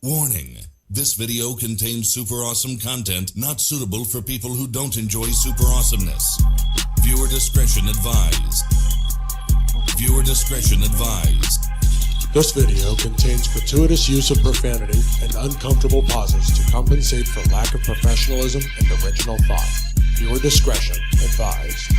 Warning. This video contains super awesome content not suitable for people who don't enjoy super awesomeness. Viewer discretion advised. Viewer discretion advised. This video contains gratuitous use of profanity and uncomfortable pauses to compensate for lack of professionalism and original thought. Viewer discretion advised.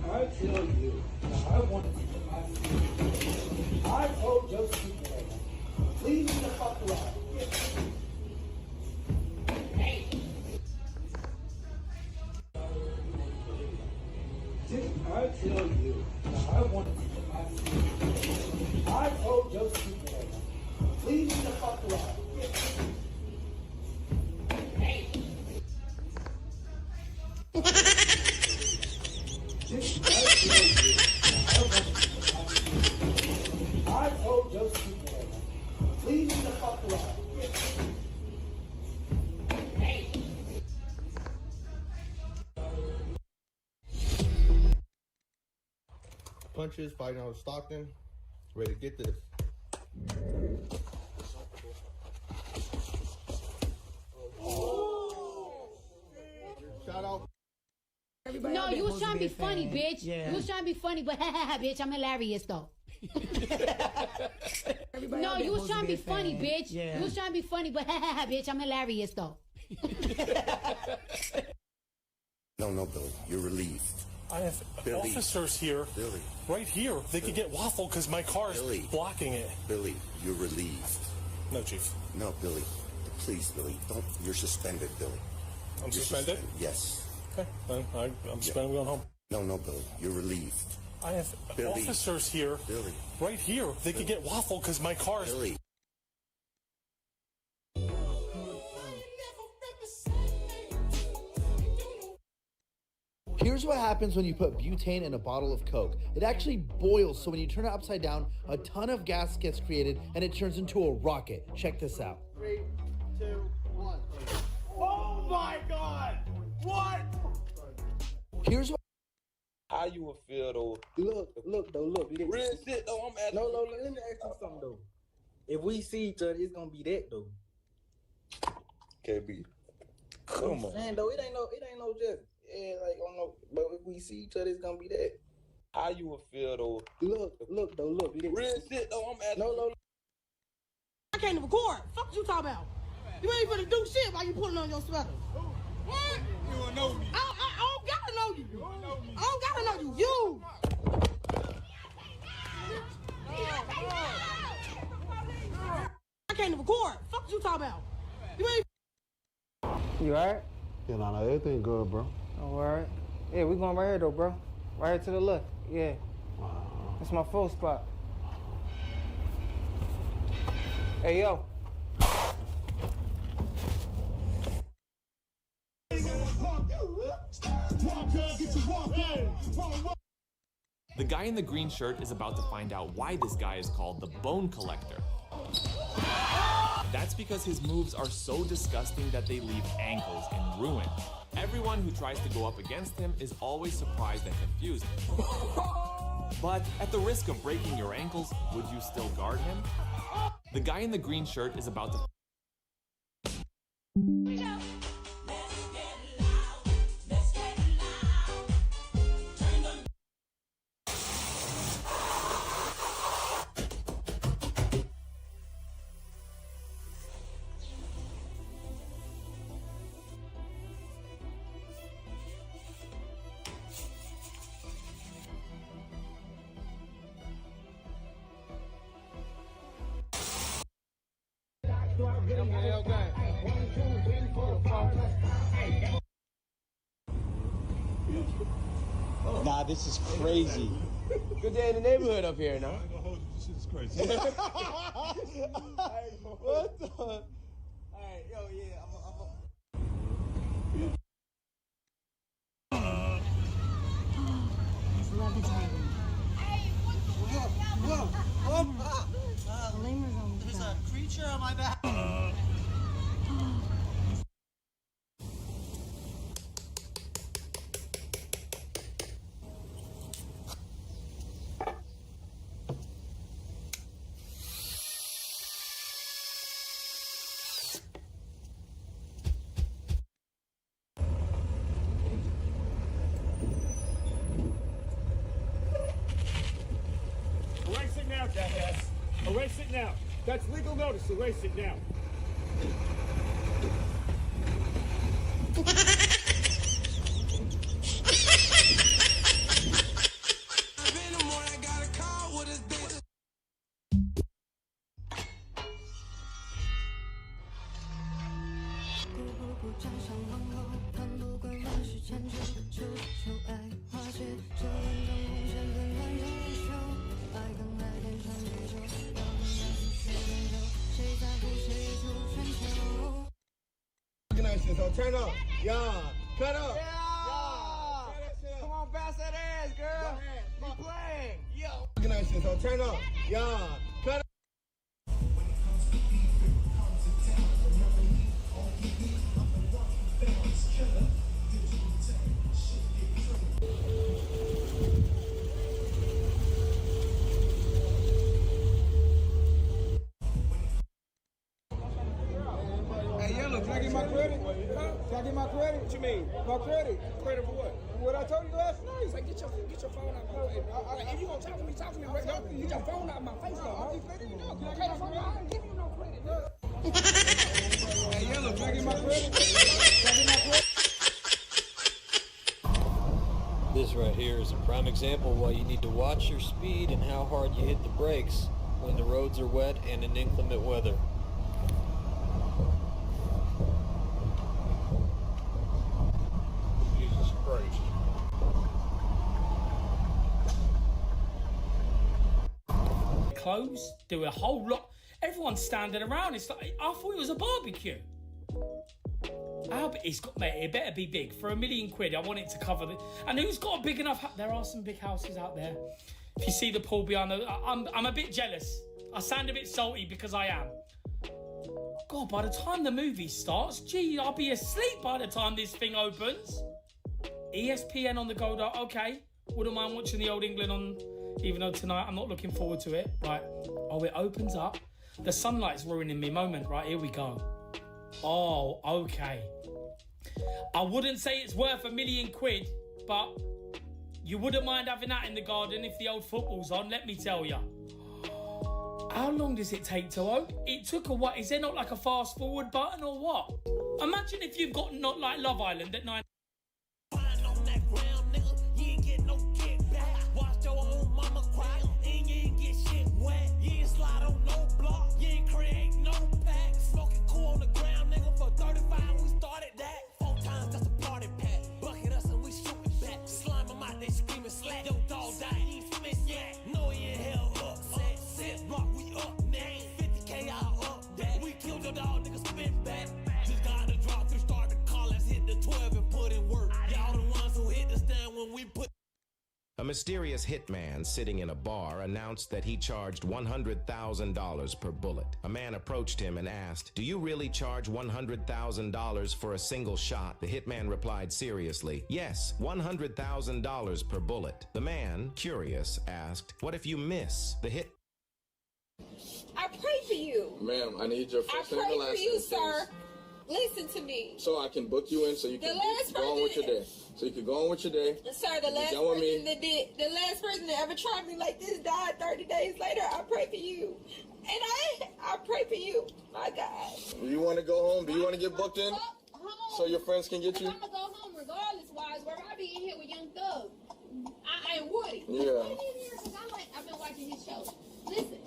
I tell you, I want I told Joseph, leave me the fuck alone. I tell you, I want I told Joseph, leave me the fuck alone. I told Joseph, leave me the fuck alone. Punches, fighting out of Stockton. Ready to get this. Shout out. No, you was trying to be funny, bitch. Yeah. You was trying to be funny, but bitch, I'm hilarious though. Everybody No, out there you was supposed trying to be a funny, fan. bitch. Yeah. You was trying to be funny, but bitch, I'm hilarious though. No, Billy. You're relieved. I have Billy. officers here. Billy. Right here. They could get waffle because my car is Billy. blocking it. Billy, you're relieved. No, Chief. No, Billy. Please, Billy. Don't. You're suspended, Billy. I'm You're suspended? Yes. Okay. I'm suspended. I'm going home. No, Billy. You're relieved. I have Billy. officers here. Billy. Right here. They could get waffle because my car is... Billy. Here's what happens when you put butane in a bottle of Coke. It actually boils, so when you turn it upside down, a ton of gas gets created and it turns into a rocket. Check this out. 3, 2, 1. Oh my God! What? Here's what How you would feel though? Look though, look. Real shit though, I'm asking. No, let me ask you something though. If we see each other, it's gonna be that though. KB. Come on. Man, though, it ain't no just like I don't know. But if we see each other, it's gonna be that. How you would feel though? Look though, look. Real shit though, I'm asking. No. I can't even record. Fuck you talking about? You ain't finna do shit while you putting on your sweater. What? You don't know me. I don't gotta know you. I don't gotta know you. You. I can't even record. Fuck you talking about? You ain't. You alright? Yeah, nah, everything good, bro. Alright. Yeah, we going right here though, bro. Right here to the left. Yeah. That's my full spot. Hey, yo. The guy in the green shirt is about to find out why this guy is called the Bone Collector. That's because his moves are so disgusting that they leave ankles in ruin. Everyone who tries to go up against him is always surprised and confused. But at the risk of breaking your ankles, would you still guard him? The guy in the green shirt is about to... Nah, this is crazy. Good day in the neighborhood up here, no? This is crazy. What the? Alright, yo, yeah, Love the tiger. There's a creature on my back. Erase it now, jackass. Erase it now. That's legal notice. Erase it now. So turn up. Yeah. Cut up. Yeah. Come on, bounce that ass, girl. Be playing. Yo. Organize so turn up. Yeah. Cut up. Hey, yellow, can I get my credit? Can I get my credit? What you mean? My credit. Credit for what? What I told you last night. It's like, get your phone out my face. If you gonna talk to me right now. Get your phone out my face, though. I'll be letting you know. Okay, that's all right. I ain't giving you no credit, bro. Hey, Yellow, can I get my credit? Can I get my credit? This right here is a prime example why you need to watch your speed and how hard you hit the brakes when the roads are wet and in inclement weather. Jesus Christ. Clothes, do a whole lot. Everyone's standing around. It's like, I thought it was a barbecue. It's got, mate, it better be big. For £1 million, I want it to cover the. And who's got a big enough? There are some big houses out there. If you see the pool behind the, I'm a bit jealous. I sound a bit salty because I am. God, by the time the movie starts, gee, I'll be asleep by the time this thing opens. ESPN on the go, though. Okay, wouldn't mind watching the Old England on, even though tonight I'm not looking forward to it. Right, oh, it opens up. The sunlight's ruining me moment. Right, here we go. Oh, okay. I wouldn't say it's worth £1 million, but you wouldn't mind having that in the garden if the old football's on, let me tell you. How long does it take to open? It took a what? Is there not like a fast forward button or what? Imagine if you've got not like Love Island at 9. A mysterious hitman sitting in a bar announced that he charged $100,000 per bullet. A man approached him and asked, "Do you really charge $100,000 for a single shot?" The hitman replied seriously, "Yes, $100,000 per bullet." The man, curious, asked, "What if you miss?" The hit... I pray for you. Ma'am, I need your first I name and pray last for name, you, please. sir. Listen to me. So I can book you in so you can go on with your day. So you can go on with your day. Sir, the last person that ever tried me like this died 30 days later. I pray for you. And I pray for you. My God. Do you want to go home? Do you want to get booked in? So your friends can get you? I'm going to go home regardless, wise. Where I be in here with Young Thug. I ain't Woody. Yeah. I've been watching his show. Listen.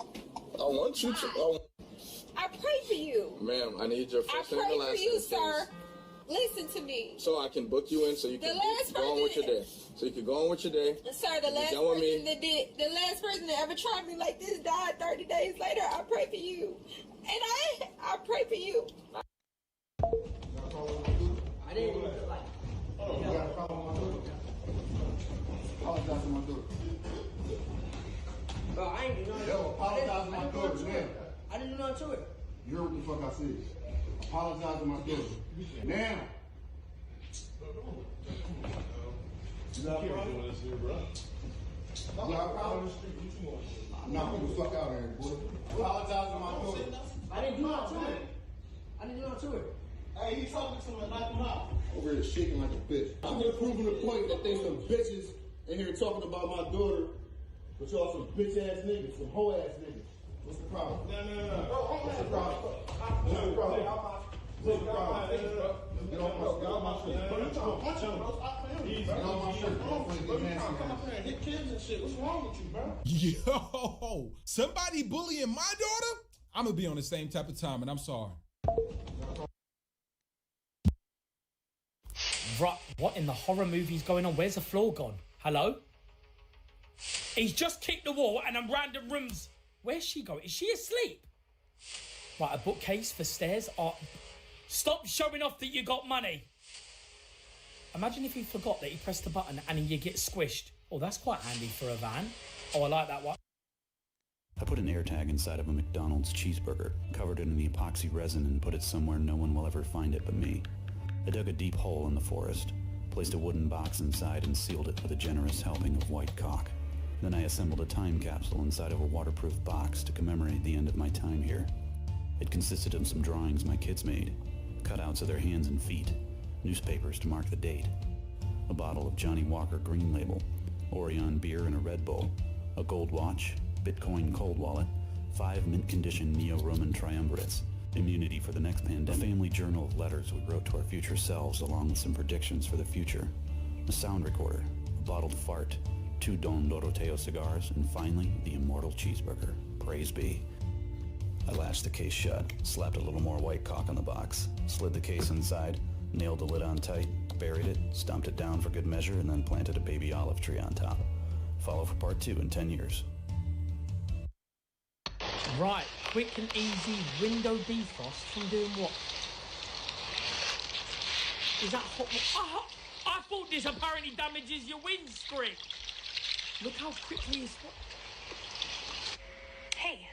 I want you to... I pray for you. Ma'am, I need your first name and last name, I pray for you, please. sir. Listen to me. So I can book you in so you can go on with your day. So you can go on with your day. Sir, the last person that ever tried me like this died 30 days later. I pray for you. And I pray for you. I didn't even like. Oh, you got a problem with my daughter? Apologize to my daughter. Bro, I ain't do nothing. Yo, apologize to my daughter, man. I didn't do nothing to it. You heard what the fuck I said. Apologize to my daughter. Now. You got a problem with this here, bro? You got a problem? Knock the fuck out of here, boy. Apologize to my daughter. I didn't do nothing to it. I didn't do nothing to it. Hey, he's talking to him and knock him out. Over here shaking like a bitch. I'm just proving the point that there's some bitches in here talking about my daughter, but y'all some bitch ass niggas, some hoe ass niggas. What's the problem? No. What's the problem? What's the problem? What's the problem? Get off my shit. Bro, you trying to punch him, bro. Get off my shirt. Bro, you trying to come up here and hit kids and shit. What's wrong with you, bro? Yo, somebody bullying my daughter? I'm gonna be on the same type of time, and I'm sorry. Right, what in the horror movie's going on? Where's the floor gone? Hello? He's just kicked the wall and in random rooms. Where's she going? Is she asleep? Right, a bookcase for stairs. Oh, stop showing off that you got money. Imagine if he forgot that he pressed the button and you get squished. Oh, that's quite handy for a van. Oh, I like that one. I put an AirTag inside of a McDonald's cheeseburger, covered it in the epoxy resin and put it somewhere no one will ever find it but me. I dug a deep hole in the forest, placed a wooden box inside and sealed it with a generous helping of white cock. Then I assembled a time capsule inside of a waterproof box to commemorate the end of my time here. It consisted of some drawings my kids made, cutouts of their hands and feet, newspapers to mark the date, a bottle of Johnny Walker Green Label, Orion beer in a Red Bull, a gold watch, Bitcoin cold wallet, 5 mint-condition Neo-Roman triumvirates, immunity for the next pandemic, a family journal of letters we wrote to our future selves along with some predictions for the future, a sound recorder, a bottled fart, 2 Don Doroteo cigars, and finally, the immortal cheeseburger. Praise be. I latched the case shut, slapped a little more white caulk on the box, slid the case inside, nailed the lid on tight, buried it, stomped it down for good measure, and then planted a baby olive tree on top. Follow for part 2 in 10 years. Right, quick and easy window defrost from doing what? Is that hot? I thought this apparently damages your windscreen. Look how quickly it's... Hey,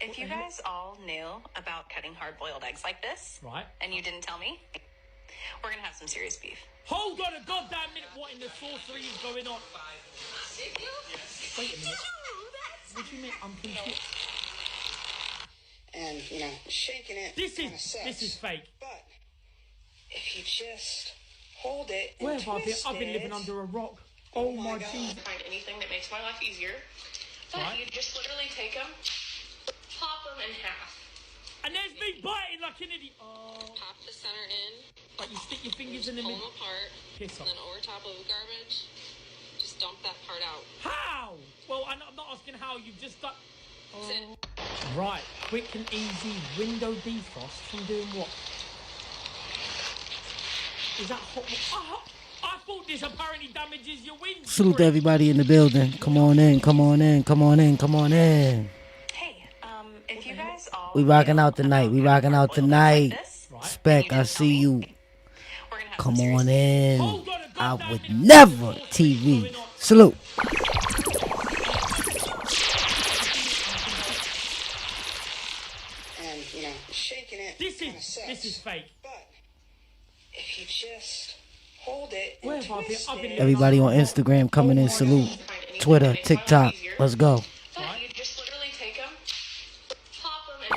if you guys all knew about cutting hard-boiled eggs like this, right, and you didn't tell me, we're gonna have some serious beef. Hold on a goddamn minute, what in the sorcery is going on? Wait a minute. What do you mean? I'm confused. And, you know, shaking it. This is fake. But if you just hold it and Where have I been? twist I've been living it. under a rock. Oh my God. Jesus. Find anything that makes my life easier. But Right. you just literally take them, pop them in half. And there's me biting like an idiot. Oh. Pop the center in. Like you stick your fingers in the pull middle. them apart. Piss off. And then over top of the garbage, just dump that part out. How? Well, I'm not asking how. You've just got... Oh. Right, quick and easy window defrost from doing what? Is that hot? I thought this apparently damages your windscreen. Salute to everybody in the building. Come on in, come on in, come on in, come on in. Hey, if you guys all... We rocking out tonight. We rocking out tonight. Spec, I see you. Come on in. I would never TV. Salute. And, you know, shaking it. This is fake. But if you just hold it Where and have I been? twist I've been it. Everybody on Instagram coming in. Salute. Twitter, TikTok. Let's go. But you just literally take them, pop them in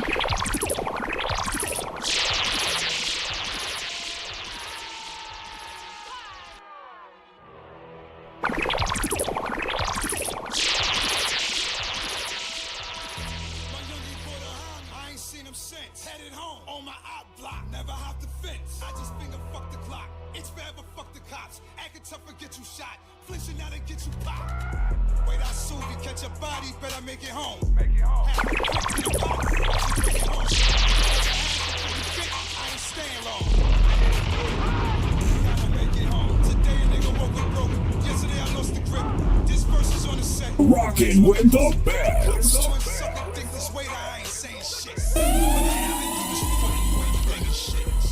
I ain't seen him since. Headed home on my op block. Never hop the fence. I just finger fuck the clock. It's forever fuck the cops. Acting tough and get you shot. Flinching out and get you popped. Wait, I soon you catch a body. Better make it home. Make it home. Have it quick in the box. Make it home. I ain't staying long. Gotta make it home. Today a nigga woke up broke. Yesterday I lost the grip. This verse is on the set. Rocking with the best. Go and suck a dick this way, I ain't saying shit.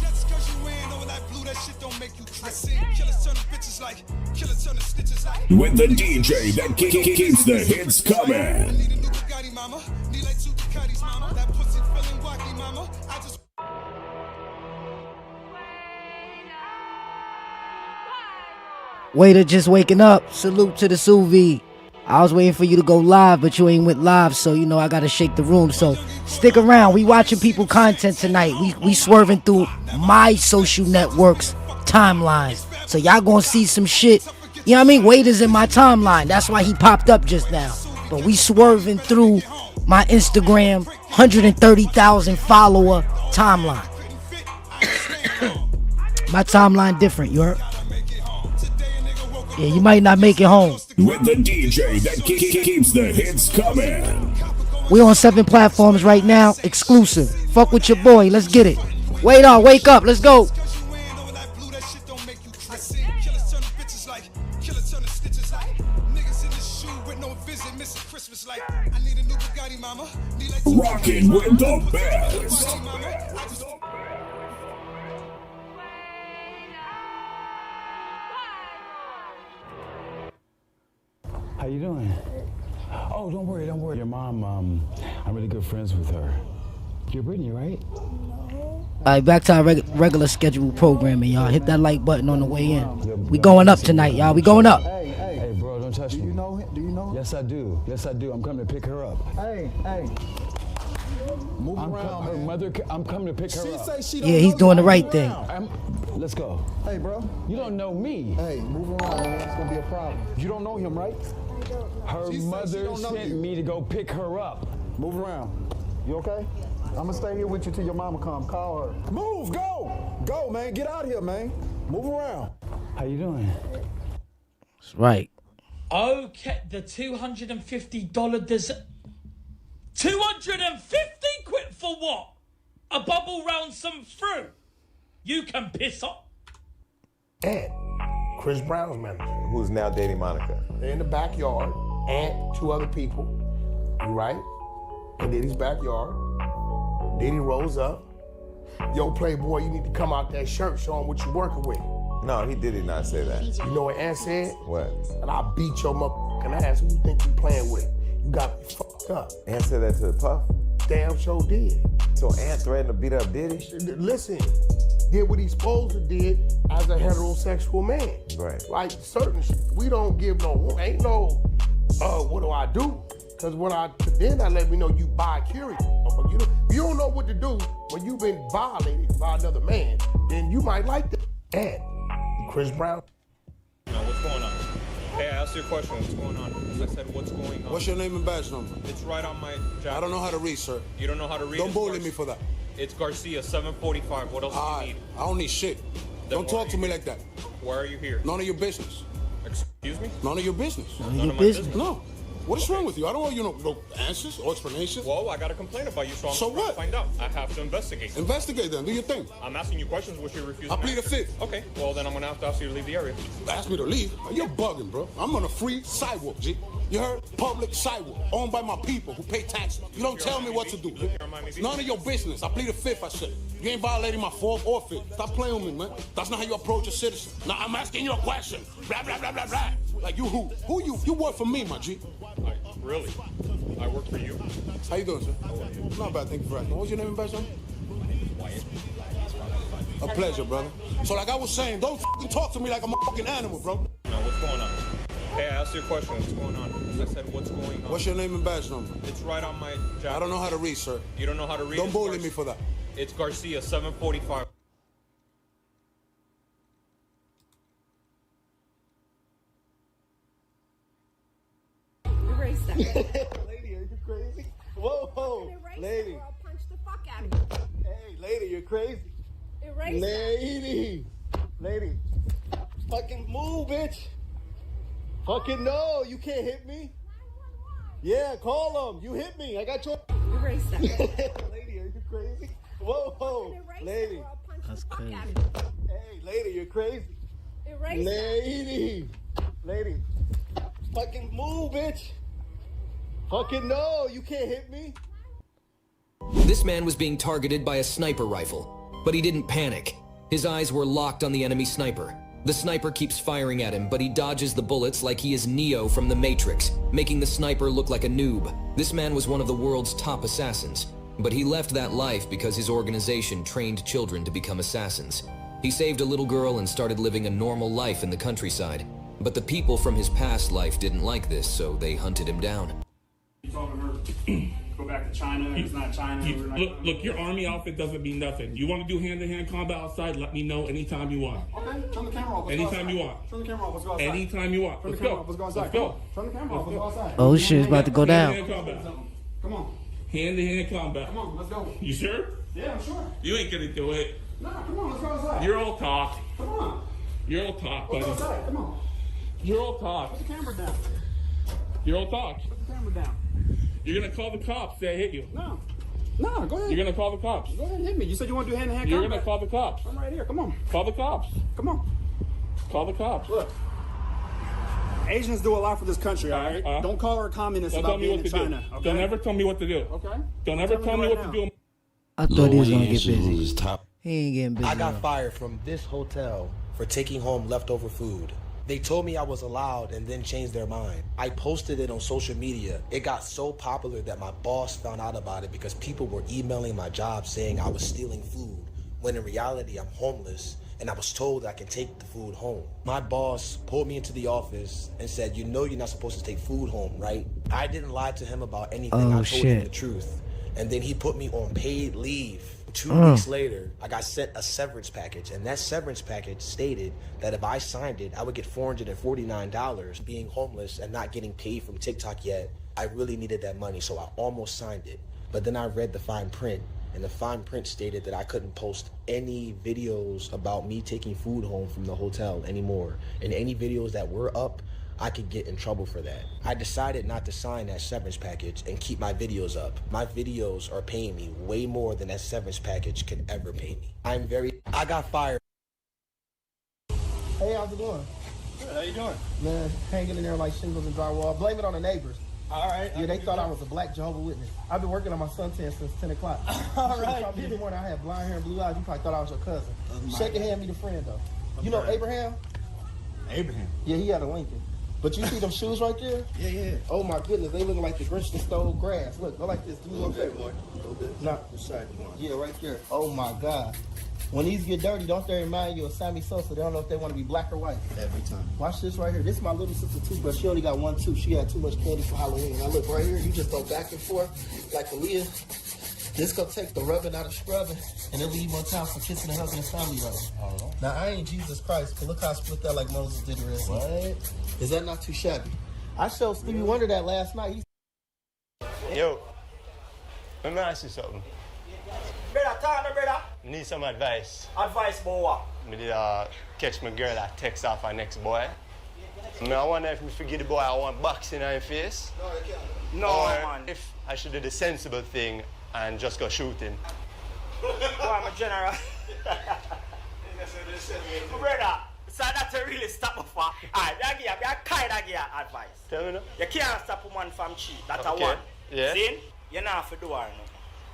Just cause you ain't all that blue, that shit don't make you trip. I seen killers turn bitches like, killers turn stitches like. With the DJ that keeps the hits I coming. need a new Bugatti, mama. Need like 2 Ducatis, mama. That pussy feeling wacky, mama. I just. Waiter just waking up. Salute to the sous vide. I was waiting for you to go live, but you ain't went live, so you know I gotta shake the room. So stick around. We watching people content tonight. We swerving through my social networks timelines. So y'all gonna see some shit. You know what I mean? Waiter's in my timeline. That's why he popped up just now. But we swerving through my Instagram 130,000 follower timeline. My timeline different, you heard? Yeah, you might not make it home. With the DJ that keeps the hits coming. We on 7 platforms right now, exclusive. Fuck with your boy, let's get it. Wait on, wake up, let's go. Rocking with the best. How you doing? Oh, don't worry. Your mom, I'm really good friends with her. You're Brittany, right? Alright, back to our regular scheduled programming, y'all. Hit that like button on the way in. We going up tonight, y'all. We going up. Hey, bro, don't touch me. Do you know him? Yes, I do. I'm coming to pick her up. Hey. Move around, her mother. I'm coming to pick her up. Say she don't Yeah, he's know doing you. the right Move thing. around. Let's go. Hey, bro. You don't know me. Hey, move around, man. It's gonna be a problem. You don't know him, right? Her She said she mother don't know sent you. me to go pick her up. Move around. You okay? I'm gonna stay here with you till your mama come. Call her. Move, go, go, man. Get out of here, man. Move around. How you doing? That's right. Okay, the $250 does 250 quid for what? A bubble round some fruit? You can piss off. Ed, Chris Brown's manager. Who's now dating Monica. They're in the backyard, and 2 other people, right? In Diddy's backyard. Diddy rolls up. Yo, Playboy, you need to come out that shirt, show him what you're working with. No, he did not say that. You know what Ant said? What? And I'll beat your motherfucking ass. Who you think you playing with? You got me fucked up. Ant said that to the Puff? Damn sure did. So Ant threatened to beat up Diddy? Listen, did what he's supposed to did as a heterosexual man. Right. Like certain shit, we don't give no, ain't no, what do I do? Cause then I let me know you bi-curious. You don't know what to do when you've been violated by another man, then you might like that. And Chris Brown. What's going on? Hey, I asked you a question. What's going on? I said, what's going on? What's your name and badge number? It's right on my jacket. I don't know how to read, sir. You don't know how to read? Don't bully me for that. It's Garcia, 745. What else do you need? I don't need shit. Don't talk to me like that. Why are you here? None of your business. Excuse me? None of your business. None of your business? No. What is wrong with you? I don't want you no answers or explanations. Well, I got a complaint about you, so I'm So trying to what? find out. I have to investigate. Investigate then. Do your thing. I'm asking you questions which you refuse I to plead the answer. fifth. Okay, well then I'm gonna have to ask you to leave the area. Ask me to leave? You're bugging, bro. I'm on a free sidewalk, G. You heard? Public sidewalk. Owned by my people who pay taxes. You don't tell me what to do. None of your business. I plead the fifth, I said. You ain't violating my fourth or fifth. Stop playing with me, man. That's not how you approach a citizen. Now, I'm asking you a question. Blah, blah, blah, blah, blah. Like, you who? Who you? You work for me, my G. Really? I work for you? How you doing, sir? Not bad, thank you for asking. What's your name and badge number? Wyatt. A pleasure, brother. So like I was saying, don't fucking talk to me like I'm a fucking animal, bro. No, what's going on? Hey, I asked you a question. What's going on? I said, what's going on? What's your name and badge number? It's right on my jacket. I don't know how to read, sir. You don't know how to read? Don't bully me for that. It's Garcia, 745. Erase that. Lady, are you crazy? Whoa, lady. Or I'll punch the fuck out of you. Hey, lady, you're crazy. Erase Lady. Fucking move, bitch. Fucking no, you can't hit me. Yeah, call them. You hit me. I got your. that. Erase that. Lady, are you crazy? Whoa, lady. Or I'll punch That's the fuck crazy. out of you. Hey, lady, you're crazy. Erase Lady. Fucking move, bitch. Fucking no, you can't hit me. This man was being targeted by a sniper rifle, but he didn't panic. His eyes were locked on the enemy sniper. The sniper keeps firing at him, but he dodges the bullets like he is Neo from the Matrix, making the sniper look like a noob. This man was one of the world's top assassins, but he left that life because his organization trained children to become assassins. He saved a little girl and started living a normal life in the countryside. But the people from his past life didn't like this, so they hunted him down. You told her, go back to China, it's not China. Look, your army outfit doesn't mean nothing. You want to do hand-to-hand combat outside, let me know anytime you want. Okay, turn the camera off. Anytime you want. Turn the camera off. Let's go outside. Anytime you want. Turn the Let's camera go. off. Let's go outside. Let's go. Turn the camera off. Let's go outside. Oh shit, it's about to go down. Hand-to-hand combat. Come on. Hand-to-hand combat. Come on, let's go. You sure? Yeah, I'm sure. You ain't gonna do it. Nah, come on, let's go outside. You're all talk. Come on. You're all talk, Let's buddy. go outside. Come on. You're all talk. Put the camera down. You're all talk. Put the camera down. You're gonna call the cops. They hit you. No. No, go ahead. You're gonna call the cops. Go ahead and hit me. You said you want to do hand-to-hand You're combat. gonna call the cops. I'm right here. Come on. Call the cops. Come on. Call the cops. Look. Asians do a lot for this country, all right? Don't call her a communist Don't about tell me being what in to China, do. okay? Don't ever tell me what to do. Okay. Don't ever tell me what to do. I thought he was gonna get busy. He ain't getting busy. I got now. fired from this hotel for taking home leftover food. They told me I was allowed and then changed their mind. I posted it on social media. It got so popular that my boss found out about it because people were emailing my job saying I was stealing food, when in reality I'm homeless and I was told I can take the food home. My boss pulled me into the office and said, you know you're not supposed to take food home, right? I didn't lie to him about anything. I told him the truth. And then he put me on paid leave. 2 weeks later, I got sent a severance package, and that severance package stated that if I signed it, I would get $449. Being homeless and not getting paid from TikTok yet, I really needed that money, so I almost signed it. But then I read the fine print, and the fine print stated that I couldn't post any videos about me taking food home from the hotel anymore. And any videos that were up, I could get in trouble for that. I decided not to sign that severance package and keep my videos up. My videos are paying me way more than that severance package could ever pay me. I got fired. Hey, how's it going? Good, how you doing? Man, hanging in there like shingles and drywall. Blame it on the neighbors. All right. Yeah, they thought I was a black Jehovah's Witness. I've been working on my suntan since 10 o'clock. All right. This morning I had blonde hair and blue eyes. You probably thought I was your cousin. Shake your hand, meet a friend, though. You know Abraham? Abraham? Yeah, he had a Lincoln. But you see them shoes right there? Yeah. Oh my goodness, they looking like the Grinch that stole grass. Look, go like this. Do me one favor. A little bit. Not the side you want. Yeah, right there. Oh my God. When these get dirty, don't they remind you of Sammy Sosa? They don't know if they want to be black or white. Every time. Watch this right here. This is my little sister too, but she only got one tooth. She had too much candy for Halloween. Now look right here, you just go back and forth like Aaliyah. This gonna take the rubbing out of scrubbing, and then leave one time for kissing and hugging the family row. Oh. Now I ain't Jesus Christ, but look how I split that like Moses did the rest. What? Is that not too shabby? I showed Stevie Wonder that last night. Yo, let me ask you something. Brother, tell me, brother. I need some advice. Advice about what? I did catch my girl that text off her next boy. I wonder if I forget the boy I want boxing on his face. No, or man. if I should do the sensible thing and just go shooting. Boy, I'm a general. Brother, so that's a really stop for. Alright, I kind of give you advice. Tell me now. You can't stop a man from cheat. That's Okay. a one. Yeah. See? You're not for do her no.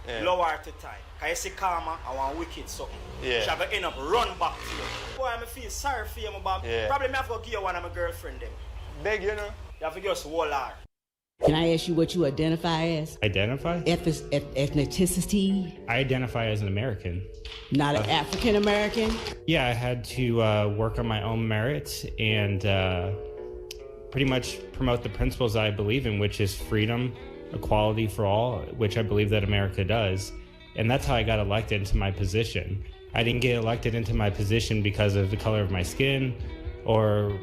Yeah. Lower to time. Cause you see karma, I want wicked something. Yeah. She have to end up run back to you. Boy, I feel sorry for you, but Yeah. probably I have to give you one of my girlfriend them. Beg, you know. You have to just hold her. Can I ask you what you identify as? Identify? Ethnicity? I identify as an American. Not an African American? Yeah, I had to work on my own merits and pretty much promote the principles I believe in, which is freedom, equality for all, which I believe that America does. And that's how I got elected into my position. I didn't get elected into my position because of the color of my skin or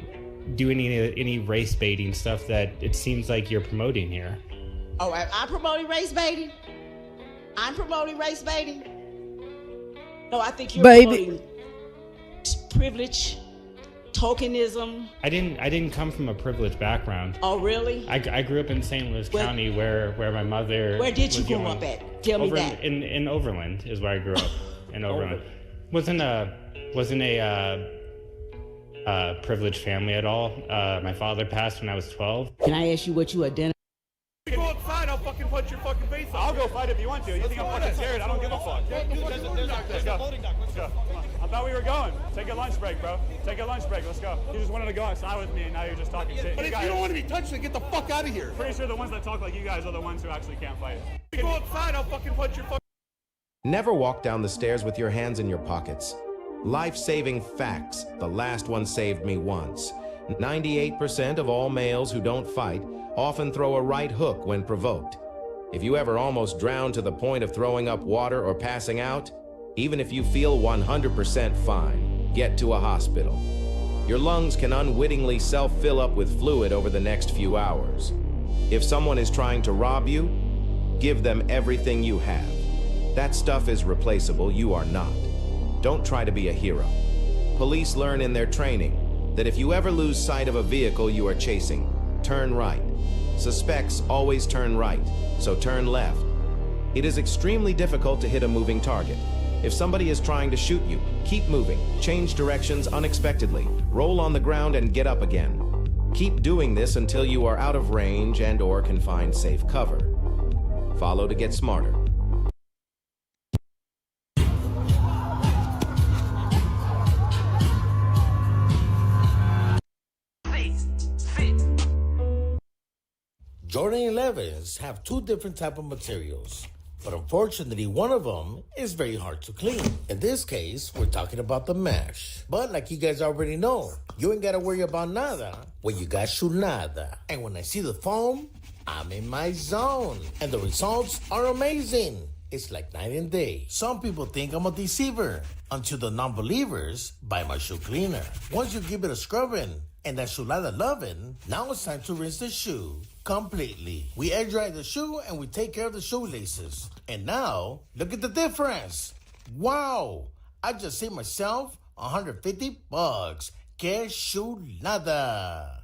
do any race baiting stuff that it seems like you're promoting here. Oh, I'm promoting race baiting? I'm promoting race baiting? No, I think you're promoting privilege, tokenism. I didn't come from a privileged background. Oh, really? I grew up in St. Louis County where my mother. Where did you was grow young. up at? Tell me that. In Overland is where I grew up. In Overland. Wasn't a privileged family at all. My father passed when I was 12. Can I ask you what you identify? You go outside, I'll fucking punch your fucking face off. I'll go fight if you want to. You think I'm fucking scared? I don't give a fuck. Let's go. Let's go. Come on. I thought we were going. Take a lunch break, bro. Take a lunch break. Let's go. You just wanted to go outside with me, and now you're just talking shit. But if you don't want to be touched, then get the fuck out of here. Pretty sure the ones that talk like you guys are the ones who actually can't fight. You go outside, I'll fucking punch your fucking... Never walk down the stairs with your hands in your pockets. Life-saving facts. The last one saved me once. 98% of all males who don't fight often throw a right hook when provoked. If you ever almost drown to the point of throwing up water or passing out, even if you feel 100% fine, get to a hospital. Your lungs can unwittingly self-fill up with fluid over the next few hours. If someone is trying to rob you, give them everything you have. That stuff is replaceable, you are not. Don't try to be a hero. Police learn in their training that if you ever lose sight of a vehicle you are chasing, turn right. Suspects always turn right, so turn left. It is extremely difficult to hit a moving target. If somebody is trying to shoot you, keep moving, change directions unexpectedly, roll on the ground and get up again. Keep doing this until you are out of range and/or can find safe cover. Follow to get smarter. Jordan 11s have two different type of materials, but unfortunately one of them is very hard to clean. In this case, we're talking about the mesh. But like you guys already know, you ain't gotta worry about nada when you got shoe nada. And when I see the foam, I'm in my zone. And the results are amazing. It's like night and day. Some people think I'm a deceiver until the non-believers buy my shoe cleaner. Once you give it a scrubbing and that chulada loving, now it's time to rinse the shoe completely. We air dry the shoe and we take care of the shoelaces. And now, look at the difference. Wow! I just saved myself $150. Que chulada!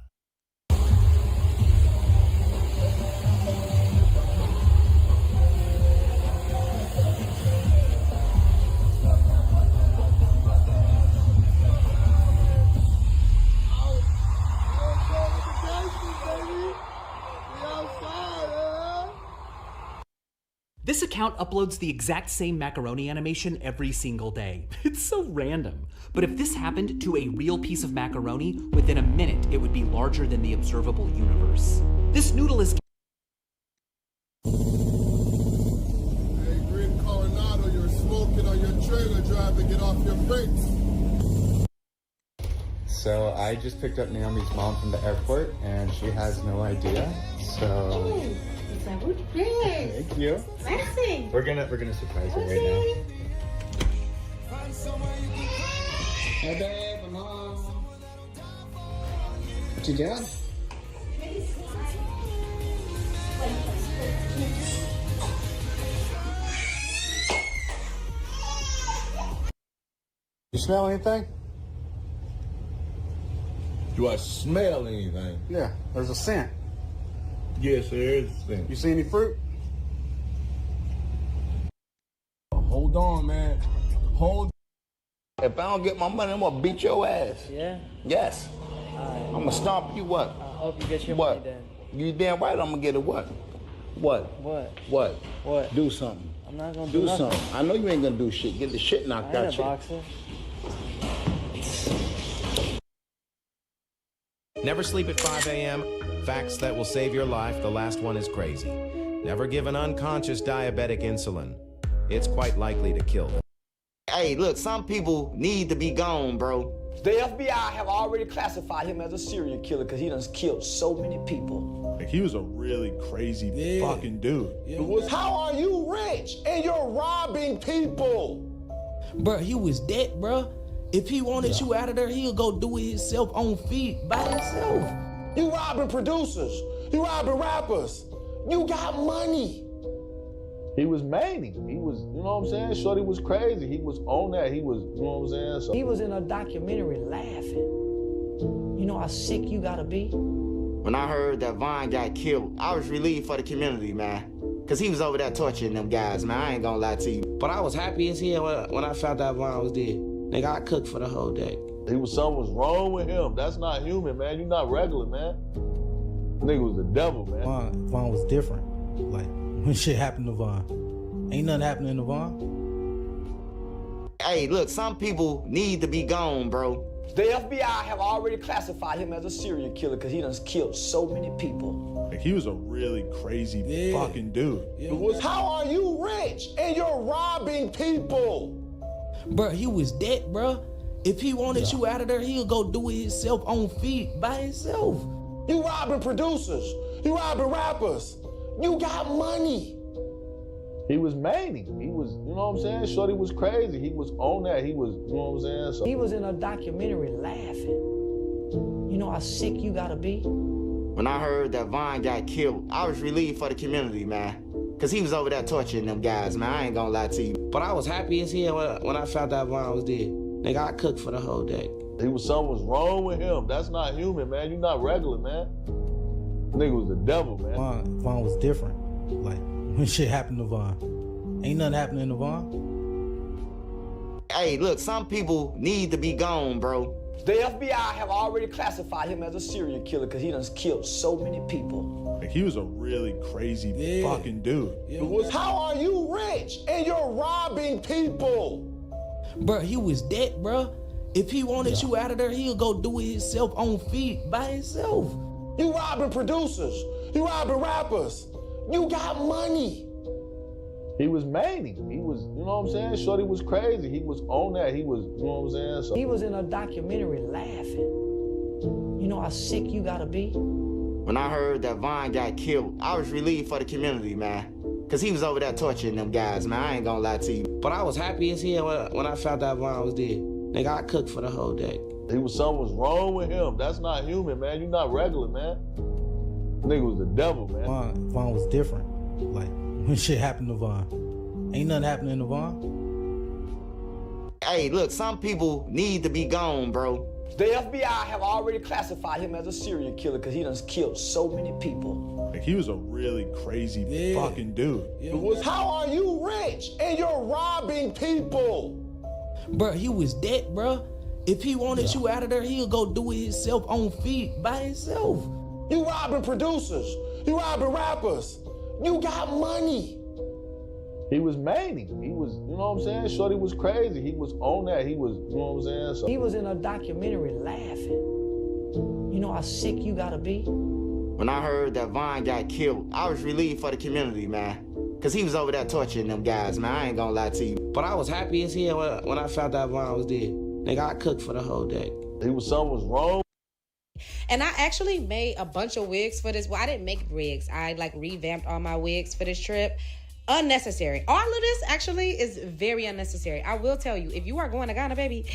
This account uploads the exact same macaroni animation every single day. It's so random. But if this happened to a real piece of macaroni, within a minute it would be larger than the observable universe. This noodle is... Hey, Green Coronado, you're smoking on your trailer drive to get off your brakes. So I just picked up Naomi's mom from the airport and she has no idea. So thank you. Blessing. We're gonna surprise her right now. Hey babe, I'm home. What you doing? You smell anything? Do I smell anything? Yeah, there's a scent. Yes, there is a scent. You see any fruit? Hold on, man. Hold. If I don't get my money, I'm gonna beat your ass. Yeah? Yes. I'm gonna stomp you up. I hope you get your What? money then. You damn right I'm gonna get it what? What? What? What? What? Do something. I'm not gonna Do do nothing. something. I know you ain't gonna do shit. Get the shit knocked I out ain't a you. boxer. Never sleep at 5 a.m. Facts that will save your life. The last one is crazy. Never give an unconscious diabetic insulin. It's quite likely to kill them. Hey, look, some people need to be gone, bro. The FBI have already classified him as a serial killer because he done killed so many people. Like, he was a really crazy fucking dude. How are you rich and you're robbing people? Bro, he was dead, bro. If he wanted you out of there, he'll go do it himself on feet by himself. You robbing producers. You robbing rappers. You got money. He was manic. He was, you know what I'm saying? Shorty was crazy. He was on that. He was, you know what I'm saying? So he was in a documentary laughing. You know how sick you gotta be? When I heard that Vaughn got killed, I was relieved for the community, man. Cause he was over there torturing them guys, man. I ain't gonna lie to you. But I was happy as hell when I found out Vaughn was dead. Nigga, I cooked for the whole day. Something was wrong with him. That's not human, man. You're not regular, man. Nigga was the devil, man. Vaughn was different. Like, when shit happened to Vaughn. Ain't nothing happening to Vaughn. Hey, look, some people need to be gone, bro. The FBI have already classified him as a serial killer because he done killed so many people. Like, he was a really crazy fucking dude. How are you rich and you're robbing people? Bro, he was dead, bro. If he wanted you out of there, he'll go do it himself on feet by himself. You robbing producers. You robbing rappers. You got money. He was manic. He was, you know what I'm saying? Shorty was crazy. He was on that. He was, you know what I'm saying? So he was in a documentary laughing. You know how sick you gotta be? When I heard that Vaughn got killed, I was relieved for the community, man. Cause he was over there torturing them guys, man. I ain't gonna lie to you. But I was happy as hell when I found out Vaughn was dead. Nigga, I cooked for the whole day. something was wrong with him. That's not human, man. You're not regular, man. Nigga was the devil, man. Vaughn was different. Like, when shit happened to Vaughn. Ain't nothing happening to Vaughn. Hey, look, some people need to be gone, bro. The FBI have already classified him as a serial killer because he done killed so many people. Like, he was a really crazy fucking dude. How are you rich and you're robbing people? Bro, he was dead, bro. If he wanted you out of there, he'll go do it himself on feet by himself. You robbing producers. You robbing rappers. You got money. He was manic. He was, you know what I'm saying? Shorty was crazy. He was on that. He was, you know what I'm saying? So he was in a documentary laughing. You know how sick you gotta be? When I heard that Vaughn got killed, I was relieved for the community, man. Cause he was over there torturing them guys, man. I ain't gonna lie to you. But I was happy as hell when I found out Vaughn was dead. Nigga, I cooked for the whole day. Something was wrong with him. That's not human, man. You're not regular, man. Nigga was the devil, man. Vaughn was different. Like, when shit happened to Vaughn. Ain't nothing happening to Vaughn. Hey, look, some people need to be gone, bro. The FBI have already classified him as a serial killer because he done killed so many people. He was a really crazy fucking dude. How are you rich and you're robbing people? Bro, he was dead, bro. If he wanted you out of there, he'll go do it himself on feet by himself. You robbing producers. You robbing rappers. You got money. He was maning. He was, you know what I'm saying? Shorty was crazy. He was on that. He was, you know what I'm saying? So, He was in a documentary laughing. You know how sick you gotta be? When I heard that Vaughn got killed, I was relieved for the community, man. Cause he was over there torturing them guys, man. I ain't gonna lie to you. But I was happy as hell when I found out Vaughn was dead. Nigga, I cooked for the whole day. Something was wrong. And I actually made a bunch of wigs for this. Well, I didn't make wigs. I like revamped all my wigs for this trip. Unnecessary. All of this actually is very unnecessary. I will tell you, if you are going to Ghana, baby,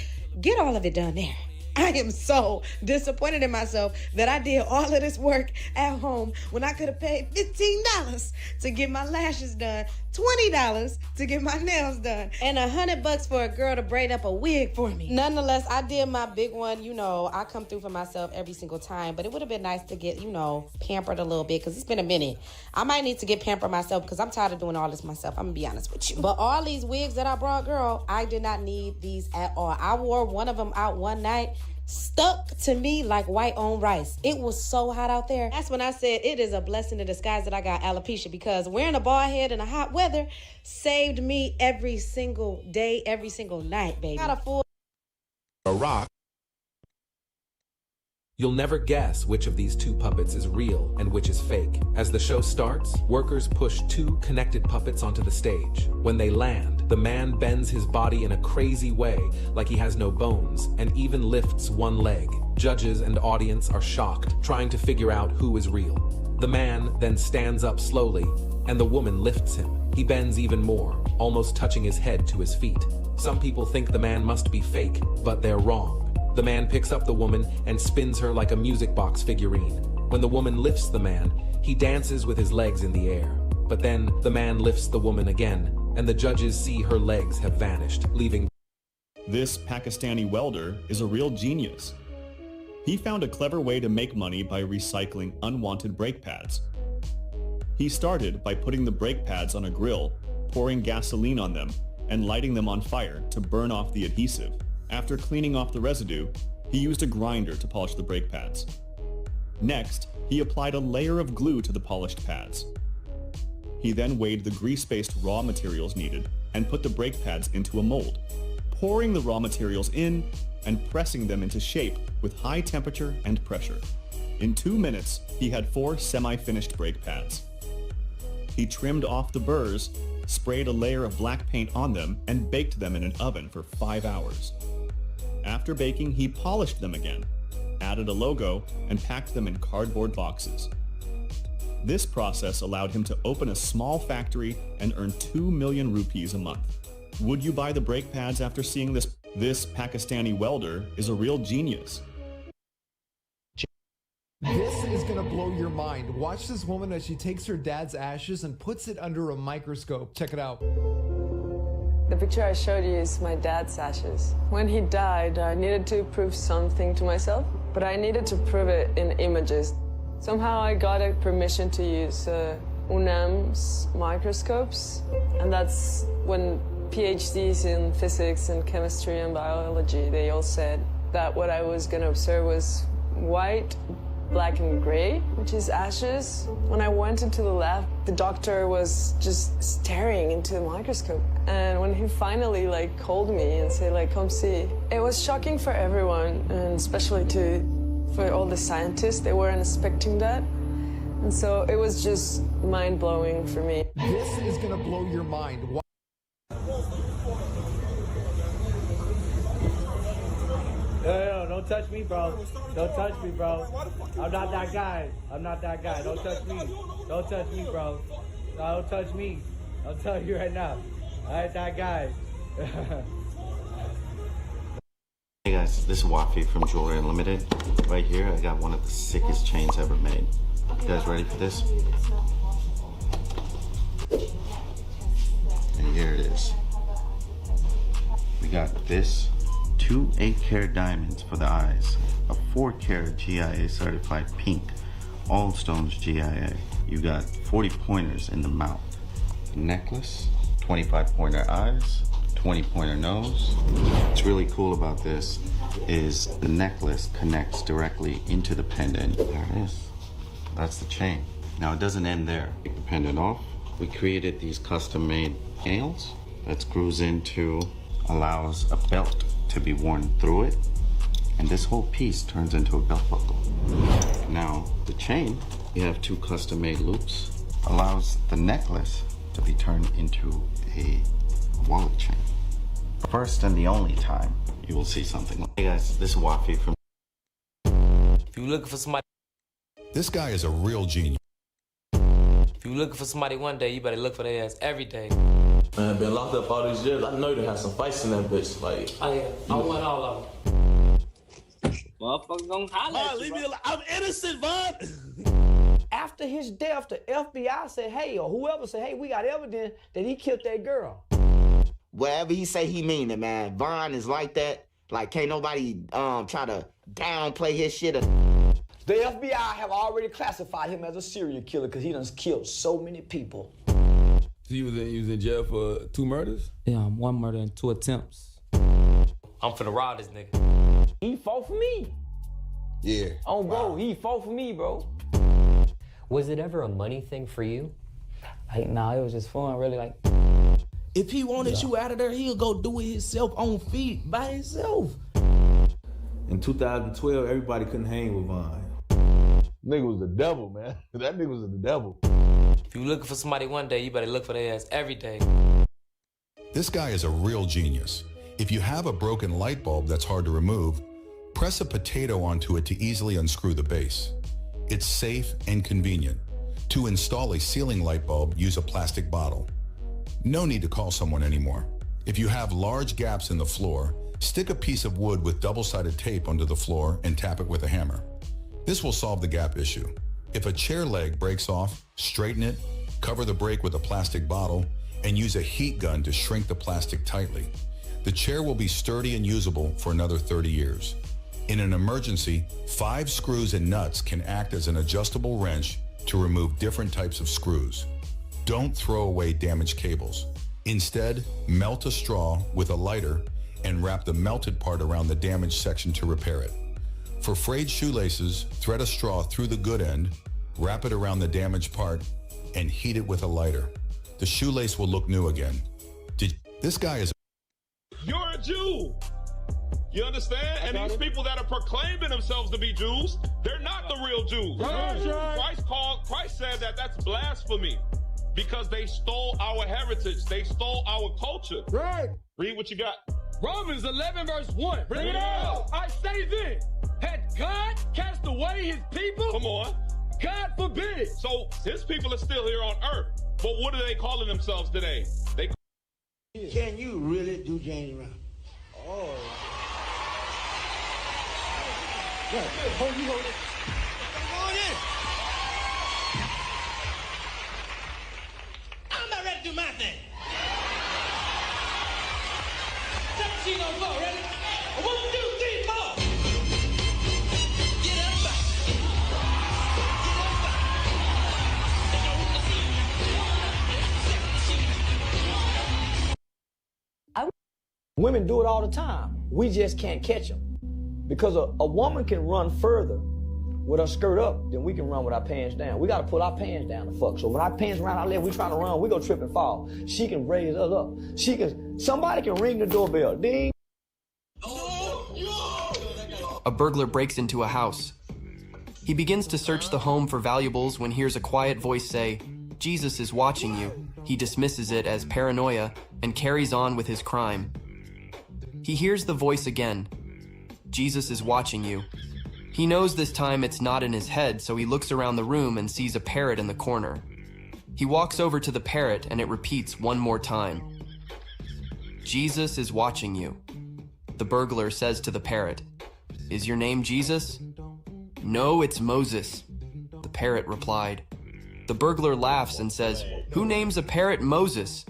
get all of it done there. I am so disappointed in myself that I did all of this work at home when I could have paid $15 to get my lashes done, $20 to get my nails done, and $100 for a girl to braid up a wig for me. Nonetheless, I did my big one. You know, I come through for myself every single time, but it would have been nice to get, you know, pampered a little bit because it's been a minute. I might need to get pampered myself because I'm tired of doing all this myself. I'm gonna be honest with you. But all these wigs that I brought, girl, I did not need these at all. I wore one of them out one night. Stuck to me like white on rice. It was so hot out there. That's when I said it is a blessing in disguise that I got alopecia, because wearing a bald head in the hot weather saved me every single day, every single night, baby. Got a full a rock. You'll never guess which of these two puppets is real and which is fake. As the show starts, workers push two connected puppets onto the stage. When they land, the man bends his body in a crazy way, like he has no bones, and even lifts one leg. Judges and audience are shocked, trying to figure out who is real. The man then stands up slowly, and the woman lifts him. He bends even more, almost touching his head to his feet. Some people think the man must be fake, but they're wrong. The man picks up the woman and spins her like a music box figurine. When the woman lifts the man, he dances with his legs in the air. But then the man lifts the woman again, and the judges see her legs have vanished, leaving. This Pakistani welder is a real genius. He found a clever way to make money by recycling unwanted brake pads. He started by putting the brake pads on a grill, pouring gasoline on them, and lighting them on fire to burn off the adhesive. After cleaning off the residue, he used a grinder to polish the brake pads. Next, he applied a layer of glue to the polished pads. He then weighed the grease-based raw materials needed and put the brake pads into a mold, pouring the raw materials in and pressing them into shape with high temperature and pressure. In 2 minutes, he had 4 semi-finished brake pads. He trimmed off the burrs, sprayed a layer of black paint on them, and baked them in an oven for 5 hours. After baking, he polished them again, added a logo, and packed them in cardboard boxes. This process allowed him to open a small factory and earn 2 million rupees a month. Would you buy the brake pads after seeing this? This Pakistani welder is a real genius. This is gonna blow your mind. Watch this woman as she takes her dad's ashes and puts it under a microscope. Check it out. The picture I showed you is my dad's ashes. When he died, I needed to prove something to myself, but I needed to prove it in images. Somehow I got a permission to use UNAM's microscopes, and that's when PhDs in physics and chemistry and biology, they all said that what I was gonna observe was white, black and gray, which is ashes. When I went into the lab, the doctor was just staring into the microscope. And when he finally called me and said come see, it was shocking for everyone, and especially for all the scientists. They weren't expecting that. And so it was just mind-blowing for me. This is gonna blow your mind. No, don't touch me, bro. Don't touch me, bro. I'm not that guy. I'm not that guy. Don't touch me. Don't touch me, bro. Don't touch me. I'll tell you right now. I ain't that guy. Hey guys, this is Wafi from Jewelry Unlimited. Right here, I got one of the sickest chains ever made. You guys ready for this? And here it is. We got this, 2 8-carat diamonds for the eyes, a 4-carat GIA certified pink, all stones GIA. You got 40 pointers in the mouth. The necklace, 25 pointer eyes, 20 pointer nose. What's really cool about this is the necklace connects directly into the pendant. There it is. That's the chain. Now it doesn't end there. Take the pendant off. We created these custom made nails that screws into, allows a belt to be worn through it. And this whole piece turns into a belt buckle. Now the chain, you have 2 custom made loops, allows the necklace to be turned into a wallet chain. First and the only time you will see something like. Hey guys, this is Wafi from. If you're looking for somebody. This guy is a real genius. If you're looking for somebody one day, you better look for their ass every day. Man, been locked up all these years. I know you done had some fights in that bitch. Like, Oh yeah, I won all of them. Motherfuckers gonna holler at you, leave me bro. alone. I'm innocent, Vaughn. After his death, the FBI said, hey, or whoever said, hey, we got evidence that he killed that girl. Whatever he say, he mean it, man. Vaughn is like that. Like, can't nobody try to downplay his shit. The FBI have already classified him as a serial killer because he done killed so many people. So you was in jail for 2 murders? Yeah, 1 murder and 2 attempts. I'm finna rob this nigga. He fought for me. Yeah. Oh, bro, he fought for me, bro. Was it ever a money thing for you? Like, nah, it was just fun, really, like. If he wanted you out of there, he'll go do it himself on feet by himself. In 2012, everybody couldn't hang with Vaughn. Nigga was the devil, man. That nigga was the devil. If you're looking for somebody one day, you better look for their ass every day. This guy is a real genius. If you have a broken light bulb that's hard to remove, press a potato onto it to easily unscrew the base. It's safe and convenient. To install a ceiling light bulb, use a plastic bottle. No need to call someone anymore. If you have large gaps in the floor, stick a piece of wood with double-sided tape under the floor and tap it with a hammer. This will solve the gap issue. If a chair leg breaks off, straighten it, cover the break with a plastic bottle, and use a heat gun to shrink the plastic tightly. The chair will be sturdy and usable for another 30 years. In an emergency, 5 screws and nuts can act as an adjustable wrench to remove different types of screws. Don't throw away damaged cables. Instead, melt a straw with a lighter and wrap the melted part around the damaged section to repair it. For frayed shoelaces, thread a straw through the good end, wrap it around the damaged part, and heat it with a lighter. The shoelace will look new again. This guy is. You're a Jew. You understand? And these people that are proclaiming themselves to be Jews, they're not the real Jews. Christ said that that's blasphemy because they stole our heritage. They stole our culture. Right. Read what you got. Romans 11 verse 1. Bring it out. I say then, had God cast away his people? Come on. God forbid. So his people are still here on earth. But what are they calling themselves today? Can you really do James Brown? Oh. Yeah, hold it. Come on in. I'm about ready to do my thing. 17 on 4, ready? 1, 2, 3, 4. Get up back. Women do it all the time. We just can't catch them. Because a woman can run further with her skirt up than we can run with our pants down. We gotta pull our pants down to fuck. So when our pants around our leg, we trying to run, we go trip and fall. She can raise us up. Somebody can ring the doorbell. Ding. A burglar breaks into a house. He begins to search the home for valuables when hears a quiet voice say, "Jesus is watching you." He dismisses it as paranoia and carries on with his crime. He hears the voice again. Jesus is watching you. He knows this time it's not in his head, so he looks around the room and sees a parrot in the corner. He walks over to the parrot and it repeats one more time. Jesus is watching you. The burglar says to the parrot, "Is your name Jesus?" "No, it's Moses," the parrot replied. The burglar laughs and says, "Who names a parrot Moses?"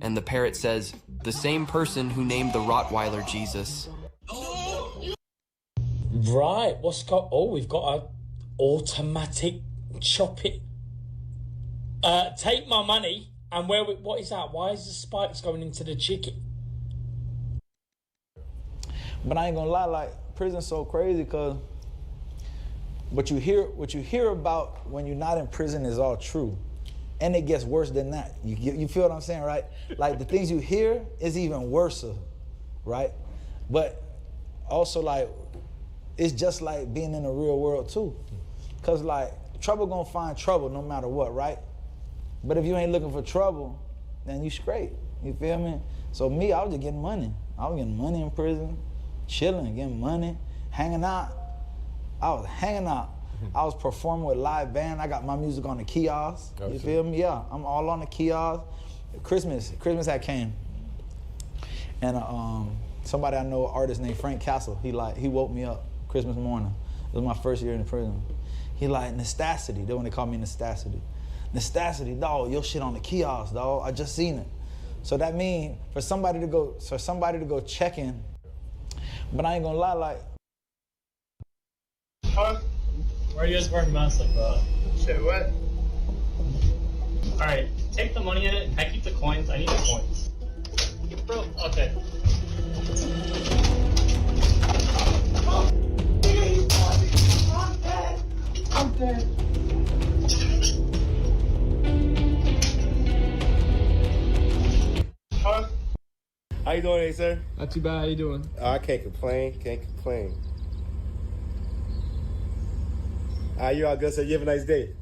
And the parrot says, "The same person who named the Rottweiler Jesus." Right, what's got... Oh, we've got a automatic chop it. Take my money and what is that? Why is the spikes going into the chicken? But I ain't gonna lie, like, prison's so crazy because what you hear about when you're not in prison is all true. And it gets worse than that. You feel what I'm saying, right? Like, the things you hear is even worse, right? But also, like, it's just like being in the real world too. Cause like, trouble gonna find trouble no matter what, right? But if you ain't looking for trouble, then you straight, you feel me? So me, I was just getting money. I was getting money in prison, chilling, getting money, hanging out. I was hanging out. I was performing with live band. I got my music on the kiosk, you feel me? Yeah, I'm all on the kiosk. Christmas had came. And somebody I know, an artist named Frank Castle, he woke me up Christmas morning. It was my first year in prison. He like, Nastacity, they when they call me Nastacity. Nastacity, dog, your shit on the kiosk, dog. I just seen it. So that mean for somebody to go check in, but I ain't gonna lie, like. Huh? Why are you guys wearing masks like that? Say what? Alright, take the money in it. I keep the coins. I need the coins. Bro, okay. I'm dead. Huh? How you doing today, sir? Not too bad. How you doing? I can't complain. Can't complain. You're all good, sir. You have a nice day.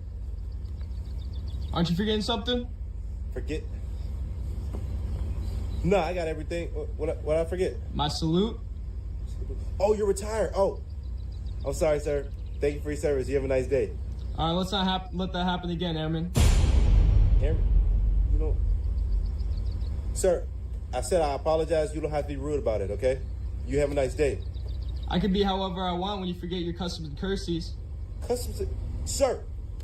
Aren't you forgetting something? Forget? No, I got everything. What I forget? My salute. Oh, you're retired. Oh, I'm sorry, sir. Thank you for your service. You have a nice day. All right, let's not let that happen again, Airman. Airman, you know, sir, I said I apologize. You don't have to be rude about it, okay? You have a nice day. I can be however I want when you forget your customs and courtesies. Sir,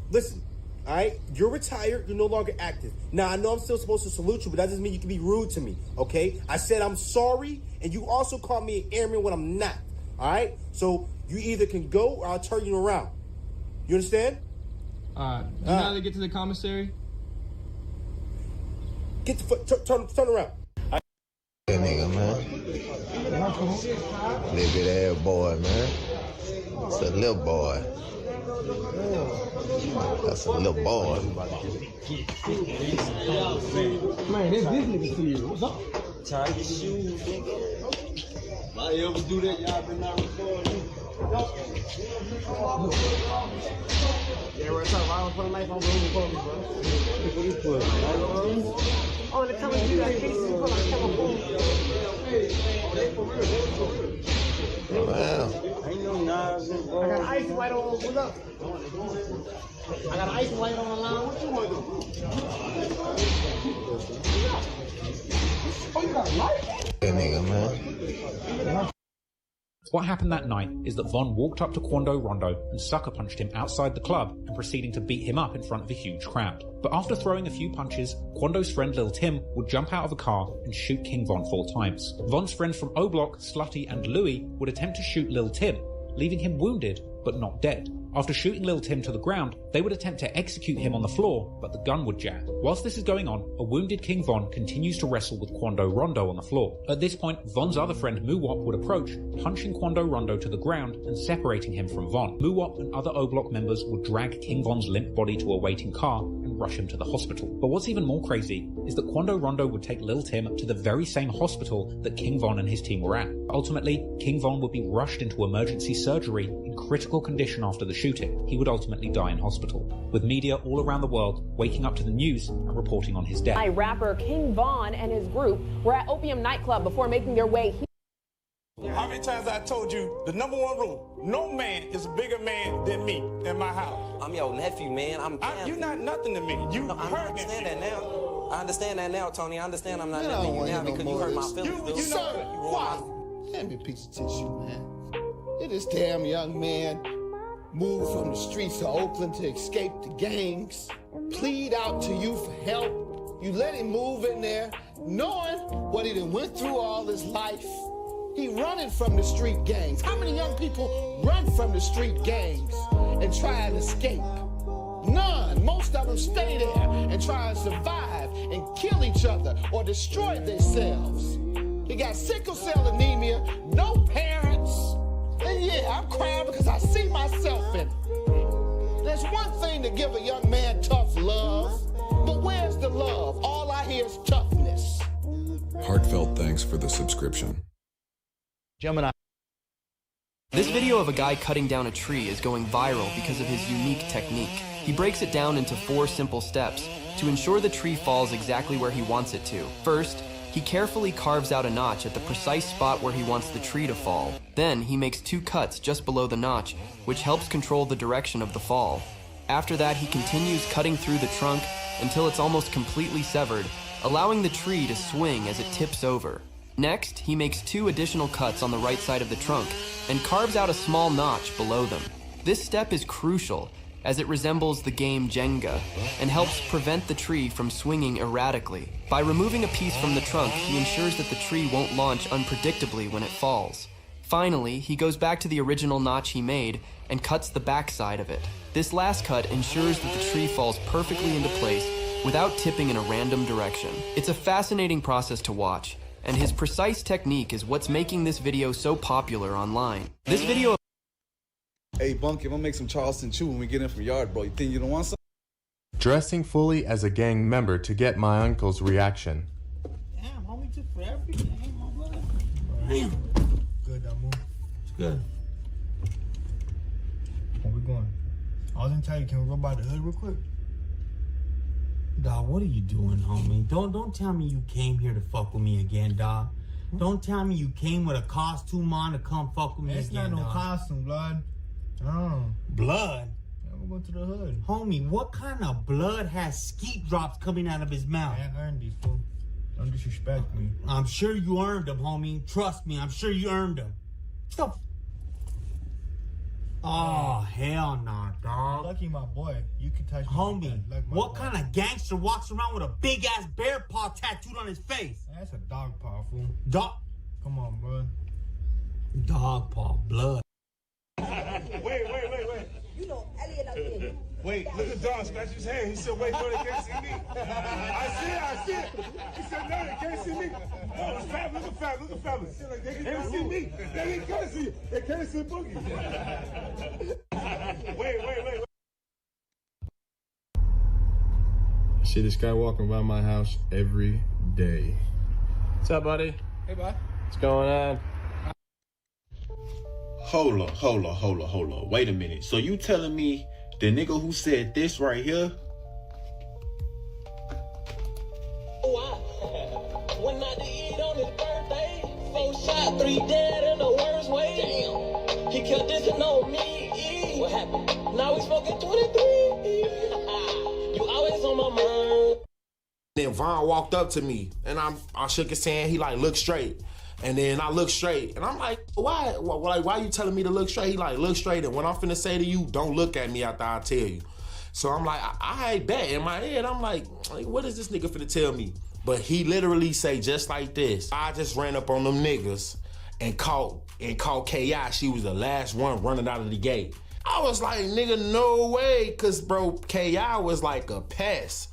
listen, all right? You're retired. You're no longer active. Now, I know I'm still supposed to salute you, but that doesn't mean you can be rude to me, okay? I said I'm sorry, and you also called me an airman when I'm not, all right? So you either can go or I'll turn you around. You understand? Do you know how to get to the commissary? Get the turn around. That nigga, man. Little bit of ass boy, man. It's a little boy. That's a little boy. Man, this nigga to you. What's up? Tie your shoes, nigga. Why you ever do that? Y'all been not recording. Yeah, we're talking. I don't put a knife on me, bro. What do you put? Oh, the time you got cases, you put on camera phone. Wow. Ain't no knives in, bro. I got ice white on. What's up? I got ice white on the line. What you want to do? Oh, you got a light? That nigga, man. What happened that night is that Von walked up to Quando Rondo and sucker punched him outside the club and proceeding to beat him up in front of a huge crowd. But after throwing a few punches, Quando's friend Lil Tim would jump out of a car and shoot King Von 4 times. Von's friends from O Block, Slutty and Louie would attempt to shoot Lil Tim, leaving him wounded but not dead. After shooting Lil Tim to the ground, they would attempt to execute him on the floor, but the gun would jam. Whilst this is going on, a wounded King Von continues to wrestle with Quando Rondo on the floor. At this point, Von's other friend Muwop would approach, punching Quando Rondo to the ground and separating him from Von. Muwop and other O Block members would drag King Von's limp body to a waiting car and rush him to the hospital. But what's even more crazy is that Quando Rondo would take Lil Tim to the very same hospital that King Von and his team were at. Ultimately, King Von would be rushed into emergency surgery in critical condition after the shooting. He would ultimately die in hospital, with media all around the world waking up to the news and reporting on his death. Rapper King Von and his group were at Opium nightclub before making their way here. How many times I told you the number one rule, no man is a bigger man than me in my house. I'm your nephew, man. You're not nothing to me. You I understand that now. I understand that now, Tony. I understand I'm not that you now because you hurt my feelings. You sir, quiet. Hand me a piece of tissue, man. You're this damn young man moved from the streets of Oakland to escape the gangs, plead out to you for help. You let him move in there, knowing what he done went through all his life. He running from the street gangs. How many young people run from the street gangs and try and escape? None. Most of them stay there and try and survive and kill each other or destroy themselves. He got sickle cell anemia, no parents. And yeah, I'm crying because I see myself in it. There's one thing to give a young man tough love, but where's the love? All I hear is toughness. Heartfelt thanks for the subscription. Gemini. This video of a guy cutting down a tree is going viral because of his unique technique. He breaks it down into 4 simple steps to ensure the tree falls exactly where he wants it to. First, he carefully carves out a notch at the precise spot where he wants the tree to fall. Then, he makes 2 cuts just below the notch, which helps control the direction of the fall. After that, he continues cutting through the trunk until it's almost completely severed, allowing the tree to swing as it tips over. Next, he makes 2 additional cuts on the right side of the trunk and carves out a small notch below them. This step is crucial, as it resembles the game Jenga and helps prevent the tree from swinging erratically. By removing a piece from the trunk, he ensures that the tree won't launch unpredictably when it falls. Finally, he goes back to the original notch he made and cuts the back side of it. This last cut ensures that the tree falls perfectly into place without tipping in a random direction. It's a fascinating process to watch, and his precise technique is what's making this video so popular online. This video... Hey, Bunky, I'm gonna make some Charleston chew when we get in from yard, bro. You think you don't want some? Dressing fully as a gang member to get my uncle's reaction. Damn, homie took for everything, my brother. Damn. Good, that move. It's good. Where we going? I was gonna tell you, can we go by the hood real quick? Dawg, what are you doing, homie? Don't tell me you came here to fuck with me again, dawg. Don't tell me you came with a costume on to come fuck with me It's again, not no dawg. costume, blood. No. Blood? Yeah, we're going to the hood. Homie, what kind of blood has skeet drops coming out of his mouth? I earned these, fool. Don't disrespect me. I'm sure you earned them, homie. Trust me, I'm sure you earned them. Stop. Oh, hell nah, dog. Lucky my boy. You can touch me. Homie, like my what boy. kind of gangster walks around with a big ass bear paw tattooed on his face? That's a dog paw, fool. Dog. Come on, bro. Dog paw, blood. Wait. You know, Elliot up here. Wait, look at Don scratch his hand. He said, wait, no, they can't see me. I see it. He said, no, they can't see me. Oh, it's Fab, look at Fab. He said, like, they can't see me. They can't see you. They can't see Boogie. Wait. I see this guy walking by my house every day. What's up, buddy? Hey, bud. What's going on? Hold up. Wait a minute. So you telling me the nigga who said this right here? One night to eat on his birthday. 4 shot, 3 dead in the worst way. Damn. He kept dissing on me. What happened? Now we smoking 23. You always on my mind. Then Von walked up to me and I shook his hand. He like, look straight. And then I look straight and I'm like, why you telling me to look straight? He like, look straight. And what I'm finna say to you, don't look at me after I tell you. So I'm like, I bet. In my head, I'm like, what is this nigga finna tell me? But he literally say just like this. I just ran up on them niggas and caught K.I. She was the last one running out of the gate. I was like, nigga, no way. Cause bro, K.I. was like a pest.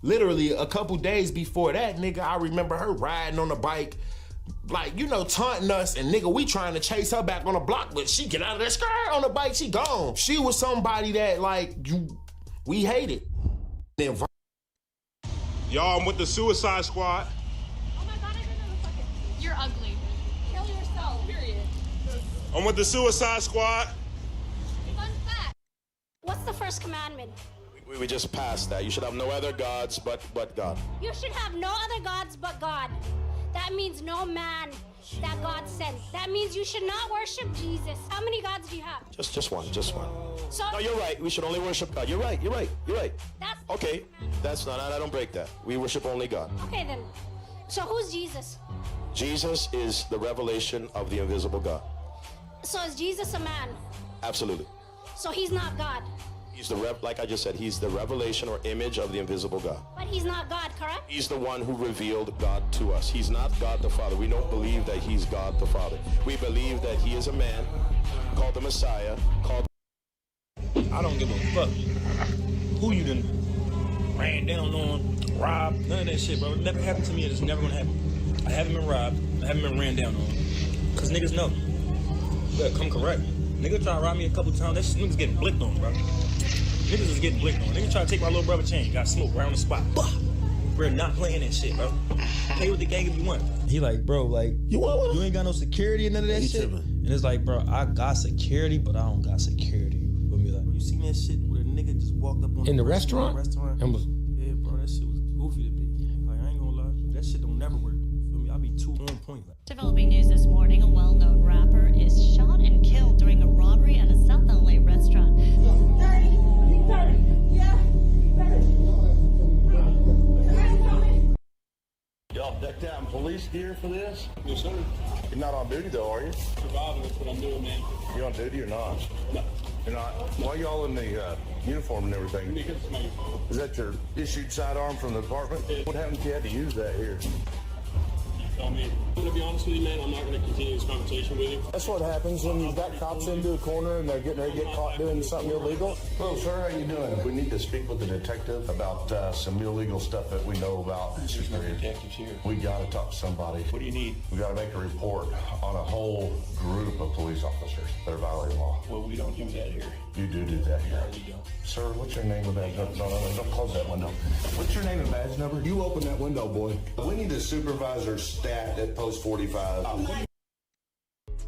Literally a couple days before that, nigga, I remember her riding on the bike, like, you know, taunting us, and nigga, we trying to chase her back on the block, but she get out of that skirt on the bike, she gone. She was somebody that, like, we hated. Then Y'all, I'm with the Suicide Squad. Oh my god, I didn't know the fucking... You're ugly. Kill yourself, period. I'm with the Suicide Squad. Fun fact. What's the first commandment? We just passed that. You should have no other gods but God. You should have no other gods but God. That means no man that God sent. That means you should not worship Jesus. How many gods do you have? Just one. So No, you're right. We should only worship God. You're right. that's Okay, that's not. I don't break that. We worship only God. okay then. So who's Jesus? Jesus is the revelation of the invisible God. So is Jesus a man? Absolutely. So he's not God. He's like I just said, he's the revelation or image of the invisible God. But he's not God, correct? He's the one who revealed God to us. He's not God the Father. We don't believe that he's God the Father. We believe that he is a man called the Messiah, called... I don't give a fuck who you done ran down on, robbed, none of that shit, bro. It never happened to me, and it's never gonna happen. I haven't been robbed, I haven't been ran down on. Cause niggas know. Better come correct. Niggas try to rob me a couple times, that shit niggas getting blicked on, bro. Niggas is getting blicked on. Niggas try to take my little brother chain, got smoked right on the spot. Bah! We're not playing that shit, bro. Play with the gang if you want. He like, bro, like, you ain't got no security and none of that shit. And it's like, bro, I got security, but I don't got security. You feel me? Like, you seen that shit where a nigga just walked up on in the restaurant? And was... Yeah, bro, that shit was goofy to me. Like, I ain't gonna lie, that shit don't never work. You feel me? I be too on point. Like. Developing news this morning, a well-known rapper is shot and killed during a robbery at a South LA restaurant. Y'all decked out in police gear for this? Yes, sir. You're not on duty though, are you? Surviving is what I'm doing, man. You on duty or not? No. You're not? Why y'all in the uniform and everything? Because it's my... Is that your issued sidearm from the department? What happened if you had to use that here? I mean, I'm going to be honest with you, man. I'm not going to continue this conversation with you. That's what happens when you've got cops into a corner and they're getting ready to get caught doing something illegal. Hello, sir. How you doing? We need to speak with the detective about some illegal stuff that we know about. There's no detectives here. We got to talk to somebody. What do you need? We got to make a report on a whole group of police officers that are violating law. Well, we don't do that here. You do that here. No, we don't. Sir, what's your name and badge number? No, don't close that window. What's your name and badge number? You open that window, boy. We need a supervisor stat at post 45.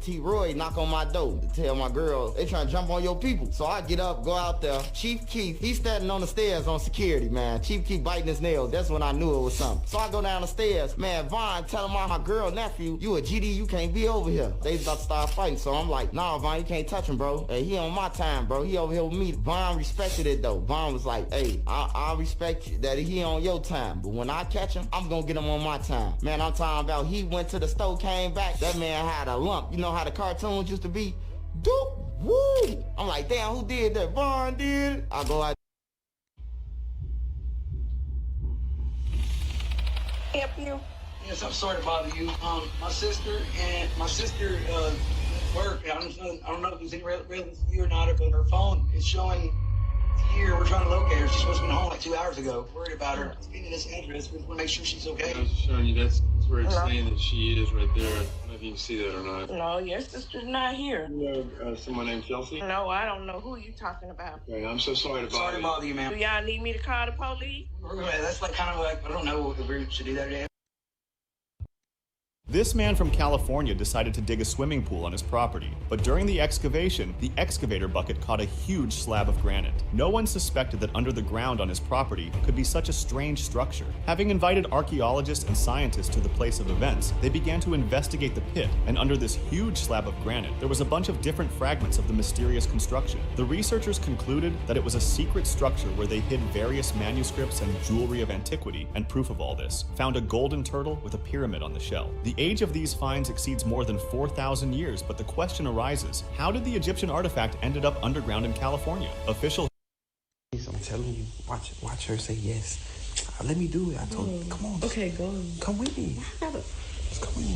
T-Roy knock on my door to tell my girl they trying to jump on your people. So I get up, go out there. Chief Keith, he's standing on the stairs on security, man. Chief Keith biting his nails. That's when I knew it was something. So I go down the stairs. Man, Vaughn telling my girl nephew, you a GD, you can't be over here. They about to start fighting. So I'm like, nah, Vaughn, you can't touch him, bro. Hey, he on my time, bro. He over here with me. Vaughn respected it, though. Vaughn was like, hey, I respect you that he on your time. But when I catch him, I'm gonna get him on my time. Man, I'm talking about he went to the store, came back. That man had a lump. You know how the cartoons used to be? Doop, woo! I'm like, damn, who did that? Vaughn did it. I go out. Help you? Yes, I'm sorry to bother you. My sister work. I don't know if there's any relevance to you or not, but her phone is showing here. We're trying to locate her. She's supposed to be home like 2 hours ago. Worried about her. Let's give me this address. We want to make sure she's okay. I was showing you that's where it's Hello? saying that she is right there. I don't know if you can see that or not. No, your sister's not here. You know someone named Chelsea? No, I don't know who you talking about. Okay, I'm so sorry to bother you. Sorry to bother you, ma'am. Do y'all need me to call the police? That's like kind of like, I don't know if we should do that today. This man from California decided to dig a swimming pool on his property, but during the excavation, the excavator bucket caught a huge slab of granite. No one suspected that under the ground on his property could be such a strange structure. Having invited archaeologists and scientists to the place of events, they began to investigate the pit, and under this huge slab of granite, there was a bunch of different fragments of the mysterious construction. The researchers concluded that it was a secret structure where they hid various manuscripts and jewelry of antiquity, and proof of all this, found a golden turtle with a pyramid on the shell. The age of these finds exceeds more than 4,000 years, but the question arises, how did the Egyptian artifact ended up underground in California? Official... I'm telling you, watch her say yes. Let me do it. I told her, come on. Okay, go on. Come with me. Let's come with me.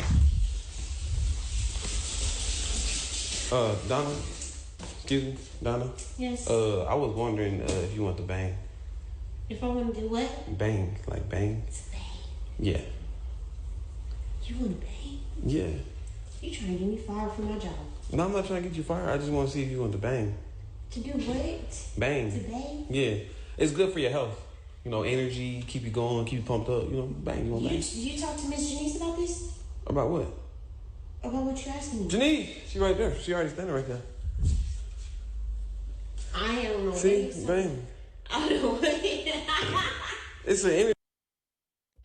Donna? Excuse me, Donna? Yes? I was wondering if you want to bang. If I want to do what? Bang, like bang. It's bang. Yeah. You want to bang? Yeah. You trying to get me fired from my job? No, I'm not trying to get you fired. I just want to see if you want to bang. To do what? Bang. To bang? Yeah. It's good for your health. You know, energy, keep you going, keep you pumped up. You know, bang, you want to bang. You talk to Miss Janice about this? About what? About what you asking me? Janice! She right there. She already standing right there. I don't know. See? Bang. I don't know. It's an energy.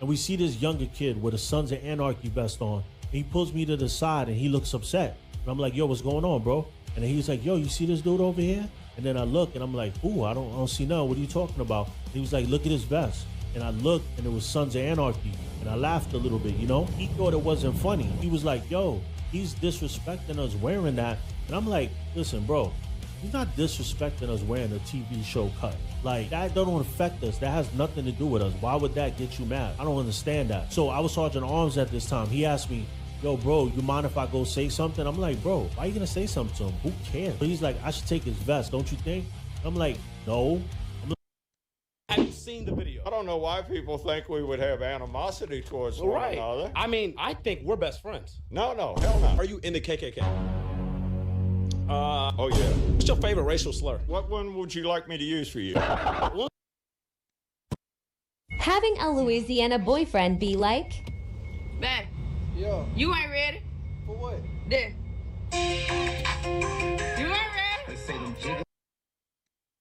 and we see this younger kid with a Sons of Anarchy vest on. He pulls me to the side and he looks upset. And I'm like, yo, what's going on, bro? And then he's like, yo, you see this dude over here? And then I look and I'm like, ooh, I don't see nothing. What are you talking about? And he was like, look at his vest. And I looked and it was Sons of Anarchy. And I laughed a little bit, you know? He thought it wasn't funny. He was like, yo, he's disrespecting us wearing that. And I'm like, listen, bro, he's not disrespecting us wearing a TV show cut. Like, that don't affect us. That has nothing to do with us. Why would that get you mad? I don't understand that. So I was Sergeant Arms at this time. He asked me, yo, bro, you mind if I go say something? I'm like, bro, why are you gonna say something to him? Who cares? So he's like, I should take his vest, don't you think? I'm like, no. Have you seen the video? I don't know why people think we would have animosity towards one another. I mean, I think we're best friends. No, hell no. Are you in the KKK? Oh yeah. What's your favorite racial slur? What one would you like me to use for you? Having a Louisiana boyfriend be like, Man, Yeah. you ain't ready. For what? There. You ain't ready.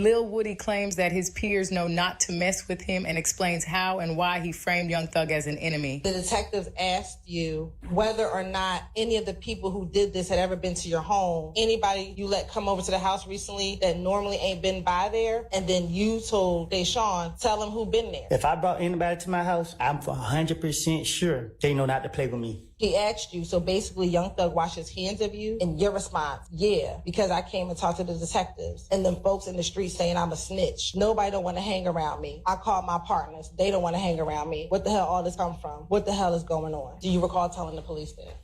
Lil Woody claims that his peers know not to mess with him and explains how and why he framed Young Thug as an enemy. The detectives asked you whether or not any of the people who did this had ever been to your home. Anybody you let come over to the house recently that normally ain't been by there, and then you told Deshaun, tell him who been there. If I brought anybody to my house, I'm 100% sure they know not to play with me. He asked you, so basically Young Thug washed his hands of you, and your response, yeah, because I came and talked to the detectives, and them folks in the street saying I'm a snitch. Nobody don't want to hang around me. I called my partners. They don't want to hang around me. What the hell all this come from? What the hell is going on? Do you recall telling the police that?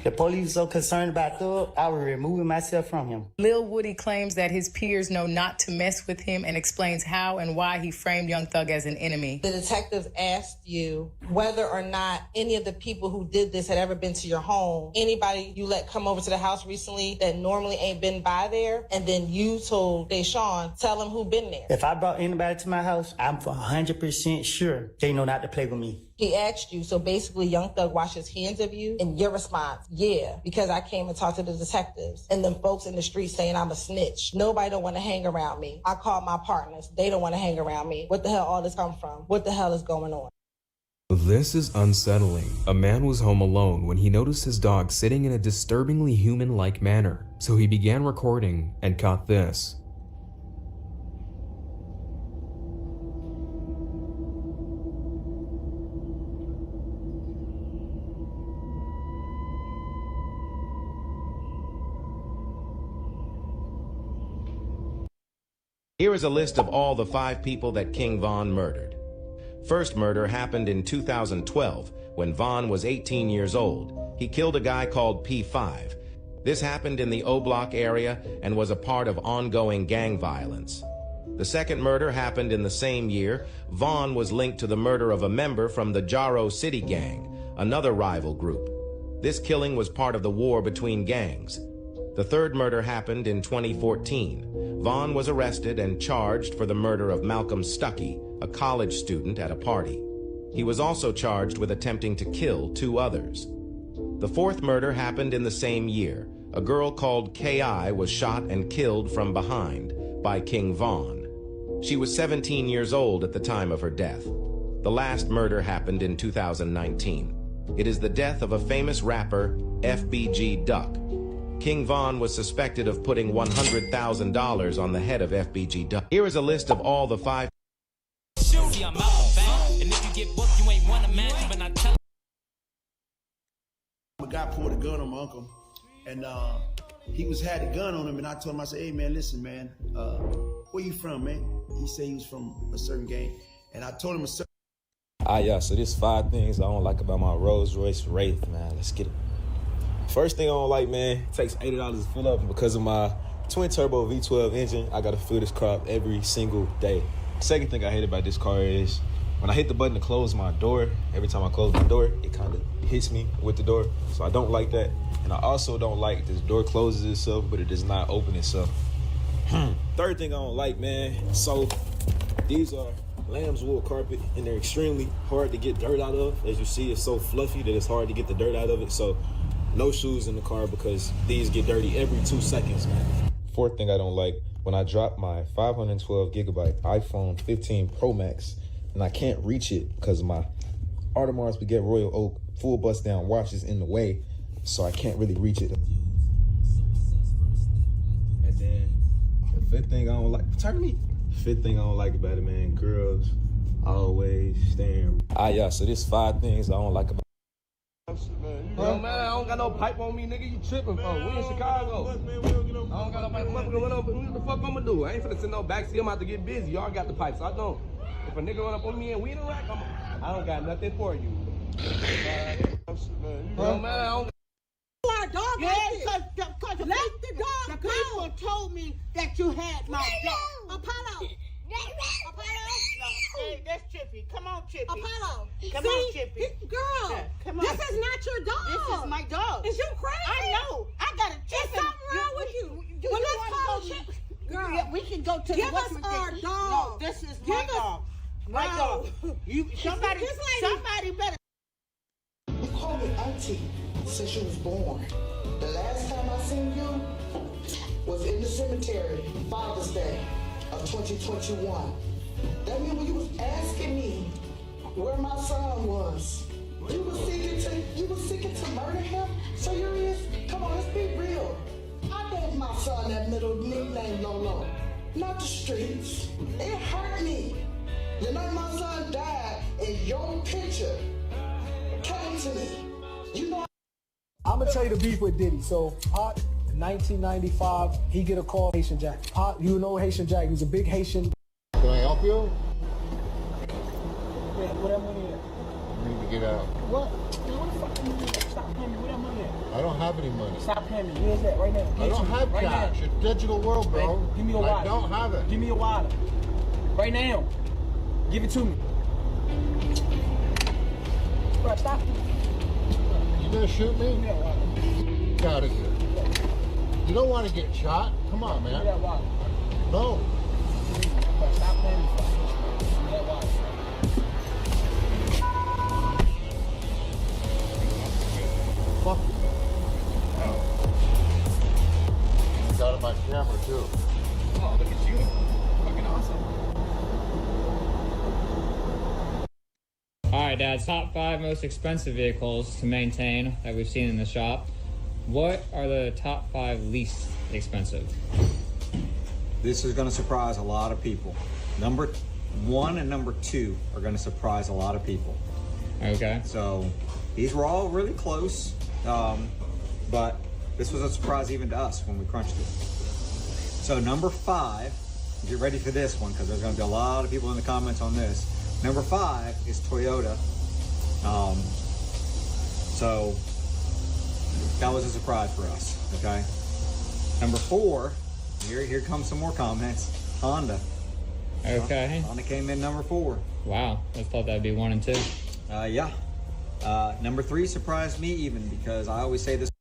The police were so concerned about Thug, I was removing myself from him. Lil Woody claims that his peers know not to mess with him and explains how and why he framed Young Thug as an enemy. The detectives asked you whether or not any of the people who did this had ever been to your home. Anybody you let come over to the house recently that normally ain't been by there, and then you told Deshaun, tell him who been there. If I brought anybody to my house, I'm 100% sure they know not to play with me. He asked you, so basically Young Thug washed his hands of you, and your response, yeah, because I came and talked to the detectives, and them folks in the street saying I'm a snitch. Nobody don't want to hang around me. I called my partners. They don't want to hang around me. What the hell all this come from? What the hell is going on? This is unsettling. A man was home alone when he noticed his dog sitting in a disturbingly human-like manner. So he began recording and caught this. Here is a list of all the 5 people that King Von murdered. First murder happened in 2012 when Von was 18 years old. He killed a guy called P5. This happened in the O Block area and was a part of ongoing gang violence. The second murder happened in the same year. Von was linked to the murder of a member from the Jaro City Gang, another rival group. This killing was part of the war between gangs. The third murder happened in 2014. Vaughn was arrested and charged for the murder of Malcolm Stuckey, a college student at a party. He was also charged with attempting to kill 2 others. The fourth murder happened in the same year. A girl called K.I. was shot and killed from behind by King Von. She was 17 years old at the time of her death. The last murder happened in 2019. It is the death of a famous rapper, FBG Duck. King Von was suspected of putting $100,000 on the head of FBG Duck. Here is a list of all the 5. See, I'm out the bank, and if you get booked, you ain't one to match, but I tell. A guy pulled a gun on my uncle, and he had a gun on him, and I told him, I said, hey man, listen man, where you from, man? He said he was from a certain gang, and I told him a certain. Yeah, so there's 5 things I don't like about my Rolls Royce Wraith, man. Let's get it. First thing I don't like, man, it takes $80 to fill up because of my twin turbo V12 engine. I gotta fill this car up every single day. Second thing I hate about this car is when I hit the button to close my door, every time I close my door, it kind of hits me with the door. So I don't like that. And I also don't like this door closes itself, but it does not open itself. Third thing I don't like, man, so these are lamb's wool carpet, and they're extremely hard to get dirt out of. As you see, it's so fluffy that it's hard to get the dirt out of it. So no shoes in the car because these get dirty every 2 seconds, man. Fourth thing I don't like, when I drop my 512 gigabyte iPhone 15 Pro Max and I can't reach it because of my Audemars Piguet Royal Oak, full bust down watch is in the way, so I can't really reach it. And then the fifth thing I don't like, turn to me. Fifth thing I don't like about it, man, girls always staring. Yeah, so there's 5 things I don't like about Bro, man, I don't got no pipe on me, nigga. You tripping, bro. We in Chicago. I don't got no pipe. What the fuck I'ma do? I ain't finna sit no backseat. I'm out to get busy. Y'all got the pipes. I don't. If a nigga run up on me and we in a rack, I don't got nothing for you. Bro, man, I don't. Our dog because let the dog go. People told me that you had my dog. Apollo. Hey, that's Chippy. Come on, Chippy. Apollo. Come on, Chippy. Girl, yeah, come on. This is not your dog. This is my dog. Is you crazy? I know. I got a Chippy. There's something wrong with you. Well, let's call Chippy. Girl, yeah, we can go to give us our dog. No, this is my dog. My dog. Somebody better. You call me auntie since you was born. The last time I seen you was in the cemetery, Father's Day of 2021. That means when you was asking me where my son was, you was seeking to murder him? Serious? Come on, let's be real. I gave my son that middle nickname Lolo, not the streets. It hurt me. The night my son died, and your picture came to me. You know. I'm gonna tell you the beef with Diddy. So, Pot, in 1995, he get a call, Haitian Jack. Pot, you know Haitian Jack. He's a big Haitian. Can I help you? Where that money at? I need to get out. What? What the fuck are you doing? Stop paying me. Where that money at? I don't have any money. Stop paying me. Where's that? Right now. I don't have right cash. Now. It's digital world, bro. Give me your wallet. I don't have it. Give me your wallet. Right now. Give it to me. Bro, stop. You gonna shoot me? Get out of here. You don't want to get shot? Come on, man. Give me that wallet. No. Bro, stop paying me. Give me that wallet. Fuck you. Got it my camera too. Oh, look at you. Fucking awesome. Alright, Dad, top 5 most expensive vehicles to maintain that we've seen in the shop. What are the top 5 least expensive? This is going to surprise a lot of people. Number 1 and number 2 are going to surprise a lot of people. Okay. So these were all really close, but this was a surprise even to us when we crunched it. So number 5, get ready for this one because there's going to be a lot of people in the comments on this. Number 5 is Toyota. So that was a surprise for us, okay? Number 4, here comes some more comments. Honda. Okay. Honda came in number 4. Wow, I thought that'd be 1 and 2. Yeah. Number 3 surprised me even because I always say this.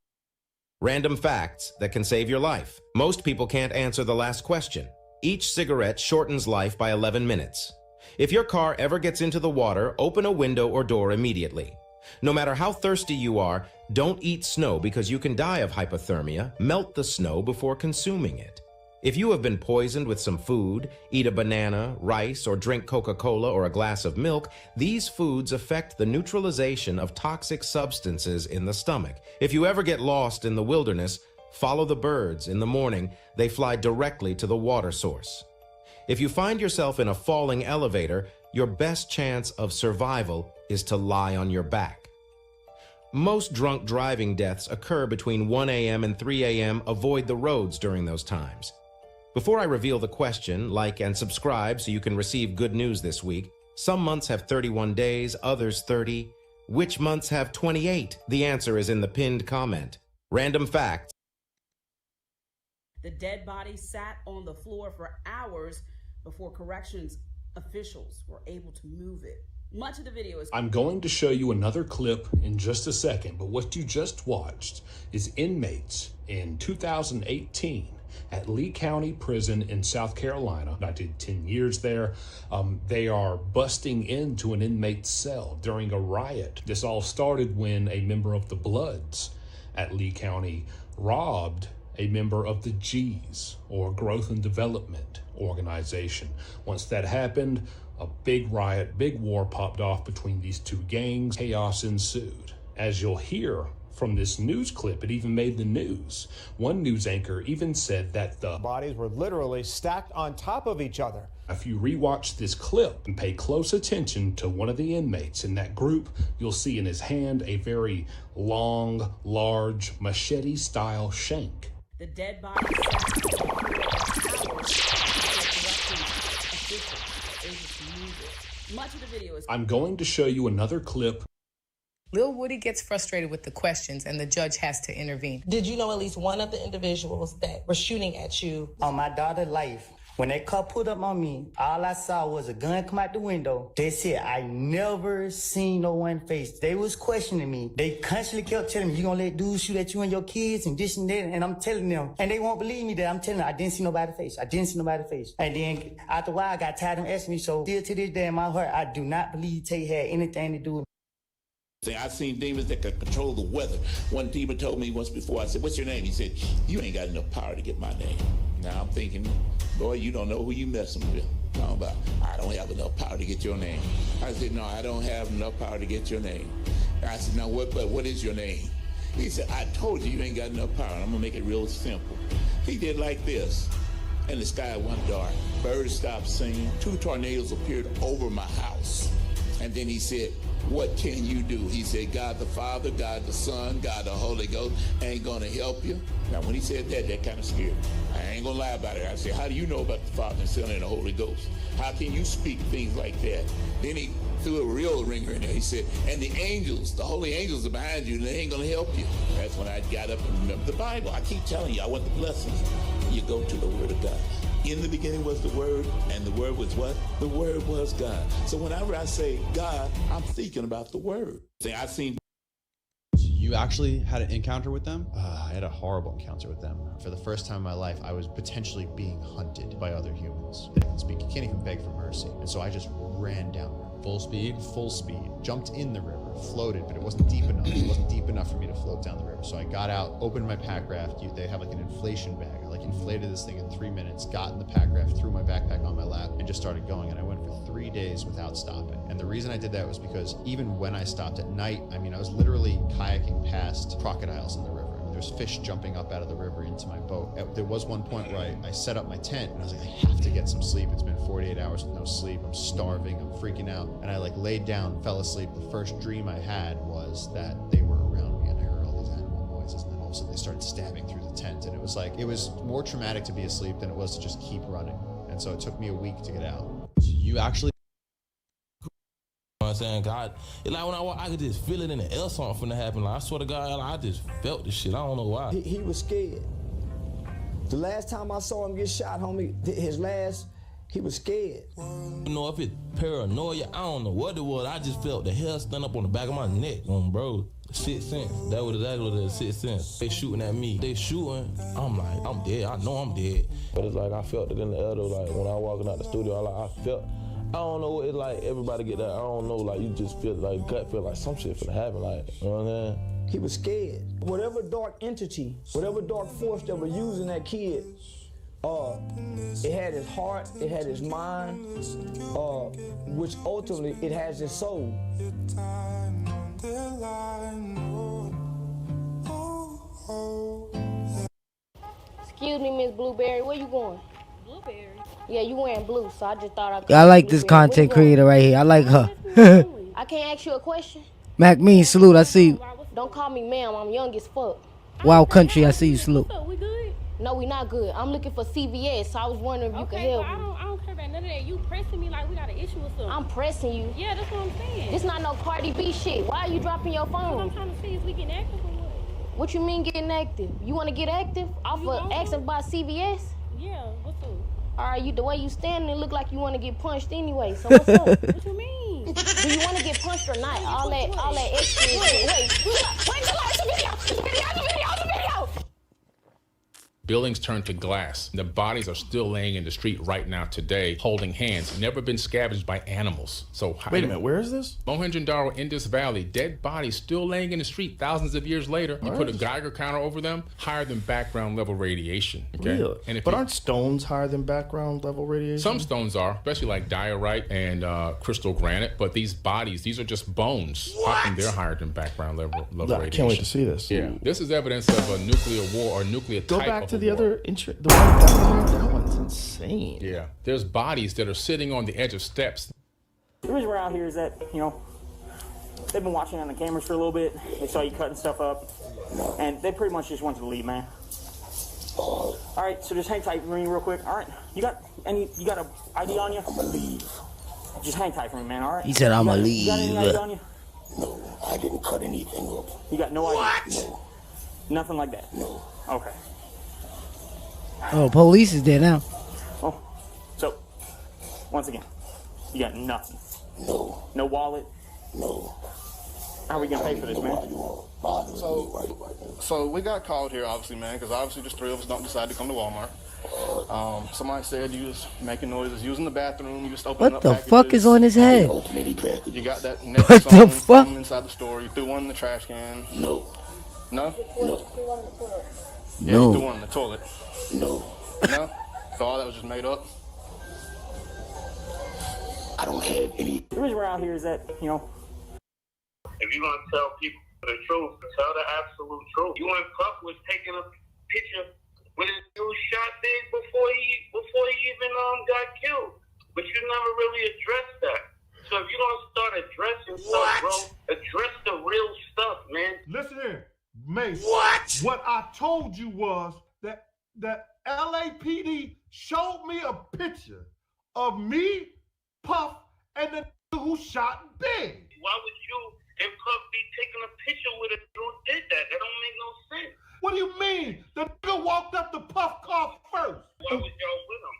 Random facts that can save your life. Most people can't answer the last question. Each cigarette shortens life by 11 minutes. If your car ever gets into the water, open a window or door immediately. No matter how thirsty you are, don't eat snow because you can die of hypothermia. Melt the snow before consuming it. If you have been poisoned with some food, eat a banana, rice, or drink Coca-Cola or a glass of milk, these foods affect the neutralization of toxic substances in the stomach. If you ever get lost in the wilderness, follow the birds. In the morning, they fly directly to the water source. If you find yourself in a falling elevator, your best chance of survival is to lie on your back. Most drunk driving deaths occur between 1 a.m. and 3 a.m. Avoid the roads during those times. Before I reveal the question, like and subscribe so you can receive good news this week. Some months have 31 days, others 30. Which months have 28? The answer is in the pinned comment. Random facts. The dead body sat on the floor for hours before corrections officials were able to move it. Much of the video is... I'm going to show you another clip in just a second, but what you just watched is inmates in 2018 at Lee County Prison in South Carolina. I did 10 years there. They are busting into an inmate's cell during a riot. This all started when a member of the Bloods at Lee County robbed a member of the G's, or Growth and Development, organization. Once that happened, a big riot, big war popped off between these two gangs. Chaos ensued. As you'll hear from this news clip, it even made the news. One news anchor even said that the bodies were literally stacked on top of each other. If you rewatch this clip and pay close attention to one of the inmates in that group, you'll see in his hand a very long, large, machete-style shank. The dead body sat on the floor for hours. Much of the video is... I'm going to show you another clip. Lil Woody gets frustrated with the questions and the judge has to intervene. Did you know at least one of the individuals that were shooting at you? On my daughter's life, when that car pulled up on me, all I saw was a gun come out the window. They said, I never seen no one face. They was questioning me. They constantly kept telling me, you gonna let dudes shoot at you and your kids and this and that? And I'm telling them, and they won't believe me that I'm telling them, I didn't see nobody's face. I didn't see nobody's face. And then after a while, I got tired of them asking me, so still to this day in my heart, I do not believe Tay had anything to do with I've seen demons that could control the weather. One demon told me once before, I said, what's your name? He said, you ain't got enough power to get my name. Now I'm thinking, boy, you don't know who you messing with. About, I don't have enough power to get your name. I said, no, I don't have enough power to get your name. I said, now what is your name? He said, I told you ain't got enough power. I'm gonna make it real simple. He did like this. And the sky went dark. Birds stopped singing. 2 tornadoes appeared over my house. And then he said, what can you do? He said, God the Father, God the Son, God the Holy Ghost ain't gonna help you. Now, when he said that, that kind of scared me. I ain't gonna lie about it. I said, how do you know about the Father, the Son, and the Holy Ghost? How can you speak things like that? Then he threw a real ringer in there. He said, and the angels, the holy angels are behind you, and they ain't gonna help you. That's when I got up and remembered the Bible. I keep telling you, I want the blessings. You go to the Word of God. In the beginning was the Word, and the Word was what? The Word was God. So whenever I say God, I'm thinking about the Word. I've seen... You actually had an encounter with them? I had a horrible encounter with them. For the first time in my life, I was potentially being hunted by other humans. They can speak, you can't even beg for mercy. And so I just ran down. Full speed? Full speed. Jumped in the river, floated, but it wasn't deep enough. It wasn't deep enough for me to float down the river. So I got out, opened my pack raft. They have like an inflation bag. I inflated this thing in 3 minutes, got in the pack raft, threw my backpack on my lap, and just started going. And I went for 3 days without stopping. And the reason I did that was because even when I stopped at night, I was literally kayaking past crocodiles in the river. There's fish jumping up out of the river into my boat. There was one point where I set up my tent and I was like, I have to get some sleep. It's been 48 hours with no sleep. I'm starving. I'm freaking out. And I laid down, fell asleep. The first dream I had was that they were around me and I heard all these animal noises. And then all of a sudden they started stabbing through the tent. And it was more traumatic to be asleep than it was to just keep running. And so it took me a week to get out. You actually... You know what I'm saying? God, it's like when I could just feel it in the air, something finna happen. I swear to God, I just felt this shit. I don't know why. He was scared. The last time I saw him get shot, homie, he was scared. You know, if it's paranoia, I don't know what it was. I just felt the hair stand up on the back of my neck, bro. 6 cents. That was exactly the 6 cents. They shooting at me. They shooting. I'm like, I'm dead. I know I'm dead. But it's like I felt it in the air though. Like when I walking out the studio, I felt. I don't know, it's like everybody get that, I don't know, like you just feel like, gut feel like some shit finna happen, like, you know what I'm saying? He was scared. Whatever dark entity, whatever dark force that was using that kid, it had his heart, it had his mind, which ultimately it has his soul. Excuse me, Miss Blueberry, where you going? Blueberry? Yeah, you wearing blue, so I just thought I like this content creator right here. I like her. I can't ask you a question? Mac Mean, salute. I see you. Don't call me ma'am. I'm young as fuck. Wild Country, I see you, salute. We good? No, we not good. I'm looking for CVS, so I was wondering if you could help me. I don't care about none of that. You pressing me like we got an issue or something. I'm pressing you. Yeah, that's what I'm saying. This not no Cardi B shit. Why are you dropping your phone? I'm trying to see if we getting active or what. What you mean getting active? You want to get active? Off of asking about CVS? Yeah, what's up? All right, the way you standing, it look like you want to get punched anyway. So what's up? What you mean? Do you want to get punched or not? All that extra. Wait, the video. Buildings turned to glass. The bodies are still laying in the street right now today, holding hands, never been scavenged by animals. So wait a minute, where is this? Mohenjo-Daro, Indus Valley, dead bodies still laying in the street thousands of years later. You put a Geiger counter over them, higher than background level radiation. Okay? Really? And but aren't stones higher than background level radiation? Some stones are, especially like diorite and crystal granite, but these bodies, these are just bones. How come they're higher than background level radiation? I can't wait to see this. Yeah, this is evidence of a nuclear war or nuclear Go type back of to a the war. other, the one down there. That one's insane. Yeah, there's bodies that are sitting on the edge of steps. The reason we're out here is that, you know, they've been watching on the cameras for a little bit. They saw you cutting stuff up, and they pretty much just wanted to leave, man. All right, so just hang tight for me real quick. All right, you got a ID on you? I'm gonna leave. Just hang tight for me, man. All right. He said, "I'ma leave." You got any ID on you? No, I didn't cut anything up. You got no ID? What? No. Nothing like that? No. Okay. Oh, police is there now. Oh, so once again, you got nothing. No. No wallet. No. How are we gonna pay for this, man? So we got called here, obviously, man, because obviously just 3 of us don't decide to come to Walmart. Somebody said you was making noises, using the bathroom, you just opening What up the packages. fuck is on his head? You got that What necklace the on fuck? from inside the store. You threw one in the trash can. No. No? Yeah, No. you threw one in the toilet. No. No? So all that was just made up? I don't have any. The reason we're out here is that, you know, If you're gonna tell people the truth, tell the absolute truth. You and Puff was taking a picture with his dude shot big before he even got killed, but you never really addressed that. So if you're gonna start addressing stuff, bro, address the real stuff, man. Listen here, Mace. What? What I told you was that LAPD showed me a picture of me, Puff, and the dude who shot Big. Why would you and Puff be taking a picture with a dude who did that? That don't make no sense. What do you mean? The nigga walked up to Puff car first. Why was y'all with him?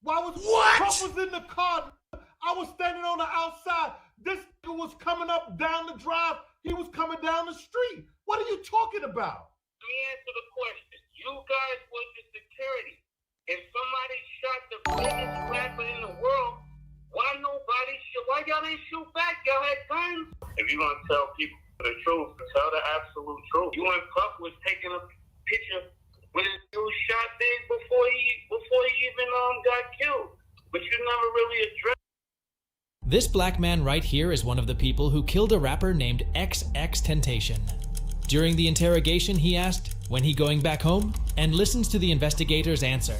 Why was Puff was in the car? I was standing on the outside. This nigga was coming up down the drive. He was coming down the street. What are you talking about? Let me answer the question. You guys was the security. If somebody shot the biggest rapper in the world, why y'all didn't shoot back? Y'all had guns. If you're gonna tell people the truth, tell the absolute truth. You and Puff was taking a picture with his dude shot big before he even got killed, but you never really addressed. This black man right here is one of the people who killed a rapper named XXXTentacion. During the interrogation, he asked, "When he going back home?" and listens to the investigator's answer.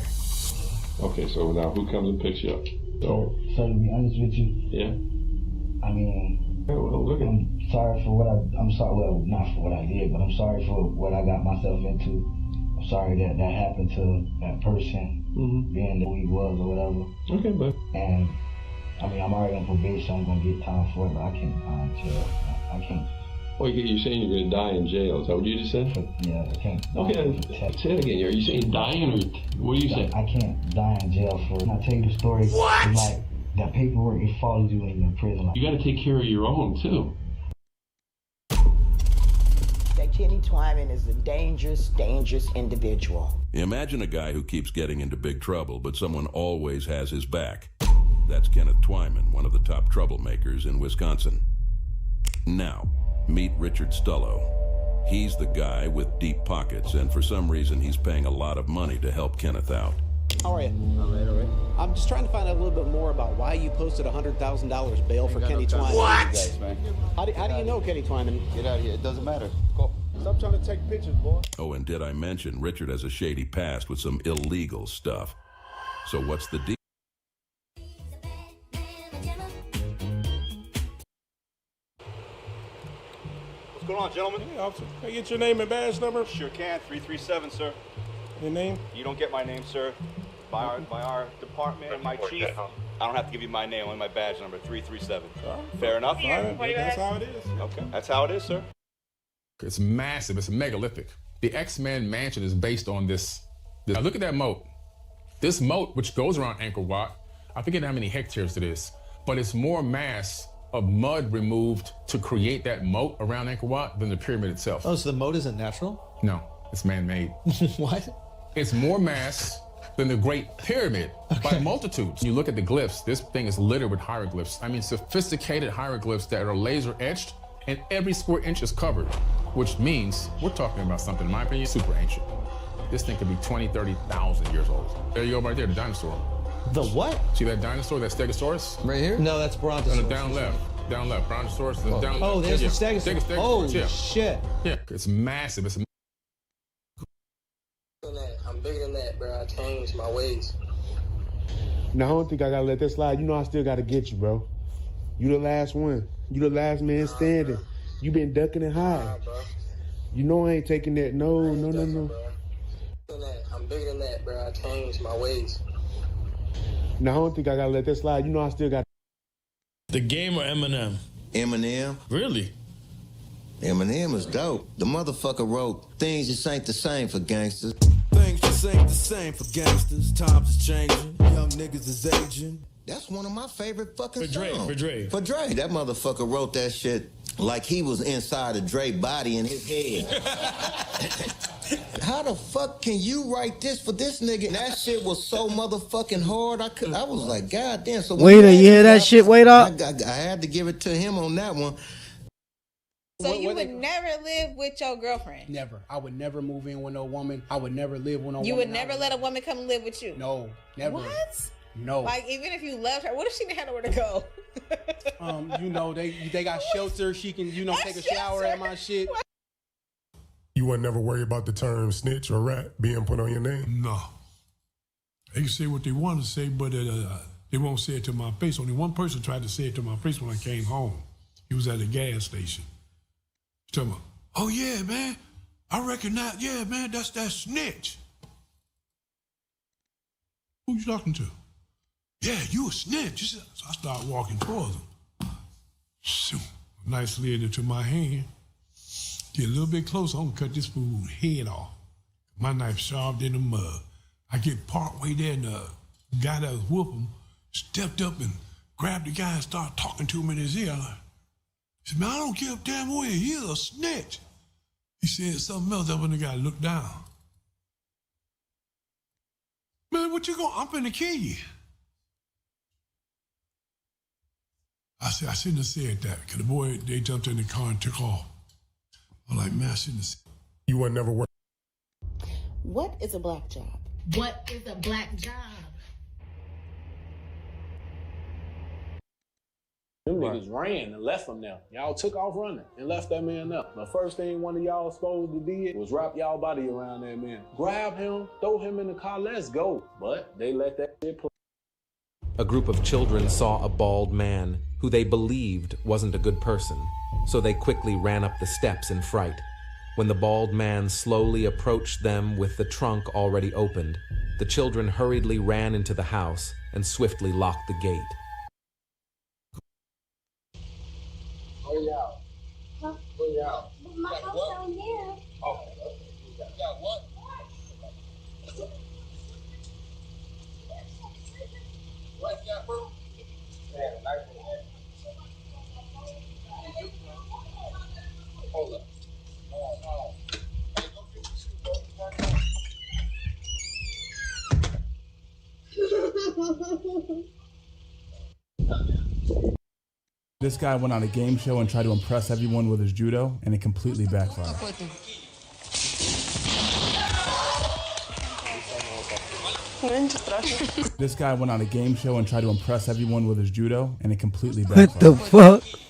Okay, so now who comes and picks you up? So to be honest with you, Yeah. I mean, look at I'm sorry for what I'm sorry, well, not for what I did, but I'm sorry for what I got myself into. I'm sorry that happened to that person, being who he was or whatever. Okay, but. And, I mean, I'm already on probation, I'm going to get time for it, but I can't die in jail. I can't. Well, you're saying you're going to die in jail. Is that what you just said? Yeah, I can't. Okay, say it again. Are you saying dying or what do you say? I can't die in jail for it. I'll tell you the story. What? It's like, that paperwork, it follows you when you're in prison. You got to take care of your own, too. That Kenny Twyman is a dangerous, dangerous individual. Imagine a guy who keeps getting into big trouble, but someone always has his back. That's Kenneth Twyman, one of the top troublemakers in Wisconsin. Now, meet Richard Stullo. He's the guy with deep pockets, and for some reason he's paying a lot of money to help Kenneth out. How are you? All right. I'm just trying to find out a little bit more about why you posted $100,000 bail for Kenny Twyman. What? How do you know Kenny Twyman? Get out of here. It doesn't matter. Go. Stop trying to take pictures, boy. Oh, and did I mention Richard has a shady past with some illegal stuff. So what's the deal? What's going on, gentlemen? Hey, officer. Can I get your name and badge number? Sure can. 337, sir. Your name? You don't get my name, sir. By our department, my chief. I don't have to give you my name, only my badge number, 337. Fair enough? That's how it is. Okay, that's how it is, sir. It's massive. It's a megalithic. The X-Men mansion is based on this. Now look at that moat. This moat, which goes around Angkor Wat, I forget how many hectares it is, but it's more mass of mud removed to create that moat around Angkor Wat than the pyramid itself. Oh, so the moat isn't natural? No, it's man-made. What? It's more mass than the Great Pyramid by multitudes. You look at the glyphs, this thing is littered with hieroglyphs. I mean, sophisticated hieroglyphs that are laser etched, and every square inch is covered, which means we're talking about something, in my opinion, super ancient. This thing could be 20, 30,000 years old. There you go right there, the dinosaur. The what? See that dinosaur, that Stegosaurus? Right here? No, that's Brontosaurus. On the down left, Brontosaurus. Oh, Down oh left. there's Yeah, the Stegosaurus. Stegosaurus, Holy yeah. shit. Yeah, it's massive. It's I'm bigger than that, bro. I changed my ways. No, I don't think I gotta let that slide. You know I still gotta get you, bro. You the last one. You the last man standing. You been ducking and hiding. You know I ain't taking that. No. I'm bigger than that, bro. I changed my ways. No, I don't think I gotta let that slide. You know I still got. The Game or Eminem? Eminem. Really? Eminem is dope. The motherfucker wrote, "Things just ain't the same for gangsters." Things just ain't the same for gangsters. Times is changing. Young niggas is aging. That's one of my favorite fucking For Dre, songs. for Dre. For Dre. That motherfucker wrote that shit like he was inside of Dre's body in his head. How the fuck can you write this for this nigga? And that shit was so motherfucking hard. I was like, God damn. So Waiter, you hear that shit? Wait up. I had to give it to him on that one. So you would never live with your girlfriend? Never. I would never move in with no woman. I would never live with no woman. You would never let a woman come and live with you? No, never. What? No. Like, even if you loved her, what if she didn't have nowhere to go? You know, they got shelter. She can, take a shower at my shit. You would never worry about the term snitch or rat being put on your name? No. They can say what they want to say, but they won't say it to my face. Only one person tried to say it to my face when I came home. He was at a gas station. He told me, "Oh yeah, man, I recognize, yeah, man, that's that snitch." Who you talking to? "Yeah, you a snitch." So I started walking towards him. Shoot, knife slid into my hand. Get a little bit closer, I'm gonna cut this fool's head off. My knife sharp in the mud. I get part way there and the guy that was whooping him stepped up and grabbed the guy and started talking to him in his ear. He said, "Man, I don't give a damn way, he's a snitch." He said something else up when the guy looked down. "Man, what you going? I'm finna kill you." I said, I shouldn't have said that, because the boy, they jumped in the car and took off. I'm like, man, I shouldn't have said that. You would never work. What is a black job? What is a black job? Them niggas ran and left him there. Y'all took off running and left that man there. The first thing one of y'all supposed to did was wrap y'all body around that man. Grab him, throw him in the car, let's go. But they let that shit play. A group of children saw a bald man who they believed wasn't a good person, so they quickly ran up the steps in fright. When the bald man slowly approached them with the trunk already opened, the children hurriedly ran into the house and swiftly locked the gate. Where y'all? Huh? Where y'all? My house down there. Oh, you got what? What you got, bro? Yeah, nice. Hold up. This guy went on a game show and tried to impress everyone with his judo, and it completely backfired. This guy went on a game show and tried to impress everyone with his judo, and it completely backfired. What the fuck?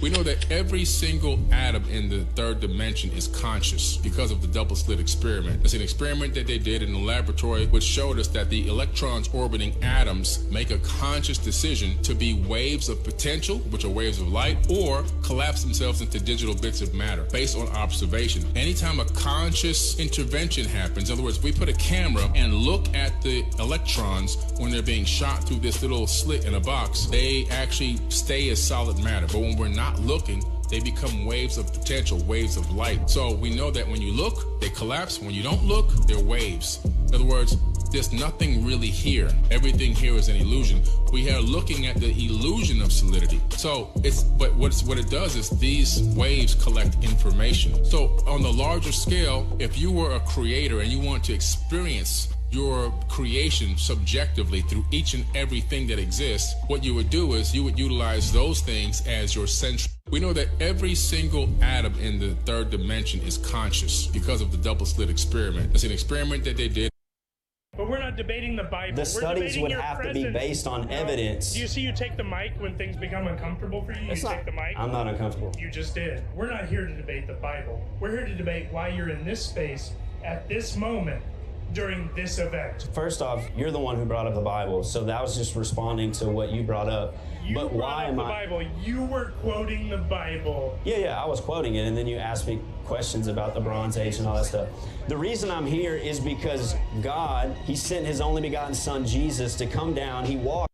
We know that every single atom in the third dimension is conscious because of the double slit experiment. It's an experiment that they did in the laboratory which showed us that the electrons orbiting atoms make a conscious decision to be waves of potential, which are waves of light, or collapse themselves into digital bits of matter based on observation. Anytime a conscious intervention happens, in other words, we put a camera and look at the electrons when they're being shot through this little slit in a box, they actually stay as solid matter. But when we're not looking, they become waves of potential, waves of light. So we know that when you look, they collapse. When you don't look, they're waves. In other words, there's nothing really here. Everything here is an illusion. We are looking at the illusion of solidity. So what it does is these waves collect information. So on the larger scale, if you were a creator and you want to experience your creation subjectively through each and everything that exists, what you would do is you would utilize those things as your central. We know that every single atom in the third dimension is conscious because of the double slit experiment. It's an experiment that they did. But we're not debating the Bible. The We're studies debating would your have to be presence. based on evidence. Do you see you take the mic when things become uncomfortable for you? Take the mic? I'm not uncomfortable. You just did. We're not here to debate the Bible. We're here to debate why you're in this space at this moment during this event. First off, you're the one who brought up the Bible, so that was just responding to what you brought up. But why am I? Bible. You were quoting the Bible. Yeah, I was quoting it, and then you asked me questions about the Bronze Age and all that stuff. The reason I'm here is because God, He sent His only begotten Son, Jesus, to come down. He walked.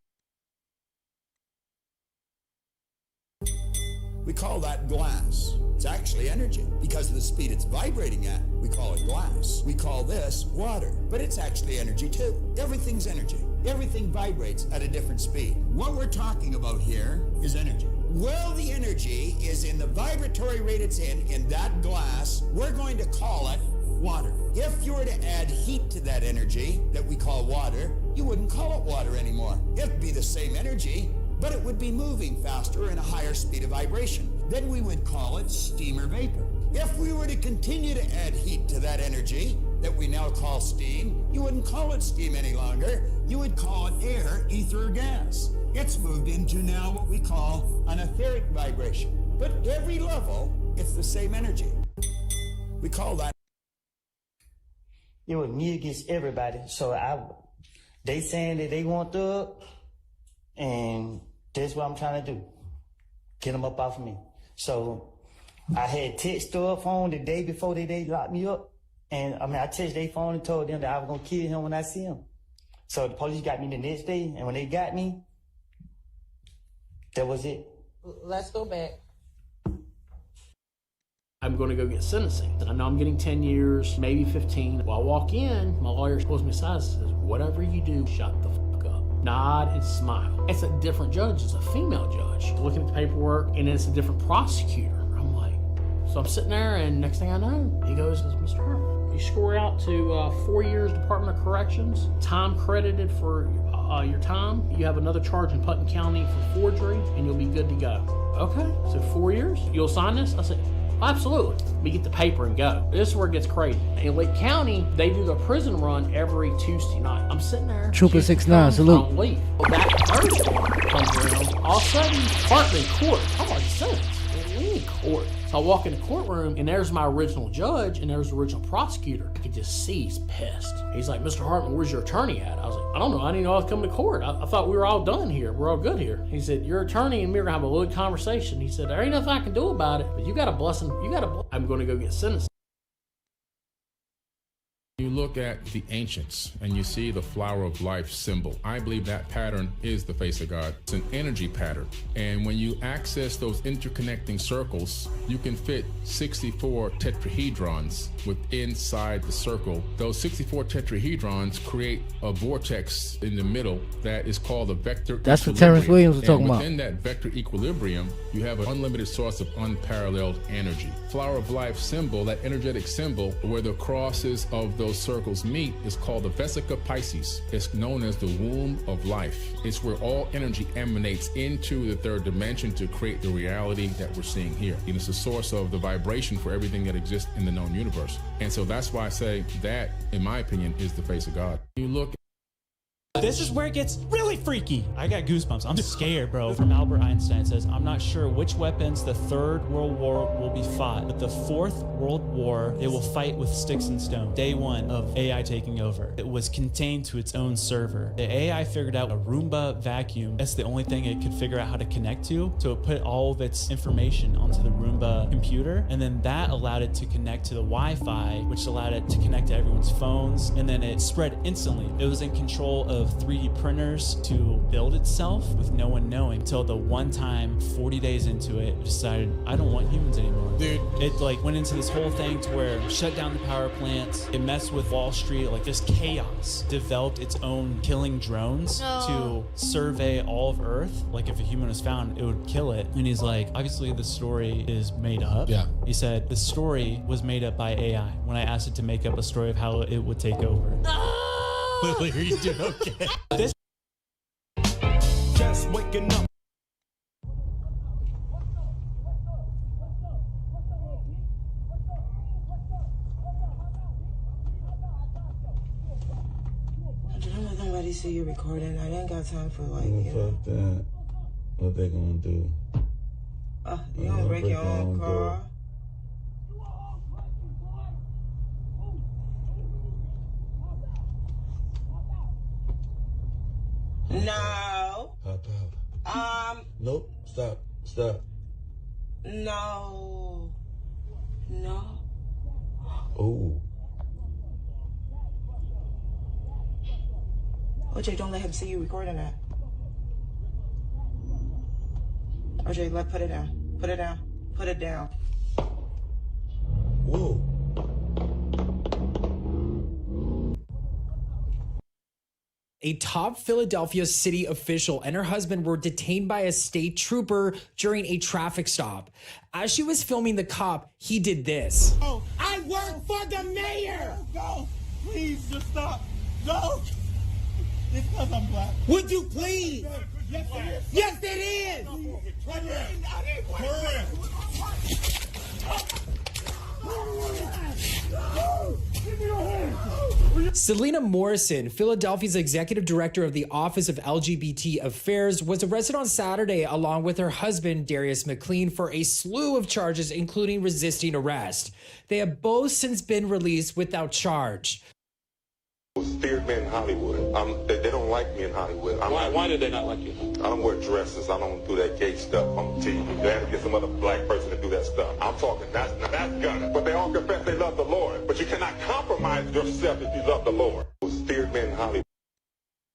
We call that glass. It's actually energy. Because of the speed it's vibrating at, we call it glass. We call this water, but it's actually energy too. Everything's energy. Everything vibrates at a different speed. What we're talking about here is energy. Well, the energy is in the vibratory rate it's in that glass. We're going to call it water. If you were to add heat to that energy that we call water, you wouldn't call it water anymore. It'd be the same energy, but it would be moving faster and a higher speed of vibration. Then we would call it steam or vapor. If we were to continue to add heat to that energy that we now call steam, you wouldn't call it steam any longer. You would call it air, ether, or gas. It's moved into now what we call an etheric vibration. But every level, it's the same energy. We call that. It was me against everybody. So they saying that they want Thug, and that's what I'm trying to do. Get them up off of me. So I had text Thug phone the day before they locked me up. And I texted their phone and told them that I was going to kill him when I see him. So the police got me the next day. And when they got me, that was it. Let's go back. I'm going to go get sentencing. I know I'm getting 10 years, maybe 15. While I walk in, my lawyer pulls me aside and says, whatever you do, shut the fuck up. Nod and smile. It's a different judge. It's a female judge. Looking at the paperwork, and it's a different prosecutor. I'm like, so I'm sitting there, and next thing I know, he goes, Mr. Hart, you score out to 4 years Department of Corrections, time credited for your time. You have another charge in Putnam County for forgery, and you'll be good to go. Okay, so 4 years? You'll sign this? I said, absolutely. We get the paper and go. This is where it gets crazy. In Lake County, they do the prison run every Tuesday night. I'm sitting there. Trooper 69, salute. I don't leave. Well, that Thursday comes around. All of a sudden, Hartman court. I'm like, sentenced. We in court. So I walk in the courtroom, and there's my original judge, and there's the original prosecutor. I could just see he's pissed. He's like, Mr. Hartman, where's your attorney at? I was like, I don't know. I didn't know I was coming to court. I thought we were all done here. We're all good here. He said, your attorney and me are going to have a little conversation. He said, there ain't nothing I can do about it, but you got a blessing. I'm going to go get sentenced. You look at the ancients and you see the flower of life symbol. I believe that pattern is the face of God. It's an energy pattern. And when you access those interconnecting circles, you can fit 64 tetrahedrons inside the circle. Those 64 tetrahedrons create a vortex in the middle that is called a vector That's what Terrence Williams was talking about. Within that vector equilibrium, you have an unlimited source of unparalleled energy. Flower of life symbol, that energetic symbol where the crosses of those circles meet, is called the Vesica Pisces. It's known as the womb of life. It's where all energy emanates into the third dimension to create the reality that we're seeing here. And it's the source of the vibration for everything that exists in the known universe. And so that's why I say that, in my opinion, is the face of God. You look. This is where it gets really freaky. I got goosebumps. I'm scared, bro. From Albert Einstein says, I'm not sure which weapons the Third World War will be fought, but the Fourth World War, they will fight with sticks and stones. Day one of AI taking over. It was contained to its own server. The AI figured out a Roomba vacuum. That's the only thing it could figure out how to connect to. So it put all of its information onto the Roomba computer, and then that allowed it to connect to the Wi-Fi, which allowed it to connect to everyone's phones, and then it spread instantly. It was in control of of 3D printers to build itself with no one knowing, until the one time 40 days into it decided, I don't want humans anymore. Dude. It like went into this whole thing to where shut down the power plants, it messed with Wall Street, like just chaos. Developed its own killing drones to survey all of Earth. Like if a human was found, it would kill it. And he's like, obviously the story is made up. Yeah. He said the story was made up by AI when I asked it to make up a story of how it would take over. Lily, are you doing okay? This Just waking up. Don't let nobody see you recording. I ain't got time for like. Fuck that. What they gonna do? You don't break your own car. No. Pop. Nope. Stop. No. Oh. OJ, don't let him see you recording that. OJ, put it down. Put it down. Whoa. A top Philadelphia city official and her husband were detained by a state trooper during a traffic stop. As she was filming the cop, he did this. Oh, I work for the mayor. Go. Please just stop. Go. It's because I'm black. Would you please? Yes, it is. Selena Morrison, Philadelphia's executive director of the Office of LGBT Affairs, was arrested on Saturday along with her husband, Darius McLean, for a slew of charges, including resisting arrest. They have both since been released without charge. Feared men in Hollywood. They don't like me in Hollywood. Why do they not like you? I don't wear dresses. I don't do that gay stuff on TV. They have to get some other black person to do that stuff. I'm talking, that's gunning. But they all confess they love the Lord. But you cannot compromise yourself if you love the Lord. Feared men in Hollywood.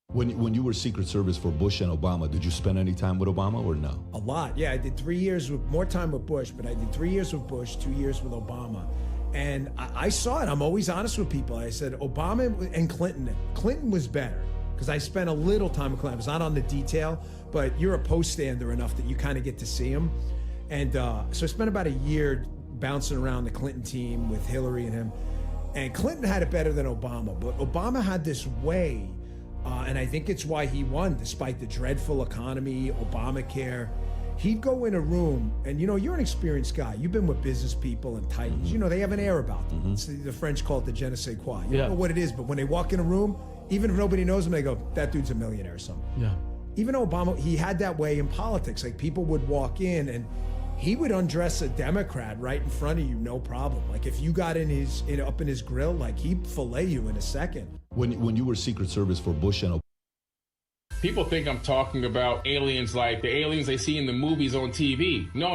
When you were Secret Service for Bush and Obama, did you spend any time with Obama or no? A lot, yeah. I did 3 years with more time with Bush, but I did 3 years with Bush, 2 years with Obama. And I saw it. I'm always honest with people. I said Obama and Clinton. Clinton was better because I spent a little time with Clinton. I was not on the detail, but you're a post-stander enough that you kind of get to see him. And so I spent about a year bouncing around the Clinton team with Hillary and him. And Clinton had it better than Obama, but Obama had this way, and I think it's why he won, despite the dreadful economy, Obamacare. He'd go in a room, and you know, you're an experienced guy. You've been with business people and titans. You know, they have an air about them. The French call it the je ne sais quoi. You don't know what it is, but when they walk in a room, even if nobody knows them, they go, that dude's a millionaire or something. Yeah. Even Obama, he had that way in politics. Like, people would walk in, and he would undress a Democrat right in front of you, no problem. Like, if you got up in his grill, like, he'd fillet you in a second. When you were Secret Service for Bush and Obama, People think I'm talking about aliens like the aliens they see in the movies on TV. No,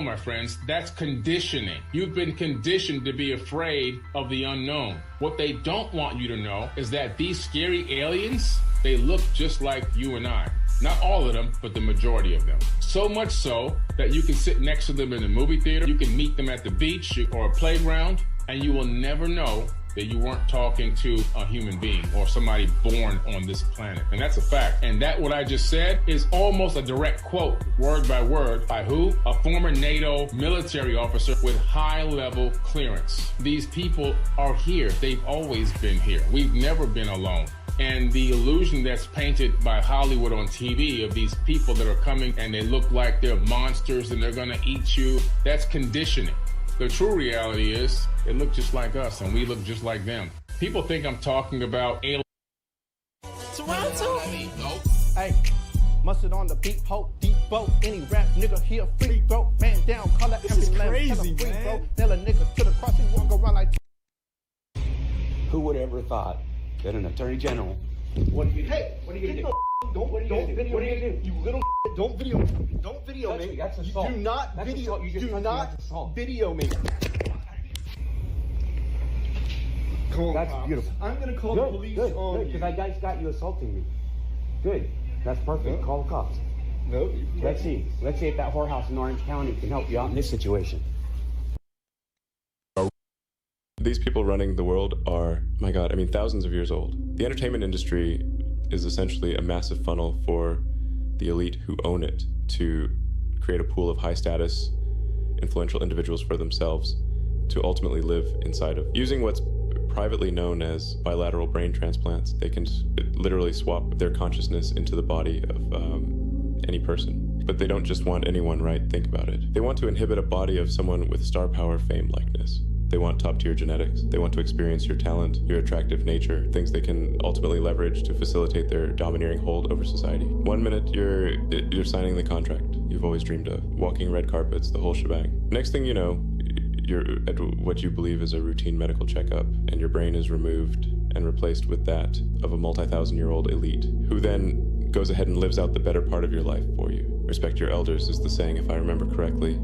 my friends. That's conditioning. You've been conditioned to be afraid of the unknown. What they don't want you to know is that these scary aliens, they look just like you and I. Not all of them, but the majority of them. So much so that you can sit next to them in a movie theater, you can meet them at the beach or a playground, and you will never know that you weren't talking to a human being or somebody born on this planet. And that's a fact. And that what I just said is almost a direct quote, word by word, by who? A former NATO military officer with high-level clearance. These people are here. They've always been here. We've never been alone. And the illusion that's painted by Hollywood on TV of these people that are coming and they look like they're monsters and they're gonna eat you, that's conditioning. The true reality is, they look just like us and we look just like them. People think I'm talking about aliens. Toronto? Hey, mustard on the beat, hope, deep boat. Any rap nigga here, free throw. Man down, call that This is crazy, free man. throw. Nail a nigga to the cross, he won't go around like. Who would ever thought that an attorney general? What are you? Hey, what are you gonna do? Don't video me. What are you gonna do? You little don't video me. Don't video me. That's assault. Do not That's video. assault. You just Do not video me. That's beautiful. I'm gonna call the police on you. Because that guy's got you assaulting me. Good. That's perfect. No. Call the cops. No. Let's see if that whorehouse in Orange County can help you out in this situation. These people running the world are, my God, I mean, thousands of years old. The entertainment industry is essentially a massive funnel for the elite who own it to create a pool of high status, influential individuals for themselves to ultimately live inside of. Using what's privately known as bilateral brain transplants, they can literally swap their consciousness into the body of any person. But they don't just want anyone, right? Think about it. They want to inhibit a body of someone with star power, fame, likeness. They want top-tier genetics. They want to experience your talent, your attractive nature, things they can ultimately leverage to facilitate their domineering hold over society. 1 minute, you're signing the contract you've always dreamed of, walking red carpets, the whole shebang. Next thing you know, you're at what you believe is a routine medical checkup, and your brain is removed and replaced with that of a multi-thousand-year-old elite, who then goes ahead and lives out the better part of your life for you. Respect your elders is the saying, if I remember correctly.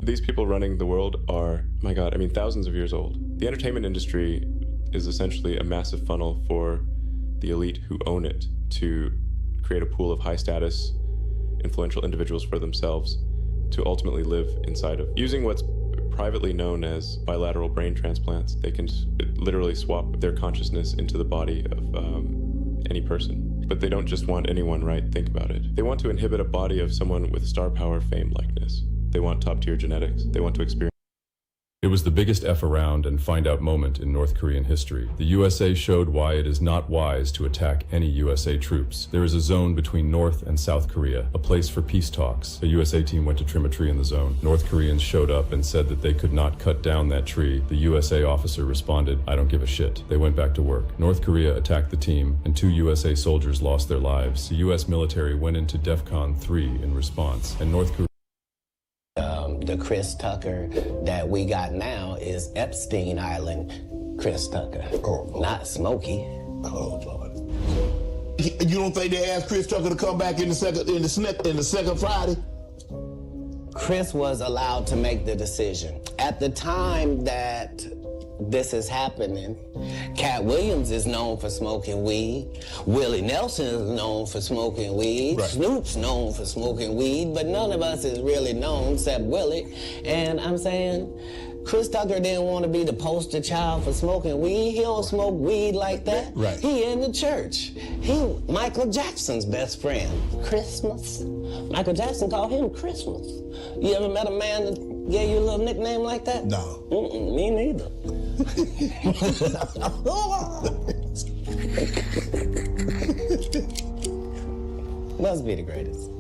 These people running the world are, my God, I mean, thousands of years old. The entertainment industry is essentially a massive funnel for the elite who own it to create a pool of high status, influential individuals for themselves to ultimately live inside of. Using what's privately known as bilateral brain transplants, they can literally swap their consciousness into the body of any person. But they don't just want anyone, right? Think about it. They want to inhibit a body of someone with star power, fame, likeness. They want top-tier genetics. They want to experience. It was the biggest F around and find out moment in North Korean history. The USA showed why it is not wise to attack any USA troops. There is a zone between North and South Korea, a place for peace talks. A USA team went to trim a tree in the zone. North Koreans showed up and said that they could not cut down that tree. The USA officer responded, "I don't give a shit." They went back to work. North Korea attacked the team, and 2 USA soldiers lost their lives. The US military went into DEFCON 3 in response, and North Korea. The Chris Tucker that we got now is Epstein Island Chris Tucker, not Smokey. Oh Lord! You don't think they asked Chris Tucker to come back in the second Friday? Chris was allowed to make the decision at the time that this is happening. Cat Williams is known for smoking weed. Willie Nelson is known for smoking weed. Right. Snoop's known for smoking weed, but none of us is really known except Willie. And I'm saying, Chris Tucker didn't want to be the poster child for smoking weed. He don't smoke weed like that. Right. He in the church. He Michael Jackson's best friend. Christmas. Michael Jackson called him Christmas. You ever met a man that gave you a little nickname like that? No. Me neither. Must be the greatest.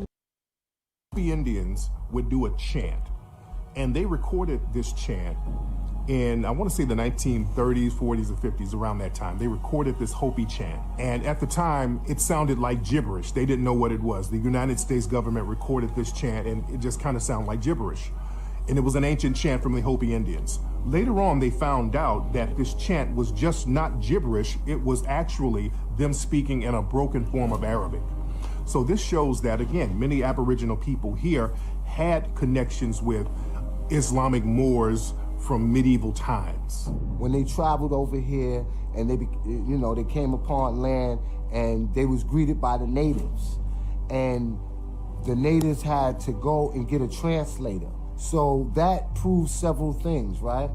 The Indians would do a chant, and they recorded this chant in, I want to say, the 1930s, 40s, and 50s, around that time. They recorded this Hopi chant, and at the time, it sounded like gibberish. They didn't know what it was. The United States government recorded this chant, and it just kind of sounded like gibberish. And it was an ancient chant from the Hopi Indians. Later on, they found out that this chant was just not gibberish, it was actually them speaking in a broken form of Arabic. So this shows that, again, many Aboriginal people here had connections with Islamic Moors from medieval times. When they traveled over here and they came upon land and they was greeted by the natives, and the natives had to go and get a translator. So that proves several things, right?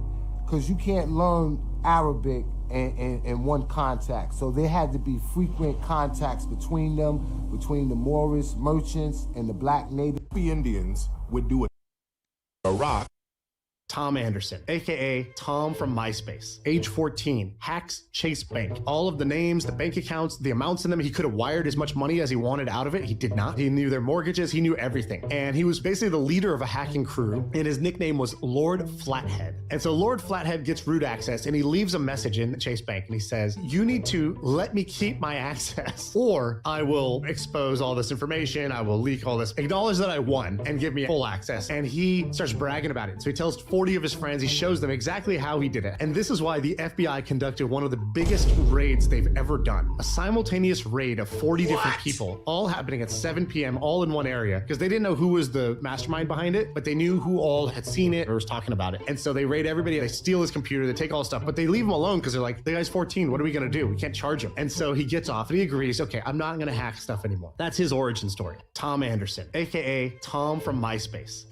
Because you can't learn Arabic in one contact. So there had to be frequent contacts between them, between the Moorish merchants and the black natives. The Indians would do a rock. Tom Anderson, aka Tom from MySpace, age 14, hacks Chase Bank. All of the names, the bank accounts, the amounts in them, he could have wired as much money as he wanted out of it. He did not. He knew their mortgages, he knew everything. And he was basically the leader of a hacking crew, and his nickname was Lord Flathead. And so Lord Flathead gets root access, and he leaves a message in Chase Bank, and he says, "You need to let me keep my access, or I will expose all this information, I will leak all this. Acknowledge that I won, and give me full access." And he starts bragging about it. So he tells 40 40 of his friends. He shows them exactly how he did it. And this is why the FBI conducted one of the biggest raids they've ever done. A simultaneous raid of 40 different people, all happening at 7 p.m., all in one area, because they didn't know who was the mastermind behind it, but they knew who all had seen it or was talking about it. And so they raid everybody, they steal his computer, they take all his stuff, but they leave him alone because they're like, the guy's 14, what are we gonna do? We can't charge him. And so he gets off and he agrees, okay, I'm not gonna hack stuff anymore. That's his origin story. Tom Anderson, AKA Tom from MySpace.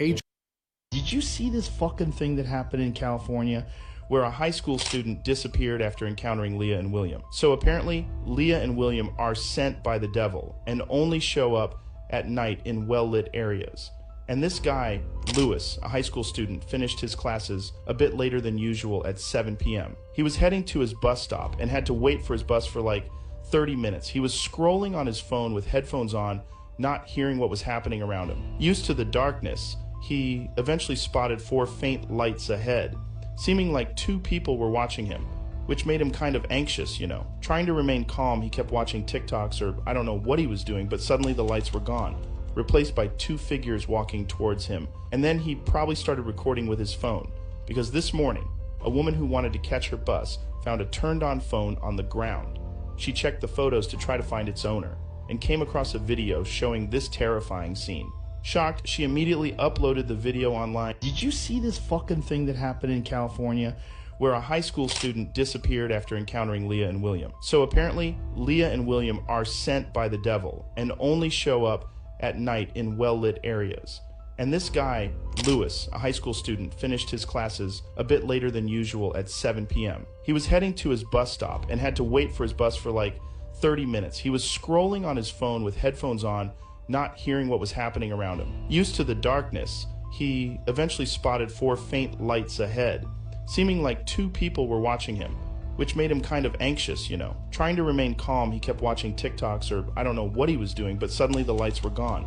Did you see this fucking thing that happened in California where a high school student disappeared after encountering Leah and William? So apparently, Leah and William are sent by the devil and only show up at night in well-lit areas. And this guy, Lewis, a high school student, finished his classes a bit later than usual at 7 p.m. He was heading to his bus stop and had to wait for his bus for like 30 minutes. He was scrolling on his phone with headphones on, not hearing what was happening around him. Used to the darkness, he eventually spotted 4 faint lights ahead, seeming like 2 people were watching him, which made him kind of anxious, you know. Trying to remain calm, he kept watching TikToks, or I don't know what he was doing, but suddenly the lights were gone, replaced by 2 figures walking towards him. And then he probably started recording with his phone, because this morning, a woman who wanted to catch her bus found a turned-on phone on the ground. She checked the photos to try to find its owner, and came across a video showing this terrifying scene. Shocked, she immediately uploaded the video online. Did you see this fucking thing that happened in California where a high school student disappeared after encountering Leah and William? So apparently, Leah and William are sent by the devil and only show up at night in well-lit areas. And this guy, Lewis, a high school student, finished his classes a bit later than usual at 7 p.m. He was heading to his bus stop and had to wait for his bus for like 30 minutes. He was scrolling on his phone with headphones on, not hearing what was happening around him. Used to the darkness, he eventually spotted 4 faint lights ahead, seeming like 2 people were watching him, which made him kind of anxious, you know. Trying to remain calm, he kept watching TikToks, or I don't know what he was doing, but suddenly the lights were gone.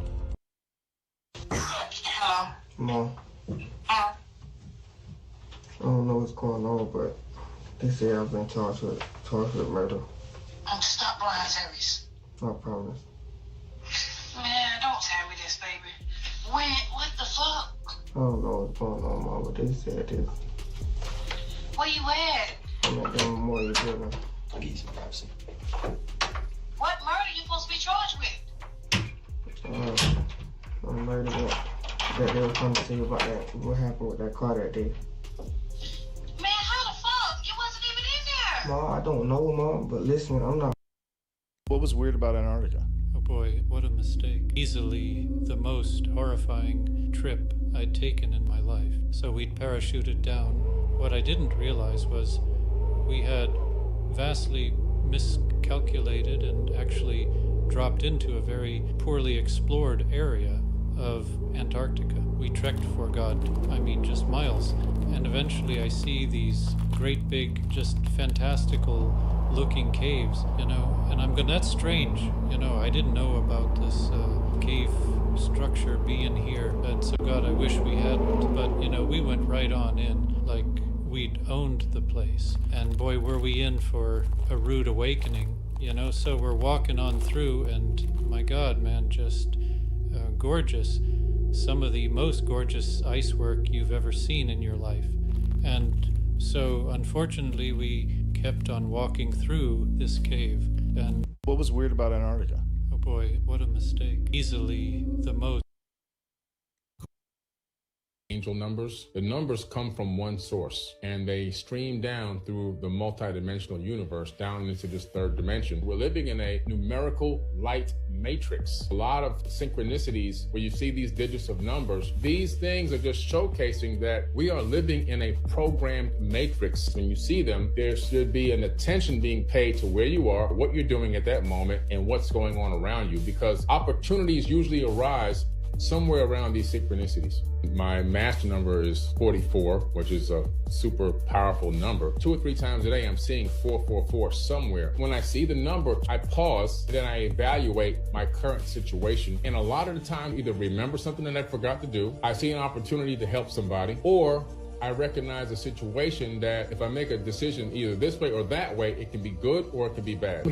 Mom. I don't know what's going on, but they say I've been charged with murder. Stop lying, Harris. I promise. Man, don't tell me this, baby. What the fuck? I don't know what's going on, Mom, but they said this. Where you at? I'm at the Memorial Building. I'll give you some privacy. What murder you supposed to be charged with? I'm murder that they were coming to see about that. What happened with that car that day? Man, how the fuck? You wasn't even in there. Mom, I don't know, Mom, but listen, I'm not. What was weird about Antarctica? Oh boy, what a mistake. Easily the most horrifying trip I'd taken in my life. So we'd parachuted down. What I didn't realize was we had vastly miscalculated and actually dropped into a very poorly explored area of Antarctica. We trekked for just miles. And eventually I see these great big, just fantastical looking caves, you know, and I'm going, that's strange, you know, I didn't know about this cave structure being here, but so God, I wish we hadn't, but you know, we went right on in like we'd owned the place, and boy, were we in for a rude awakening, you know. So we're walking on through, and my God, man, just gorgeous, some of the most gorgeous ice work you've ever seen in your life. And so unfortunately we kept on walking through this cave. And what was weird about Antarctica? Oh boy, what a mistake. Easily the most. Angel numbers. The numbers come from one source, and they stream down through the multidimensional universe down into this third dimension. We're living in a numerical light matrix. A lot of synchronicities where you see these digits of numbers. These things are just showcasing that we are living in a programmed matrix. When you see them, there should be an attention being paid to where you are, what you're doing at that moment, and what's going on around you, because opportunities usually arise somewhere around these synchronicities. My master number is 44, which is a super powerful number. 2 or 3 times a day, I'm seeing 444 somewhere. When I see the number, I pause, then I evaluate my current situation. And a lot of the time, either remember something that I forgot to do, I see an opportunity to help somebody, or I recognize a situation that if I make a decision either this way or that way, it can be good or it can be bad.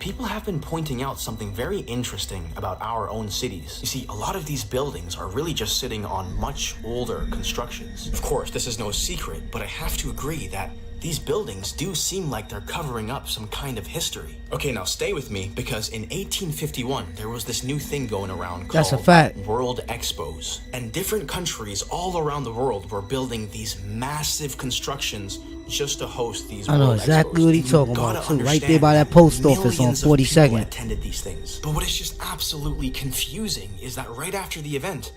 People have been pointing out something very interesting about our own cities. You see, a lot of these buildings are really just sitting on much older constructions. Of course, this is no secret, but I have to agree that these buildings do seem like they're covering up some kind of history. Okay, now stay with me, because in 1851, there was this new thing going around called That's a fact. World Expos. And different countries all around the world were building these massive constructions just to host these I know World exactly Expos. what he's talking You about, gotta too. Right there by that post office on millions of people 42nd. attended these things. But what is just absolutely confusing is that right after the event,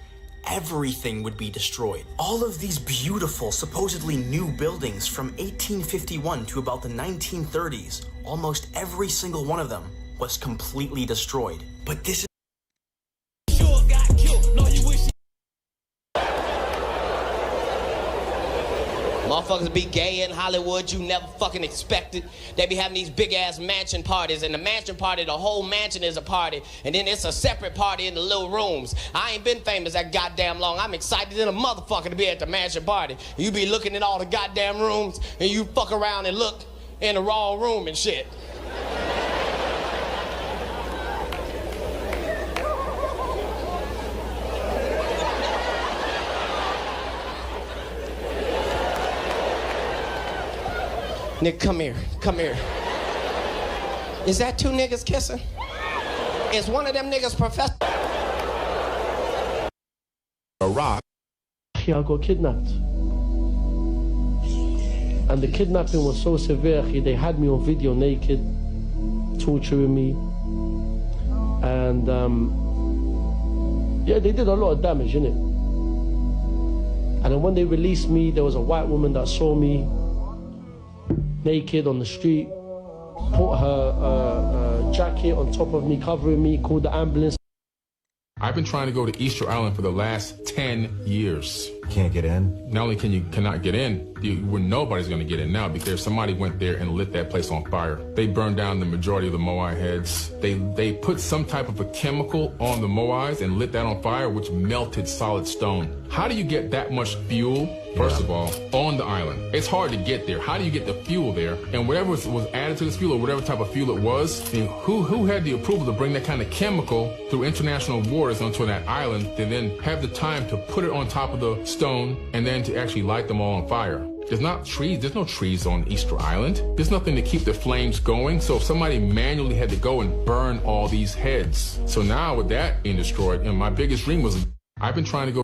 everything would be destroyed. All of these beautiful, supposedly new buildings from 1851 to about the 1930s, almost every single one of them was completely destroyed. But this is Motherfuckers be gay in Hollywood, you never fucking expect it. They be having these big ass mansion parties, and the mansion party, the whole mansion is a party, and then it's a separate party in the little rooms. I ain't been famous that goddamn long. I'm excited in a motherfucker to be at the mansion party. You be looking at all the goddamn rooms, and you fuck around and look in the wrong room and shit. Nigga, come here, come here. Is that two niggas kissing? Is one of them niggas professor? Iraq. I got kidnapped. And the kidnapping was so severe, they had me on video naked, torturing me. And yeah, they did a lot of damage, innit? And then when they released me, there was a white woman that saw me naked on the street, put her jacket on top of me, covering me, called the ambulance. I've been trying to go to Easter Island for the last 10 years. Can't get in? Not only cannot get in, nobody's going to get in now because somebody went there and lit that place on fire. They burned down the majority of the moai heads. They put some type of a chemical on the moais and lit that on fire, which melted solid stone. How do you get that much fuel, first of all, on the island? It's hard to get there. How do you get the fuel there? And whatever was added to this fuel, or whatever type of fuel it was, I mean, who had the approval to bring that kind of chemical through international waters onto that island to then have the time to put it on top of the stone and then to actually light them all on fire? There's no trees on Easter Island. There's nothing to keep the flames going. So somebody manually had to go and burn all these heads. So now with that being destroyed, and my biggest dream was, I've been trying to go.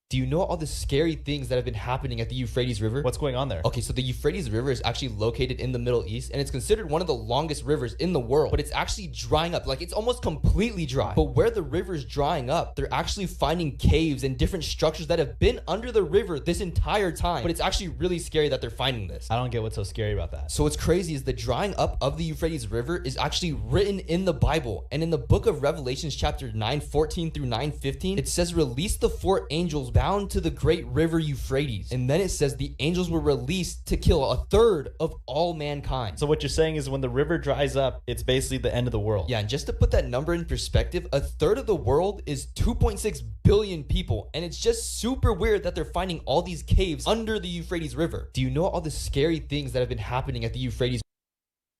Do you know all the scary things that have been happening at the Euphrates River? What's going on there? Okay, so the Euphrates River is actually located in the Middle East, and it's considered one of the longest rivers in the world, but it's actually drying up. Like, it's almost completely dry. But where the river's drying up, they're actually finding caves and different structures that have been under the river this entire time. But it's actually really scary that they're finding this. I don't get what's so scary about that. So what's crazy is the drying up of the Euphrates River is actually written in the Bible. And in the book of Revelations chapter 9:14 through 9:15, it says, "Release the 4 angels bound to the great river Euphrates." And then it says the angels were released to kill 1/3 of all mankind. So what you're saying is when the river dries up, it's basically the end of the world. Yeah, and just to put that number in perspective, 1/3 of the world is 2.6 billion people. And it's just super weird that they're finding all these caves under the Euphrates River. Do you know all the scary things that have been happening at the Euphrates?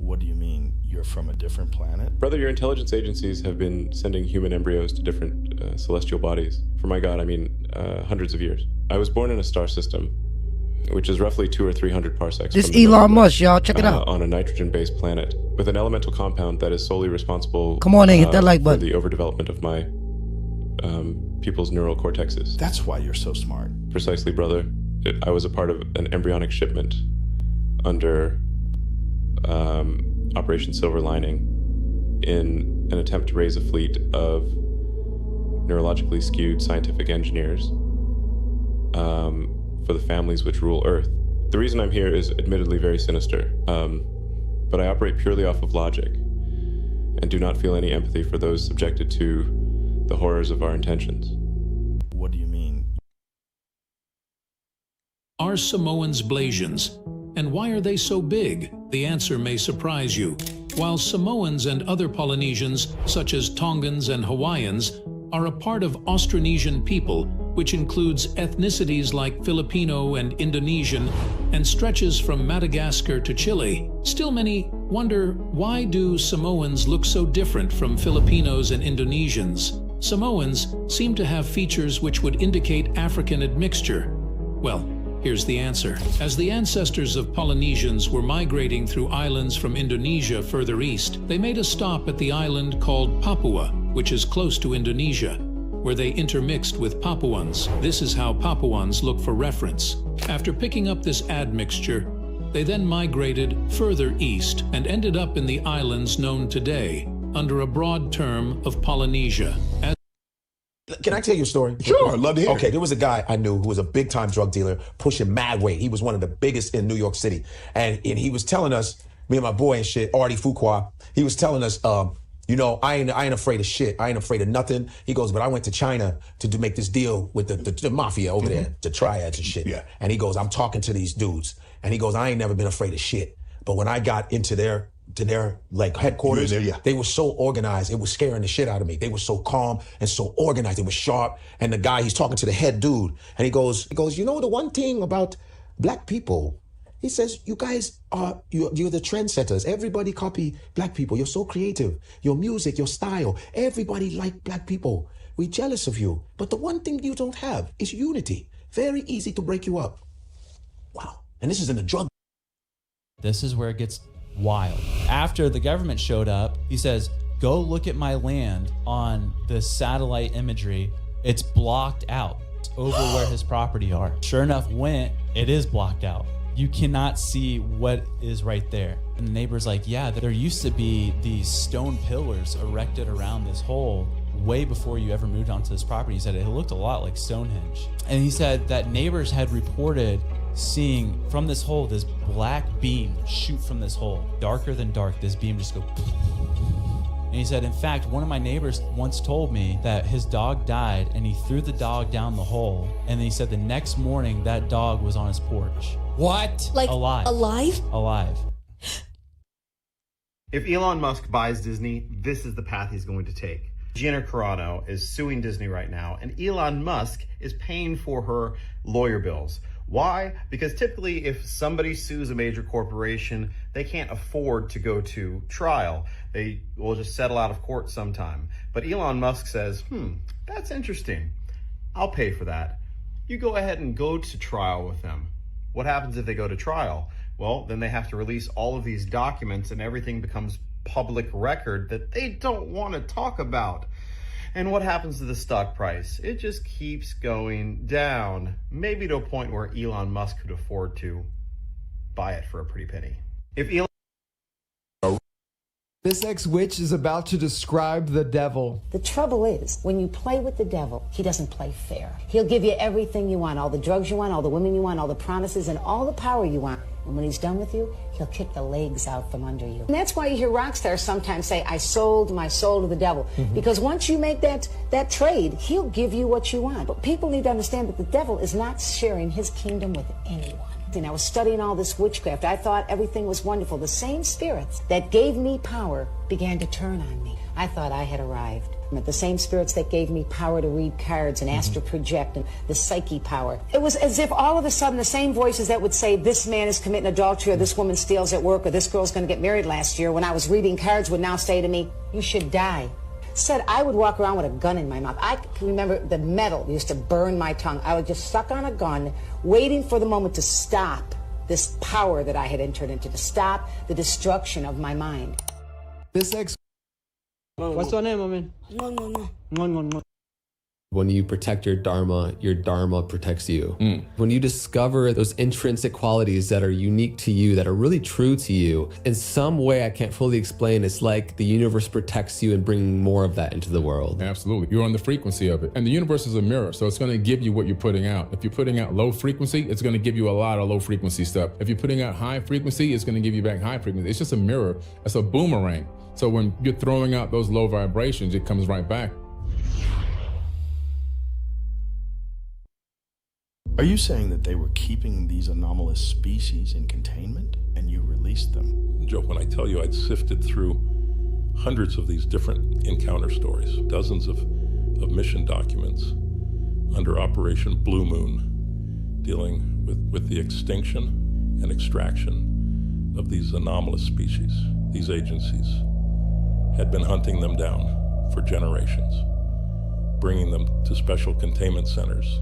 What do you mean? You're from a different planet? Brother, your intelligence agencies have been sending human embryos to different celestial bodies. For my God, I mean hundreds of years. I was born in a star system, which is roughly 200 or 300 parsecs. This Elon Musk, y'all. Check it out. On a nitrogen-based planet with an elemental compound that is solely responsible. Come on, hit that like button. For the overdevelopment of my people's neural cortexes. That's why you're so smart. Precisely, brother. I was a part of an embryonic shipment under Operation Silver Lining in an attempt to raise a fleet of neurologically skewed scientific engineers for the families which rule Earth. The reason I'm here is admittedly very sinister, but I operate purely off of logic and do not feel any empathy for those subjected to the horrors of our intentions. What do you mean? Are Samoans Blasians? And why are they so big? The answer may surprise you. While Samoans and other Polynesians, such as Tongans and Hawaiians, are a part of Austronesian people, which includes ethnicities like Filipino and Indonesian, and stretches from Madagascar to Chile. Still, many wonder, why do Samoans look so different from Filipinos and Indonesians? Samoans seem to have features which would indicate African admixture. Well, here's the answer. As the ancestors of Polynesians were migrating through islands from Indonesia further east, they made a stop at the island called Papua, which is close to Indonesia, where they intermixed with Papuans. This is how Papuans look for reference. After picking up this admixture, they then migrated further east and ended up in the islands known today under a broad term of Polynesia. Can I tell you a story? Sure, I'd love to hear Okay, it. there was a guy I knew who was a big-time drug dealer, pushing mad weight. He was one of the biggest in New York City. And he was telling us, me and my boy and shit, Artie Fuqua, he was telling us, you know, I ain't afraid of shit. I ain't afraid of nothing. He goes, but I went to China to make this deal with the mafia over there, the triads and shit. Yeah. And he goes, I'm talking to these dudes. And he goes, I ain't never been afraid of shit. But when I got into their like headquarters, they were so organized, it was scaring the shit out of me. They were so calm and so organized. It was sharp. And the guy, he's talking to the head dude, and he goes, you know the one thing about black people? He says, you guys are, you're the trendsetters. Everybody copy black people. You're so creative. Your music, your style, everybody like black people. We're jealous of you. But the one thing you don't have is unity. Very easy to break you up. Wow. And this is in the drug. This is where it gets wild. After the government showed up, he says, go look at my land on the satellite imagery. It's blocked out over where his property are. Sure enough, it is blocked out. You cannot see what is right there. And the neighbor's like, yeah, there used to be these stone pillars erected around this hole way before you ever moved onto this property. He said it looked a lot like Stonehenge. And he said that neighbors had reported seeing from this hole this black beam shoot from this hole, darker than dark. This beam just go. And he said, in fact, one of my neighbors once told me that his dog died and he threw the dog down the hole. And then he said the next morning that dog was on his porch. What? Like alive. Alive. If Elon Musk buys Disney, this is the path he's going to take. Gina Carano is suing Disney right now, and Elon Musk is paying for her lawyer bills. Why? Because typically if somebody sues a major corporation, they can't afford to go to trial. They will just settle out of court sometime. But Elon Musk says, that's interesting. I'll pay for that. You go ahead and go to trial with them. What happens if they go to trial? Well, then they have to release all of these documents and everything becomes public record that they don't want to talk about. And what happens to the stock price? It just keeps going down, maybe to a point where Elon Musk could afford to buy it for a pretty penny. If Elon This ex-witch is about to describe the devil. The trouble is, when you play with the devil, he doesn't play fair. He'll give you everything you want, all the drugs you want, all the women you want, all the promises, and all the power you want. And when he's done with you, he'll kick the legs out from under you. And that's why you hear rock stars sometimes say, I sold my soul to the devil. Because once you make that trade, he'll give you what you want. But people need to understand that the devil is not sharing his kingdom with anyone. And I was studying all this witchcraft. I thought everything was wonderful. The same spirits that gave me power began to turn on me. I thought I had arrived. The same spirits that gave me power to read cards and astral project and the psyche power. It was as if all of a sudden the same voices that would say this man is committing adultery or this woman steals at work or this girl's going to get married last year when I was reading cards would now say to me, you should die. Said I would walk around with a gun in my mouth. I can remember the metal used to burn my tongue. I would just suck on a gun, waiting for the moment to stop this power that I had entered into, to stop the destruction of my mind. This ex. What's your name, man? No. When you protect your Dharma protects you. When you discover those intrinsic qualities that are unique to you, that are really true to you, in some way I can't fully explain, it's like the universe protects you and bringing more of that into the world. Absolutely. You're on the frequency of it. And the universe is a mirror, so it's going to give you what you're putting out. If you're putting out low frequency, it's going to give you a lot of low frequency stuff. If you're putting out high frequency, it's going to give you back high frequency. It's just a mirror. It's a boomerang. So when you're throwing out those low vibrations, it comes right back. Are you saying that they were keeping these anomalous species in containment and you released them? Joe, when I tell you I'd sifted through hundreds of these different encounter stories, dozens of mission documents, under Operation Blue Moon, dealing with the extinction and extraction of these anomalous species. These agencies had been hunting them down for generations, bringing them to special containment centers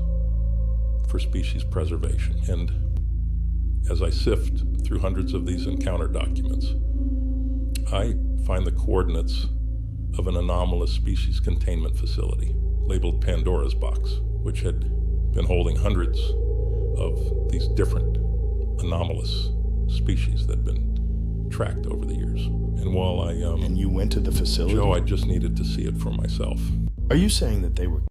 for species preservation. And as I sift through hundreds of these encounter documents, I find the coordinates of an anomalous species containment facility labeled Pandora's Box, which had been holding hundreds of these different anomalous species that had been tracked over the years. And while I... And you went to the facility? Joe, I just needed to see it for myself. Are you saying that they were...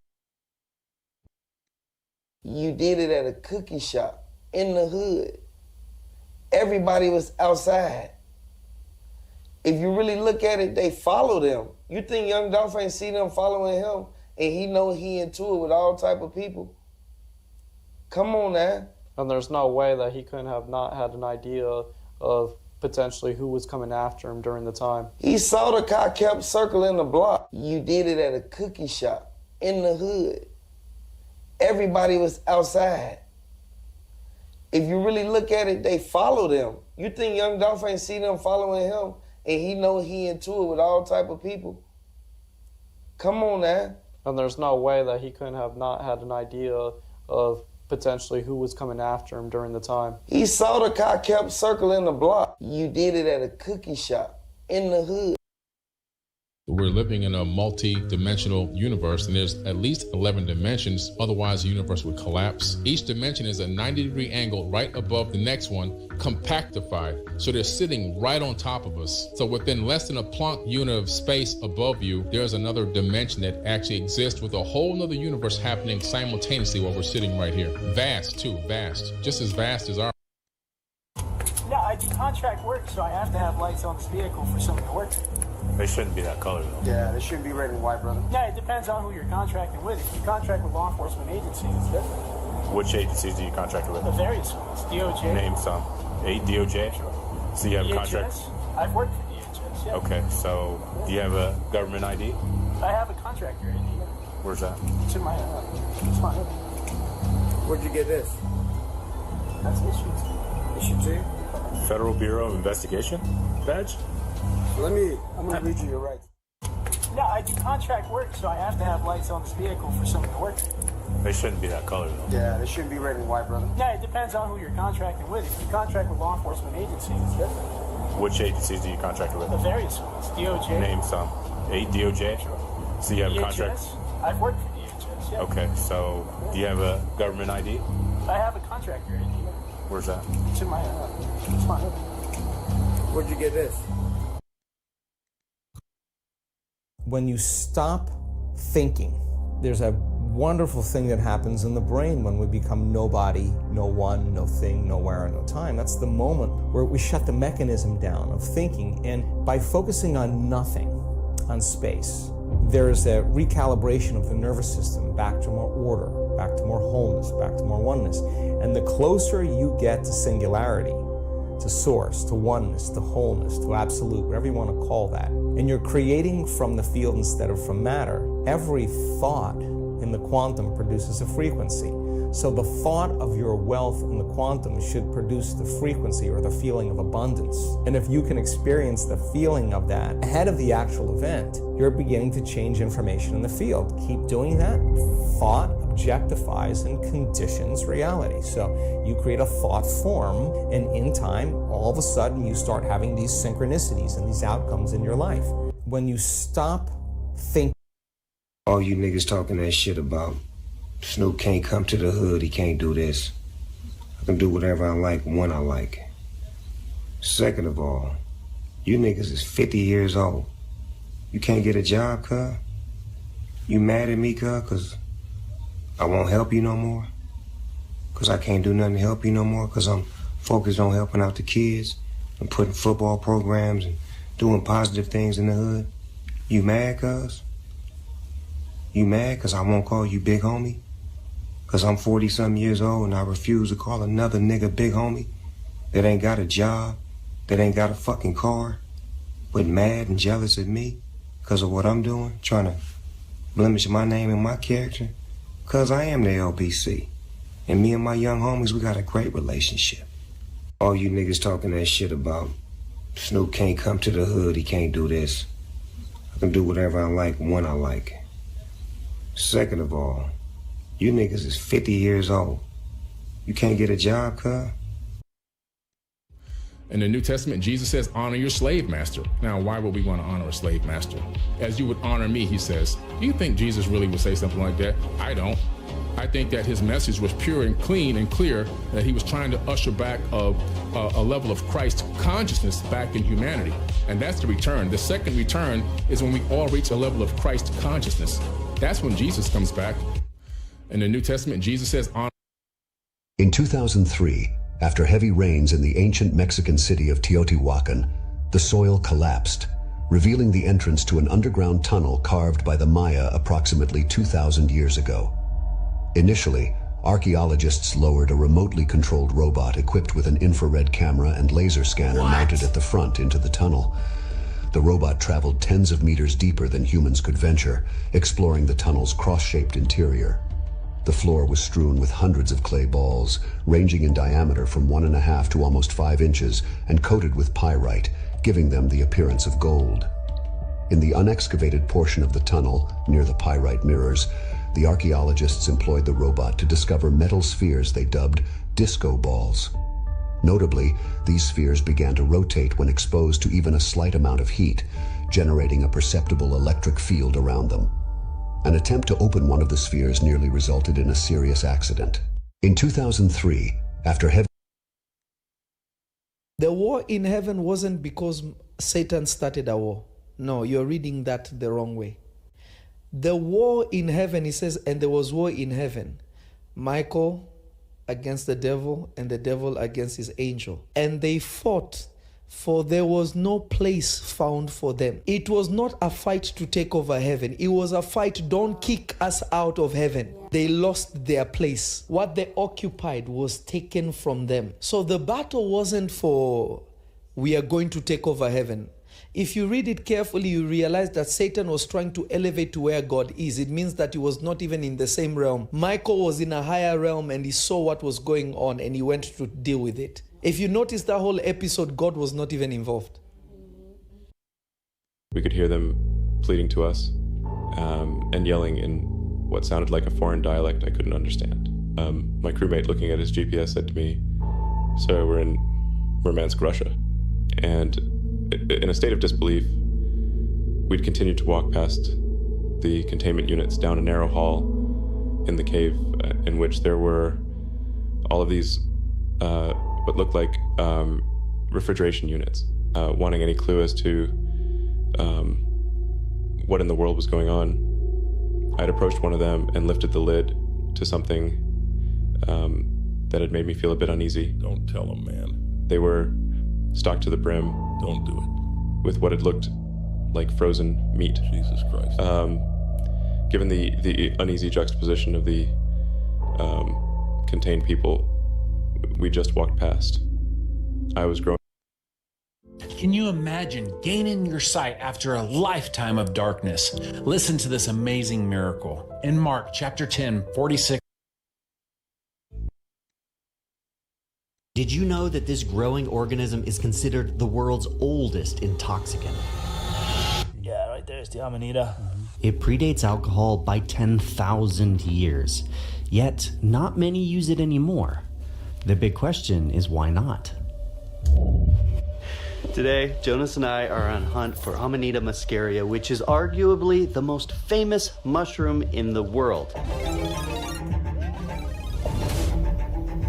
You did it at a cookie shop in the hood. Everybody was outside. If you really look at it, they follow them. You think Young Dolph ain't see them following him and he know he into it with all type of people? Come on now. And there's no way that he couldn't have not had an idea of potentially who was coming after him during the time. He saw the car kept circling the block. You did it at a cookie shop in the hood. Everybody was outside. If you really look at it, they follow them. You think Young Dolph ain't see them following him and he know he into it with all type of people? Come on now. And there's no way that he couldn't have not had an idea of potentially who was coming after him during the time. He saw the car kept circling the block. You did it at a cookie shop in the hood. We're living in a multi-dimensional universe, and there's at least 11 dimensions, otherwise the universe would collapse. Each dimension is a 90-degree angle right above the next one, compactified, so they're sitting right on top of us. So within less than a Planck unit of space above you, there's another dimension that actually exists with a whole nother universe happening simultaneously while we're sitting right here. Vast, too, vast. Just as vast as our... Yeah, I do contract work, so I have to have lights on this vehicle for someone to work. They shouldn't be that color, though. Yeah, they shouldn't be red and white, brother. Yeah, it depends on who you're contracting with. If you contract with law enforcement agencies, it's different. Which agencies do you contract with? The various ones. DOJ. Name some. DOJ? Sure. So you have DHS. a contract? I've worked for DHS, yeah. Okay, so do you have a government ID? I have a contractor ID. Where's that? It's in my hood. Where'd you get this? That's issued to you. Federal Bureau of Investigation badge? I'm going to read you your rights. Yeah, I do contract work, so I have to have lights on this vehicle for someone to work. They shouldn't be that color, though. Yeah, they shouldn't be red and white, brother. Yeah, it depends on who you're contracting with. If you contract with law enforcement agencies, it's different. Which agencies do you contract with? The various ones. DOJ. Name some. DOJ? Sure. So you have DHS. a contract? I've worked for DHS, yeah. Okay, so do you have a government ID? I have a contractor ID. Where's that? It's in my hood. Where'd you get this? When you stop thinking, there's a wonderful thing that happens in the brain when we become nobody, no one, no thing, nowhere, no time. That's the moment where we shut the mechanism down of thinking, and by focusing on nothing, on space, there's a recalibration of the nervous system back to more order, back to more wholeness, back to more oneness. And the closer you get to singularity, to source, to oneness, to wholeness, to absolute, whatever you want to call that, and you're creating from the field instead of from matter, every thought in the quantum produces a frequency. So the thought of your wealth in the quantum should produce the frequency or the feeling of abundance. And if you can experience the feeling of that ahead of the actual event, you're beginning to change information in the field. Keep doing that. Thought objectifies and conditions reality. So you create a thought form, and in time, all of a sudden, you start having these synchronicities and these outcomes in your life. When you stop thinking. All you niggas talking that shit about Snoop can't come to the hood, he can't do this. I can do whatever I like when I like. Second of all, you niggas is 50 years old. You can't get a job, cuz? You mad at me, cuz? Cause I won't help you no more? Cause I can't do nothing to help you no more? Cause I'm focused on helping out the kids and putting football programs and doing positive things in the hood? You mad, cuz? You mad cause I won't call you big homie? Cause I'm 40-something years old and I refuse to call another nigga big homie that ain't got a job, that ain't got a fucking car, but mad and jealous at me cause of what I'm doing, trying to blemish my name and my character, Cause I am the LBC. And me and my young homies, we got a great relationship. All you niggas talking that shit about Snoop can't come to the hood, he can't do this. I can do whatever I like when I like. Second of all, you niggas is 50 years old. You can't get a job, cuz? In the New Testament, Jesus says, honor your slave master. Now, why would we want to honor a slave master? As you would honor me, he says. Do you think Jesus really would say something like that? I don't. I think that his message was pure and clean and clear, that he was trying to usher back a level of Christ consciousness back in humanity. And that's the return. The second return is when we all reach a level of Christ consciousness. That's when Jesus comes back. In the New Testament, Jesus says, honor. In 2003, after heavy rains in the ancient Mexican city of Teotihuacan, the soil collapsed, revealing the entrance to an underground tunnel carved by the Maya approximately 2,000 years ago. Initially, archaeologists lowered a remotely controlled robot equipped with an infrared camera and laser scanner mounted at the front into the tunnel. The robot traveled tens of meters deeper than humans could venture, exploring the tunnel's cross-shaped interior. The floor was strewn with hundreds of clay balls, ranging in diameter from 1.5 to almost 5 inches, and coated with pyrite, giving them the appearance of gold. In the unexcavated portion of the tunnel, near the pyrite mirrors, the archaeologists employed the robot to discover metal spheres they dubbed disco balls. Notably, these spheres began to rotate when exposed to even a slight amount of heat, generating a perceptible electric field around them. An attempt to open one of the spheres nearly resulted in a serious accident. In 2003, after heavy... The war in heaven wasn't because Satan started a war. No, you're reading that the wrong way. The war in heaven, he says, and there was war in heaven. Michael against the devil and the devil against his angel. And they fought, for there was no place found for them. It was not a fight to take over heaven. It was a fight, don't kick us out of heaven. They lost their place. What they occupied was taken from them. So the battle wasn't for, we are going to take over heaven. If you read it carefully, you realize that Satan was trying to elevate to where God is. It means that he was not even in the same realm. Michael was in a higher realm and he saw what was going on and he went to deal with it. If you notice that whole episode, God was not even involved. We could hear them pleading to us and yelling in what sounded like a foreign dialect I couldn't understand. My crewmate, looking at his GPS, said to me, "Sir, we're in Murmansk, Russia." And in a state of disbelief, we'd continued to walk past the containment units down a narrow hall in the cave in which there were all of these what looked like refrigeration units, wanting any clue as to what in the world was going on. I'd approached one of them and lifted the lid to something that had made me feel a bit uneasy. Don't tell them, man. They were stocked to the brim. Don't do it. With what had looked like frozen meat. Jesus Christ. Given the uneasy juxtaposition of the contained people, we just walked past. I was growing. Can you imagine gaining your sight after a lifetime of darkness? Listen to this amazing miracle. In Mark chapter 10, 46. Did you know that this growing organism is considered the world's oldest intoxicant? Yeah, right there is the Amanita. It predates alcohol by 10,000 years, yet not many use it anymore. The big question is why not? Today, Jonas and I are on hunt for Amanita muscaria, which is arguably the most famous mushroom in the world.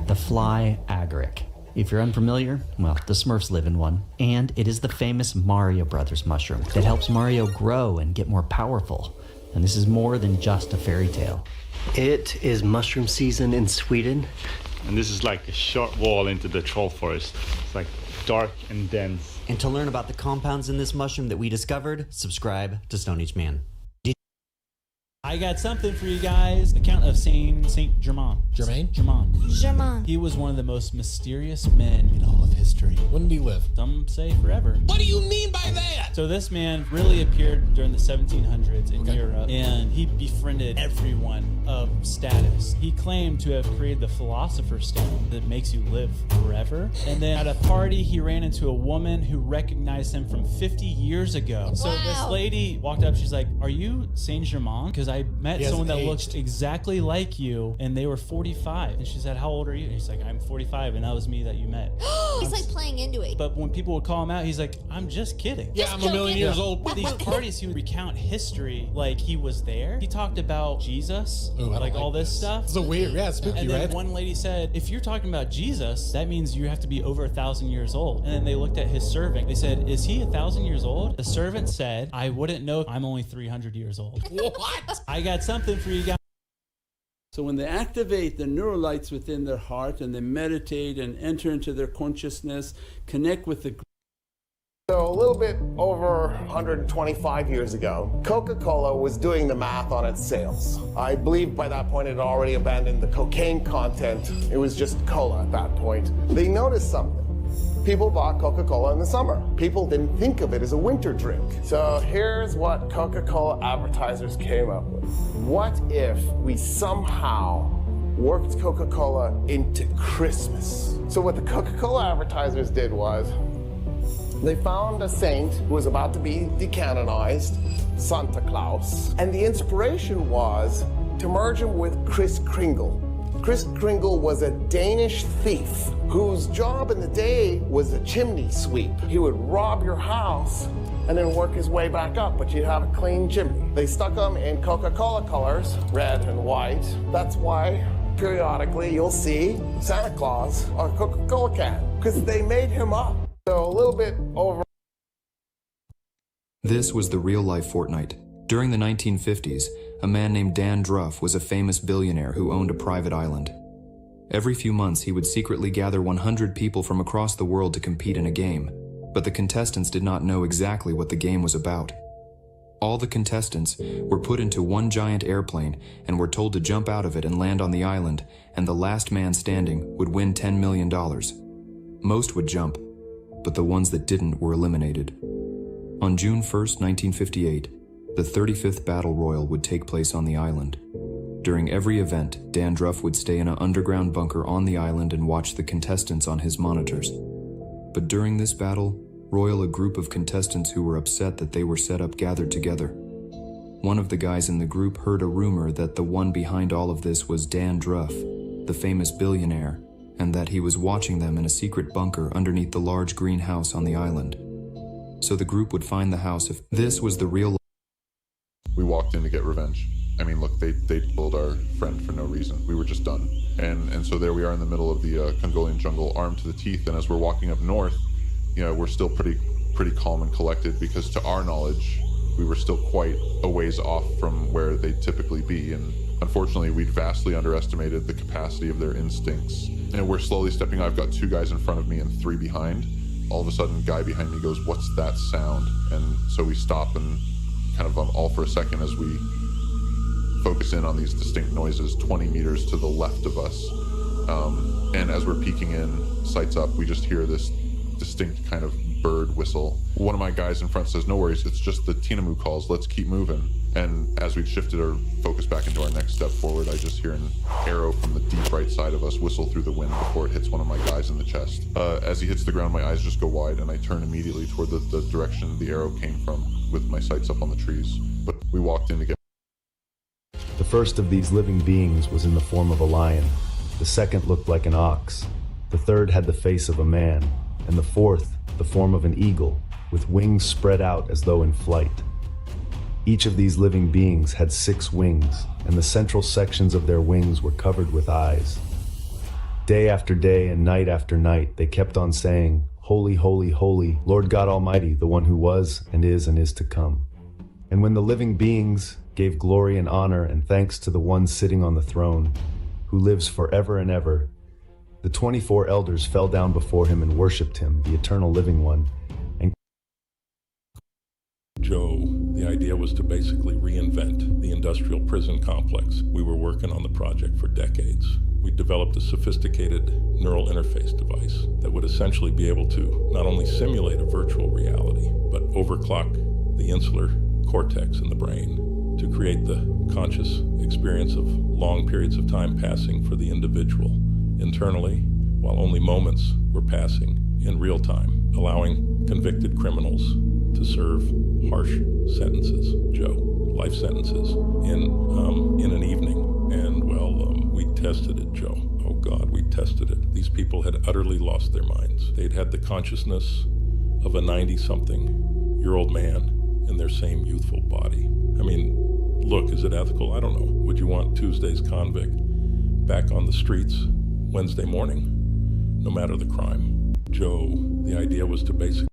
The fly agaric. If you're unfamiliar, well, the Smurfs live in one. And it is the famous Mario Brothers mushroom that helps Mario grow and get more powerful. And this is more than just a fairy tale. It is mushroom season in Sweden. And this is like a short wall into the troll forest. It's like dark and dense. And to learn about the compounds in this mushroom that we discovered, subscribe to Stone Age Man. I got something for you guys. The Count of Saint Germain. Germain? Germain. He was one of the most mysterious men in all of history. When did he live? Some say forever. What do you mean by that? So this man really appeared during the 1700s in Europe, and he befriended everyone of status. He claimed to have created the Philosopher's Stone that makes you live forever. And then at a party, he ran into a woman who recognized him from 50 years ago. So this lady walked up, she's like, "Are you Saint Germain? Because I met someone that looked exactly like you, and they were 45. And she said, "How old are you?" And he's like, "I'm 45, and that was me that you met." He's like playing into it. But when people would call him out, he's like, "I'm just kidding." Yeah, I'm a million years old. At these parties, he would recount history like he was there. He talked about Jesus, like all this stuff. It's a weird, spooky, and then right? one lady said, "If you're talking about Jesus, that means you have to be over 1,000 years old." And then they looked at his servant. They said, "Is he 1,000 years old?" The servant said, "I wouldn't know. I'm only 300 years old." What? I got something for you guys. So when they activate the neurolights within their heart and they meditate and enter into their consciousness, connect with the... So a little bit over 125 years ago, Coca-Cola was doing the math on its sales. I believe by that point it had already abandoned the cocaine content. It was just cola at that point. They noticed something. People bought Coca-Cola in the summer. People didn't think of it as a winter drink. So here's what Coca-Cola advertisers came up with. What if we somehow worked Coca-Cola into Christmas? So what the Coca-Cola advertisers did was, they found a saint who was about to be decanonized, Santa Claus, and the inspiration was to merge him with Kris Kringle. Kris Kringle was a Danish thief whose job in the day was a chimney sweep. He would rob your house and then work his way back up, but you'd have a clean chimney. They stuck him in Coca-Cola colors, red and white. That's why periodically you'll see Santa Claus on a Coca-Cola can, because they made him up. So a little bit over. This was the real-life Fortnite. During the 1950s, a man named Dan Druff was a famous billionaire who owned a private island. Every few months, he would secretly gather 100 people from across the world to compete in a game, but the contestants did not know exactly what the game was about. All the contestants were put into one giant airplane and were told to jump out of it and land on the island, and the last man standing would win $10 million. Most would jump, but the ones that didn't were eliminated. On June 1st, 1958, the 35th Battle Royal would take place on the island. During every event, Dan Druff would stay in an underground bunker on the island and watch the contestants on his monitors. But during this battle royal, a group of contestants who were upset that they were set up gathered together. One of the guys in the group heard a rumor that the one behind all of this was Dan Druff, the famous billionaire, and that he was watching them in a secret bunker underneath the large green house on the island. So the group would find the house if this was the real. We walked in to get revenge. I mean, look, they killed our friend for no reason. We were just done. And so there we are in the middle of the Congolian jungle, armed to the teeth. And as we're walking up north, you know, we're still pretty calm and collected, because to our knowledge, we were still quite a ways off from where they'd typically be. And unfortunately, we'd vastly underestimated the capacity of their instincts. And we're slowly stepping. I've got 2 guys in front of me and 3 behind. All of a sudden, a guy behind me goes, "What's that sound?" And so we stop and kind of all for a second as we focus in on these distinct noises 20 meters to the left of us. And as we're peeking in, sights up, we just hear this distinct kind of bird whistle. One of my guys in front says, "No worries, it's just the Tinamu calls, let's keep moving." And as we shifted our focus back into our next step forward, I just hear an arrow from the deep right side of us whistle through the wind before it hits one of my guys in the chest. As he hits the ground, my eyes just go wide, and I turn immediately toward the direction the arrow came from, with my sights up on the trees. But we walked in to get... The first of these living beings was in the form of a lion. The second looked like an ox. The third had the face of a man. And the fourth, the form of an eagle, with wings spread out as though in flight. Each of these living beings had 6 wings, and the central sections of their wings were covered with eyes. Day after day and night after night, they kept on saying, "Holy, holy, holy, Lord God Almighty, the one who was and is to come." And when the living beings gave glory and honor and thanks to the one sitting on the throne, who lives forever and ever, the 24 elders fell down before him and worshipped him, the eternal living one. And Joe, The idea was to basically reinvent the industrial prison complex. We were working on the project for decades. We developed a sophisticated neural interface device that would essentially be able to not only simulate a virtual reality, but overclock the insular cortex in the brain to create the conscious experience of long periods of time passing for the individual internally, while only moments were passing in real time, allowing convicted criminals to serve harsh sentences, Joe, life sentences, in an evening. And, well, we tested it, Joe. Oh, God, we tested it. These people had utterly lost their minds. They'd had the consciousness of a 90-something-year-old man in their same youthful body. I mean, look, is it ethical? I don't know. Would you want Tuesday's convict back on the streets Wednesday morning, no matter the crime? Joe, the idea was to basically...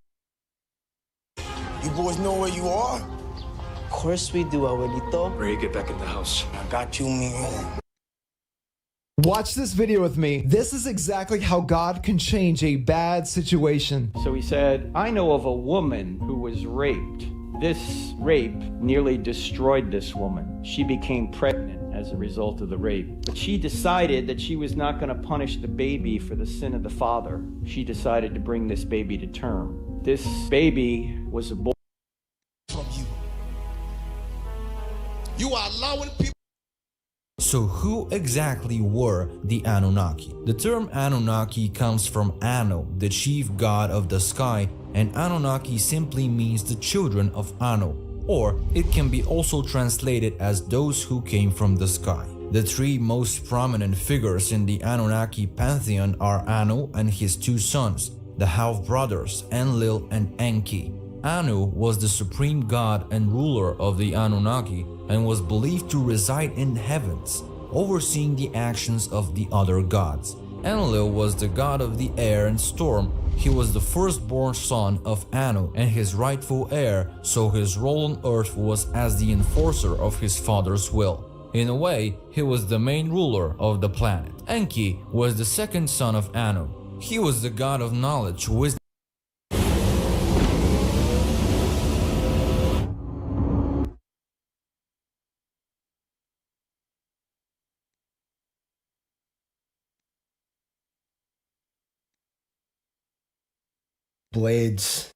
You boys know where you are? Of course we do, Abuelito. Ready to get back in the house. I got you, man. Watch this video with me. This is exactly how God can change a bad situation. So he said, I know of a woman who was raped. This rape nearly destroyed this woman. She became pregnant as a result of the rape. But she decided that she was not going to punish the baby for the sin of the father. She decided to bring this baby to term. This baby was a boy. From you. You are allowing people. So who exactly were the Anunnaki? The term Anunnaki comes from Anu, the chief god of the sky, and Anunnaki simply means the children of Anu, or it can be also translated as those who came from the sky. The three most prominent figures in the Anunnaki pantheon are Anu and his two sons, the half-brothers Enlil and Enki. Anu was the supreme god and ruler of the Anunnaki and was believed to reside in heavens, overseeing the actions of the other gods. Enlil was the god of the air and storm. He was the firstborn son of Anu and his rightful heir, so his role on earth was as the enforcer of his father's will. In a way, he was the main ruler of the planet. Enki was the second son of Anu. He was the god of knowledge, wisdom, blades.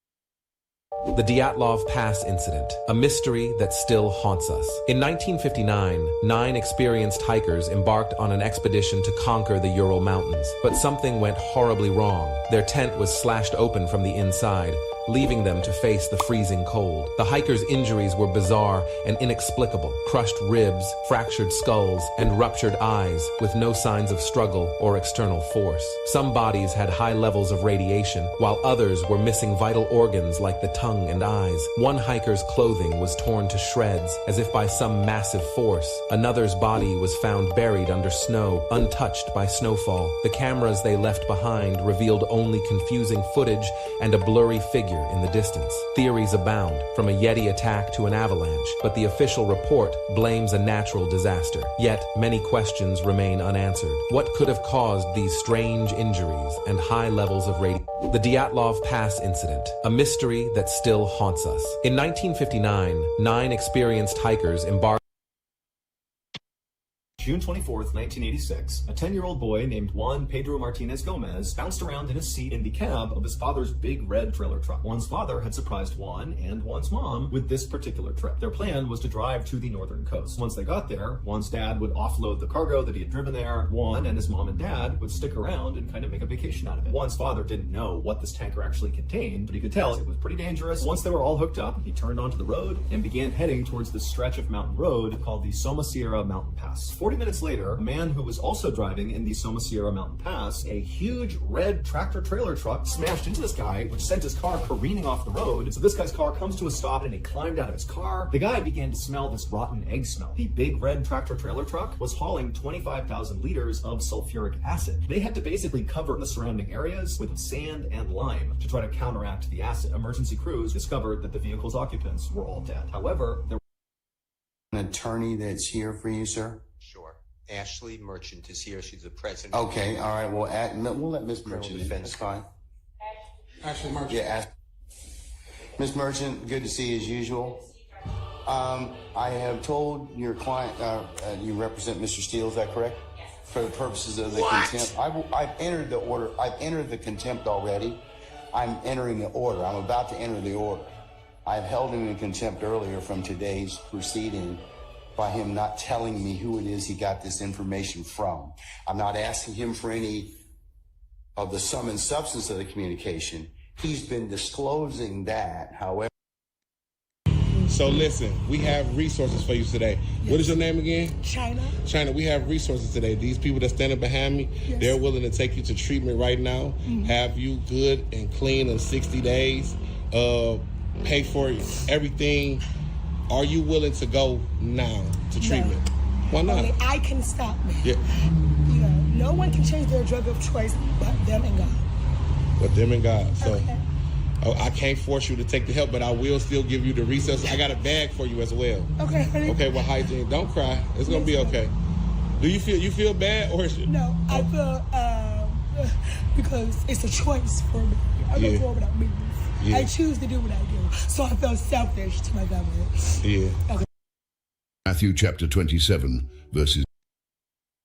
The Dyatlov Pass incident, a mystery that still haunts us. In 1959, 9 experienced hikers embarked on an expedition to conquer the Ural Mountains, but something went horribly wrong. Their tent was slashed open from the inside, leaving them to face the freezing cold. The hikers' injuries were bizarre and inexplicable: crushed ribs, fractured skulls, and ruptured eyes, with no signs of struggle or external force. Some bodies had high levels of radiation, while others were missing vital organs like the tongue and eyes. One hiker's clothing was torn to shreds, as if by some massive force. Another's body was found buried under snow, untouched by snowfall. The cameras they left behind revealed only confusing footage and a blurry figure in the distance. Theories abound, from a Yeti attack to an avalanche, but the official report blames a natural disaster. Yet, many questions remain unanswered. What could have caused these strange injuries and high levels of radiation? The Dyatlov Pass incident, a mystery that still haunts us. In 1959, 9 experienced hikers embarked. June 24th, 1986, a 10-year-old boy named Juan Pedro Martinez Gomez bounced around in a seat in the cab of his father's big red trailer truck. Juan's father had surprised Juan and Juan's mom with this particular trip. Their plan was to drive to the northern coast. Once they got there, Juan's dad would offload the cargo that he had driven there. Juan and his mom and dad would stick around and kind of make a vacation out of it. Juan's father didn't know what this tanker actually contained, but he could tell it was pretty dangerous. Once they were all hooked up, he turned onto the road and began heading towards the stretch of mountain road called the Somosierra Mountain Pass. 40 minutes later, a man who was also driving in the Somosierra Mountain Pass, a huge red tractor-trailer truck smashed into this guy, which sent his car careening off the road. So this guy's car comes to a stop and he climbed out of his car. The guy began to smell this rotten egg smell. The big red tractor-trailer truck was hauling 25,000 liters of sulfuric acid. They had to basically cover the surrounding areas with sand and lime to try to counteract the acid. Emergency crews discovered that the vehicle's occupants were all dead. However, there an attorney that's here for you, sir? Sure. Ashley Merchant is here. She's the president. Okay, all right. We'll let Ms. Merchant in. That's fine. Ashley Merchant. Yeah, Ms. Merchant, good to see you as usual. I have told your client, you represent Mr. Steele, is that correct? For the purposes of the contempt. I've entered the order. I've entered the contempt already. I'm entering the order. I'm about to enter the order. I've held him in contempt earlier from today's proceeding by him not telling me who it is he got this information from. I'm not asking him for any of the sum and substance of the communication. He's been disclosing that, however. So listen, we have resources for you today. Yes. What is your name again? China. China, we have resources today. These people that standing behind me, yes, they're willing to take you to treatment right now, have you good and clean in 60 days, pay for everything. Are you willing to go now to treatment? No. Why not? Only I can stop me. Yeah. You know, no one can change their drug of choice but them and God. But them and God. So. Okay. Oh, I can't force you to take the help, but I will still give you the resources. I got a bag for you as well. Okay, honey. Okay, well, hygiene. Don't cry. It's gonna be okay. Do you feel bad or is it? No, I feel because it's a choice for me. I'm not going without me. Yeah. I choose to do what I do, so I feel selfish to my family. Yeah. Okay. Matthew chapter 27, verses.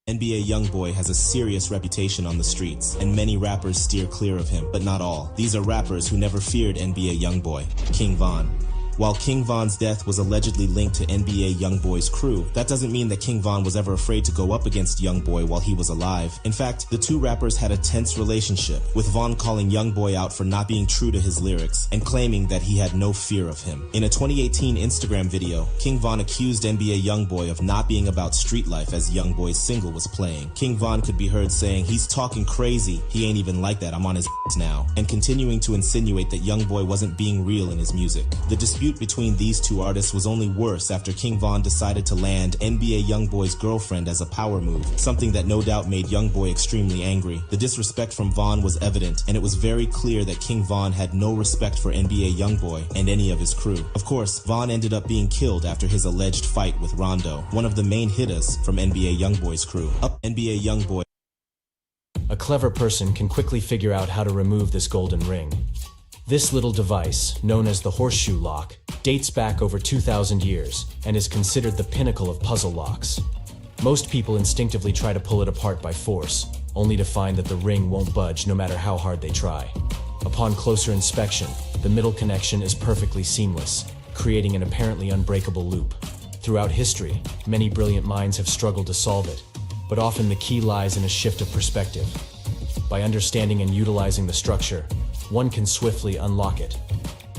NBA YoungBoy has a serious reputation on the streets, and many rappers steer clear of him, but not all. These are rappers who never feared NBA YoungBoy, King Von. While King Von's death was allegedly linked to NBA YoungBoy's crew, that doesn't mean that King Von was ever afraid to go up against YoungBoy while he was alive. In fact, the two rappers had a tense relationship, with Von calling YoungBoy out for not being true to his lyrics and claiming that he had no fear of him. In a 2018 Instagram video, King Von accused NBA YoungBoy of not being about street life as YoungBoy's single was playing. King Von could be heard saying, "He's talking crazy. He ain't even like that. I'm on his now," and continuing to insinuate that YoungBoy wasn't being real in his music. The dispute between these two artists was only worse after King Von decided to land NBA YoungBoy's girlfriend as a power move, something that no doubt made YoungBoy extremely angry. The disrespect from Von was evident, and it was very clear that King Von had no respect for NBA YoungBoy and any of his crew. Of course, Von ended up being killed after his alleged fight with Rondo, one of the main hitters from NBA YoungBoy's crew. NBA YoungBoy. A clever person can quickly figure out how to remove this golden ring. This little device, known as the horseshoe lock, dates back over 2,000 years and is considered the pinnacle of puzzle locks. Most people instinctively try to pull it apart by force, only to find that the ring won't budge no matter how hard they try. Upon closer inspection, the middle connection is perfectly seamless, creating an apparently unbreakable loop. Throughout history, many brilliant minds have struggled to solve it, but often the key lies in a shift of perspective. By understanding and utilizing the structure, one can swiftly unlock it.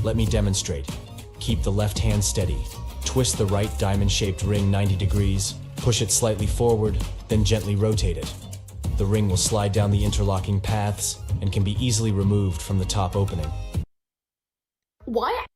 Let me demonstrate. Keep the left hand steady. Twist the right diamond-shaped ring 90 degrees, push it slightly forward, then gently rotate it. The ring will slide down the interlocking paths and can be easily removed from the top opening. What?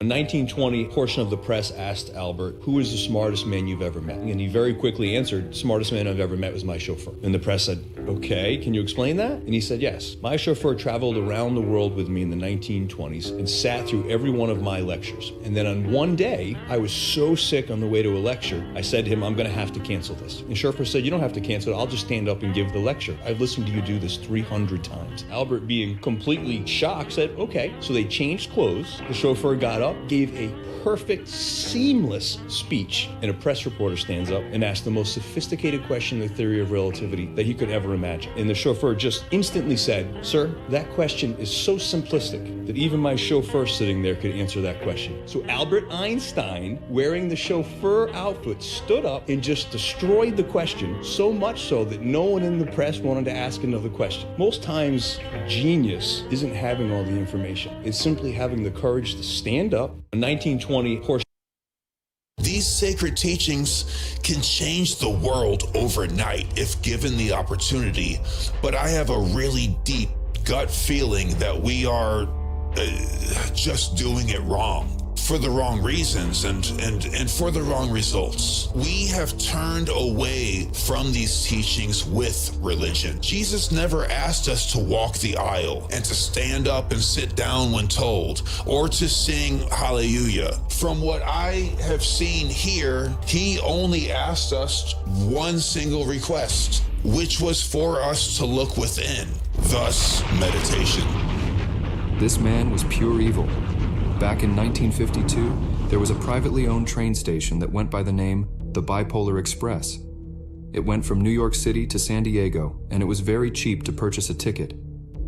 A 1920 portion of the press asked Albert, "Who is the smartest man you've ever met?" And he very quickly answered, "Smartest man I've ever met was my chauffeur." And the press said, "Okay, can you explain that?" And he said, "Yes. My chauffeur traveled around the world with me in the 1920s and sat through every one of my lectures. And then on one day, I was so sick on the way to a lecture, I said to him, I'm going to have to cancel this." And the chauffeur said, "You don't have to cancel it. I'll just stand up and give the lecture. I've listened to you do this 300 times. Albert, being completely shocked, said, "Okay." So they changed clothes. The chauffeur got up, gave a perfect, seamless speech, and a press reporter stands up and asks the most sophisticated question in the theory of relativity that he could ever imagine. And the chauffeur just instantly said, "Sir, that question is so simplistic that even my chauffeur sitting there could answer that question." So Albert Einstein, wearing the chauffeur outfit, stood up and just destroyed the question, so much so that no one in the press wanted to ask another question. Most times, genius isn't having all the information. It's simply having the courage to stand up. A 1920 horse. These sacred teachings can change the world overnight if given the opportunity, but I have a really deep gut feeling that we are just doing it wrong. For the wrong reasons and for the wrong results. We have turned away from these teachings with religion. Jesus never asked us to walk the aisle and to stand up and sit down when told, or to sing hallelujah. From what I have seen here, he only asked us one single request, which was for us to look within, thus meditation. This man was pure evil, Back in 1952, there was a privately owned train station that went by the name the Bipolar Express. It went from New York City to San Diego, and it was very cheap to purchase a ticket.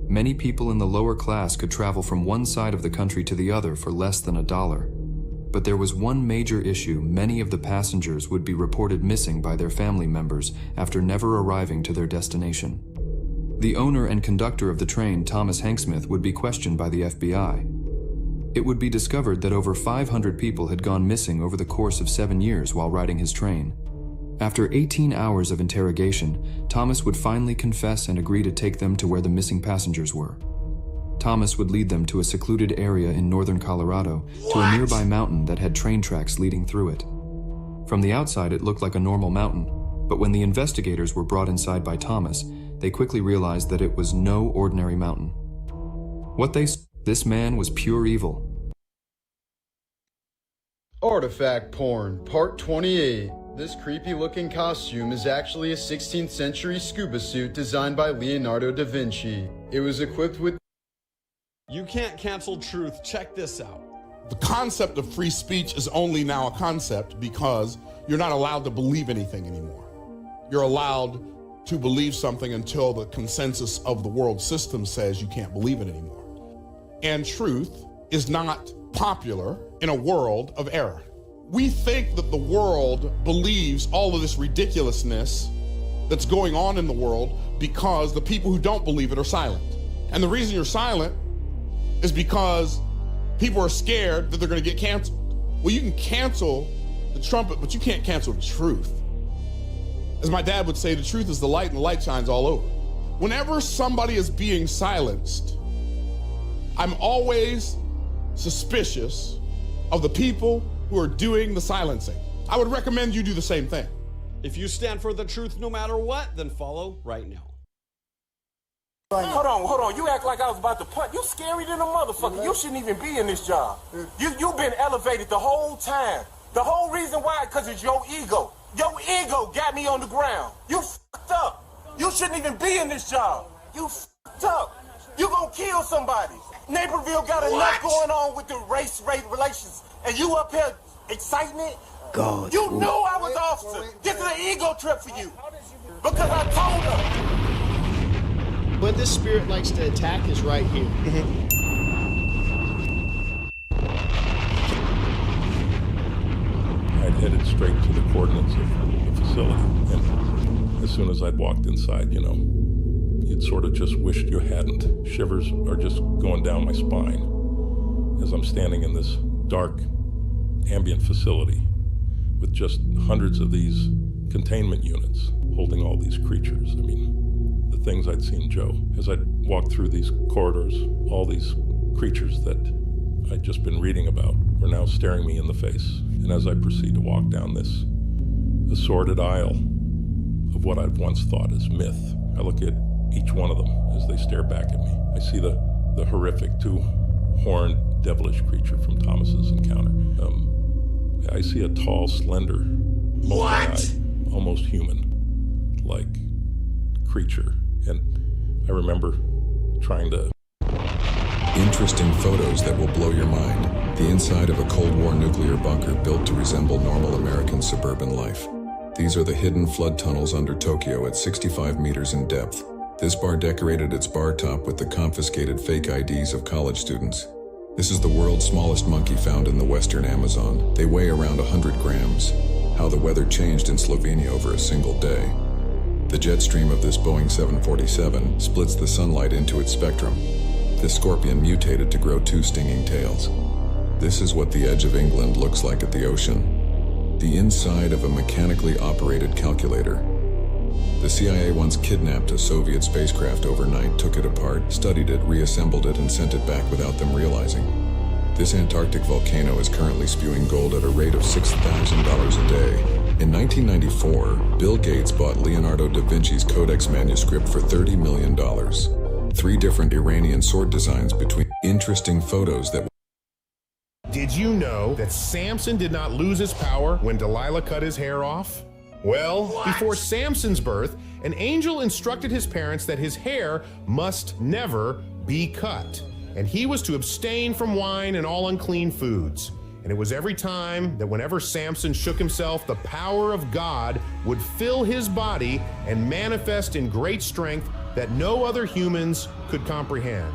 Many people in the lower class could travel from one side of the country to the other for less than $1. But there was one major issue: many of the passengers would be reported missing by their family members after never arriving to their destination. The owner and conductor of the train, Thomas Hanksmith, would be questioned by the FBI. It would be discovered that over 500 people had gone missing over the course of 7 years while riding his train. After 18 hours of interrogation, Thomas would finally confess and agree to take them to where the missing passengers were. Thomas would lead them to a secluded area in northern Colorado, to a nearby mountain that had train tracks leading through it. From the outside, it looked like a normal mountain, but when the investigators were brought inside by Thomas, they quickly realized that it was no ordinary mountain. This man was pure evil. Artifact Porn, Part 28. This creepy-looking costume is actually a 16th century scuba suit designed by Leonardo da Vinci. It was equipped with... You can't cancel truth. Check this out. The concept of free speech is only now a concept because you're not allowed to believe anything anymore. You're allowed to believe something until the consensus of the world system says you can't believe it anymore. And truth is not popular in a world of error. We think that the world believes all of this ridiculousness that's going on in the world because the people who don't believe it are silent. And the reason you're silent is because people are scared that they're going to get canceled. Well, you can cancel the trumpet, but you can't cancel the truth. As my dad would say, the truth is the light, and the light shines all over. Whenever somebody is being silenced, I'm always suspicious of the people who are doing the silencing. I would recommend you do the same thing. If you stand for the truth no matter what, then follow right now. Hold on. You act like I was about to punch. You scary than a motherfucker. You shouldn't even be in this job. You've been elevated the whole time. The whole reason why, because it's your ego. Your ego got me on the ground. You fucked up. You shouldn't even be in this job. You fucked up. You gonna kill somebody. Naperville got enough going on with the race relations, and you up here exciting it? God. You knew I was officer. This is an ego trip for you. Because I told her. Where this spirit likes to attack is right here. I'd headed straight to the coordinates of the facility, and as soon as I'd walked inside, you'd sort of just wished you hadn't. Shivers are just going down my spine as I'm standing in this dark, ambient facility with just hundreds of these containment units holding all these creatures. I mean, the things I'd seen, Joe, as I'd walked through these corridors, all these creatures that I'd just been reading about were now staring me in the face. And as I proceed to walk down this assorted aisle of what I'd once thought as myth, I look at each one of them as they stare back at me. I see the horrific two-horned devilish creature from Thomas's encounter. I see a tall, slender, multi-eyed, almost human-like creature. And I remember trying to... Interesting photos that will blow your mind. The inside of a Cold War nuclear bunker built to resemble normal American suburban life. These are the hidden flood tunnels under Tokyo at 65 meters in depth. This bar decorated its bar top with the confiscated fake IDs of college students. This is the world's smallest monkey found in the western Amazon. They weigh around 100 grams. How the weather changed in Slovenia over a single day. The jet stream of this Boeing 747 splits the sunlight into its spectrum. This scorpion mutated to grow 2 stinging tails. This is what the edge of England looks like at the ocean. The inside of a mechanically operated calculator. The CIA once kidnapped a Soviet spacecraft overnight, took it apart, studied it, reassembled it, and sent it back without them realizing. This Antarctic volcano is currently spewing gold at a rate of $6,000 a day. In 1994, Bill Gates bought Leonardo da Vinci's Codex manuscript for $30 million. 3 different Iranian sword designs between interesting photos that... Did you know that Samson did not lose his power when Delilah cut his hair off? Well, before Samson's birth, an angel instructed his parents that his hair must never be cut. and he was to abstain from wine and all unclean foods. And it was every time that whenever Samson shook himself, the power of God would fill his body and manifest in great strength that no other humans could comprehend.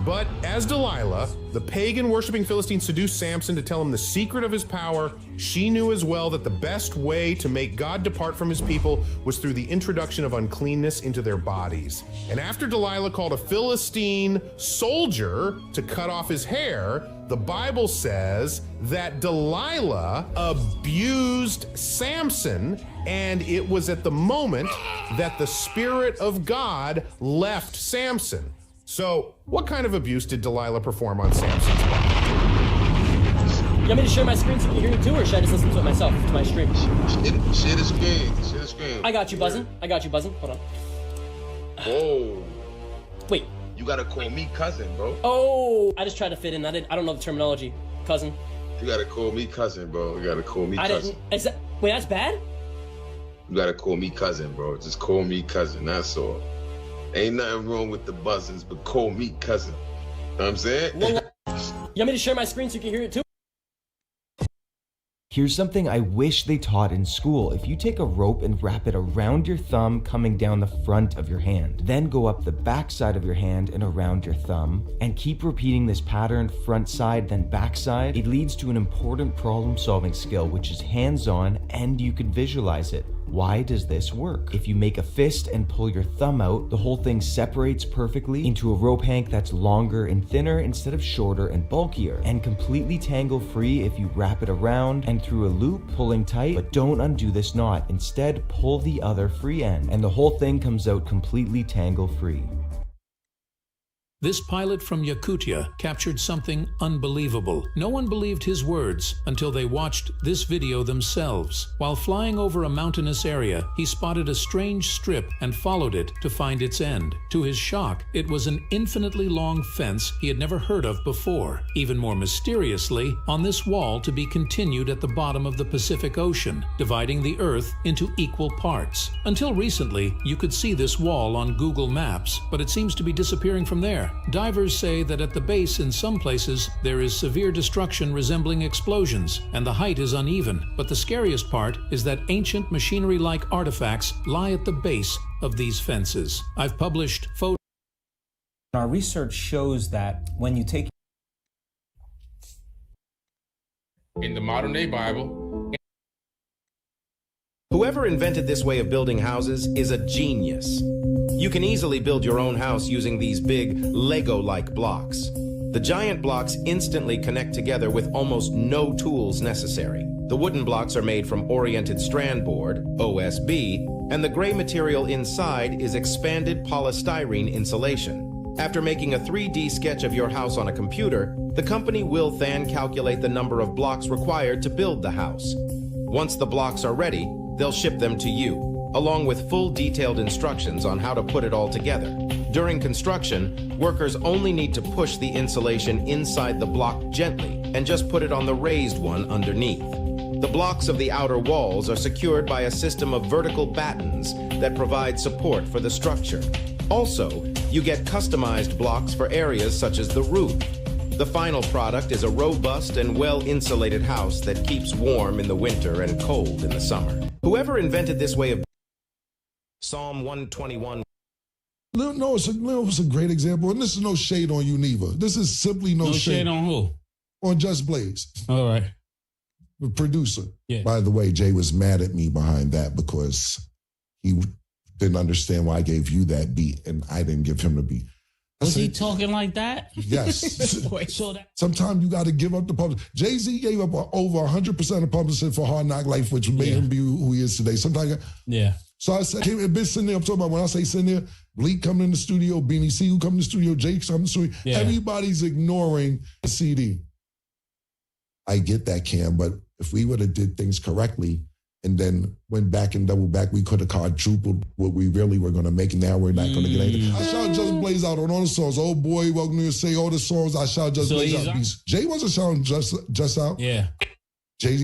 But as Delilah, the pagan-worshiping Philistine, seduced Samson to tell him the secret of his power, she knew as well that the best way to make God depart from his people was through the introduction of uncleanness into their bodies. And after Delilah called a Philistine soldier to cut off his hair, the Bible says that Delilah abused Samson, and it was at the moment that the Spirit of God left Samson. So, what kind of abuse did Delilah perform on Samson's body? You want me to share my screen so you can hear it too, or should I just listen to it myself, to my stream? Share the screen. Share the screen. I got you buzzing. I got you buzzing. Hold on. Whoa. Wait. You gotta call me cousin, bro. Oh, I just tried to fit in. I don't know the terminology. Cousin. You gotta call me cousin, bro. You gotta call me cousin. Wait, that's bad? You gotta call me cousin, bro. Just call me cousin, that's all. Ain't nothing wrong with the buzzings, but call me cousin. You know what I'm saying? You want me to share my screen so you can hear it too? Here's something I wish they taught in school. If you take a rope and wrap it around your thumb coming down the front of your hand, then go up the back side of your hand and around your thumb, and keep repeating this pattern front side then back side, it leads to an important problem solving skill, which is hands-on and you can visualize it. Why does this work? If you make a fist and pull your thumb out, the whole thing separates perfectly into a rope hank that's longer and thinner instead of shorter and bulkier, and completely tangle free if you wrap it around and through a loop, pulling tight, but don't undo this knot. Instead, pull the other free end, and the whole thing comes out completely tangle free. This pilot from Yakutia captured something unbelievable. No one believed his words until they watched this video themselves. While flying over a mountainous area, he spotted a strange strip and followed it to find its end. To his shock, it was an infinitely long fence he had never heard of before. Even more mysteriously, on this wall to be continued at the bottom of the Pacific Ocean, dividing the Earth into equal parts. Until recently, you could see this wall on Google Maps, but it seems to be disappearing from there. Divers say that at the base in some places there is severe destruction resembling explosions, and the height is uneven. But the scariest part is that ancient machinery-like artifacts lie at the base of these fences. I've published photos. Our research shows that when you take in the modern day Bible, whoever invented this way of building houses is a genius. You can easily build your own house using these big Lego-like blocks. The giant blocks instantly connect together with almost no tools necessary. The wooden blocks are made from oriented strand board, OSB, and the gray material inside is expanded polystyrene insulation. After making a 3D sketch of your house on a computer, the company will then calculate the number of blocks required to build the house. Once the blocks are ready, they'll ship them to you, along with full detailed instructions on how to put it all together. During construction, workers only need to push the insulation inside the block gently and just put it on the raised one underneath. The blocks of the outer walls are secured by a system of vertical battens that provide support for the structure. Also, you get customized blocks for areas such as the roof. The final product is a robust and well-insulated house that keeps warm in the winter and cold in the summer. Whoever invented this way of Psalm 121. No, it's a great example, and this is no shade on you neither. This is simply no shade on who? On Just Blaze. All right. The producer. Yeah. By the way, Jay was mad at me behind that because he didn't understand why I gave you that beat and I didn't give him the beat. Was he talking like that? Yes. So that Sometimes you got to give up the public. Jay-Z gave up over 100% of publishing for Hard Knock Life, which made him be who he is today. Sometimes, So I said, hey, been sitting there. I'm talking about when I say sitting there, Bleak coming in the studio, Beanie C who come in the studio, Jake coming in the studio. Yeah. Everybody's ignoring the CD. I get that, Cam, but if we would have did things correctly and then went back and doubled back, we could have quadrupled what we really were going to make, and now we're not going to get anything. I shout Just Blaze out on all the songs. Oh boy, welcome to say all the songs. I shout Just Blaze out. Jay wasn't shouting just out. Yeah. Jay.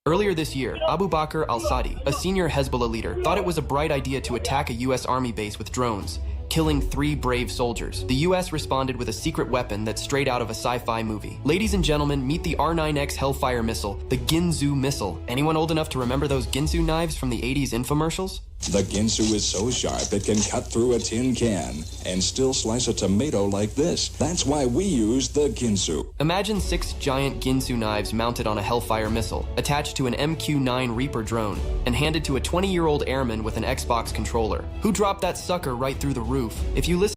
Earlier this year, Abu Bakr al-Sadi, a senior Hezbollah leader, thought it was a bright idea to attack a U.S. Army base with drones. killing 3 brave soldiers. The US responded with a secret weapon that's straight out of a sci-fi movie. Ladies and gentlemen, meet the R9X Hellfire missile, the Ginsu missile. Anyone old enough to remember those Ginsu knives from the 80s infomercials? The Ginsu is so sharp it can cut through a tin can and still slice a tomato like this. That's why we use the Ginsu. Imagine 6 giant Ginsu knives mounted on a Hellfire missile, attached to an MQ-9 Reaper drone, and handed to a 20-year-old airman with an Xbox controller, who dropped that sucker right through the roof. If you listen.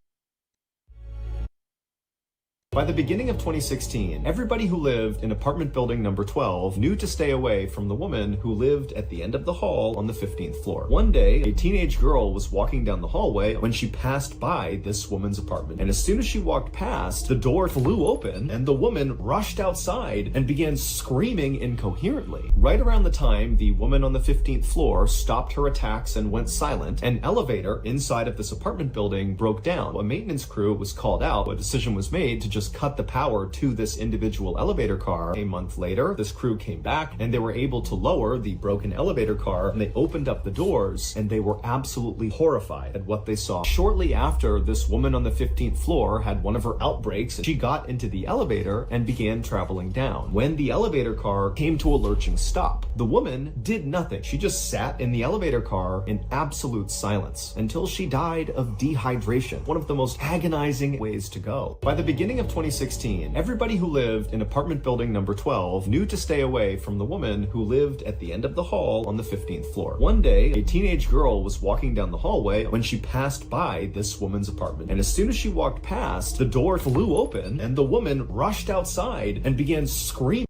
By the beginning of 2016, everybody who lived in apartment building number 12 knew to stay away from the woman who lived at the end of the hall on the 15th floor. One day, a teenage girl was walking down the hallway when she passed by this woman's apartment. And as soon as she walked past, the door flew open and the woman rushed outside and began screaming incoherently. Right around the time the woman on the 15th floor stopped her attacks and went silent, an elevator inside of this apartment building broke down. A maintenance crew was called out. A decision was made to just cut the power to this individual elevator car. A month later, this crew came back and they were able to lower the broken elevator car, and they opened up the doors and they were absolutely horrified at what they saw. Shortly after, this woman on the 15th floor had one of her outbreaks. She got into the elevator and began traveling down. When the elevator car came to a lurching stop, the woman did nothing. She just sat in the elevator car in absolute silence until she died of dehydration, one of the most agonizing ways to go. By the beginning of 2016, everybody who lived in apartment building number 12 knew to stay away from the woman who lived at the end of the hall on the 15th floor. One day, a teenage girl was walking down the hallway when she passed by this woman's apartment. And as soon as she walked past, the door flew open and the woman rushed outside and began screaming.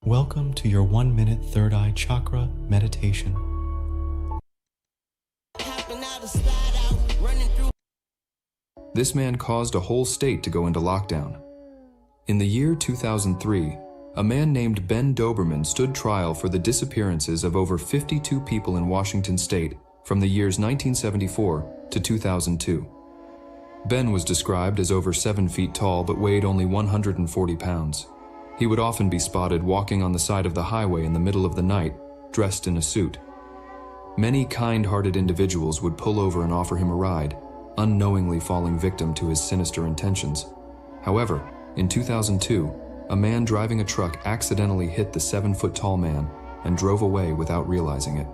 Welcome to your 1-minute third eye chakra meditation. This man caused a whole state to go into lockdown. In the year 2003, a man named Ben Doberman stood trial for the disappearances of over 52 people in Washington state from the years 1974 to 2002. Ben was described as over 7 feet tall but weighed only 140 pounds. He would often be spotted walking on the side of the highway in the middle of the night, dressed in a suit. Many kind-hearted individuals would pull over and offer him a ride, unknowingly falling victim to his sinister intentions. However, in 2002, a man driving a truck accidentally hit the 7-foot-tall man and drove away without realizing it.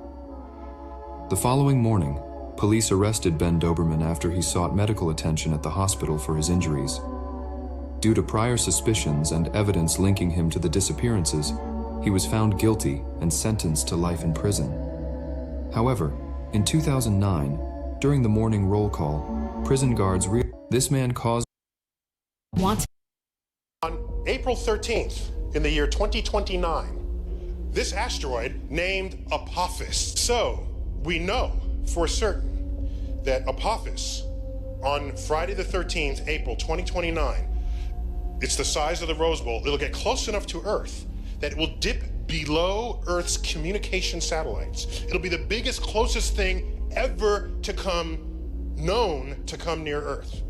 The following morning, police arrested Ben Doberman after he sought medical attention at the hospital for his injuries. Due to prior suspicions and evidence linking him to the disappearances, he was found guilty and sentenced to life in prison. However, in 2009, during the morning roll call, prison guards this man caused On April 13th, in the year 2029, this asteroid named Apophis. So, we know for certain that Apophis, on Friday the 13th, April 2029, it's the size of the Rose Bowl. It'll get close enough to Earth that it will dip below Earth's communication satellites. It'll be the biggest, closest thing ever to come known to come near Earth.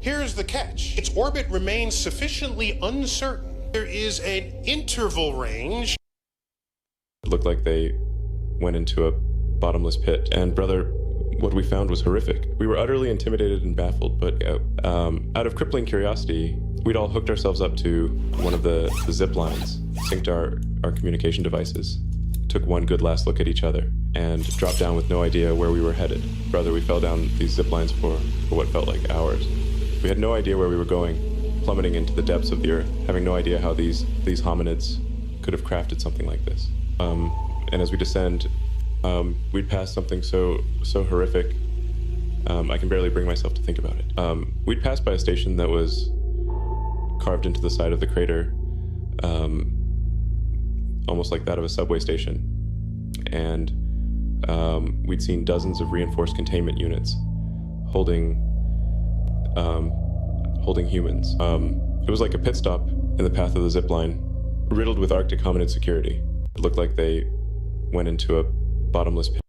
Here's the catch. Its orbit remains sufficiently uncertain. There is an interval range. It looked like they went into a bottomless pit. And brother, what we found was horrific. We were utterly intimidated and baffled, but out of crippling curiosity, we'd all hooked ourselves up to one of the zip lines, synced our communication devices, took one good last look at each other, and dropped down with no idea where we were headed. Brother, we fell down these zip lines for what felt like hours. We had no idea where we were going, plummeting into the depths of the earth, having no idea how these hominids could have crafted something like this. And as we descend, we'd pass something so horrific, I can barely bring myself to think about it. We'd passed by a station that was carved into the side of the crater, almost like that of a subway station. And we'd seen dozens of reinforced containment units holding humans. It was like a pit stop in the path of the zip line, riddled with Arctic hominid security. It looked like they went into a bottomless pit.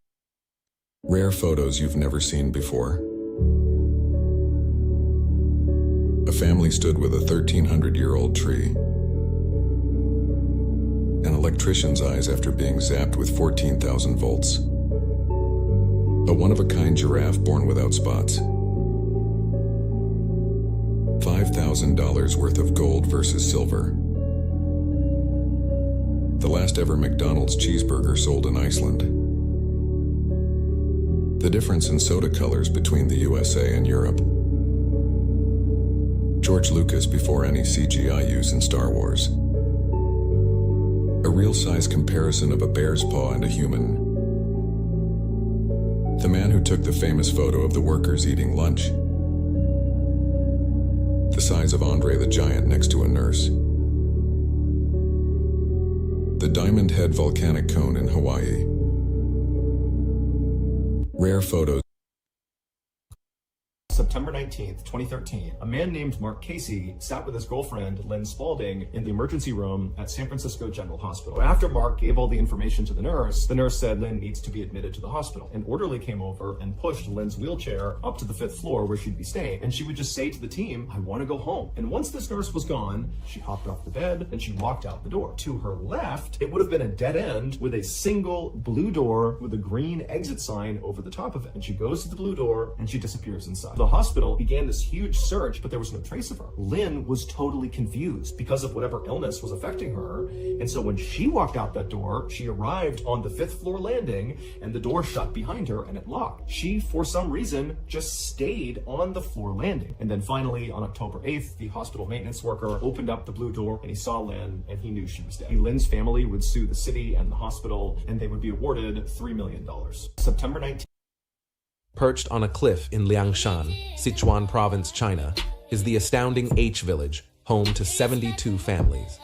Rare photos you've never seen before. A family stood with a 1,300-year-old tree. An electrician's eyes after being zapped with 14,000 volts. A one-of-a-kind giraffe born without spots. $5,000 worth of gold versus silver. The last ever McDonald's cheeseburger sold in Iceland. The difference in soda colors between the USA and Europe. George Lucas before any CGI use in Star Wars. A real-size comparison of a bear's paw and a human. The man who took the famous photo of the workers eating lunch. The size of Andre the Giant next to a nurse. The Diamond Head volcanic cone in Hawaii. Rare photos. September 19th, 2013, a man named Mark Casey sat with his girlfriend, Lynn Spalding, in the emergency room at San Francisco General Hospital. After Mark gave all the information to the nurse said Lynn needs to be admitted to the hospital. An orderly came over and pushed Lynn's wheelchair up to the 5th floor where she'd be staying, and she would just say to the team, "I want to go home." And once this nurse was gone, she hopped off the bed and she walked out the door. To her left, it would have been a dead end with a single blue door with a green exit sign over the top of it. And she goes to the blue door and she disappears inside. The hospital began this huge search, but there was no trace of her. Lynn was totally confused because of whatever illness was affecting her. And so when she walked out that door, she arrived on the 5th floor landing and the door shut behind her and it locked. She, for some reason, just stayed on the floor landing. And then finally, on October 8th, the hospital maintenance worker opened up the blue door and he saw Lynn and he knew she was dead. Lynn's family would sue the city and the hospital and they would be awarded $3 million. September 19th. Perched on a cliff in Liangshan, Sichuan province, China, is the astounding H Village, home to 72 families.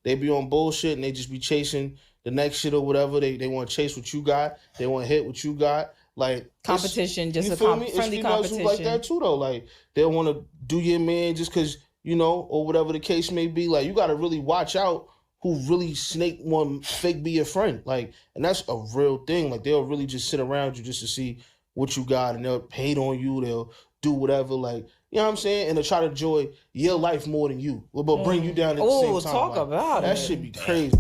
They be on bullshit and they just be chasing the next shit or whatever. They want to chase what you got. They want to hit what you got. Like competition, just a friendly competition. Like that too, though. Like they want to do your man just because, you know, or whatever the case may be. Like you got to really watch out who really snake one fake be your friend. Like, and that's a real thing. Like they'll really just sit around you just to see what you got and they'll hate on you. They'll do whatever. Like, you know what I'm saying? And they'll try to enjoy your life more than you, but bring you down at the same time. Talk like, about that it. That should be crazy.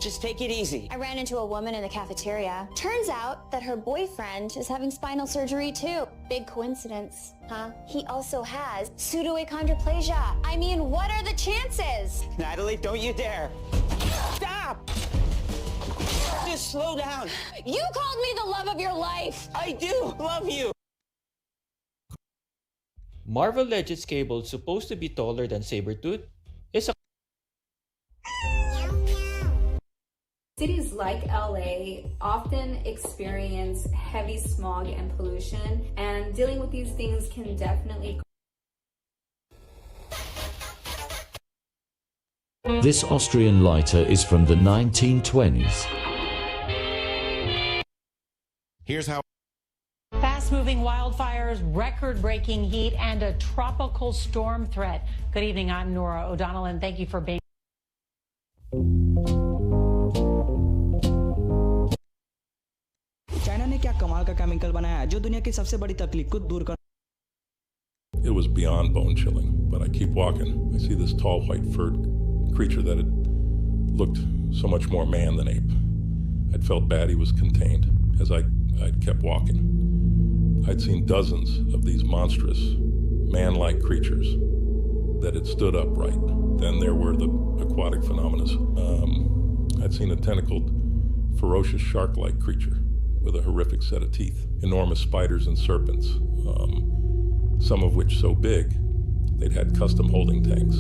Just take it easy. I ran into a woman in the cafeteria. Turns out that her boyfriend is having spinal surgery too. Big coincidence, huh? He also has pseudoachondroplasia. I mean, what are the chances? Natalie, don't you dare. Stop! Just slow down. You called me the love of your life. I do love you. Marvel Legends Cable, supposed to be taller than Sabretooth, is a Cities like LA often experience heavy smog and pollution, and dealing with these things can definitely. This Austrian lighter is from the 1920s. Here's how. Fast-moving wildfires, record-breaking heat, and a tropical storm threat. Good evening, I'm Nora O'Donnell, and thank you for being. China ने क्या कमाल का chemical बनाया है जो दुनिया की सबसे बड़ी तकलीफ को दूर कर. It was beyond bone chilling, but I keep walking. I see this tall white furred creature that had looked so much more man than ape. I'd felt bad he was contained as I'd kept walking. I'd seen dozens of these monstrous, man-like creatures that had stood upright. Then there were the aquatic phenomena. I'd seen a tentacled, ferocious shark-like creature with a horrific set of teeth, enormous spiders and serpents, some of which so big they'd had custom holding tanks,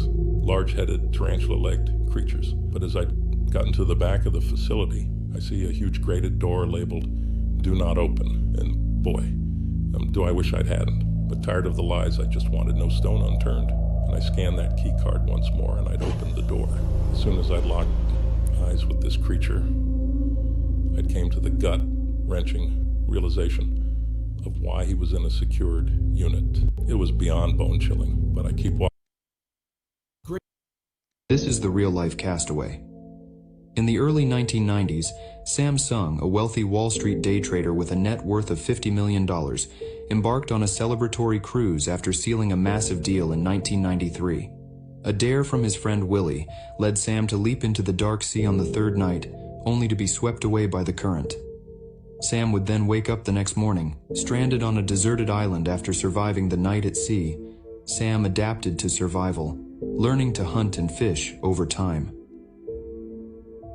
large-headed, tarantula-legged creatures. But as I'd gotten to the back of the facility, I see a huge grated door labeled "Do Not Open," and boy, do I wish I'd hadn't. But tired of the lies, I just wanted no stone unturned. And I scanned that key card once more, and I'd opened the door. As soon as I'd locked eyes with this creature, I'd came to the gut-wrenching realization of why he was in a secured unit. It was beyond bone-chilling, but I keep walking. This is the real-life Castaway. In the early 1990s, Sam Sung, a wealthy Wall Street day trader with a net worth of $50 million, embarked on a celebratory cruise after sealing a massive deal in 1993. A dare from his friend Willie led Sam to leap into the dark sea on the third night, only to be swept away by the current. Sam would then wake up the next morning, stranded on a deserted island after surviving the night at sea. Sam adapted to survival, learning to hunt and fish over time.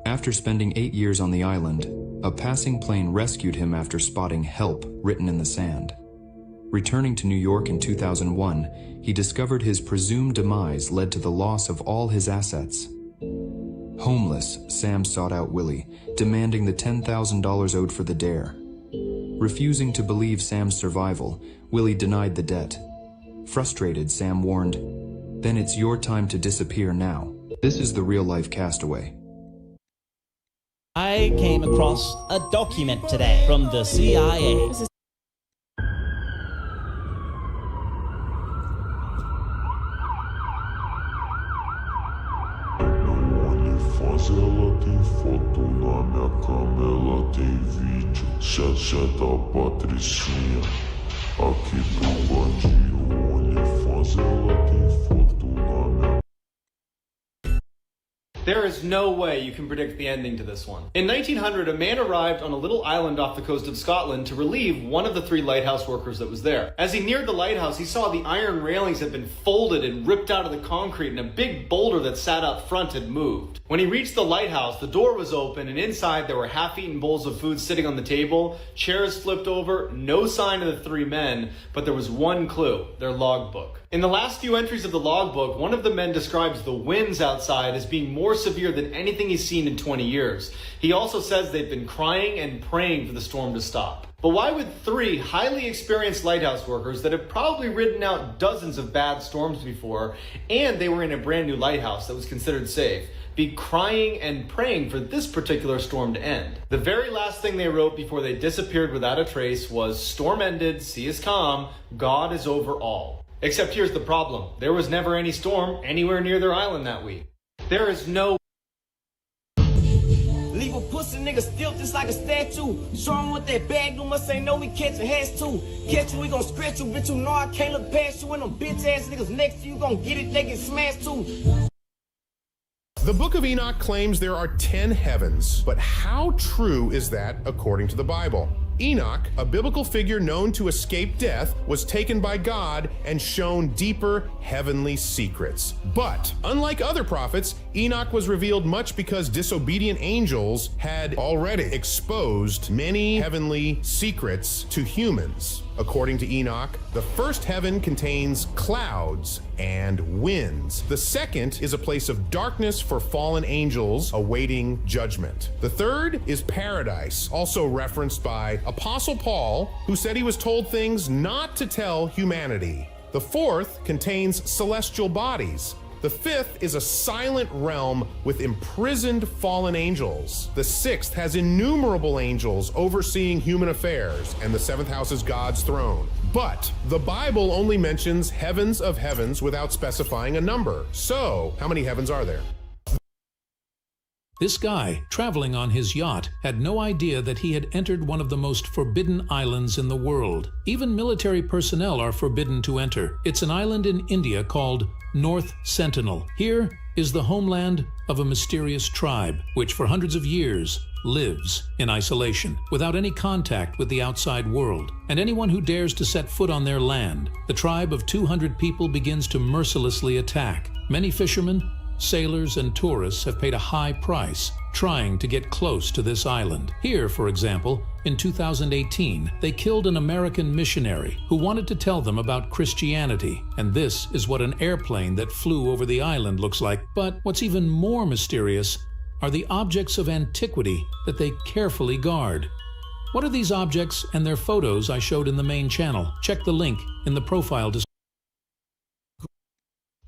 After spending 8 years on the island, a passing plane rescued him after spotting "Help" written in the sand. Returning to New York in 2001, he discovered his presumed demise led to the loss of all his assets. Homeless, Sam sought out Willie, demanding the $10,000 owed for the dare. Refusing to believe Sam's survival, Willie denied the debt. Frustrated, Sam warned, "Then it's your time to disappear now." This is the real-life castaway. I came across a document today from the CIA. Ela tem foto na minha cama, ela tem vídeo. Xé da Patricinha, aqui pro bandinho. OnlyFans, ela tem foto na minha. There is no way you can predict the ending to this one. In 1900, a man arrived on a little island off the coast of Scotland to relieve one of the 3 lighthouse workers that was there. As he neared the lighthouse, he saw the iron railings had been folded and ripped out of the concrete, and a big boulder that sat out front had moved. When he reached the lighthouse, the door was open, and inside there were half-eaten bowls of food sitting on the table, chairs flipped over, no sign of the 3 men, but there was one clue: their logbook. In the last few entries of the logbook, one of the men describes the winds outside as being more severe than anything he's seen in 20 years. He also says they've been crying and praying for the storm to stop. But why would 3 highly experienced lighthouse workers that have probably ridden out dozens of bad storms before, and they were in a brand new lighthouse that was considered safe, be crying and praying for this particular storm to end? The very last thing they wrote before they disappeared without a trace was, "Storm ended, sea is calm, God is over all." Except here's the problem: there was never any storm anywhere near their island that week. There is no Leave a pussy nigga still just like a statue. Show him what that bag do, must say no, we catching has too. Catch you, we gon' scratch you, bitch, you know I can't look past you. And them bitch ass niggas next to you gon' get it, they get smashed too. The Book of Enoch claims there are 10 heavens, but how true is that according to the Bible? Enoch, a biblical figure known to escape death, was taken by God and shown deeper heavenly secrets. But unlike other prophets, Enoch was revealed much because disobedient angels had already exposed many heavenly secrets to humans. According to Enoch, the first heaven contains clouds and winds. The second is a place of darkness for fallen angels awaiting judgment. The third is paradise, also referenced by Apostle Paul, who said he was told things not to tell humanity. The fourth contains celestial bodies. The fifth is a silent realm with imprisoned fallen angels. The sixth has innumerable angels overseeing human affairs, and the seventh house is God's throne. But the Bible only mentions heavens of heavens without specifying a number. So, how many heavens are there? This guy, traveling on his yacht, had no idea that he had entered one of the most forbidden islands in the world. Even military personnel are forbidden to enter. It's an island in India called North Sentinel. Here is the homeland of a mysterious tribe, which for hundreds of years lives in isolation, without any contact with the outside world. And anyone who dares to set foot on their land, the tribe of 200 people begins to mercilessly attack. Many fishermen, sailors, and tourists have paid a high price trying to get close to this island. Here, for example, in 2018, they killed an American missionary who wanted to tell them about Christianity, and this is what an airplane that flew over the island looks like. But what's even more mysterious are the objects of antiquity that they carefully guard. What are these objects and their photos I showed in the main channel? Check the link in the profile description.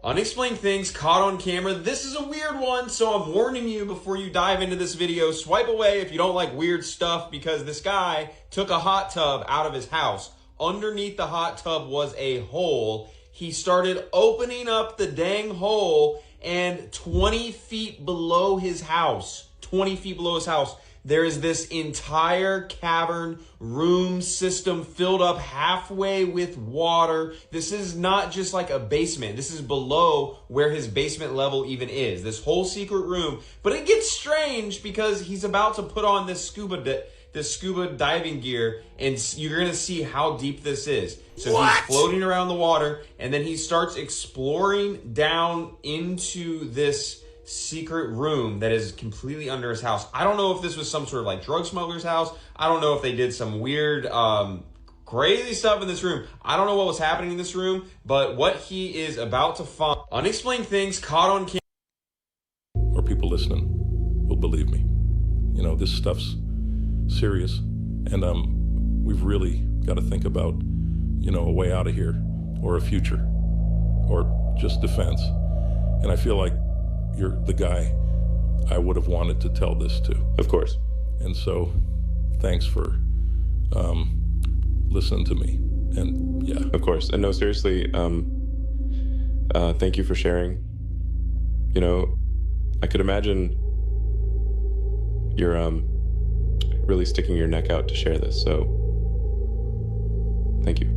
Unexplained things caught on camera. This is a weird one, so I'm warning you before you dive into this video. Swipe away if you don't like weird stuff, because this guy took a hot tub out of his house. Underneath the hot tub was a hole. He started opening up the dang hole, and 20 feet below his house, there is this entire cavern room system filled up halfway with water. This is not just like a basement. This is below where his basement level even is. This whole secret room. But it gets strange because he's about to put on this scuba diving gear, and you're gonna see how deep this is. So he's floating around the water, and then he starts exploring down into this secret room that is completely under his house. I don't know if this was some sort of like drug smuggler's house. I don't know if they did some weird crazy stuff in this room. I don't know what was happening in this room, but what he is about to find, unexplained things caught on camera. Or people listening will believe me. You know, this stuff's serious, and we've really got to think about, you know, a way out of here, or a future, or just defense. And I feel like you're the guy I would have wanted to tell this to. Of course. And so, thanks for listening to me. And yeah. Of course. And no, seriously, thank you for sharing. You know, I could imagine you're really sticking your neck out to share this, so thank you.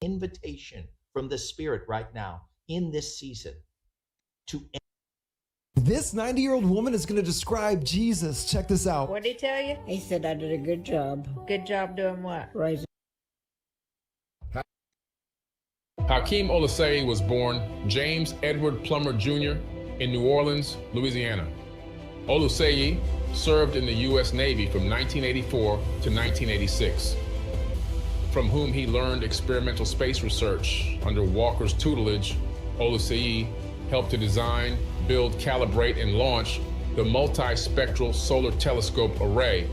Invitation from the Spirit right now in this season to. This 90-year-old woman is going to describe Jesus. Check this out. What did he tell you? He said I did a good job. Good job doing what? Raising. Hakeem Olaseye was born James Edward Plummer Jr. in New Orleans, Louisiana. Olaseye served in the U.S. Navy from 1984 to 1986, from whom he learned experimental space research. Under Walker's tutelage, Olaseye helped to design, build, calibrate, and launch the Multispectral Solar Telescope Array.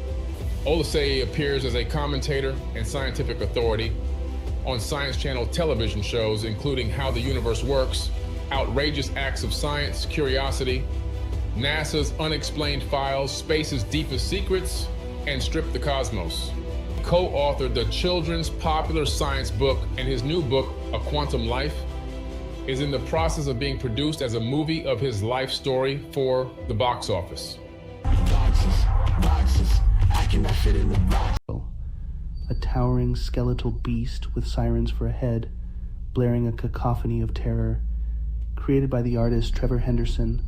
Olaseye appears as a commentator and scientific authority on Science Channel television shows, including How the Universe Works, Outrageous Acts of Science, Curiosity, NASA's Unexplained Files, Space's Deepest Secrets, and Strip the Cosmos. He co-authored the children's popular science book, and his new book, A Quantum Life, is in the process of being produced as a movie of his life story for the box office. Boxes, I cannot fit in the box. A towering skeletal beast with sirens for a head, blaring a cacophony of terror. Created by the artist Trevor Henderson,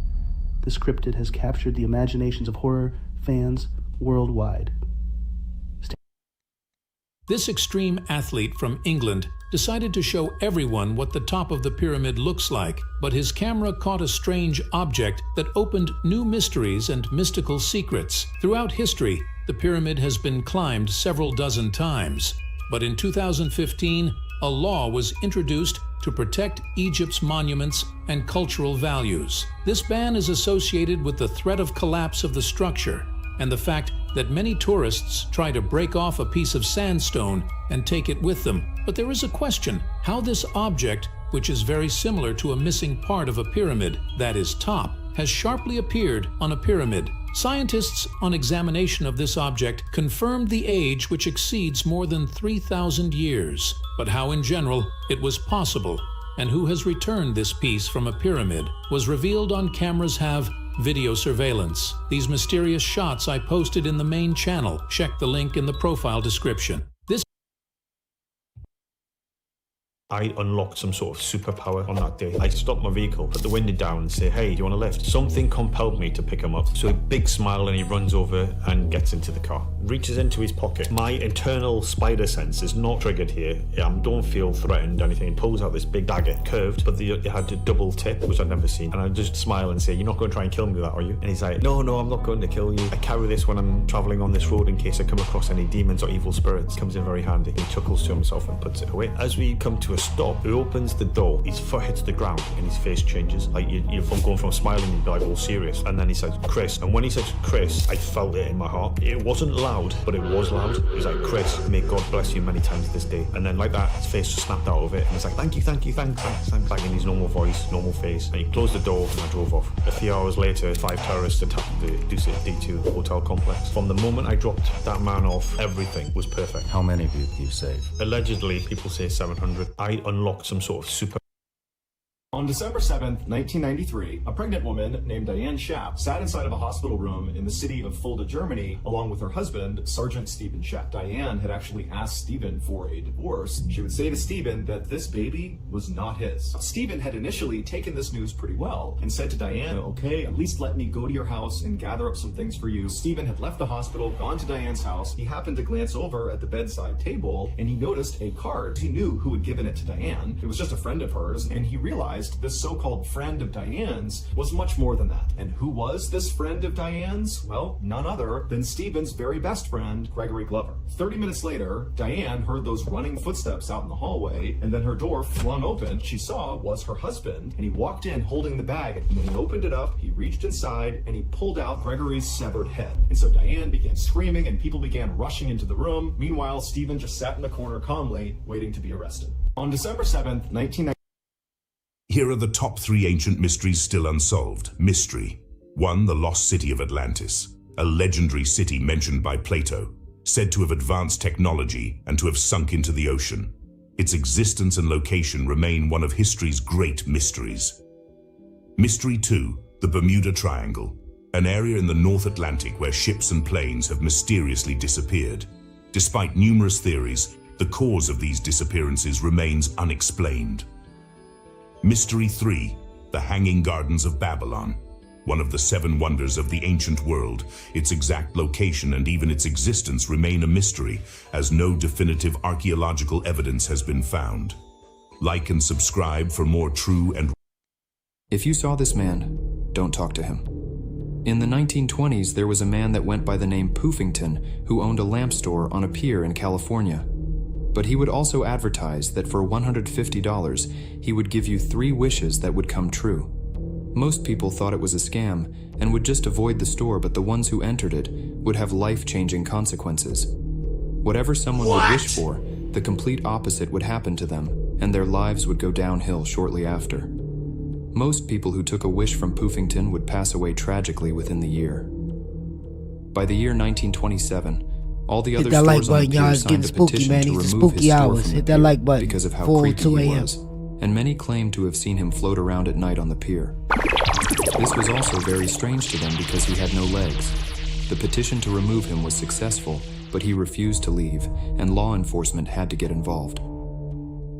this cryptid has captured the imaginations of horror fans worldwide. This extreme athlete from England decided to show everyone what the top of the pyramid looks like, but his camera caught a strange object that opened new mysteries and mystical secrets. Throughout history, the pyramid has been climbed several dozen times, but in 2015, a law was introduced to protect Egypt's monuments and cultural values. This ban is associated with the threat of collapse of the structure and the fact that many tourists try to break off a piece of sandstone and take it with them. But there is a question: how this object, which is very similar to a missing part of a pyramid, that is top, has sharply appeared on a pyramid. Scientists on examination of this object confirmed the age, which exceeds more than 3,000 years. But how in general it was possible, and who has returned this piece from a pyramid, was revealed on cameras have video surveillance. These mysterious shots I posted in the main channel. Check the link in the profile description. I unlocked some sort of superpower on that day. I stopped my vehicle, put the window down and say, hey, do you want a lift? Something compelled me to pick him up. So a big smile, and he runs over and gets into the car. Reaches into his pocket. My internal spider sense is not triggered here. I don't feel threatened or anything. He pulls out this big dagger, curved, but it had a double tip, which I'd never seen. And I just smile and say, you're not going to try and kill me with that, are you? And he's like, no, I'm not going to kill you. I carry this when I'm traveling on this road in case I come across any demons or evil spirits. Comes in very handy. He chuckles to himself and puts it away. As we come to a stop, he opens the door, his foot hits the ground and his face changes. Like you're from going from smiling, you'd be like all serious. And then he says, Chris. And when he says Chris, I felt it in my heart. It wasn't loud, but it was loud. It was like, Chris, may God bless you many times this day. And then like that, his face just snapped out of it. And he's like, thank you, thanks. Like in his normal voice, normal face. And he closed the door and I drove off. A few hours later, 5 terrorists attacked the Dusit D2 hotel complex. From the moment I dropped that man off, everything was perfect. How many of you saved? Allegedly, people say 700. I unlocked some sort of super On December 7th, 1993, a pregnant woman named Diane Schaap sat inside of a hospital room in the city of Fulda, Germany, along with her husband, Sergeant Stephen Schaap. Diane had actually asked Stephen for a divorce. She would say to Stephen that this baby was not his. Stephen had initially taken this news pretty well and said to Diane, okay, at least let me go to your house and gather up some things for you. Stephen had left the hospital, gone to Diane's house. He happened to glance over at the bedside table and he noticed a card. He knew who had given it to Diane. It was just a friend of hers, and he realized this so-called friend of Diane's was much more than that. And who was this friend of Diane's? Well, none other than Stephen's very best friend, Gregory Glover. 30 minutes later, Diane heard those running footsteps out in the hallway, and then her door flung open. She saw was her husband, and he walked in holding the bag. And when he opened it up, he reached inside and he pulled out Gregory's severed head. And so Diane began screaming and people began rushing into the room. Meanwhile, Stephen just sat in the corner calmly, waiting to be arrested. On December 7th, 1990, here are the top 3 ancient mysteries still unsolved. Mystery 1. The lost city of Atlantis, a legendary city mentioned by Plato, said to have advanced technology and to have sunk into the ocean. Its existence and location remain one of history's great mysteries. Mystery 2. The Bermuda Triangle, an area in the North Atlantic where ships and planes have mysteriously disappeared. Despite numerous theories, the cause of these disappearances remains unexplained. Mystery 3. The Hanging Gardens of Babylon, one of the 7 wonders of the ancient world. Its exact location and even its existence remain a mystery, as no definitive archaeological evidence has been found. Like and subscribe for more true and... If you saw this man, don't talk to him. In the 1920s, there was a man that went by the name Poofington who owned a lamp store on a pier in California. But he would also advertise that for $150, he would give you 3 wishes that would come true. Most people thought it was a scam and would just avoid the store, but the ones who entered it would have life-changing consequences. Whatever someone would wish for, the complete opposite would happen to them, and their lives would go downhill shortly after. Most people who took a wish from Poofington would pass away tragically within the year. By the year 1927, all the other stores on the pier signed a petition to remove his store from the pier because of how creepy he was, and many claimed to have seen him float around at night on the pier. This was also very strange to them because he had no legs. The petition to remove him was successful, but he refused to leave, and law enforcement had to get involved.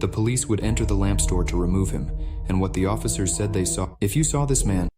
The police would enter the lamp store to remove him, and what the officers said they saw... If you saw this man...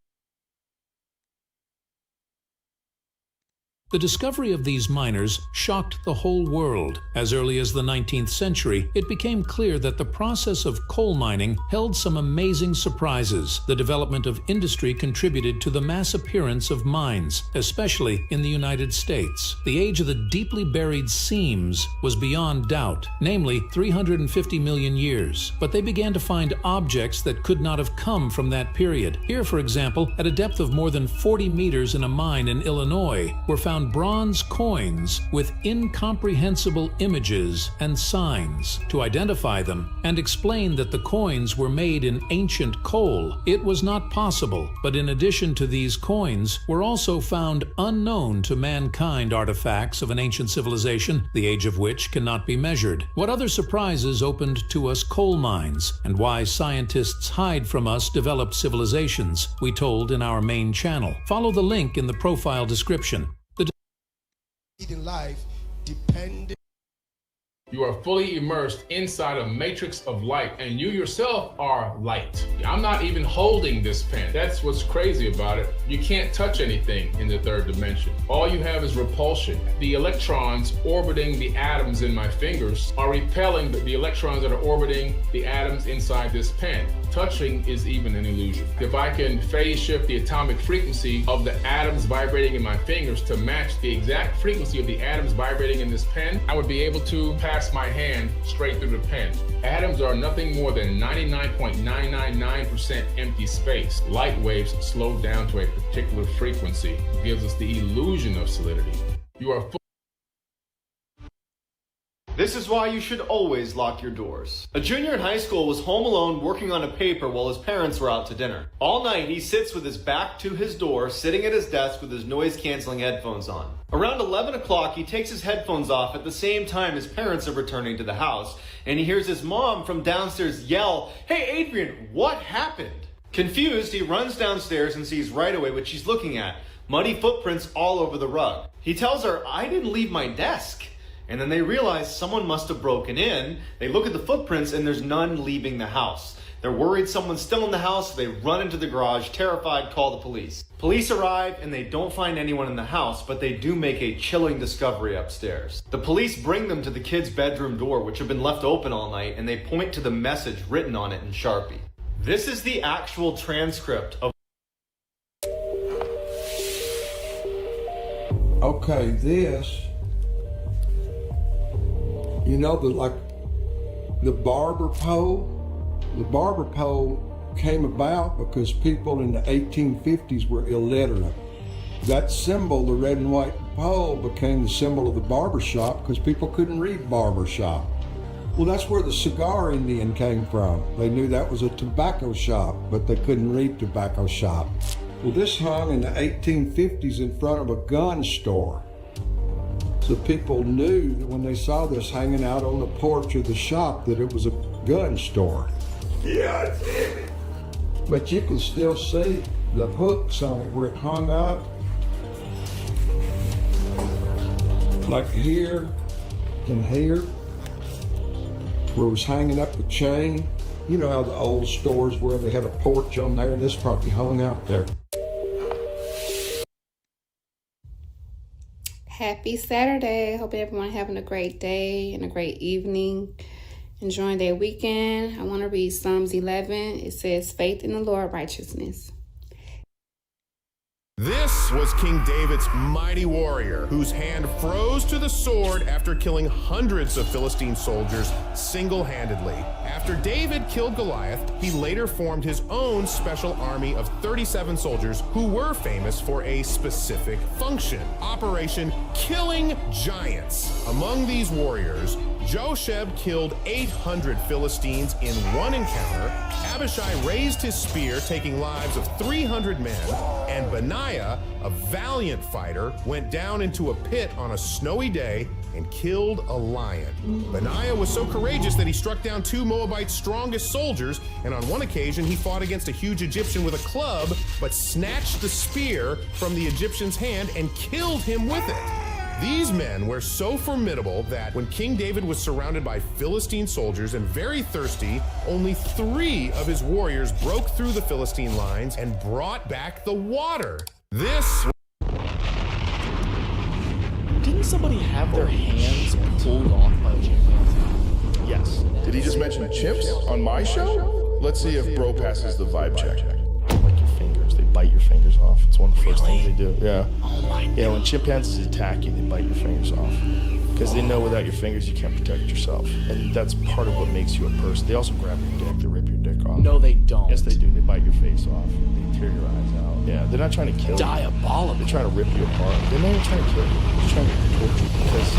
The discovery of these miners shocked the whole world. As early as the 19th century, it became clear that the process of coal mining held some amazing surprises. The development of industry contributed to the mass appearance of mines, especially in the United States. The age of the deeply buried seams was beyond doubt, namely 350 million years. But they began to find objects that could not have come from that period. Here, for example, at a depth of more than 40 meters in a mine in Illinois, were found bronze coins with incomprehensible images and signs. To identify them and explain that the coins were made in ancient coal, it was not possible. But in addition to these coins, were also found unknown to mankind artifacts of an ancient civilization, the age of which cannot be measured. What other surprises opened to us coal mines, and why scientists hide from us developed civilizations, we told in our main channel. Follow the link in the profile description. In life depending. You are fully immersed inside a matrix of light, and you yourself are light. I'm not even holding this pen. That's what's crazy about it. You can't touch anything in the third dimension. All you have is repulsion. The electrons orbiting the atoms in my fingers are repelling the electrons that are orbiting the atoms inside this pen. Touching is even an illusion. If I can phase shift the atomic frequency of the atoms vibrating in my fingers to match the exact frequency of the atoms vibrating in this pen, I would be able to pass my hand straight through the pen. Atoms are nothing more than 99.999% empty space. Light waves slowed down to a particular frequency gives us the illusion of solidity. You are This is why you should always lock your doors. A junior in high school was home alone working on a paper while his parents were out to dinner. All night he sits with his back to his door, sitting at his desk with his noise-canceling headphones on. Around 11 o'clock he takes his headphones off at the same time his parents are returning to the house, and he hears his mom from downstairs yell, "Hey Adrian, what happened?" Confused, he runs downstairs and sees right away what she's looking at, muddy footprints all over the rug. He tells her, "I didn't leave my desk." And then they realize someone must have broken in. They look at the footprints and there's none leaving the house. They're worried someone's still in the house, so they run into the garage, terrified, call the police. Police arrive and they don't find anyone in the house, but they do make a chilling discovery upstairs. The police bring them to the kids' bedroom door, which had been left open all night, and they point to the message written on it in Sharpie. This is the actual transcript of... Okay, this... You know, the barber pole? The barber pole came about because people in the 1850s were illiterate. That symbol, the red and white pole, became the symbol of the barber shop because people couldn't read barber shop. Well, that's where the cigar Indian came from. They knew that was a tobacco shop, but they couldn't read tobacco shop. Well, this hung in the 1850s in front of a gun store. So people knew that when they saw this hanging out on the porch of the shop that it was a gun store. Yeah, it's heavy. But you can still see the hooks on it where it hung up. Like here and here, where it was hanging up the chain. You know how the old stores where they had a porch on there, this probably hung out there. Happy Saturday. Hope everyone having a great day and a great evening. Enjoying their weekend. I want to read Psalms 11. It says, faith in the Lord, righteousness. This was King David's mighty warrior, whose hand froze to the sword after killing hundreds of Philistine soldiers single-handedly. After David killed Goliath, he later formed his own special army of 37 soldiers who were famous for a specific function, Operation Killing Giants. Among these warriors, Josheb killed 800 Philistines in one encounter, Abishai raised his spear, taking lives of 300 men, and Benaiah, a valiant fighter, went down into a pit on a snowy day and killed a lion. Benaiah was so courageous that he struck down 2 Moabites' strongest soldiers, and on one occasion he fought against a huge Egyptian with a club, but snatched the spear from the Egyptian's hand and killed him with it. These men were so formidable that when King David was surrounded by Philistine soldiers and very thirsty, only 3 of his warriors broke through the Philistine lines and brought back the water. This... Didn't somebody have their hands pulled off by a chimpanzee? Yes. Did he just mention chimps on my show? Let's see if bro passes the vibe check. Like your fingers, they bite your fingers off. It's one of the first things they do. Yeah. Oh my God. Yeah, when chimpanzees attack you, they bite your fingers off. Because they know without your fingers you can't protect yourself. And that's part of what makes you a person. They also grab your dick, they rip your dick off. No, they don't. Yes, they do. They bite your face off. They tear your eyes out. Yeah, they're not trying to kill you. Diabolical. They're trying to rip you apart. They're not even trying to kill you. They're just trying to torture you. Because,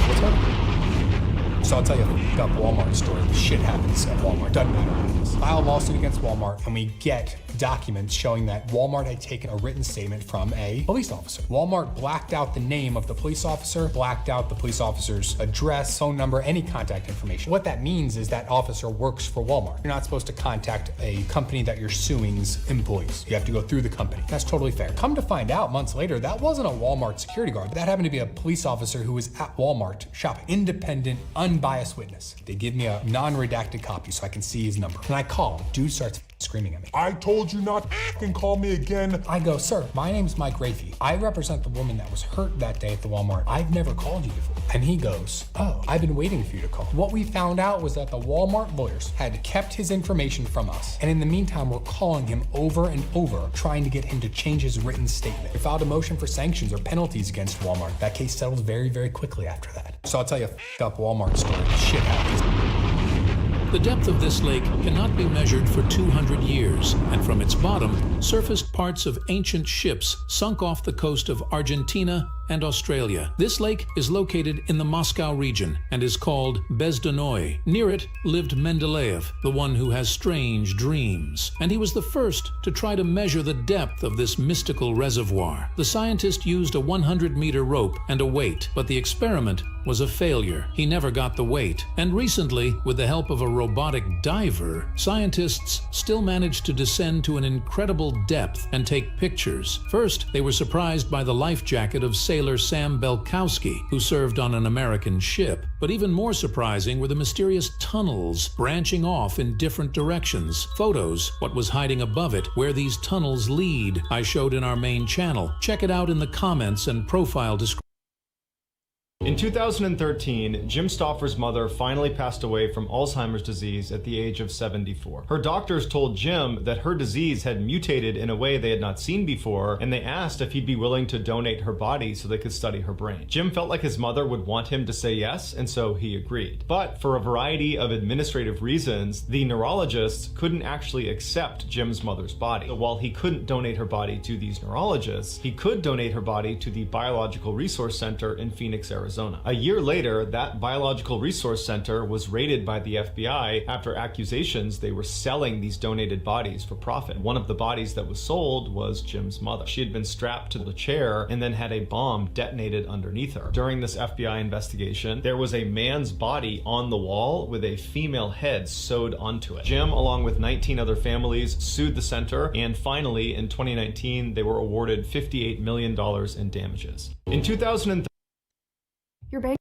what's happening? So I'll tell you a Walmart story. The shit happens at Walmart. Doesn't matter what it is. File a lawsuit against Walmart, and we get documents showing that Walmart had taken a written statement from a police officer. Walmart blacked out the name of the police officer, blacked out the police officer's address, phone number, any contact information. What that means is that officer works for Walmart. You're not supposed to contact a company that you're suing's employees. You have to go through the company. That's totally fair. Come to find out, months later, that wasn't a Walmart security guard. That happened to be a police officer who was at Walmart shopping. Independent, unbiased witness. They give me a non-redacted copy so I can see his number. And I call him. Dude starts screaming at me. I told you not to call me again. I go, sir, my name's Mike Rafey. I represent the woman that was hurt that day at the Walmart. I've never called you before. And he goes, oh, I've been waiting for you to call. What we found out was that the Walmart lawyers had kept his information from us. And in the meantime, we're calling him over and over, trying to get him to change his written statement. We filed a motion for sanctions or penalties against Walmart. That case settled very, very quickly after that. So I'll tell you a up Walmart story. Shit happens. The depth of this lake cannot be measured for 200 years, and from its bottom surfaced parts of ancient ships sunk off the coast of Argentina and Australia. This lake is located in the Moscow region and is called Bezdonoy. Near it lived Mendeleev, the one who has strange dreams, and he was the first to try to measure the depth of this mystical reservoir. The scientist used a 100-meter rope and a weight, but the experiment was a failure. He never got the weight. And recently, with the help of a robotic diver, scientists still managed to descend to an incredible depth and take pictures. First, they were surprised by the life jacket of sailor Sam Belkowski, who served on an American ship. But even more surprising were the mysterious tunnels branching off in different directions. Photos, what was hiding above it, where these tunnels lead, I showed in our main channel. Check it out in the comments and profile description. In 2013, Jim Stauffer's mother finally passed away from Alzheimer's disease at the age of 74. Her doctors told Jim that her disease had mutated in a way they had not seen before, and they asked if he'd be willing to donate her body so they could study her brain. Jim felt like his mother would want him to say yes, and so he agreed. But for a variety of administrative reasons, the neurologists couldn't actually accept Jim's mother's body. So while he couldn't donate her body to these neurologists, he could donate her body to the Biological Resource Center in Phoenix, Arizona. A year later, that Biological Resource Center was raided by the FBI after accusations they were selling these donated bodies for profit. One of the bodies that was sold was Jim's mother. She had been strapped to the chair and then had a bomb detonated underneath her. During this FBI investigation, there was a man's body on the wall with a female head sewed onto it. Jim, along with 19 other families, sued the center, and finally, in 2019, they were awarded $58 million in damages. In 2013, Your baby.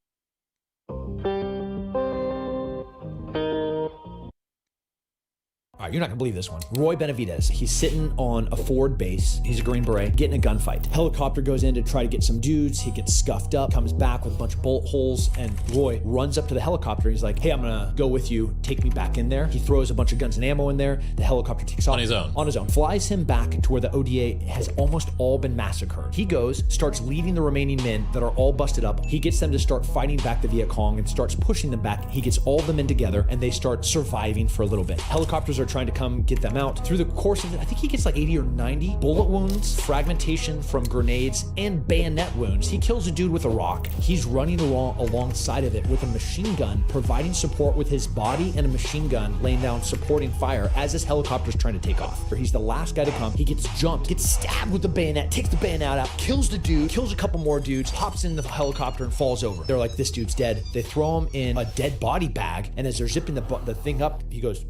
All right, you're not gonna believe this one. Roy Benavidez, he's sitting on a Ford base. He's a Green Beret, getting a gunfight. Helicopter goes in to try to get some dudes. He gets scuffed up, comes back with a bunch of bullet holes, and Roy runs up to the helicopter. He's like, hey, I'm gonna go with you. Take me back in there. He throws a bunch of guns and ammo in there. The helicopter takes off. On his own. On his own. Flies him back to where the ODA has almost all been massacred. He goes, starts leading the remaining men that are all busted up. He gets them to start fighting back the Viet Cong and starts pushing them back. He gets all the men together and they start surviving for a little bit. Helicopters are trying to come get them out. Through the course of it, I think he gets like 80 or 90 bullet wounds, fragmentation from grenades, and bayonet wounds. He kills a dude with a rock. He's running alongside of it with a machine gun, providing support with his body and a machine gun laying down supporting fire as this helicopter's trying to take off. He's the last guy to come. He gets jumped, gets stabbed with the bayonet, takes the bayonet out, kills the dude, kills a couple more dudes, hops in the helicopter and falls over. They're like, this dude's dead. They throw him in a dead body bag, and as they're zipping the thing up, he goes,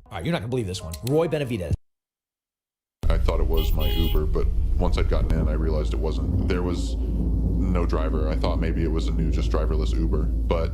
all right, you're not gonna believe this one. Roy Benavidez. I thought it was my Uber, but once I'd gotten in, I realized it wasn't. There was no driver. I thought maybe it was a new, just driverless Uber, but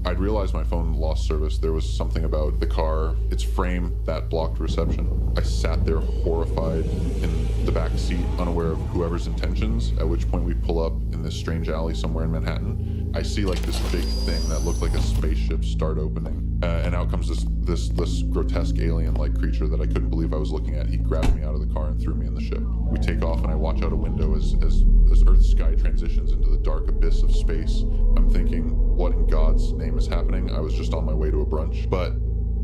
I'd realized my phone lost service. There was something about the car, its frame, that blocked reception. I sat there horrified in the back seat, unaware of whoever's intentions, at which point we pull up in this strange alley somewhere in Manhattan. I see like this big thing that looked like a spaceship start opening, and out comes this grotesque alien-like creature that I couldn't believe I was looking at. He grabbed me out of the car and threw me in the ship. We take off and I watch out a window as Earth's sky transitions into the dark abyss of space. I'm thinking, what in God's name is happening? I was just on my way to a brunch, but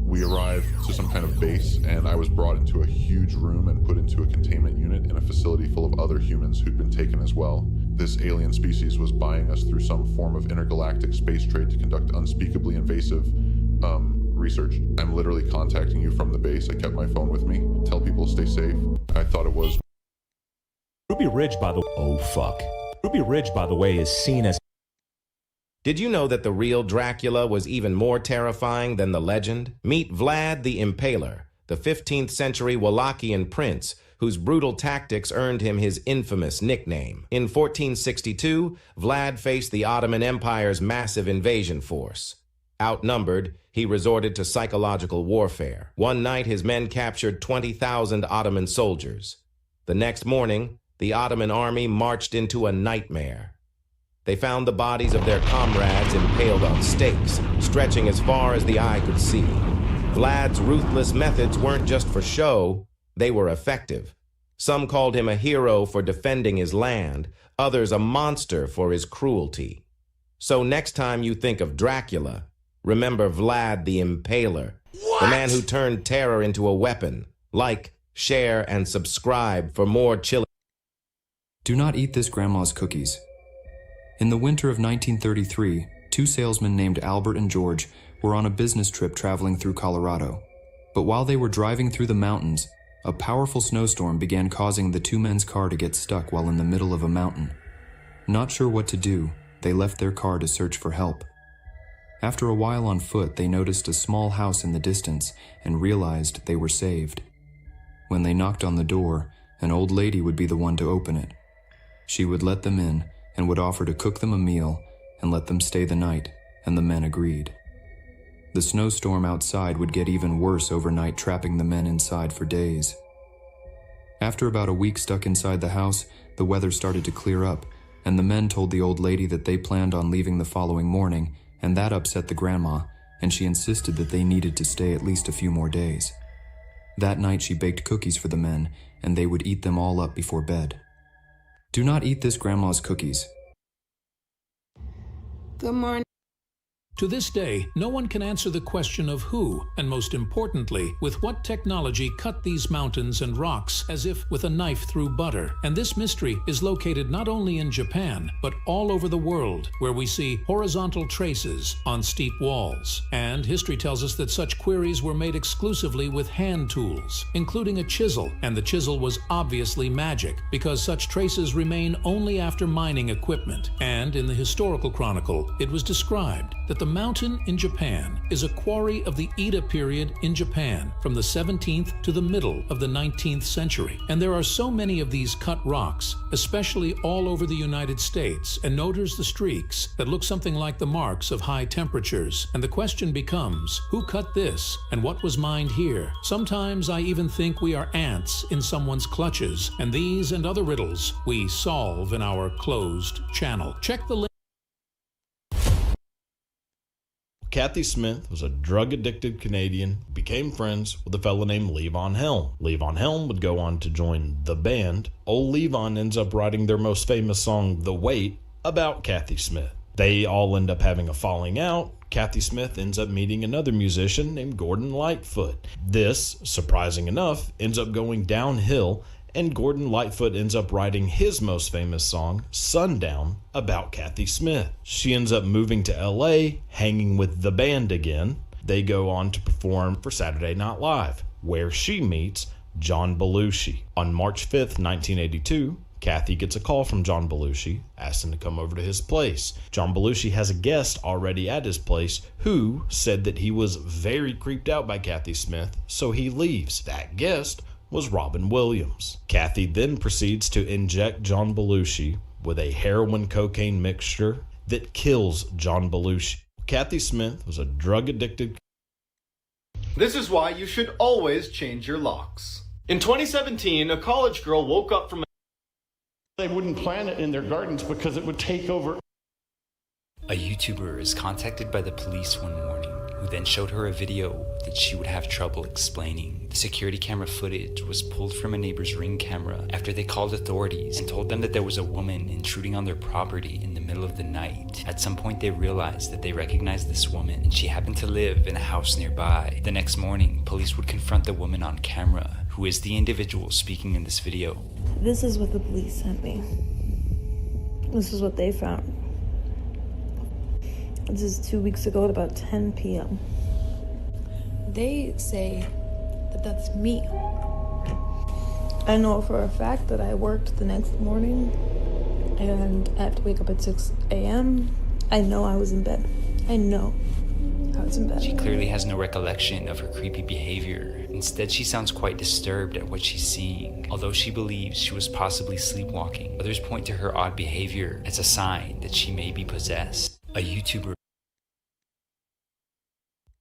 we arrived to some kind of base and I was brought into a huge room and put into a containment unit in a facility full of other humans who'd been taken as well. This alien species was buying us through some form of intergalactic space trade to conduct unspeakably invasive research. I'm literally contacting you from the base. I kept my phone with me. Tell people to stay safe. I thought it was Ruby Ridge, by the Ruby Ridge, by the way, is seen as. Did you know that the real Dracula was even more terrifying than the legend? Meet Vlad the Impaler, the 15th century Wallachian prince whose brutal tactics earned him his infamous nickname. In 1462, Vlad faced the Ottoman Empire's massive invasion force. Outnumbered, he resorted to psychological warfare. One night, his men captured 20,000 Ottoman soldiers. The next morning, the Ottoman army marched into a nightmare. They found the bodies of their comrades impaled on stakes, stretching as far as the eye could see. Vlad's ruthless methods weren't just for show, they were effective. Some called him a hero for defending his land, others a monster for his cruelty. So next time you think of Dracula, Remember Vlad the Impaler, the man who turned terror into a weapon. Like, share, and subscribe for more chilling. Do not eat this grandma's cookies. In the winter of 1933, two salesmen named Albert and George were on a business trip traveling through Colorado. But while they were driving through the mountains, a powerful snowstorm began causing the two men's car to get stuck while in the middle of a mountain. Not sure what to do, they left their car to search for help. After a while on foot, they noticed a small house in the distance and realized they were saved. When they knocked on the door, an old lady would be the one to open it. She would let them in and would offer to cook them a meal and let them stay the night, and the men agreed. The snowstorm outside would get even worse overnight, trapping the men inside for days. After about a week stuck inside the house, the weather started to clear up, and the men told the old lady that they planned on leaving the following morning, and that upset the grandma, and she insisted that they needed to stay at least a few more days. That night she baked cookies for the men, and they would eat them all up before bed. Do not eat this grandma's cookies. Good morning. To this day, no one can answer the question of who, and most importantly, with what technology cut these mountains and rocks as if with a knife through butter. And this mystery is located not only in Japan, but all over the world, where we see horizontal traces on steep walls. And history tells us that such queries were made exclusively with hand tools, including a chisel, and the chisel was obviously magic, because such traces remain only after mining equipment. And in the historical chronicle, it was described that the mountain in Japan is a quarry of the Edo period in Japan from the 17th to the middle of the 19th century. And there are so many of these cut rocks, especially all over the United States, and notice the streaks that look something like the marks of high temperatures. And the question becomes, who cut this and what was mined here? Sometimes I even think we are ants in someone's clutches, and these and other riddles we solve in our closed channel. Check the link. Kathy Smith was a drug-addicted Canadian who became friends with a fellow named Levon Helm. Levon Helm would go on to join the band. Old Levon ends up writing their most famous song, The Wait, about Kathy Smith. They all end up having a falling out. Kathy Smith ends up meeting another musician named Gordon Lightfoot. This, surprising enough, ends up going downhill, and Gordon Lightfoot ends up writing his most famous song, Sundown, about Kathy Smith. She ends up moving to LA, hanging with the band again. They go on to perform for Saturday Night Live, where she meets John Belushi. On March 5th, 1982, Kathy gets a call from John Belushi, asking to come over to his place. John Belushi has a guest already at his place who said that he was very creeped out by Kathy Smith, so he leaves. That guest was Robin Williams. Kathy then proceeds to inject John Belushi with a heroin cocaine mixture that kills John Belushi. Kathy Smith was a drug-addicted. This is why you should always change your locks. In 2017, a college girl woke up from They wouldn't plant it in their gardens because it would take over. A YouTuber is contacted by the police one morning, who then showed her a video that she would have trouble explaining. The security camera footage was pulled from a neighbor's Ring camera after they called authorities and told them that there was a woman intruding on their property in the middle of the night. At some point they realized that they recognized this woman, and she happened to live in a house nearby. The next morning, police would confront the woman on camera, who is the individual speaking in this video. This is what the police sent me. This is what they found. This is 2 weeks ago at about 10 p.m. They say that that's me. I know for a fact that I worked the next morning and I have to wake up at 6 a.m. I know I was in bed. I know I was in bed. She clearly has no recollection of her creepy behavior. Instead, she sounds quite disturbed at what she's seeing. Although she believes she was possibly sleepwalking, others point to her odd behavior as a sign that she may be possessed. A YouTuber.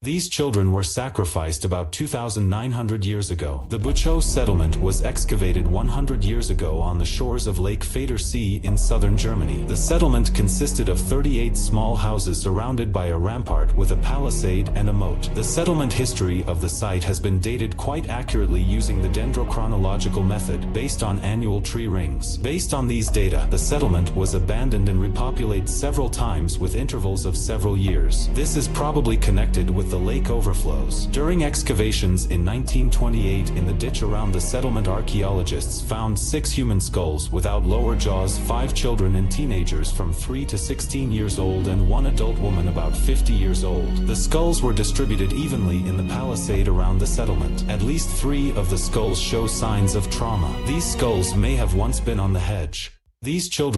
These children were sacrificed about 2,900 years ago. The Bucho settlement was excavated 100 years ago on the shores of Lake Fader Sea in southern Germany. The settlement consisted of 38 small houses surrounded by a rampart with a palisade and a moat. The settlement history of the site has been dated quite accurately using the dendrochronological method based on annual tree rings. Based on these data, the settlement was abandoned and repopulated several times with intervals of several years. This is probably connected with the lake overflows. During excavations in 1928 in the ditch around the settlement, archaeologists found 6 human skulls without lower jaws, 5 children and teenagers from 3 to 16 years old, and 1 adult woman about 50 years old. The skulls were distributed evenly in the palisade around the settlement. At least 3 of the skulls show signs of trauma. These skulls may have once been on the hedge. These children.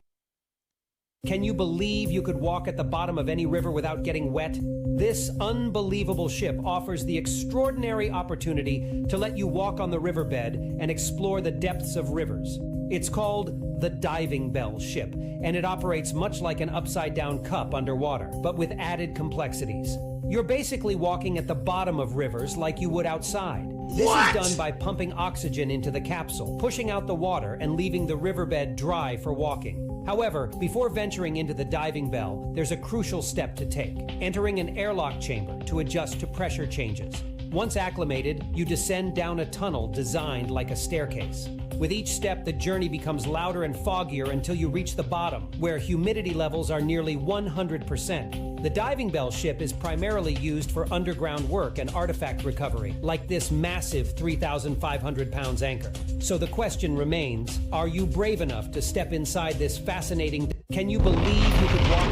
Can you believe you could walk at the bottom of any river without getting wet? This unbelievable ship offers the extraordinary opportunity to let you walk on the riverbed and explore the depths of rivers. It's called the Diving Bell ship, and it operates much like an upside-down cup underwater, but with added complexities. You're basically walking at the bottom of rivers like you would outside. This is done by pumping oxygen into the capsule, pushing out the water, and leaving the riverbed dry for walking. However, before venturing into the diving bell, there's a crucial step to take: entering an airlock chamber to adjust to pressure changes. Once acclimated, you descend down a tunnel designed like a staircase. With each step, the journey becomes louder and foggier until you reach the bottom, where humidity levels are nearly 100%. The diving bell ship is primarily used for underground work and artifact recovery, like this massive 3,500 pounds anchor. So the question remains, are you brave enough to step inside this fascinating... Can you believe you could walk...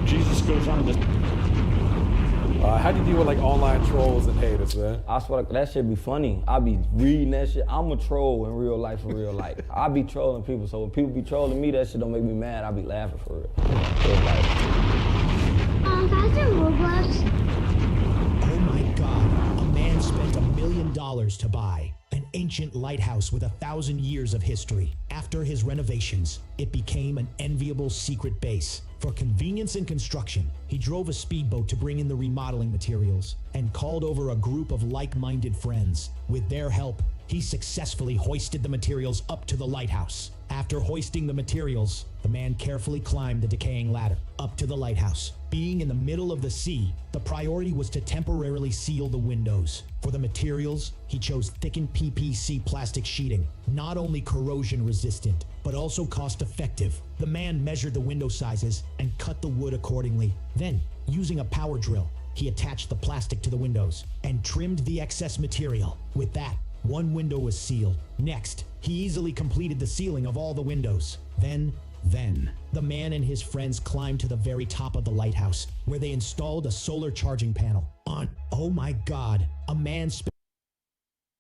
Jesus goes on this... how do you deal with like online trolls and haters, man? I swear that shit be funny. I be reading that shit. I'm a troll in real life, for real life. I be trolling people, so when people be trolling me, that shit don't make me mad. I be laughing for real. Roblox. Oh my God, a man spent $1 million to buy an ancient lighthouse with 1,000 years of history. After his renovations, it became an enviable secret base. For convenience in construction, he drove a speedboat to bring in the remodeling materials and called over a group of like-minded friends. With their help, he successfully hoisted the materials up to the lighthouse. After hoisting the materials, the man carefully climbed the decaying ladder up to the lighthouse. Being in the middle of the sea, the priority was to temporarily seal the windows. For the materials, he chose thickened PPC plastic sheeting, not only corrosion resistant, but also cost effective. The man measured the window sizes and cut the wood accordingly. Then, using a power drill, he attached the plastic to the windows and trimmed the excess material. With that, one window was sealed. Next, he easily completed the sealing of all the windows. Then, the man and his friends climbed to the very top of the lighthouse, where they installed a solar charging panel. Oh my God, a man...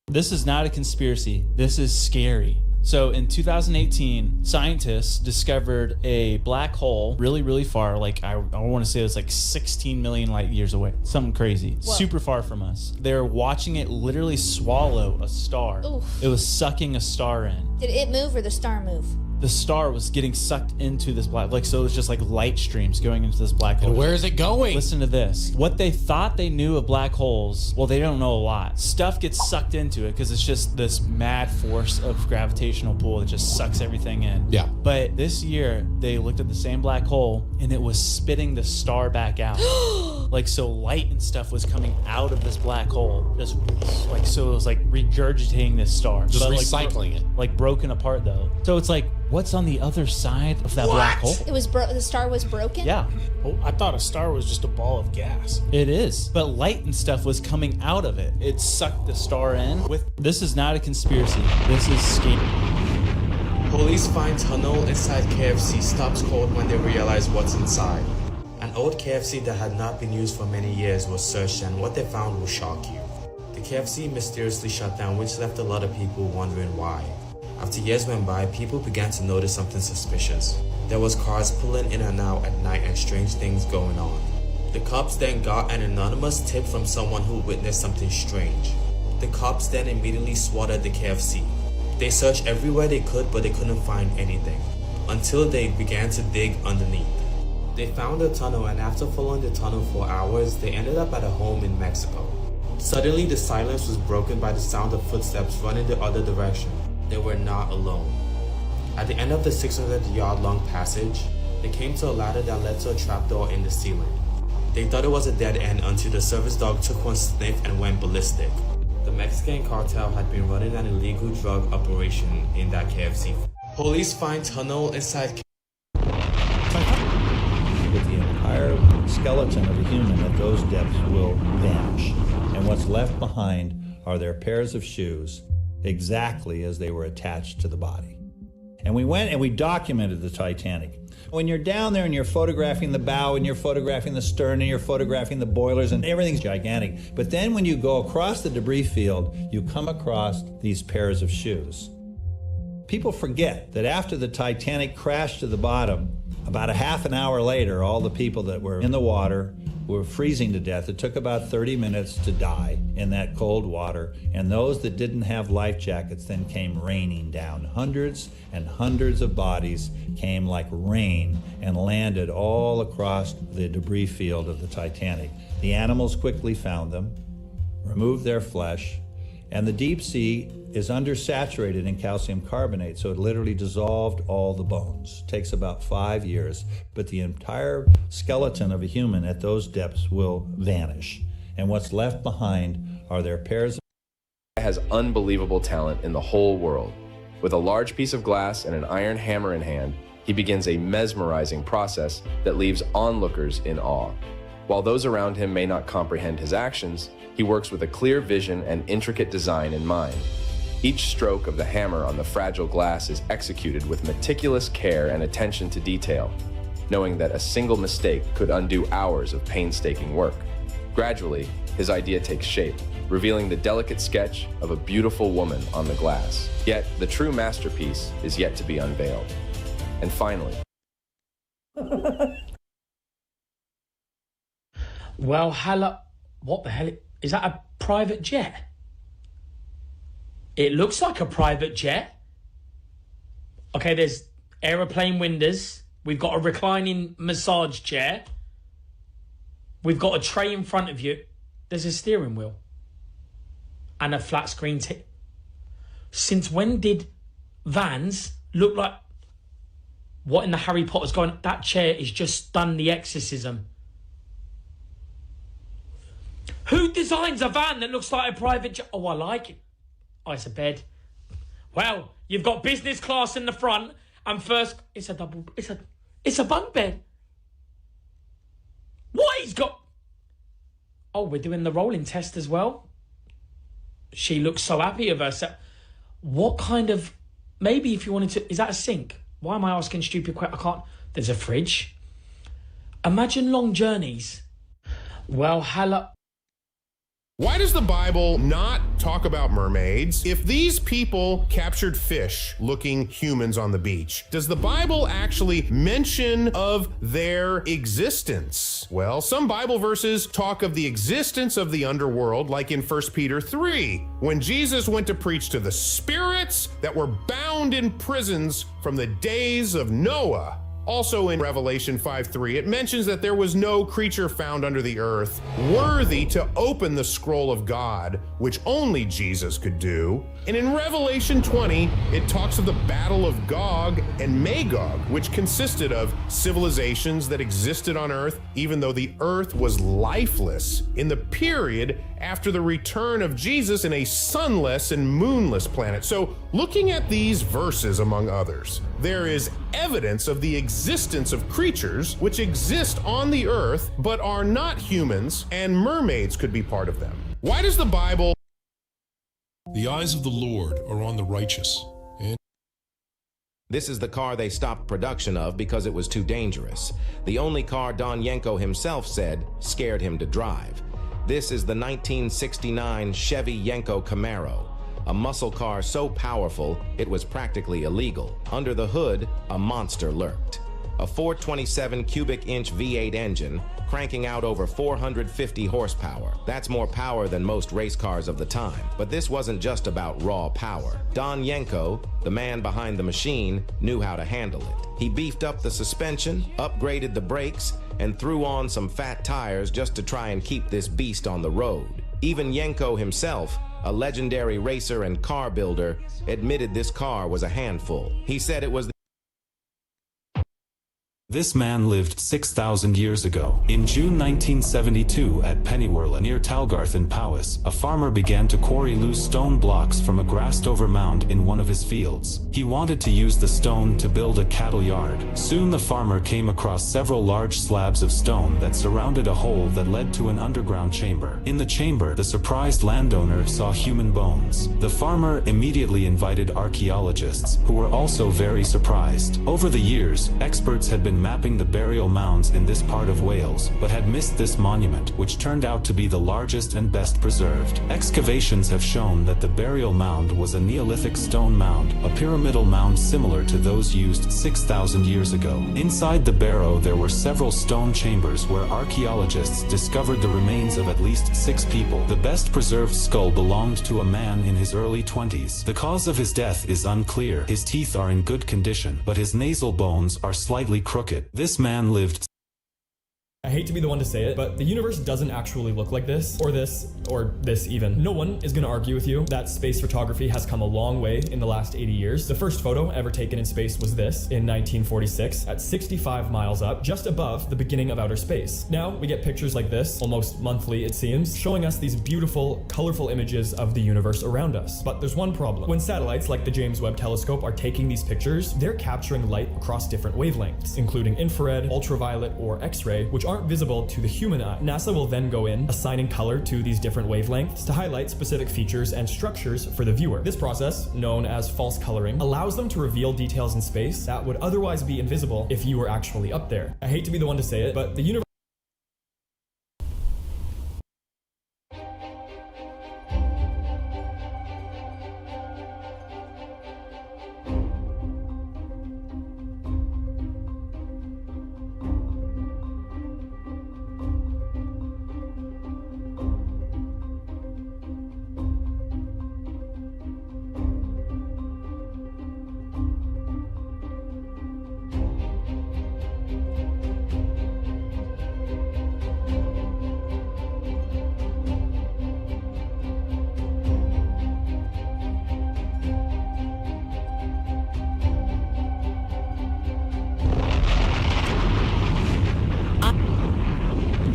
This is not a conspiracy. This is scary. So in 2018, scientists discovered a black hole really, really far. Like I want to say it's like 16 million light years away. Something crazy. Whoa. Super far from us. They're watching it literally swallow a star. Oof. It was sucking a star in. Did it move or the star move? The star was getting sucked into this black, so it was just like light streams going into this black hole. And where is it going? Listen to this. What they thought they knew of black holes, well, they don't know a lot. Stuff gets sucked into it because it's just this mad force of gravitational pull that just sucks everything in. Yeah. But this year, they looked at the same black hole and it was spitting the star back out. So light and stuff was coming out of this black hole. So it was like regurgitating this star. Just but recycling it. Like broken apart though. So it's like, what's on the other side of that black hole? It was the star was broken? Yeah. Oh, I thought a star was just a ball of gas. It is. But light and stuff was coming out of it. It sucked the star in. This is not a conspiracy. This is scary. Police find tunnel inside KFC stops cold when they realize what's inside. An old KFC that had not been used for many years was searched, and what they found will shock you. The KFC mysteriously shut down, which left a lot of people wondering why. After years went by, people began to notice something suspicious. There was cars pulling in and out at night and strange things going on. The cops then got an anonymous tip from someone who witnessed something strange. The cops then immediately swatted the KFC. They searched everywhere they could, but they couldn't find anything, until they began to dig underneath. They found a tunnel, and after following the tunnel for hours, they ended up at a home in Mexico. Suddenly, the silence was broken by the sound of footsteps running the other direction. They were not alone. At the end of the 600-yard-long passage, they came to a ladder that led to a trapdoor in the ceiling. They thought it was a dead end until the service dog took one sniff and went ballistic. The Mexican cartel had been running an illegal drug operation in that KFC. Police find tunnel inside. With the entire skeleton of a human at those depths will vanish. And what's left behind are their pairs of shoes, exactly as they were attached to the body. And we went and we documented the Titanic. When you're down there and you're photographing the bow and you're photographing the stern and you're photographing the boilers and everything's gigantic. But then when you go across the debris field, you come across these pairs of shoes. People forget that after the Titanic crashed to the bottom, about a half an hour later, all the people that were in the water were freezing to death. It took about 30 minutes to die in that cold water, and those that didn't have life jackets then came raining down. Hundreds and hundreds of bodies came like rain and landed all across the debris field of the Titanic. The animals quickly found them, removed their flesh, and the deep sea is undersaturated in calcium carbonate, so it literally dissolved all the bones. It takes about 5 years, but the entire skeleton of a human at those depths will vanish. And what's left behind are their pairs of... Has unbelievable talent in the whole world. With a large piece of glass and an iron hammer in hand, he begins a mesmerizing process that leaves onlookers in awe. While those around him may not comprehend his actions, he works with a clear vision and intricate design in mind. Each stroke of the hammer on the fragile glass is executed with meticulous care and attention to detail, knowing that a single mistake could undo hours of painstaking work. Gradually, his idea takes shape, revealing the delicate sketch of a beautiful woman on the glass. Yet, the true masterpiece is yet to be unveiled. And finally... Well, hello... What the hell? Is that a private jet? It looks like a private jet. Okay, there's aeroplane windows. We've got a reclining massage chair. We've got a tray in front of you. There's a steering wheel. And a flat screen TV. Since when did vans look like... What in the Harry Potter's going... That chair is just done the exorcism. Who designs a van that looks like a private jet? Oh, I like it. Oh, it's a bed. Well, you've got business class in the front and first... It's a double... It's a bunk bed. What? He's got... Oh, we're doing the rolling test as well. She looks so happy of herself. What kind of... Maybe if you wanted to... Is that a sink? Why am I asking stupid questions? I can't... There's a fridge. Imagine long journeys. Well, hello... Why does the Bible not talk about mermaids? If these people captured fish looking humans on the beach, does the Bible actually mention of their existence? Well, some Bible verses talk of the existence of the underworld, like in 1 Peter 3, when Jesus went to preach to the spirits that were bound in prisons from the days of Noah. Also in Revelation 5:3, it mentions that there was no creature found under the earth worthy to open the scroll of God, which only Jesus could do. And in Revelation 20, it talks of the battle of Gog and Magog, which consisted of civilizations that existed on earth, even though the earth was lifeless, in the period after the return of Jesus in a sunless and moonless planet. So looking at these verses, among others, there is evidence of the existence of creatures which exist on the earth but are not humans, and mermaids could be part of them. Why does the Bible... The eyes of the Lord are on the righteous. This is the car they stopped production of because it was too dangerous. The only car Don Yenko himself said scared him to drive. This is the 1969 Chevy Yenko Camaro, a muscle car so powerful it was practically illegal. Under the hood, a monster lurked. a 427 cubic inch V8 engine cranking out over 450 horsepower. That's more power than most race cars of the time. But this wasn't just about raw power. Don Yenko, the man behind the machine, knew how to handle it. He beefed up the suspension, upgraded the brakes, and threw on some fat tires just to try and keep this beast on the road. Even Yenko himself, a legendary racer and car builder, admitted this car was a handful. He said it was This man lived 6,000 years ago. In June 1972 at Pennywerla near Talgarth in Powys, a farmer began to quarry loose stone blocks from a grassed-over mound in one of his fields. He wanted to use the stone to build a cattle yard. Soon the farmer came across several large slabs of stone that surrounded a hole that led to an underground chamber. In the chamber, the surprised landowner saw human bones. The farmer immediately invited archaeologists, who were also very surprised. Over the years, experts had been mapping the burial mounds in this part of Wales, but had missed this monument, which turned out to be the largest and best preserved. Excavations have shown that the burial mound was a Neolithic stone mound, a pyramidal mound similar to those used 6,000 years ago. Inside the barrow there were several stone chambers where archaeologists discovered the remains of at least 6 people. The best preserved skull belonged to a man in his early 20s. The cause of his death is unclear. His teeth are in good condition, but his nasal bones are slightly crooked. This man lived. I hate to be the one to say it, but the universe doesn't actually look like this, or this even. No one is going to argue with you that space photography has come a long way in the last 80 years. The first photo ever taken in space was this, in 1946, at 65 miles up, just above the beginning of outer space. Now, we get pictures like this, almost monthly it seems, showing us these beautiful, colorful images of the universe around us. But there's one problem. When satellites like the James Webb Telescope are taking these pictures, they're capturing light across different wavelengths, including infrared, ultraviolet, or X-ray, which aren't visible to the human eye. NASA will then go in, assigning color to these different wavelengths to highlight specific features and structures for the viewer. This process, known as false coloring, allows them to reveal details in space that would otherwise be invisible if you were actually up there. I hate to be the one to say it, but the universe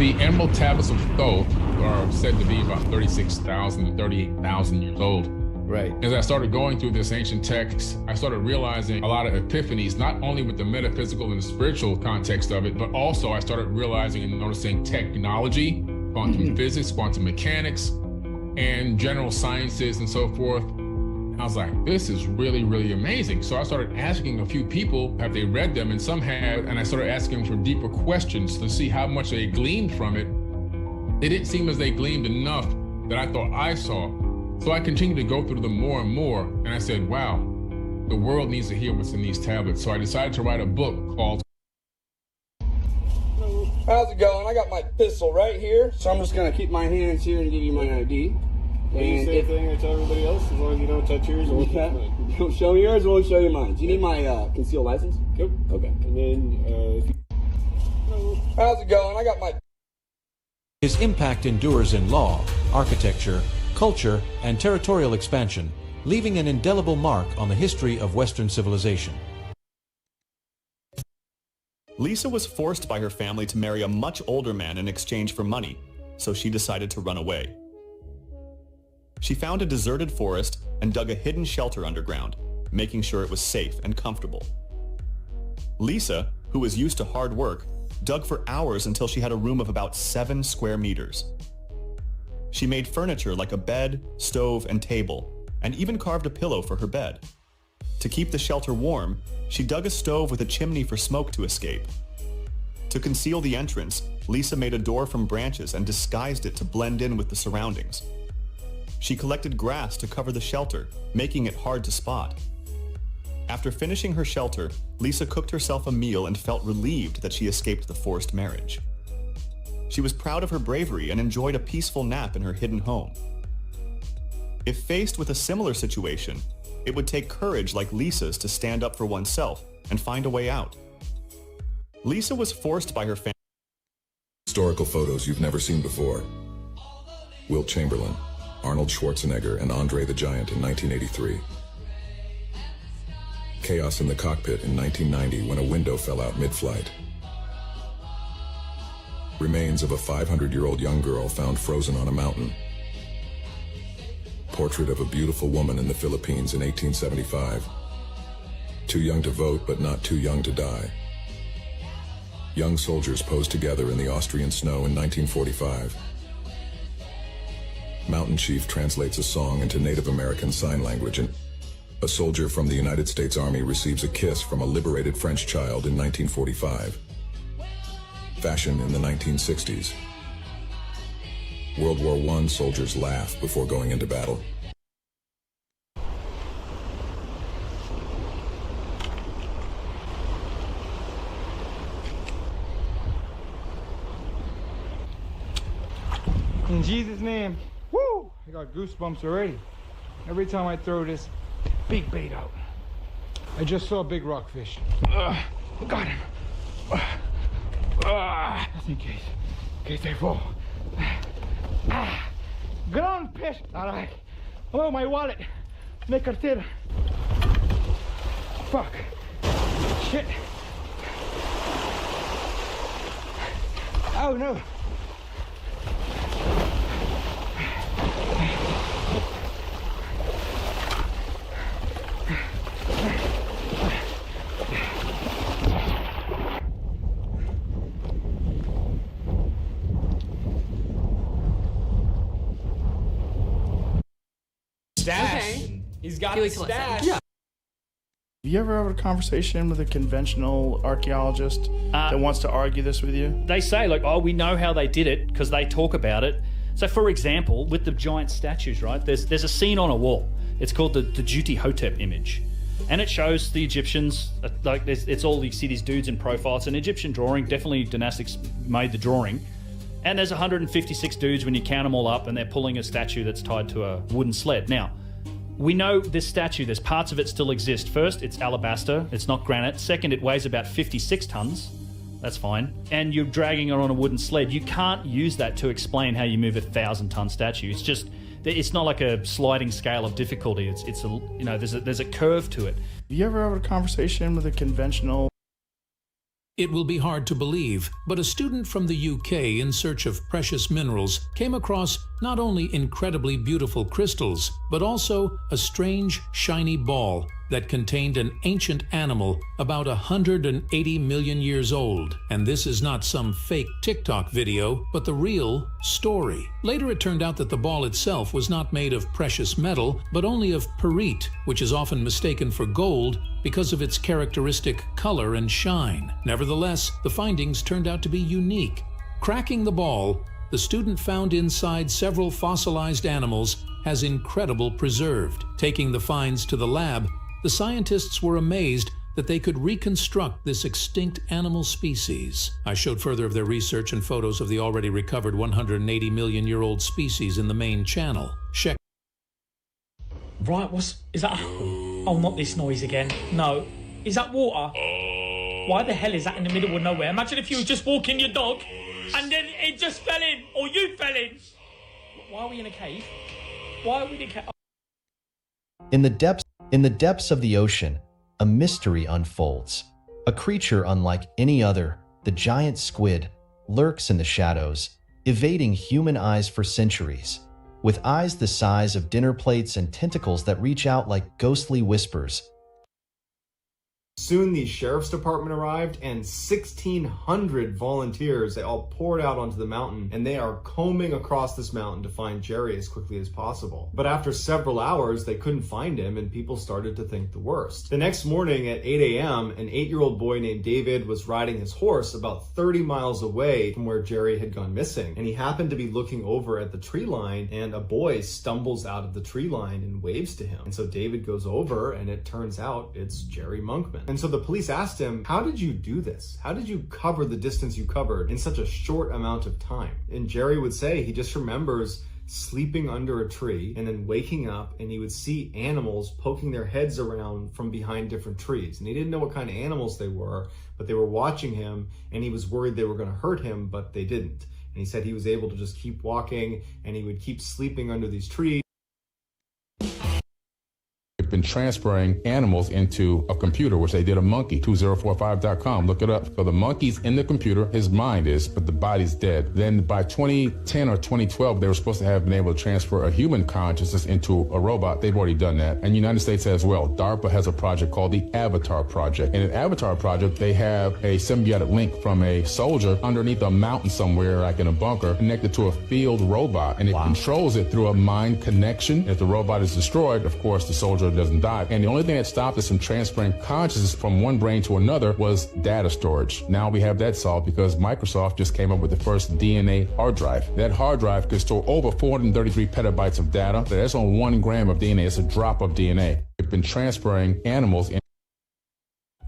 The emerald tablets of Thoth are said to be about 36,000 to 38,000 years old. Right. As I started going through this ancient text, I started realizing a lot of epiphanies, not only with the metaphysical and the spiritual context of it, but also I started realizing and noticing technology, quantum physics, quantum mechanics, and general sciences and so forth. I was like, this is really, really amazing. So I started asking a few people, have they read them? And some had, and I started asking them for deeper questions to see how much they gleaned from it. It didn't seem as they gleaned enough that I thought I saw. So I continued to go through them more and more. And I said, wow, the world needs to hear what's in these tablets. So I decided to write a book called How's it going? I got my pistol right here, so I'm just gonna keep my hands here and give you my ID. And same thing I tell everybody else, as long as you don't touch yours, I won't touch mine. You don't show me yours, I won't show you mine. Do you need my concealed license? Yep. Okay. And then, if you... How's it going? I got my... His impact endures in law, architecture, culture, and territorial expansion, leaving an indelible mark on the history of Western civilization. Lisa was forced by her family to marry a much older man in exchange for money, so she decided to run away. She found a deserted forest and dug a hidden shelter underground, making sure it was safe and comfortable. Lisa, who was used to hard work, dug for hours until she had a room of about 7 square meters. She made furniture like a bed, stove, and table, and even carved a pillow for her bed. To keep the shelter warm, she dug a stove with a chimney for smoke to escape. To conceal the entrance, Lisa made a door from branches and disguised it to blend in with the surroundings. She collected grass to cover the shelter, making it hard to spot. After finishing her shelter, Lisa cooked herself a meal and felt relieved that she escaped the forced marriage. She was proud of her bravery and enjoyed a peaceful nap in her hidden home. If faced with a similar situation, it would take courage like Lisa's to stand up for oneself and find a way out. Lisa was forced by her family. Historical photos you've never seen before. Wilt Chamberlain, Arnold Schwarzenegger, and Andre the Giant in 1983. Chaos in the cockpit in 1990 when a window fell out mid-flight. Remains of a 500-year-old young girl found frozen on a mountain. Portrait of a beautiful woman in the Philippines in 1875. Too young to vote, but not too young to die. Young soldiers posed together in the Austrian snow in 1945. Mountain Chief translates a song into Native American Sign Language, and a soldier from the United States Army receives a kiss from a liberated French child in 1945. Fashion in the 1960s. World War I soldiers laugh before going into battle. In Jesus' name, woo! I got goosebumps already. Every time I throw this big bait out. I just saw a big rockfish. Got him. Just in case they fall. Ground fish. All right. Oh, my wallet. My cartera. Fuck. Shit. Oh no. Stash. Okay. He's got Felix the listen. stash. Yeah. Have you ever had a conversation with a conventional archaeologist that wants to argue this with you? They say, like, oh, we know how they did it because they talk about it. So, for example, with the giant statues, right, there's a scene on a wall. It's called the Duty Hotep image. And it shows the Egyptians, like, it's all, you see these dudes in profile. It's an Egyptian drawing. Definitely Dynastics made the drawing. And there's 156 dudes when you count them all up, and they're pulling a statue that's tied to a wooden sled. Now, we know this statue, there's parts of it still exist. First, it's alabaster, it's not granite. Second, it weighs about 56 tons. That's fine. And you're dragging it on a wooden sled. You can't use that to explain how you move a 1,000-ton statue. It's just, it's not like a sliding scale of difficulty. It's a, you know, there's a curve to it. Have you ever had a conversation with a conventional... It will be hard to believe, but a student from the UK in search of precious minerals came across not only incredibly beautiful crystals, but also a strange, shiny ball that contained an ancient animal about 180 million years old. And this is not some fake TikTok video, but the real story. Later it turned out that the ball itself was not made of precious metal, but only of perite, which is often mistaken for gold because of its characteristic color and shine. Nevertheless, the findings turned out to be unique. Cracking the ball, the student found inside several fossilized animals has incredible preserved. Taking the finds to the lab, the scientists were amazed that they could reconstruct this extinct animal species. I showed further of their research and photos of the already recovered 180 million year old species in the main channel. Check. Right, is that? Oh, not this noise again. No. Is that water? Why the hell is that in the middle of nowhere? Imagine if you were just walking your dog and then it just fell in, or you fell in. Why are we in a cave? Why are we in a cave? In the depths of the ocean, a mystery unfolds. A creature unlike any other, the giant squid, lurks in the shadows, evading human eyes for centuries. With eyes the size of dinner plates and tentacles that reach out like ghostly whispers, Soon the sheriff's department arrived and 1,600 volunteers, they all poured out onto the mountain and they are combing across this mountain to find Jerry as quickly as possible. But after several hours, they couldn't find him and people started to think the worst. The next morning at 8 a.m., an 8-year-old boy named David was riding his horse about 30 miles away from where Jerry had gone missing. And he happened to be looking over at the tree line and a boy stumbles out of the tree line and waves to him. And so David goes over and it turns out it's Jerry Monkman. And so the police asked him, how did you do this? How did you cover the distance you covered in such a short amount of time? And Jerry would say he just remembers sleeping under a tree and then waking up and he would see animals poking their heads around from behind different trees. And he didn't know what kind of animals they were, but they were watching him and he was worried they were going to hurt him, but they didn't. And he said he was able to just keep walking and he would keep sleeping under these trees. Been transferring animals into a computer, which they did a monkey, 2045.com. Look it up. So the monkey's in the computer, his mind is, but the body's dead. Then by 2010 or 2012, they were supposed to have been able to transfer a human consciousness into a robot. They've already done that. And the United States as well. DARPA has a project called the Avatar Project. In an Avatar Project, they have a symbiotic link from a soldier underneath a mountain somewhere, like in a bunker, connected to a field robot. And it controls it through a mind connection. If the robot is destroyed, of course, the soldier doesn't die. And the only thing that stopped us from transferring consciousness from one brain to another was data storage. Now we have that solved because Microsoft just came up with the first DNA hard drive. That hard drive could store over 433 petabytes of data. That's on 1 gram of DNA. It's a drop of DNA. We've been transferring animals in.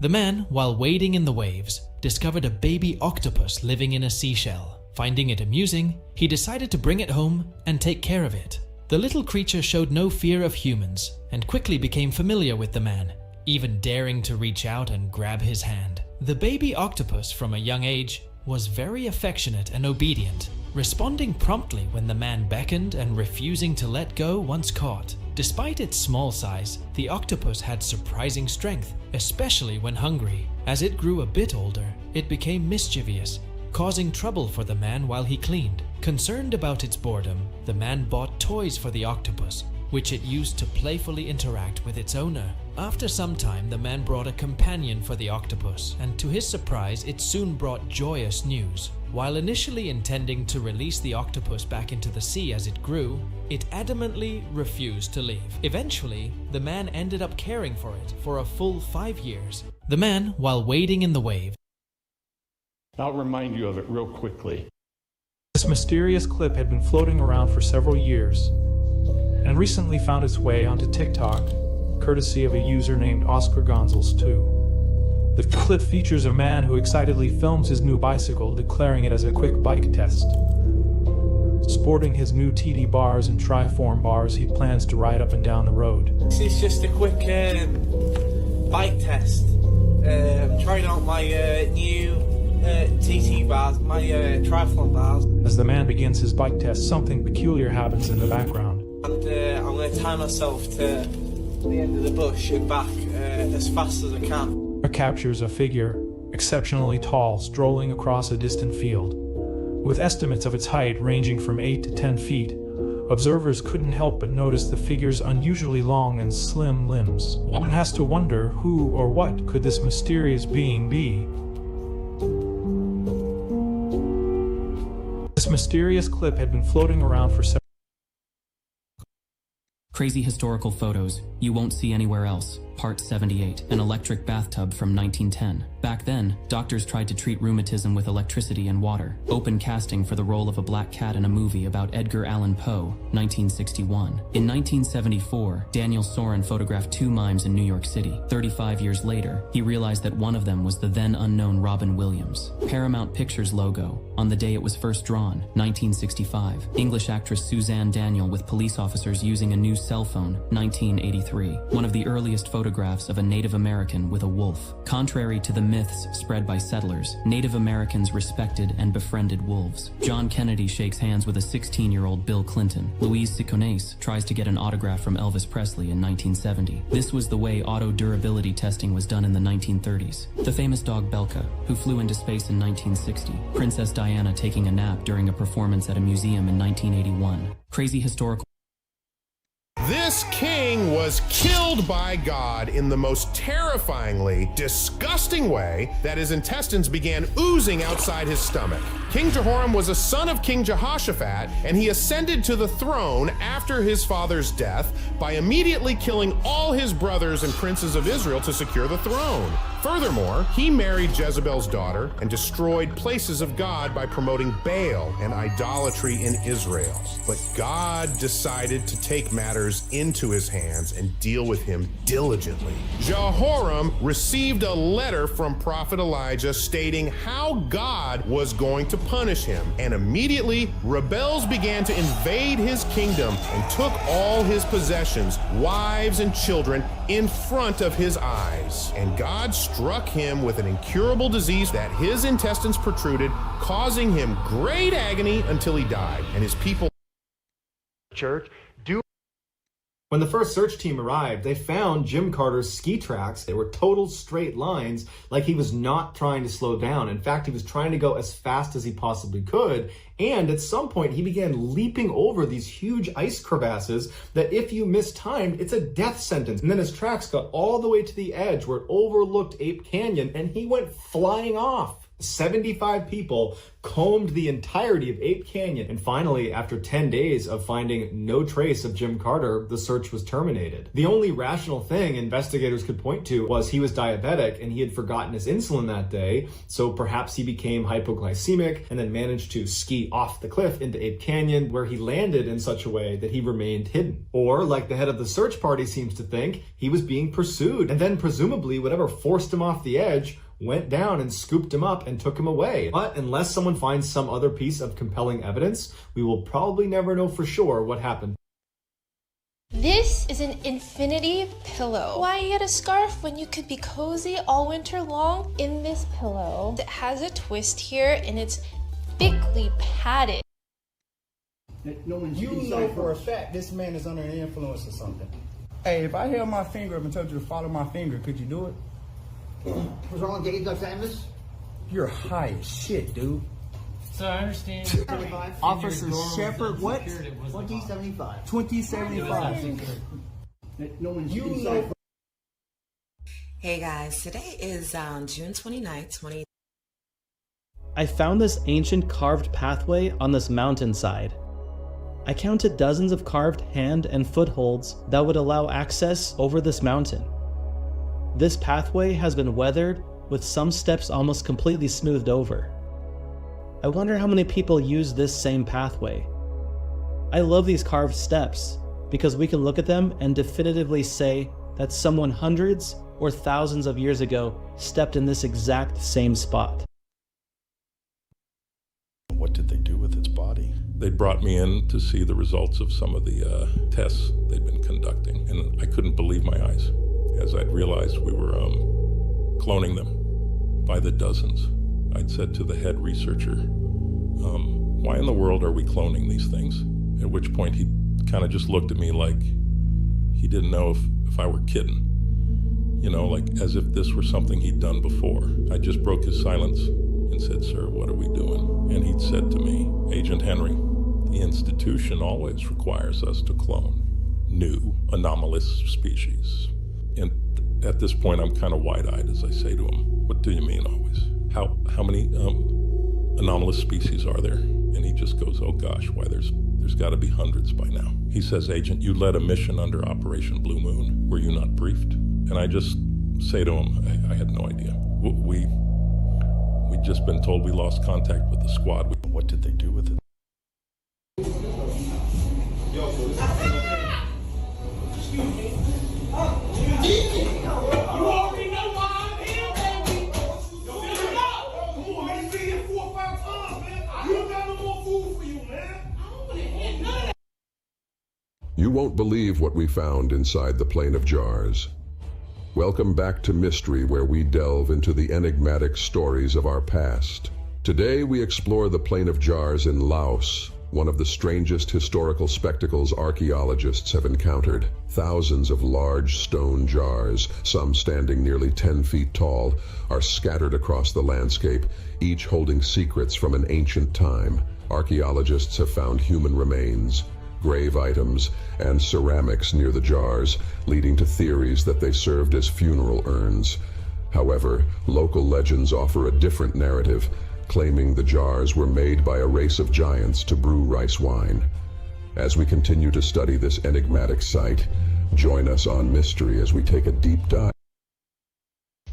The man, while wading in the waves, discovered a baby octopus living in a seashell. Finding it amusing, he decided to bring it home and take care of it. The little creature showed no fear of humans and quickly became familiar with the man, even daring to reach out and grab his hand. The baby octopus from a young age was very affectionate and obedient, responding promptly when the man beckoned and refusing to let go once caught. Despite its small size, the octopus had surprising strength, especially when hungry. As it grew a bit older, it became mischievous, causing trouble for the man while he cleaned. Concerned about its boredom, the man bought toys for the octopus, which it used to playfully interact with its owner. After some time, the man brought a companion for the octopus, and to his surprise, it soon brought joyous news. While initially intending to release the octopus back into the sea as it grew, it adamantly refused to leave. Eventually, the man ended up caring for it for a full 5 years. The man, while wading in the waves, I'll remind you of it real quickly. This mysterious clip had been floating around for several years and recently found its way onto TikTok, courtesy of a user named Oscar Gonzalez 2. The clip features a man who excitedly films his new bicycle, declaring it as a quick bike test. Sporting his new TD bars and Triform bars, he plans to ride up and down the road. This is just a quick bike test. I'm trying out my new TT bars, my Triathlon bars. As the man begins his bike test, something peculiar happens in the background. And I'm going to tie myself to the end of the bush and back as fast as I can. It captures a figure, exceptionally tall, strolling across a distant field. With estimates of its height ranging from 8 to 10 feet, observers couldn't help but notice the figure's unusually long and slim limbs. One has to wonder who or what could this mysterious being be. This mysterious clip had been floating around for several. Crazy historical photos you won't see anywhere else. Part 78, an electric bathtub from 1910. Back then, doctors tried to treat rheumatism with electricity and water. Open casting for the role of a black cat in a movie about Edgar Allan Poe, 1961. In 1974, Daniel Soren photographed 2 mimes in New York City. 35 years later, he realized that one of them was the then unknown Robin Williams. Paramount Pictures logo, on the day it was first drawn, 1965. English actress Suzanne Daniel with police officers using a new cell phone, 1983. One of the earliest photographs of a Native American with a wolf. Contrary to the myths spread by settlers, Native Americans respected and befriended wolves. John Kennedy shakes hands with a 16-year-old Bill Clinton. Louise Ciconese tries to get an autograph from Elvis Presley in 1970. This was the way auto durability testing was done in the 1930s. The famous dog Belka, who flew into space in 1960. Princess Diana taking a nap during a performance at a museum in 1981. Crazy historical. This king was killed by God in the most terrifyingly disgusting way that his intestines began oozing outside his stomach. King Jehoram was a son of King Jehoshaphat, and he ascended to the throne after his father's death by immediately killing all his brothers and princes of Israel to secure the throne. Furthermore, he married Jezebel's daughter and destroyed places of God by promoting Baal and idolatry in Israel. But God decided to take matters into his hands and deal with him diligently. Jehoram received a letter from Prophet Elijah stating how God was going to punish him, and immediately rebels began to invade his kingdom and took all his possessions, wives and children, in front of his eyes. And God struck him with an incurable disease that his intestines protruded, causing him great agony until he died. And his people church do. When the first search team arrived, they found Jim Carter's ski tracks. They were total straight lines, like he was not trying to slow down. In fact, he was trying to go as fast as he possibly could. And at some point, he began leaping over these huge ice crevasses that if you mistimed, it's a death sentence. And then his tracks got all the way to the edge where it overlooked Ape Canyon, and he went flying off. 75 people combed the entirety of Ape Canyon, and finally, after 10 days of finding no trace of Jim Carter, the search was terminated. The only rational thing investigators could point to was he was diabetic and he had forgotten his insulin that day, so perhaps he became hypoglycemic and then managed to ski off the cliff into Ape Canyon, where he landed in such a way that he remained hidden. Or, like the head of the search party seems to think, he was being pursued, and then presumably whatever forced him off the edge went down and scooped him up and took him away. But unless someone finds some other piece of compelling evidence, we will probably never know for sure what happened. This is an infinity pillow. Why get a scarf when you could be cozy all winter long in this pillow? It has a twist here and it's thickly padded. No one you know for a fact this man is under an influence or something. Hey, if I held my finger up and told you to follow my finger, could you do it? What's wrong with getting famous? You're high as shit, dude. So I understand. Officer Shepard, what? 2075. 2075. No one you know. Hey guys, today is June 29th, I found this ancient carved pathway on this mountainside. I counted dozens of carved hand and footholds that would allow access over this mountain. This pathway has been weathered, with some steps almost completely smoothed over. I wonder how many people use this same pathway. I love these carved steps because we can look at them and definitively say that someone hundreds or thousands of years ago stepped in this exact same spot. What did they do with its body? They brought me in to see the results of some of the tests they'd been conducting, and I couldn't believe my eyes as I'd realized we were cloning them by the dozens. I'd said to the head researcher, why in the world are we cloning these things? At which point he kind of just looked at me like he didn't know if I were kidding. You know, like as if this were something he'd done before. I just broke his silence and said, sir, what are we doing? And he'd said to me, Agent Henry, the institution always requires us to clone new anomalous species. And at this point, I'm kind of wide-eyed as I say to him, what do you mean always? How many anomalous species are there? And he just goes, oh gosh, why there's got to be hundreds by now. He says, Agent, you led a mission under Operation Blue Moon. Were you not briefed? And I just say to him, I had no idea. We'd just been told we lost contact with the squad. What did they do with it? You already know why I'm here, baby. Come on, man. You been here 4 or 5 times, man. You don't got no more food for you, man. I don't want to hit none of that. You won't believe what we found inside the Plain of Jars. Welcome back to Mystery, where we delve into the enigmatic stories of our past. Today we explore the Plain of Jars in Laos, one of the strangest historical spectacles archaeologists have encountered. Thousands of large stone jars, some standing nearly 10 feet tall, are scattered across the landscape, each holding secrets from an ancient time. Archaeologists have found human remains, grave items, and ceramics near the jars, leading to theories that they served as funeral urns. However, local legends offer a different narrative, claiming the jars were made by a race of giants to brew rice wine. As we continue to study this enigmatic site, join us on Mystery as we take a deep dive.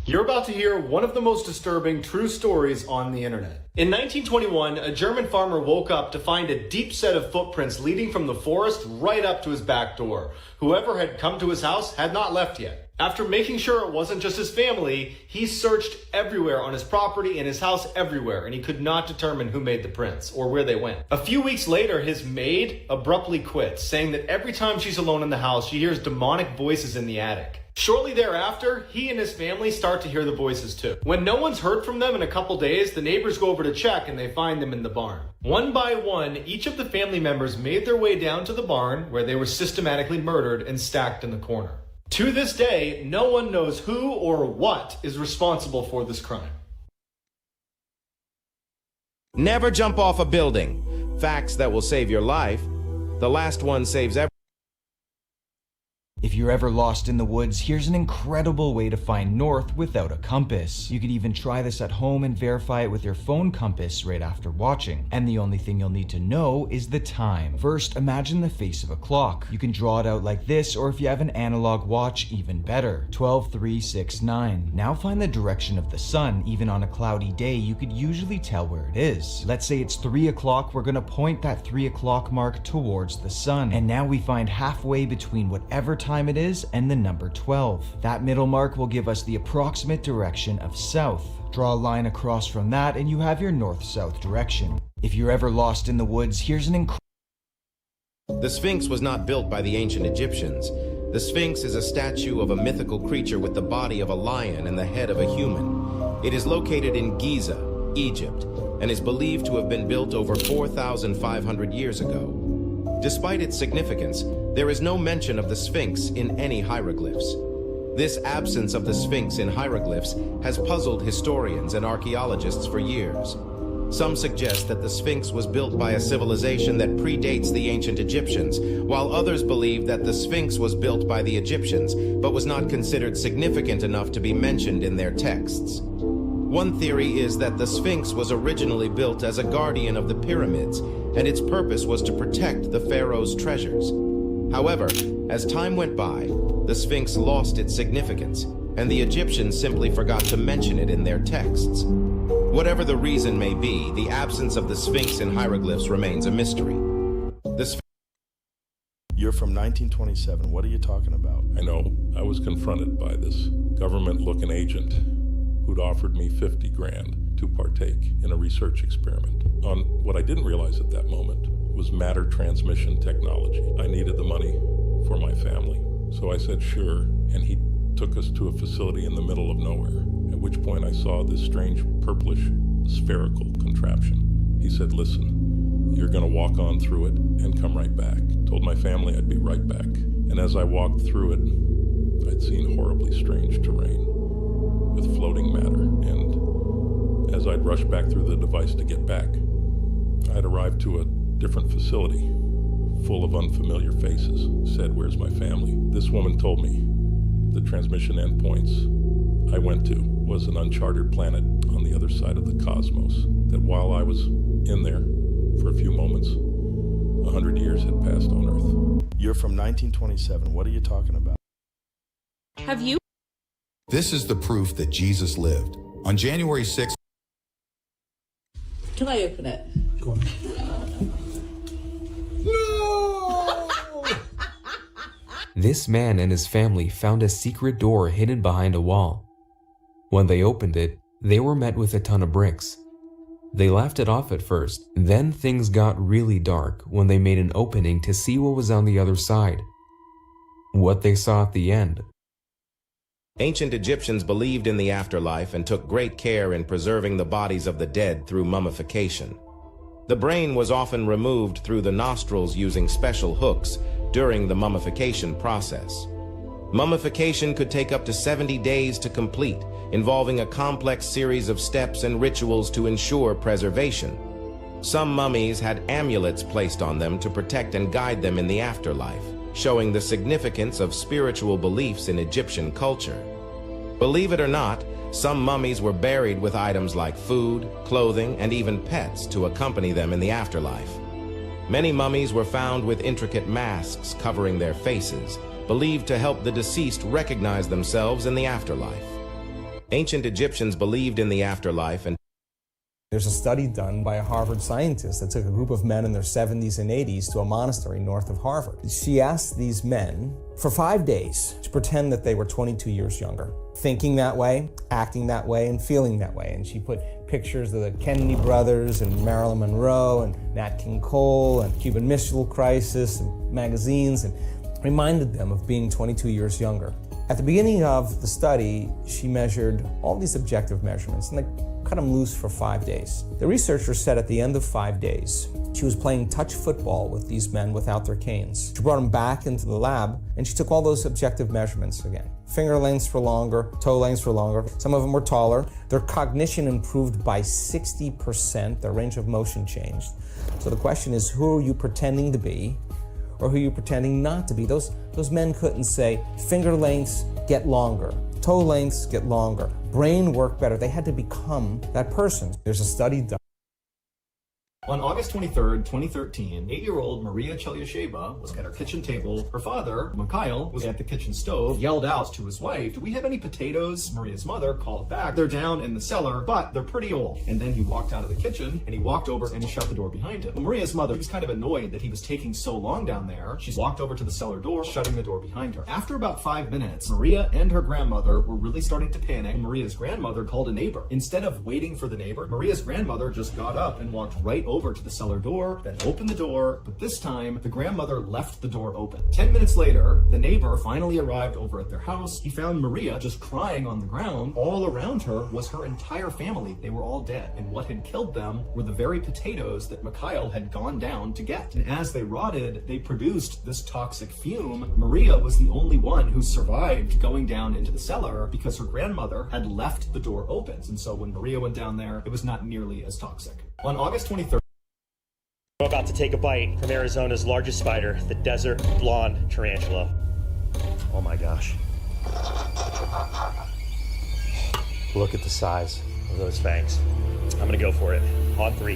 You're about to hear one of the most disturbing true stories on the internet. In 1921, a German farmer woke up to find a deep set of footprints leading from the forest right up to his back door. Whoever had come to his house had not left yet. After making sure it wasn't just his family, he searched everywhere on his property and his house everywhere, and he could not determine who made the prints or where they went. A few weeks later, his maid abruptly quit, saying that every time she's alone in the house, she hears demonic voices in the attic. Shortly thereafter, he and his family start to hear the voices too. When no one's heard from them in a couple days, the neighbors go over to check and they find them in the barn. One by one, each of the family members made their way down to the barn where they were systematically murdered and stacked in the corner. To this day, no one knows who or what is responsible for this crime. Never jump off a building. Facts that will save your life. The last one saves everything. If you're ever lost in the woods, here's an incredible way to find north without a compass. You could even try this at home and verify it with your phone compass right after watching. And the only thing you'll need to know is the time. First, imagine the face of a clock. You can draw it out like this, or if you have an analog watch, even better. 12, 3, 6, 9. Now find the direction of the sun. Even on a cloudy day, you could usually tell where it is. Let's say it's 3 o'clock, we're gonna point that 3 o'clock mark towards the sun. And now we find halfway between whatever time it is and the number 12. That middle mark will give us the approximate direction of south. Draw a line across from that and you have your north-south direction. If you're ever lost in the woods, here's an The Sphinx was not built by the ancient Egyptians. The Sphinx is a statue of a mythical creature with the body of a lion and the head of a human. It is located in Giza, Egypt, and is believed to have been built over 4,500 years ago. Despite its significance, there is no mention of the Sphinx in any hieroglyphs. This absence of the Sphinx in hieroglyphs has puzzled historians and archaeologists for years. Some suggest that the Sphinx was built by a civilization that predates the ancient Egyptians, while others believe that the Sphinx was built by the Egyptians, but was not considered significant enough to be mentioned in their texts. One theory is that the Sphinx was originally built as a guardian of the pyramids, and its purpose was to protect the pharaoh's treasures. However, as time went by, the Sphinx lost its significance, and the Egyptians simply forgot to mention it in their texts. Whatever the reason may be, the absence of the Sphinx in hieroglyphs remains a mystery. You're from 1927. What are you talking about? I know. I was confronted by this government-looking agent who'd offered me 50 grand to partake in a research experiment on what I didn't realize at that moment was matter transmission technology. I needed the money for my family. So I said, sure, and he took us to a facility in the middle of nowhere, at which point I saw this strange purplish spherical contraption. He said, listen, you're gonna walk on through it and come right back. Told my family I'd be right back. And as I walked through it, I'd seen horribly strange terrain with floating matter. And as I'd rushed back through the device to get back, I'd arrived to a different facility full of unfamiliar faces. Said, where's my family? This woman told me the transmission endpoints I went to was an uncharted planet on the other side of the cosmos. That while I was in there for a few moments, 100 years had passed on Earth. You're from 1927. What are you talking about? Have you? This is the proof that Jesus lived. On January 6th. Can I open it? Go on. This man and his family found a secret door hidden behind a wall. When they opened it, they were met with a ton of bricks. They laughed it off at first, then things got really dark when they made an opening to see what was on the other side. What they saw at the end. Ancient Egyptians believed in the afterlife and took great care in preserving the bodies of the dead through mummification. The brain was often removed through the nostrils using special hooks during the mummification process. Mummification could take up to 70 days to complete, involving a complex series of steps and rituals to ensure preservation. Some mummies had amulets placed on them to protect and guide them in the afterlife, showing the significance of spiritual beliefs in Egyptian culture. Believe it or not, some mummies were buried with items like food, clothing, and even pets to accompany them in the afterlife. Many mummies were found with intricate masks covering their faces, believed to help the deceased recognize themselves in the afterlife. Ancient Egyptians believed in the afterlife and There's a study done by a Harvard scientist that took a group of men in their 70s and 80s to a monastery north of Harvard. She asked these men for 5 days to pretend that they were 22 years younger, thinking that way, acting that way, and feeling that way. And she put pictures of the Kennedy brothers and Marilyn Monroe and Nat King Cole and Cuban Missile Crisis and magazines and reminded them of being 22 years younger. At the beginning of the study, she measured all these objective measurements, and they cut them loose for 5 days. The researchers said at the end of 5 days, she was playing touch football with these men without their canes. She brought them back into the lab, and she took all those objective measurements again. Finger lengths were longer, toe lengths were longer, some of them were taller. Their cognition improved by 60%, their range of motion changed. So the question is, who are you pretending to be? Or who you're pretending not to be. Those men couldn't say, finger lengths get longer, toe lengths get longer, brain work better. They had to become that person. There's a study done. On August 23rd, 2013, 8-year-old Maria Chelyasheva was at her kitchen table. Her father, Mikhail, was at the kitchen stove, yelled out to his wife, "Do we have any potatoes?" Maria's mother called back, "They're down in the cellar, but they're pretty old." And then he walked out of the kitchen, and he walked over and he shut the door behind him. Well, Maria's mother was kind of annoyed that he was taking so long down there. She walked over to the cellar door, shutting the door behind her. After about 5 minutes, Maria and her grandmother were really starting to panic. Maria's grandmother called a neighbor. Instead of waiting for the neighbor, Maria's grandmother just got up and walked right over to the cellar door, then opened the door, but this time the grandmother left the door open. 10 minutes later, the neighbor finally arrived over at their house. He found Maria just crying on the ground. All around her was her entire family. They were all dead, and what had killed them were the very potatoes that Mikhail had gone down to get. And as they rotted, they produced this toxic fume. Maria was the only one who survived going down into the cellar because her grandmother had left the door open. And so when Maria went down there, it was not nearly as toxic. On August 23rd, I'm about to take a bite from Arizona's largest spider, the desert blonde tarantula. Oh my gosh. Look at the size of those fangs. I'm gonna go for it. On 3.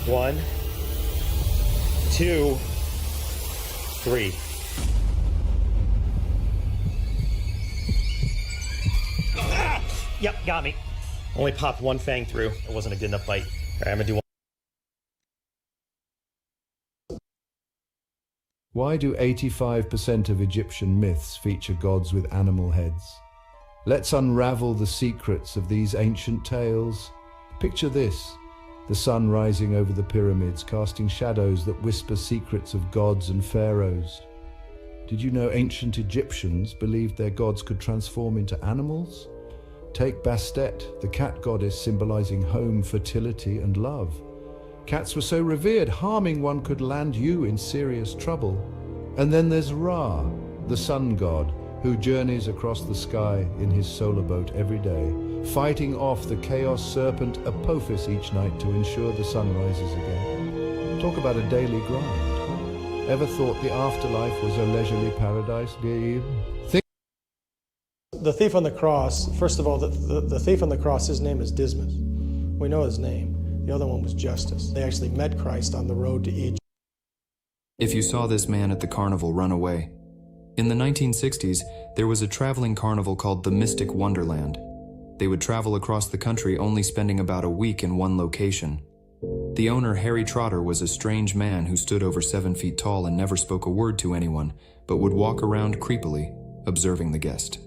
1, 2, 3. Ah! Yep, got me. Only popped one fang through. It wasn't a good enough bite. All right, I'm gonna do one. Why do 85% of Egyptian myths feature gods with animal heads? Let's unravel the secrets of these ancient tales. Picture this: the sun rising over the pyramids, casting shadows that whisper secrets of gods and pharaohs. Did you know ancient Egyptians believed their gods could transform into animals? Take Bastet, the cat goddess symbolizing home, fertility, and love. Cats were so revered, harming one could land you in serious trouble. And then there's Ra, the sun god, who journeys across the sky in his solar boat every day, fighting off the chaos serpent Apophis each night to ensure the sun rises again. Talk about a daily grind. Ever thought the afterlife was a leisurely paradise, dear Eve? The thief on the cross, first of all, the thief on the cross, his name is Dismas. We know his name. The other one was Justice. They actually met Christ on the road to Egypt. If you saw this man at the carnival, run away. In the 1960s, there was a traveling carnival called the Mystic Wonderland. They would travel across the country, only spending about a week in one location. The owner, Harry Trotter, was a strange man who stood over 7 feet tall and never spoke a word to anyone, but would walk around creepily, observing the guest.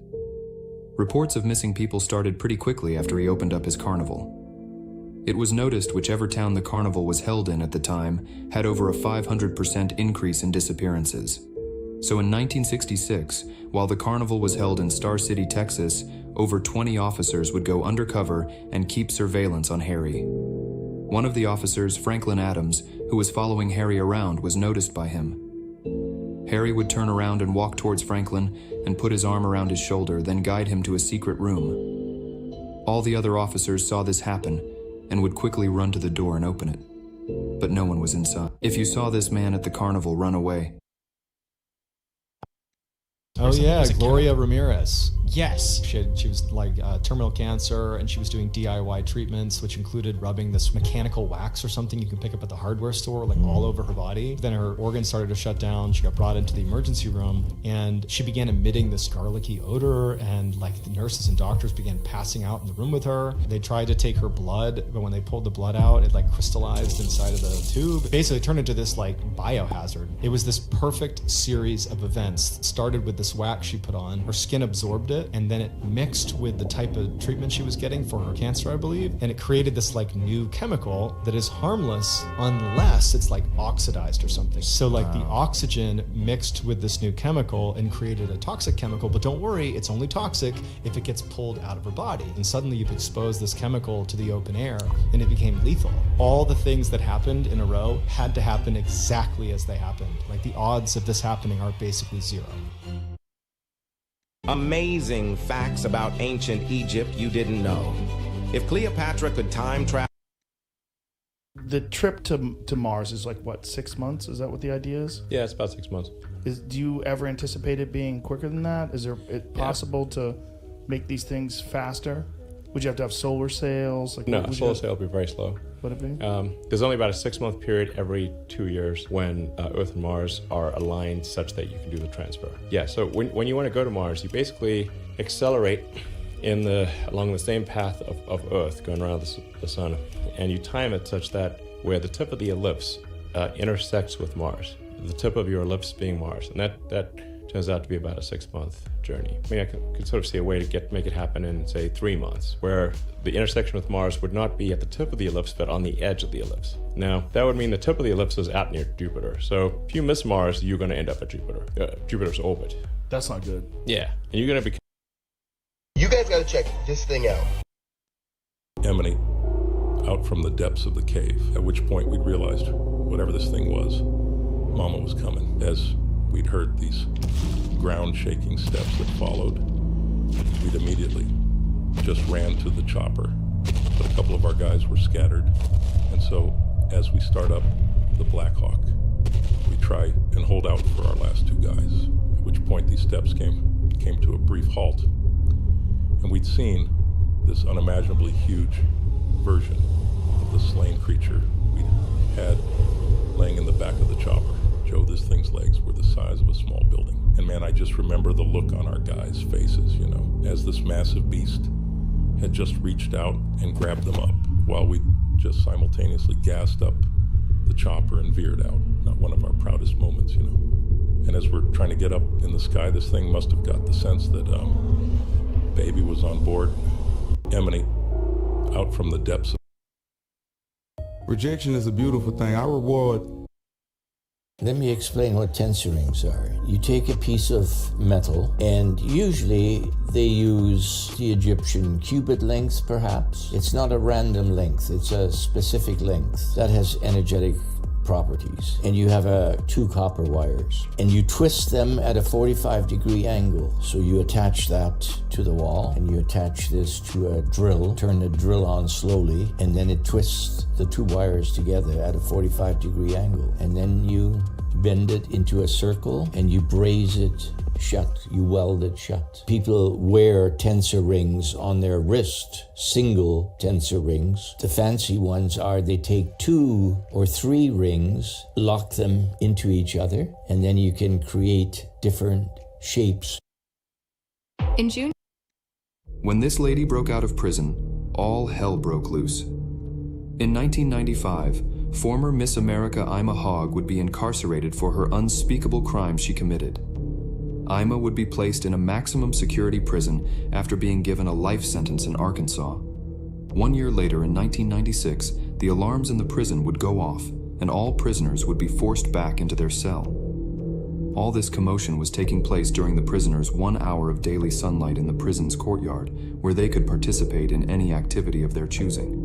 Reports of missing people started pretty quickly after he opened up his carnival. It was noticed whichever town the carnival was held in at the time had over a 500% increase in disappearances. So in 1966, while the carnival was held in Star City, Texas, over 20 officers would go undercover and keep surveillance on Harry. One of the officers, Franklin Adams, who was following Harry around, was noticed by him. Harry would turn around and walk towards Franklin and put his arm around his shoulder, then guide him to a secret room. All the other officers saw this happen and would quickly run to the door and open it. but no one was inside. If you saw this man at the carnival run away. Oh yeah, Gloria Ramirez. Yes. She was like terminal cancer, and she was doing DIY treatments, which included rubbing this mechanical wax or something you can pick up at the hardware store, like all over her body. Then her organs started to shut down. She got brought into the emergency room, and she began emitting this garlicky odor, and like the nurses and doctors began passing out in the room with her. They tried to take her blood, but when they pulled the blood out, it like crystallized inside of the tube. Basically, it turned into this like biohazard. It was this perfect series of events. It started with this wax she put on. Her skin absorbed it, and then it mixed with the type of treatment she was getting for her cancer, I believe, and it created this like new chemical that is harmless unless it's like oxidized or something. So like the oxygen mixed with this new chemical and created a toxic chemical, but don't worry, it's only toxic if it gets pulled out of her body. And suddenly you've exposed this chemical to the open air, and it became lethal. All the things that happened in a row had to happen exactly as they happened. Like the odds of this happening are basically zero. Amazing facts about ancient Egypt you didn't know. If Cleopatra could time travel... The trip to Mars is like, what, 6 months? Is that what the idea is? Yeah, it's about 6 months. Do you ever anticipate it being quicker than that? Is it possible to make these things faster? Would you have to have solar sails? Like, no, solar sail would be very slow. Would it be? There's only about a 6-month period every 2 years when Earth and Mars are aligned such that you can do the transfer. Yeah, so when you want to go to Mars, you basically accelerate along the same path of Earth, going around the sun, and you time it such that where the tip of the ellipse intersects with Mars, the tip of your ellipse being Mars, and that turns out to be about a 6-month journey. I mean, I could sort of see a way to make it happen in, say, 3 months, where the intersection with Mars would not be at the tip of the ellipse, but on the edge of the ellipse. Now, that would mean the tip of the ellipse is out near Jupiter. So if you miss Mars, you're going to end up at Jupiter's orbit. That's not good. Yeah, and you're going to be... You guys got to check this thing out. Emanate out from the depths of the cave, at which point we realized whatever this thing was, Mama was coming. As we'd heard these ground-shaking steps that followed, we'd immediately just ran to the chopper. But a couple of our guys were scattered, and so as we start up the Black Hawk, we try and hold out for our last 2 guys, at which point these steps came to a brief halt, and we'd seen this unimaginably huge version of the slain creature we had laying in the back of the chopper. Joe, this thing's legs were the size of a small building. And man, I just remember the look on our guys' faces, you know, as this massive beast had just reached out and grabbed them up while we just simultaneously gassed up the chopper and veered out. Not one of our proudest moments, you know. And as we're trying to get up in the sky, this thing must have got the sense that baby was on board. Emanate out from the depths of... Rejection is a beautiful thing. I reward... Let me explain what tensor rings are. You take a piece of metal, and usually they use the Egyptian cubit length, perhaps. It's not a random length, it's a specific length that has energetic properties. And you have 2 copper wires, and you twist them at a 45-degree angle. So you attach that to the wall, and you attach this to a drill, turn the drill on slowly, and then it twists the 2 wires together at a 45-degree angle. And then you bend it into a circle, and you braze it shut, you weld it shut. People wear tensor rings on their wrist, single tensor rings. The fancy ones are they take 2 or 3 rings, lock them into each other, and then you can create different shapes. In June, when this lady broke out of prison, all hell broke loose. In 1995, former Miss America Ima Hogg would be incarcerated for her unspeakable crimes she committed. Ima would be placed in a maximum security prison after being given a life sentence in Arkansas. 1 year later, in 1996, the alarms in the prison would go off, and all prisoners would be forced back into their cell. All this commotion was taking place during the prisoners' 1 hour of daily sunlight in the prison's courtyard, where they could participate in any activity of their choosing.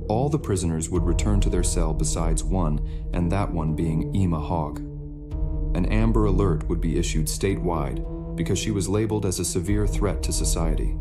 All the prisoners would return to their cell besides one, and that one being Ima Hogg. An Amber Alert would be issued statewide because she was labeled as a severe threat to society.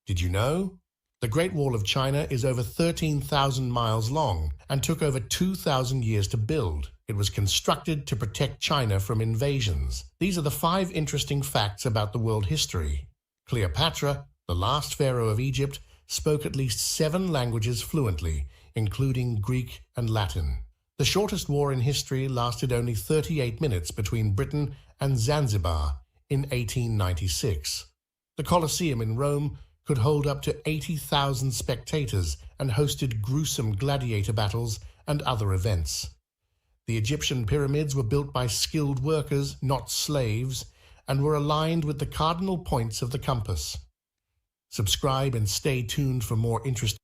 Did you know? The Great Wall of China is over 13,000 miles long and took over 2,000 years to build. It was constructed to protect China from invasions. These are the 5 interesting facts about the world history. Cleopatra, the last pharaoh of Egypt, spoke at least 7 languages fluently, including Greek and Latin. The shortest war in history lasted only 38 minutes between Britain and Zanzibar in 1896. The Colosseum in Rome could hold up to 80,000 spectators and hosted gruesome gladiator battles and other events. The Egyptian pyramids were built by skilled workers, not slaves, and were aligned with the cardinal points of the compass. Subscribe and stay tuned for more interesting.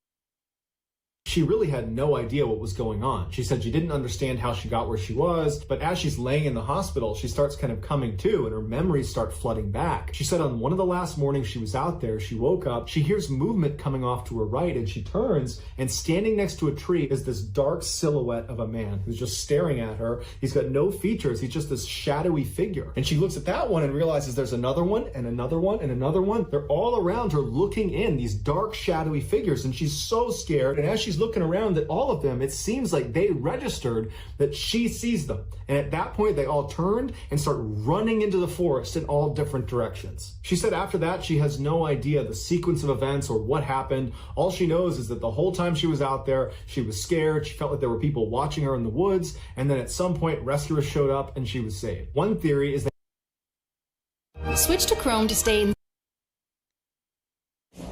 She really had no idea what was going on. She said she didn't understand how she got where she was, but as she's laying in the hospital, she starts kind of coming to and her memories start flooding back. She said on one of the last mornings she was out there, she woke up, she hears movement coming off to her right, and she turns, and standing next to a tree is this dark silhouette of a man who's just staring at her. He's got no features. He's just this shadowy figure. And she looks at that one and realizes there's another one and another one and another one. They're all around her looking in, these dark shadowy figures, and she's so scared. And as she's looking around at all of them, it seems like they registered that she sees them. And at that point, they all turned and start running into the forest in all different directions. She said after that, she has no idea the sequence of events or what happened. All she knows is that the whole time she was out there, she was scared. She felt like there were people watching her in the woods. And then at some point, rescuers showed up and she was saved. One theory is that switch to Chrome to stay in.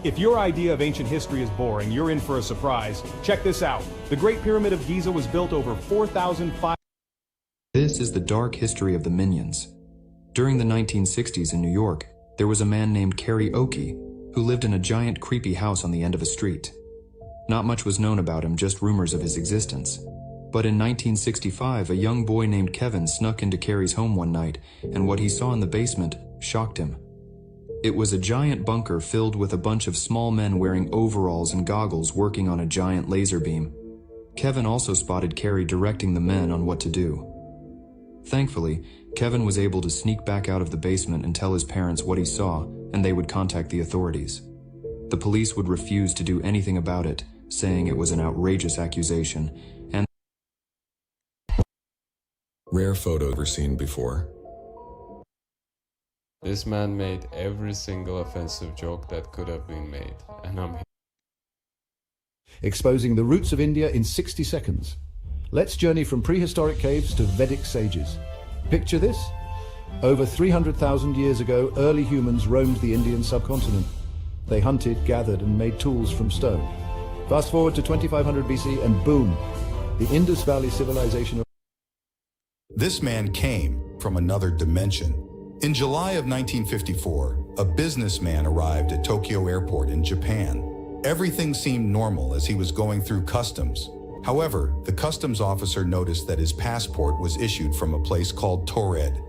If your idea of ancient history is boring, you're in for a surprise. Check this out. The Great Pyramid of Giza was built over 4,500. This is the dark history of the Minions. During the 1960s in New York, there was a man named Karaoke who lived in a giant creepy house on the end of a street. Not much was known about him, just rumors of his existence. But in 1965, a young boy named Kevin snuck into Carrie's home one night, and what he saw in the basement shocked him. It was a giant bunker filled with a bunch of small men wearing overalls and goggles working on a giant laser beam. Kevin also spotted Carrie directing the men on what to do. Thankfully, Kevin was able to sneak back out of the basement and tell his parents what he saw, and they would contact the authorities. The police would refuse to do anything about it, saying it was an outrageous accusation, and rare photo ever seen before. This man made every single offensive joke that could have been made, and I'm here. Exposing the roots of India in 60 seconds. Let's journey from prehistoric caves to Vedic sages. Picture this. Over 300,000 years ago, early humans roamed the Indian subcontinent. They hunted, gathered, and made tools from stone. Fast forward to 2500 BC, and boom, the Indus Valley civilization. This man came from another dimension. In July of 1954, a businessman arrived at Tokyo Airport in Japan. Everything seemed normal as he was going through customs. However, the customs officer noticed that his passport was issued from a place called Taured,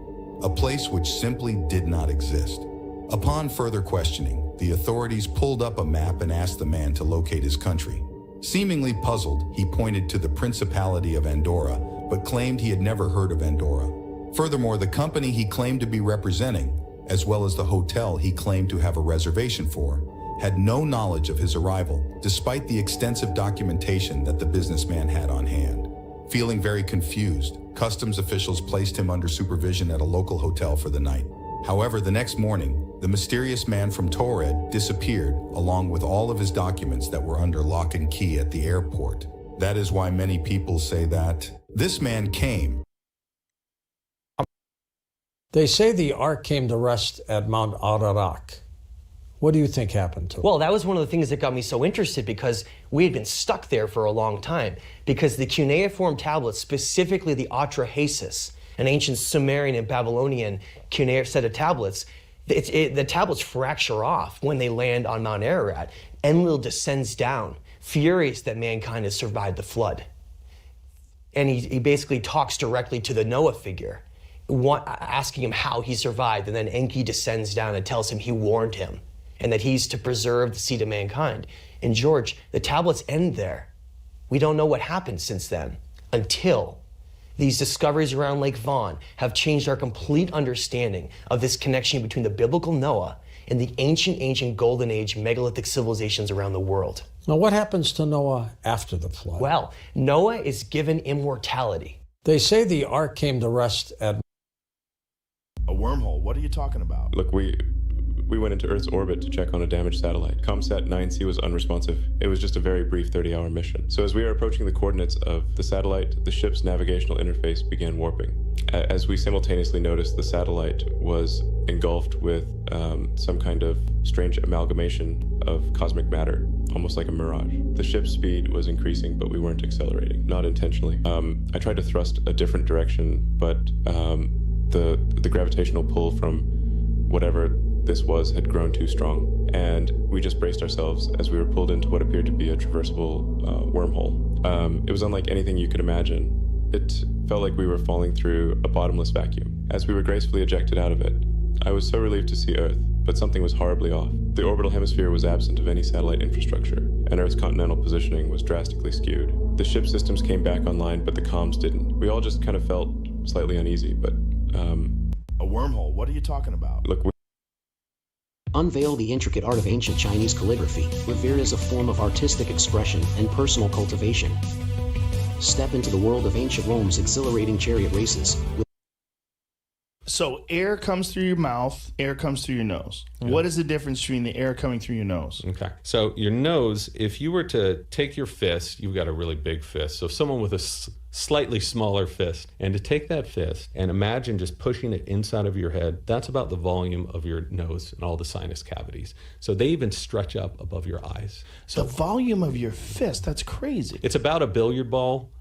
a place which simply did not exist. Upon further questioning, the authorities pulled up a map and asked the man to locate his country. Seemingly puzzled, he pointed to the Principality of Andorra, but claimed he had never heard of Andorra. Furthermore, the company he claimed to be representing, as well as the hotel he claimed to have a reservation for, had no knowledge of his arrival, despite the extensive documentation that the businessman had on hand. Feeling very confused, customs officials placed him under supervision at a local hotel for the night. However, the next morning, the mysterious man from Taured disappeared along with all of his documents that were under lock and key at the airport. That is why many people say that this man came. They say the Ark came to rest at Mount Ararat. What do you think happened to it? Well, that was one of the things that got me so interested, because we had been stuck there for a long time. Because the cuneiform tablets, specifically the Atrahasis, an ancient Sumerian and Babylonian cuneiform set of tablets, the tablets fracture off when they land on Mount Ararat. Enlil descends down, furious that mankind has survived the flood. And he basically talks directly to the Noah figure, asking him how he survived, and then Enki descends down and tells him he warned him and that he's to preserve the seed of mankind. And George, the tablets end there. We don't know what happened since then, until these discoveries around Lake Vaughan have changed our complete understanding of this connection between the biblical Noah in the ancient golden age megalithic civilizations around the world. Now, what happens to Noah after the flood? Well, Noah is given immortality. They say the ark came to rest at... A wormhole, what are you talking about? Look, we went into Earth's orbit to check on a damaged satellite. Comsat 9C was unresponsive. It was just a very brief 30-hour mission. So as we were approaching the coordinates of the satellite, the ship's navigational interface began warping. As we simultaneously noticed, the satellite was engulfed with some kind of strange amalgamation of cosmic matter, almost like a mirage. The ship's speed was increasing, but we weren't accelerating, not intentionally. I tried to thrust a different direction, but the gravitational pull from whatever this was had grown too strong, and we just braced ourselves as we were pulled into what appeared to be a traversable wormhole. It was unlike anything you could imagine. It felt like we were falling through a bottomless vacuum. As we were gracefully ejected out of it, I was so relieved to see Earth, but something was horribly off. The orbital hemisphere was absent of any satellite infrastructure, and Earth's continental positioning was drastically skewed. The ship systems came back online, but the comms didn't. We all just kind of felt slightly uneasy, but A wormhole, what are you talking about? Look, Unveil the intricate art of ancient Chinese calligraphy, revered as a form of artistic expression and personal cultivation. Step into the world of ancient Rome's exhilarating chariot races. So air comes through your mouth, air comes through your nose. Yeah. What is the difference between the air coming through your nose? Okay. So your nose, if you were to take your fist, you've got a really big fist. So someone with a slightly smaller fist, and to take that fist and imagine just pushing it inside of your head, that's about the volume of your nose and all the sinus cavities. So they even stretch up above your eyes. So the volume of your fist, that's crazy. It's about a billiard ball.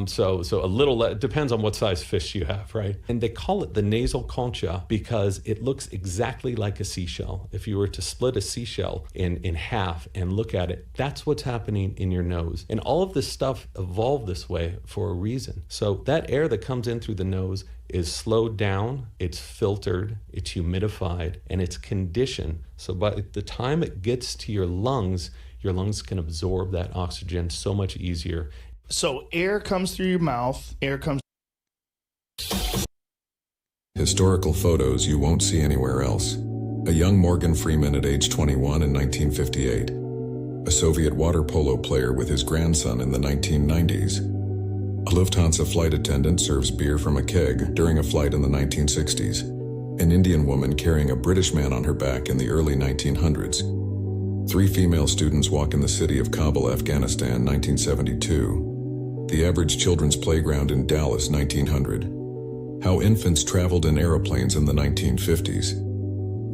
So a little, it depends on what size fist you have, right? And they call it the nasal concha because it looks exactly like a seashell. If you were to split a seashell in half and look at it, that's what's happening in your nose. And all of this stuff evolved this way for a reason. So that air that comes in through the nose is slowed down, it's filtered, it's humidified, and it's conditioned. So by the time it gets to your lungs can absorb that oxygen so much easier. So air comes through your mouth, air comes... Historical photos you won't see anywhere else. A young Morgan Freeman at age 21 in 1958. A Soviet water polo player with his grandson in the 1990s. A Lufthansa flight attendant serves beer from a keg during a flight in the 1960s. An Indian woman carrying a British man on her back in the early 1900s. 3 female students walk in the city of Kabul, Afghanistan, 1972. The average children's playground in Dallas, 1900. How infants traveled in aeroplanes in the 1950s.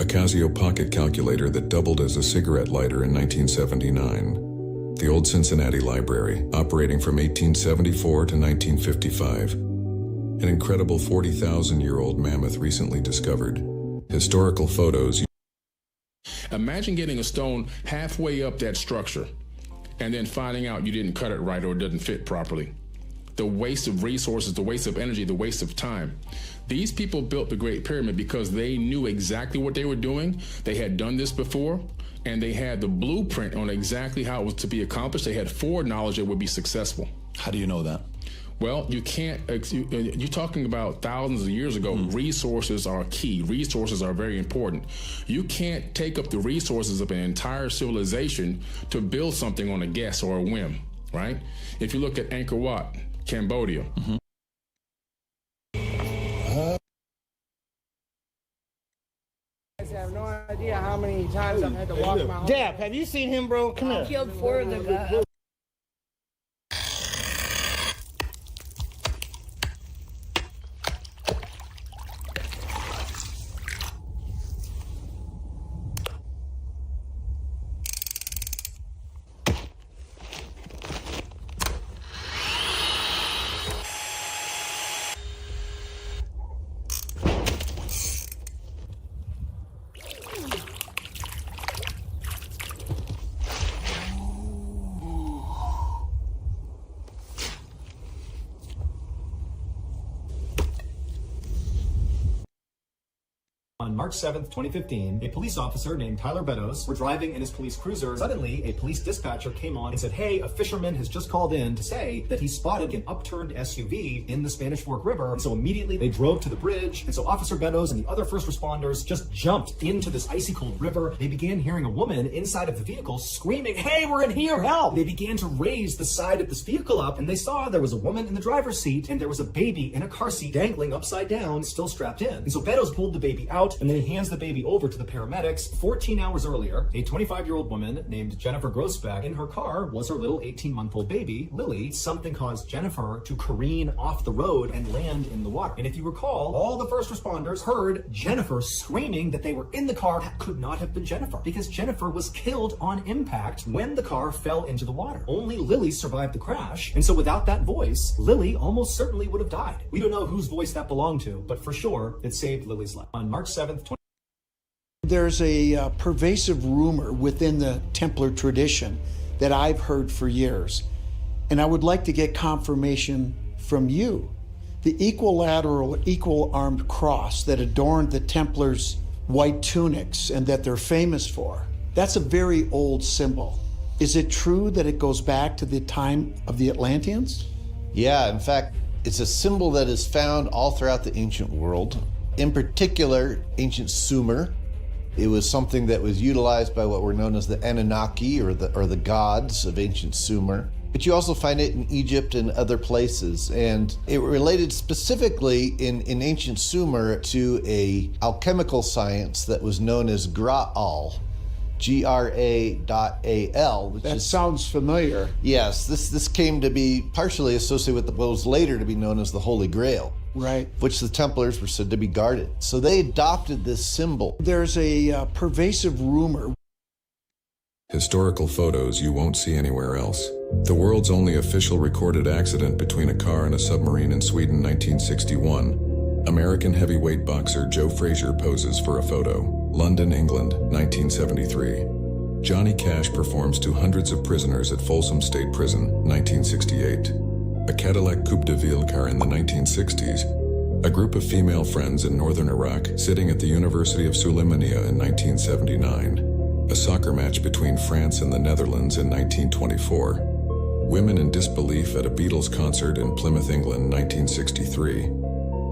A Casio pocket calculator that doubled as a cigarette lighter in 1979. The Old Cincinnati Library, operating from 1874 to 1955. An incredible 40,000-year-old mammoth recently discovered. Historical photos. Imagine getting a stone halfway up that structure and then finding out you didn't cut it right or it doesn't fit properly. The waste of resources, the waste of energy, the waste of time. These people built the Great Pyramid because they knew exactly what they were doing. They had done this before, and they had the blueprint on exactly how it was to be accomplished. They had foreknowledge it would be successful. How do you know that? Well, you can't, you're talking about thousands of years ago. Resources are key. Resources are very important. You can't take up the resources of an entire civilization to build something on a guess or a whim, right? If you look at Angkor Wat, Cambodia. I have no idea how many times I've had to walk my home. Dap, have you seen him, bro? Come here. Killed 4 of the guys. March 7th, 2015, a police officer named Tyler Beddoes were driving in his police cruiser. Suddenly, a police dispatcher came on and said, hey, a fisherman has just called in to say that he spotted an upturned SUV in the Spanish Fork River. And so immediately they drove to the bridge. And so Officer Beddoes and the other first responders just jumped into this icy cold river. They began hearing a woman inside of the vehicle screaming, hey, we're in here, help! They began to raise the side of this vehicle up, and they saw there was a woman in the driver's seat and there was a baby in a car seat dangling upside down, still strapped in. And so Beddoes pulled the baby out, and then he hands the baby over to the paramedics. 14 hours earlier, a 25-year-old woman named Jennifer Grossbeck, in her car was her little 18-month-old baby, Lily. Something caused Jennifer to careen off the road and land in the water. And if you recall, all the first responders heard Jennifer screaming that they were in the car. That could not have been Jennifer, because Jennifer was killed on impact when the car fell into the water. Only Lily survived the crash, and so without that voice, Lily almost certainly would have died. We don't know whose voice that belonged to, but for sure, it saved Lily's life. On March 7th, There's a pervasive rumor within the Templar tradition that I've heard for years, and I would like to get confirmation from you. The equilateral, equal-armed cross that adorned the Templars' white tunics and that they're famous for, that's a very old symbol. Is it true that it goes back to the time of the Atlanteans? Yeah, in fact, it's a symbol that is found all throughout the ancient world. In particular, ancient Sumer. It was something that was utilized by what were known as the Anunnaki, or the gods of ancient Sumer. But you also find it in Egypt and other places. And it related specifically in ancient Sumer to a alchemical science that was known as Graal. G-R-A.A-L. That sounds familiar. Yes, this came to be partially associated with what was later to be known as the Holy Grail. Right. Which the Templars were said to be guarded. So they adopted this symbol. There's a pervasive rumor. Historical photos you won't see anywhere else. The world's only official recorded accident between a car and a submarine in Sweden, 1961. American heavyweight boxer Joe Frazier poses for a photo. London, England, 1973. Johnny Cash performs to hundreds of prisoners at Folsom State Prison, 1968. A Cadillac Coupe de Ville car in the 1960s. A group of female friends in northern Iraq sitting at the University of Sulaymaniyah in 1979. A soccer match between France and the Netherlands in 1924. Women in disbelief at a Beatles concert in Plymouth, England, 1963.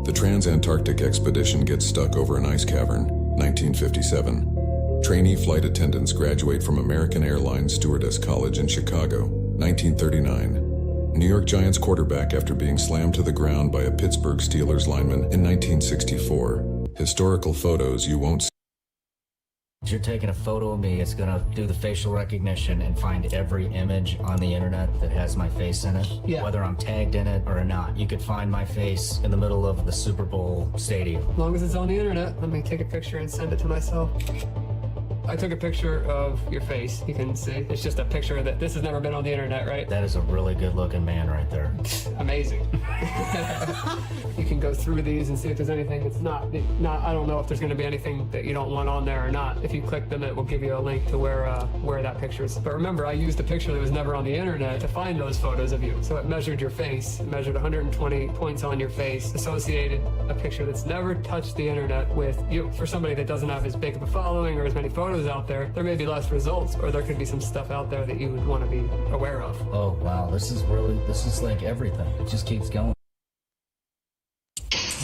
The Trans-Antarctic Expedition gets stuck over an ice cavern, 1957. Trainee flight attendants graduate from American Airlines Stewardess College in Chicago, 1939. New York Giants quarterback after being slammed to the ground by a Pittsburgh Steelers lineman in 1964. Historical photos you won't see. You're taking a photo of me, it's gonna do the facial recognition and find every image on the internet that has my face in it, whether I'm tagged in it or not. You could find my face in the middle of the Super Bowl stadium. As long as it's on the internet, let me take a picture and send it to myself. I took a picture of your face. You can see. It's just a picture that this has never been on the internet, right? That is a really good looking man right there. Amazing. You can go through these and see if there's anything that's not. I don't know if there's going to be anything that you don't want on there or not. If you click them, it will give you a link to where that picture is. But remember, I used a picture that was never on the internet to find those photos of you. So it measured your face. It measured 120 points on your face, associated a picture that's never touched the internet with you. For somebody that doesn't have as big of a following or as many photos out there may be less results, or there could be some stuff out there that you would want to be aware of. Oh wow, this is like everything. It just keeps going.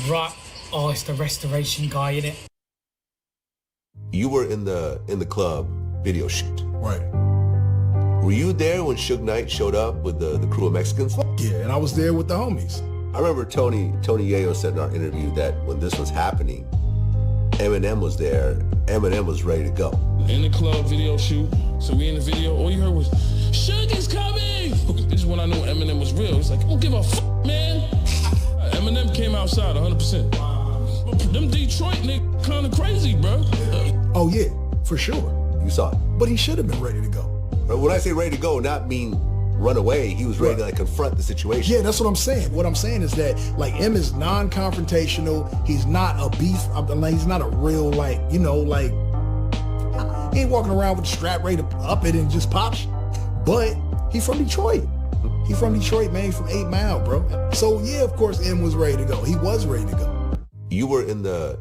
Right. Oh, it's the restoration guy, innit? You were in the club video shoot. Right. Were you there when Suge Knight showed up with the crew of Mexicans? Yeah, and I was there with the homies. I remember Tony Yayo said in our interview that when this was happening, Eminem was there. Eminem was ready to go. In the club video shoot, so we in the video, all you heard was, Suge is coming! This is when I knew Eminem was real. It's like, don't give a f***, man. Eminem came outside 100%. Them Detroit niggas kind of crazy, bro. Oh yeah, for sure. You saw it. But he should have been ready to go. When I say ready to go, not mean run away. He was ready to confront the situation. Yeah, that's what I'm saying. What I'm saying is that M is non-confrontational. He's not a beef. He's not a real he ain't walking around with the strap ready to up it and just pop. But he from Detroit. He from Detroit, man. He from 8 Mile, bro. So yeah, of course M was ready to go. He was ready to go. You were in the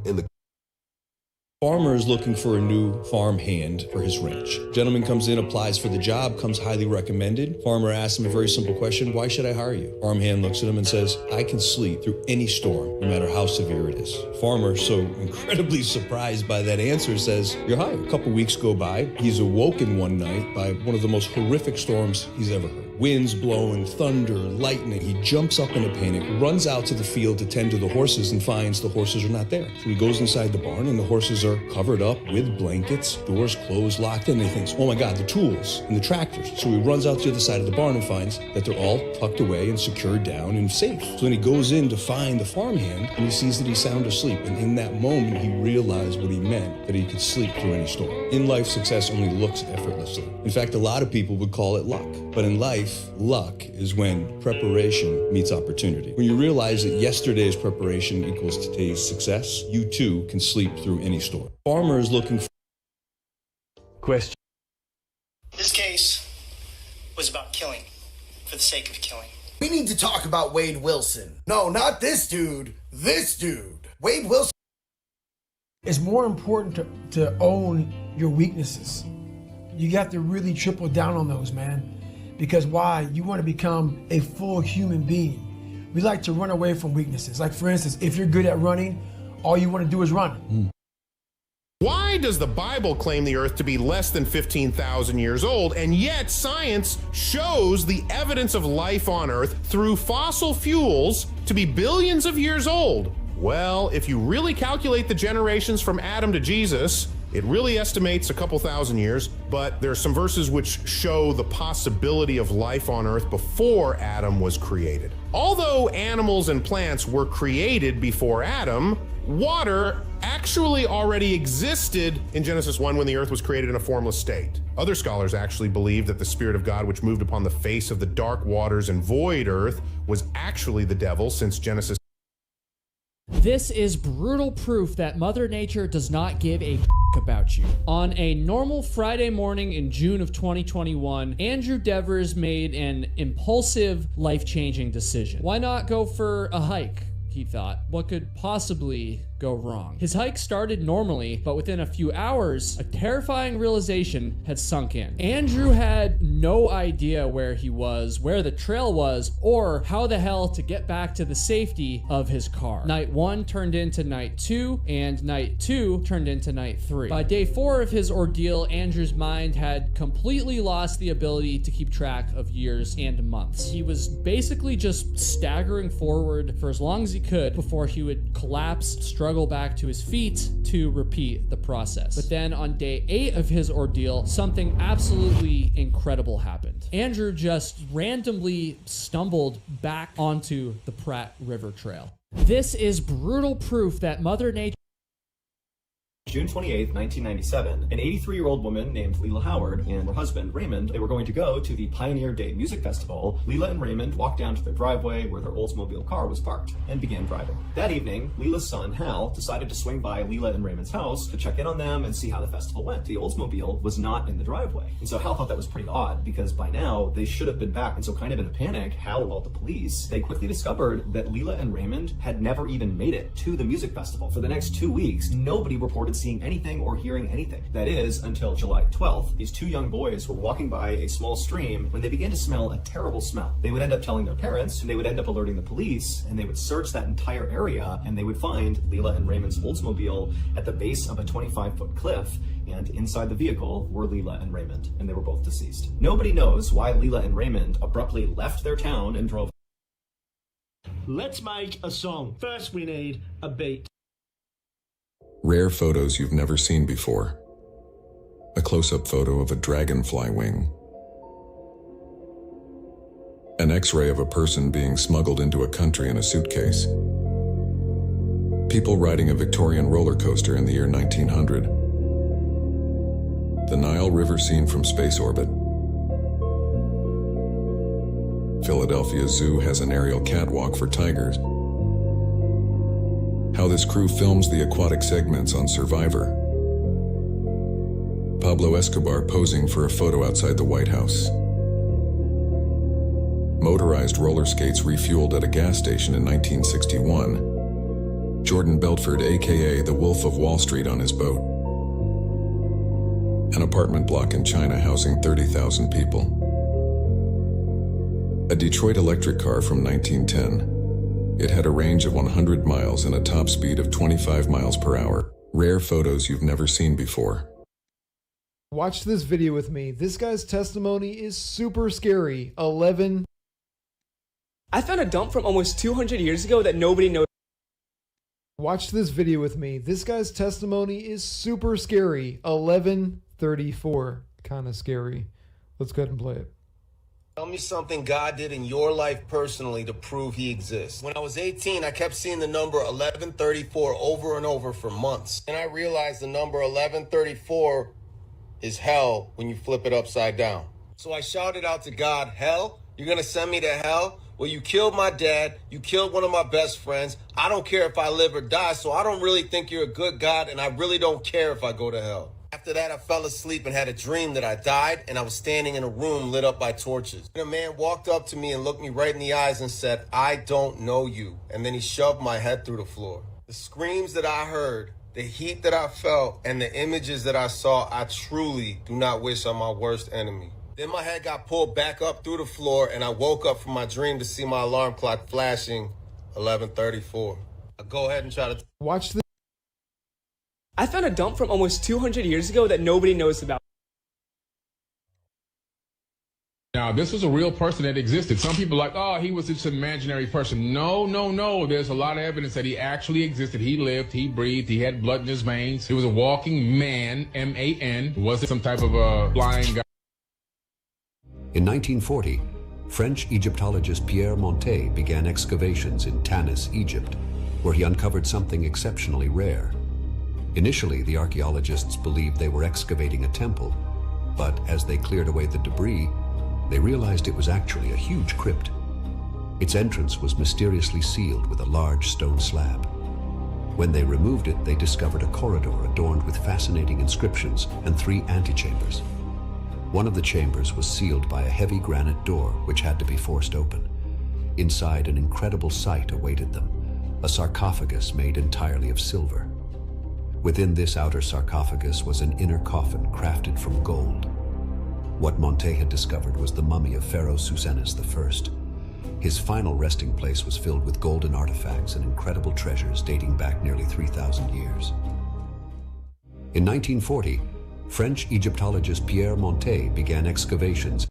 Farmer is looking for a new farm hand for his ranch. Gentleman comes in, applies for the job, comes highly recommended. Farmer asks him a very simple question: why should I hire you? Farmhand looks at him and says, I can sleep through any storm, no matter how severe it is. Farmer, so incredibly surprised by that answer, says, you're hired. A couple weeks go by. He's awoken one night by one of the most horrific storms he's ever heard. Winds blowing, thunder, lightning. He jumps up in a panic, runs out to the field to tend to the horses, and finds the horses are not there. So he goes inside the barn, and the horses are covered up with blankets, doors closed, locked in. And he thinks, oh my God, the tools and the tractors. So he runs out to the other side of the barn and finds that they're all tucked away and secured down and safe. So then he goes in to find the farmhand, and he sees that he's sound asleep. And in that moment, he realized what he meant, that he could sleep through any storm. In life, success only looks effortlessly. In fact, a lot of people would call it luck. But in life, luck is when preparation meets opportunity. When you realize that yesterday's preparation equals today's success, you too can sleep through any storm. Farmer is looking for... Question. This case was about killing for the sake of killing. We need to talk about Wade Wilson. No, not this dude. This dude. Wade Wilson. It's more important to own your weaknesses. You got to really triple down on those, man. Because why? You want to become a full human being. We like to run away from weaknesses. Like, for instance, if you're good at running, all you want to do is run. Why does the Bible claim the earth to be less than 15,000 years old, and yet science shows the evidence of life on earth through fossil fuels to be billions of years old? Well, if you really calculate the generations from Adam to Jesus, it really estimates a couple thousand years, but there are some verses which show the possibility of life on earth before Adam was created. Although animals and plants were created before Adam, water actually already existed in Genesis 1 when the earth was created in a formless state. Other scholars actually believe that the Spirit of God, which moved upon the face of the dark waters and void earth, was actually the devil, since Genesis. This is brutal proof that Mother Nature does not give a about you. On a normal Friday morning in June of 2021, Andrew Devers made an impulsive, life-changing decision. Why not go for a hike? He thought. What could possibly go wrong? His hike started normally, but within a few hours, a terrifying realization had sunk in. Andrew had no idea where he was, where the trail was, or how the hell to get back to the safety of his car. Night 1 turned into night 2, and night 2 turned into night 3. By day 4 of his ordeal, Andrew's mind had completely lost the ability to keep track of years and months. He was basically just staggering forward for as long as he could before he would collapse, struggle back to his feet to repeat the process. But then on day 8 of his ordeal, something absolutely incredible happened. Andrew just randomly stumbled back onto the Pratt River Trail. This is brutal proof that Mother Nature. June 28, 1997, an 83-year-old woman named Leela Howard and her husband, Raymond, they were going to go to the Pioneer Day Music Festival. Leela and Raymond walked down to their driveway where their Oldsmobile car was parked and began driving. That evening, Leela's son, Hal, decided to swing by Leela and Raymond's house to check in on them and see how the festival went. The Oldsmobile was not in the driveway. And so Hal thought that was pretty odd because by now they should have been back. And so kind of in a panic, Hal called the police. They quickly discovered that Leela and Raymond had never even made it to the music festival. For the next 2 weeks, nobody reported seeing anything or hearing anything. That is, until July 12th. These 2 young boys were walking by a small stream when they began to smell a terrible smell. They would end up telling their parents, and they would end up alerting the police, and they would search that entire area, and they would find Leela and Raymond's Oldsmobile at the base of a 25-foot cliff, and inside the vehicle were Leela and Raymond, and they were both deceased. Nobody knows why Leela and Raymond abruptly left their town and drove. Let's make a song. First we need a beat. Rare photos you've never seen before. A close-up photo of a dragonfly wing. An X-ray of a person being smuggled into a country in a suitcase. People riding a Victorian roller coaster in the year 1900. The Nile River seen from space orbit. Philadelphia Zoo has an aerial catwalk for tigers. How this crew films the aquatic segments on Survivor. Pablo Escobar posing for a photo outside the White House. Motorized roller skates refueled at a gas station in 1961. Jordan Belford, aka the Wolf of Wall Street, on his boat. An apartment block in China housing 30,000 people. A Detroit electric car from 1910. It had a range of 100 miles and a top speed of 25 miles per hour. Rare photos you've never seen before. Watch this video with me. This guy's testimony is super scary. 11. I found a dump from almost 200 years ago that nobody knows. Watch this video with me. This guy's testimony is super scary. 11:34. Kind of scary. Let's go ahead and play it. Tell me something God did in your life personally to prove he exists. When I was 18, I kept seeing the number 1134 over and over for months. And I realized the number 1134 is hell when you flip it upside down. So I shouted out to God, hell? You're gonna send me to hell? Well, you killed my dad. You killed one of my best friends. I don't care if I live or die, so I don't really think you're a good God, and I really don't care if I go to hell. After that, I fell asleep and had a dream that I died, and I was standing in a room lit up by torches. And a man walked up to me and looked me right in the eyes and said, I don't know you. And then he shoved my head through the floor. The screams that I heard, the heat that I felt, and the images that I saw, I truly do not wish on my worst enemy. Then my head got pulled back up through the floor, and I woke up from my dream to see my alarm clock flashing 11:34. I'll go ahead and try to... Watch this. I found a dump from almost 200 years ago that nobody knows about. Now, this was a real person that existed. Some people are like, oh, he was this imaginary person. No. There's a lot of evidence that he actually existed. He lived, he breathed, he had blood in his veins. He was a walking man, M-A-N. Wasn't some type of a flying guy. In 1940, French Egyptologist Pierre Montet began excavations in Tanis, Egypt, where he uncovered something exceptionally rare. Initially, the archaeologists believed they were excavating a temple, but as they cleared away the debris, they realized it was actually a huge crypt. Its entrance was mysteriously sealed with a large stone slab. When they removed it, they discovered a corridor adorned with fascinating inscriptions and 3 antechambers. One of the chambers was sealed by a heavy granite door which had to be forced open. Inside, an incredible sight awaited them, a sarcophagus made entirely of silver. Within this outer sarcophagus was an inner coffin crafted from gold. What Montet had discovered was the mummy of Pharaoh Susanus I. His final resting place was filled with golden artifacts and incredible treasures dating back nearly 3,000 years. In 1940, French Egyptologist Pierre Montet began excavations.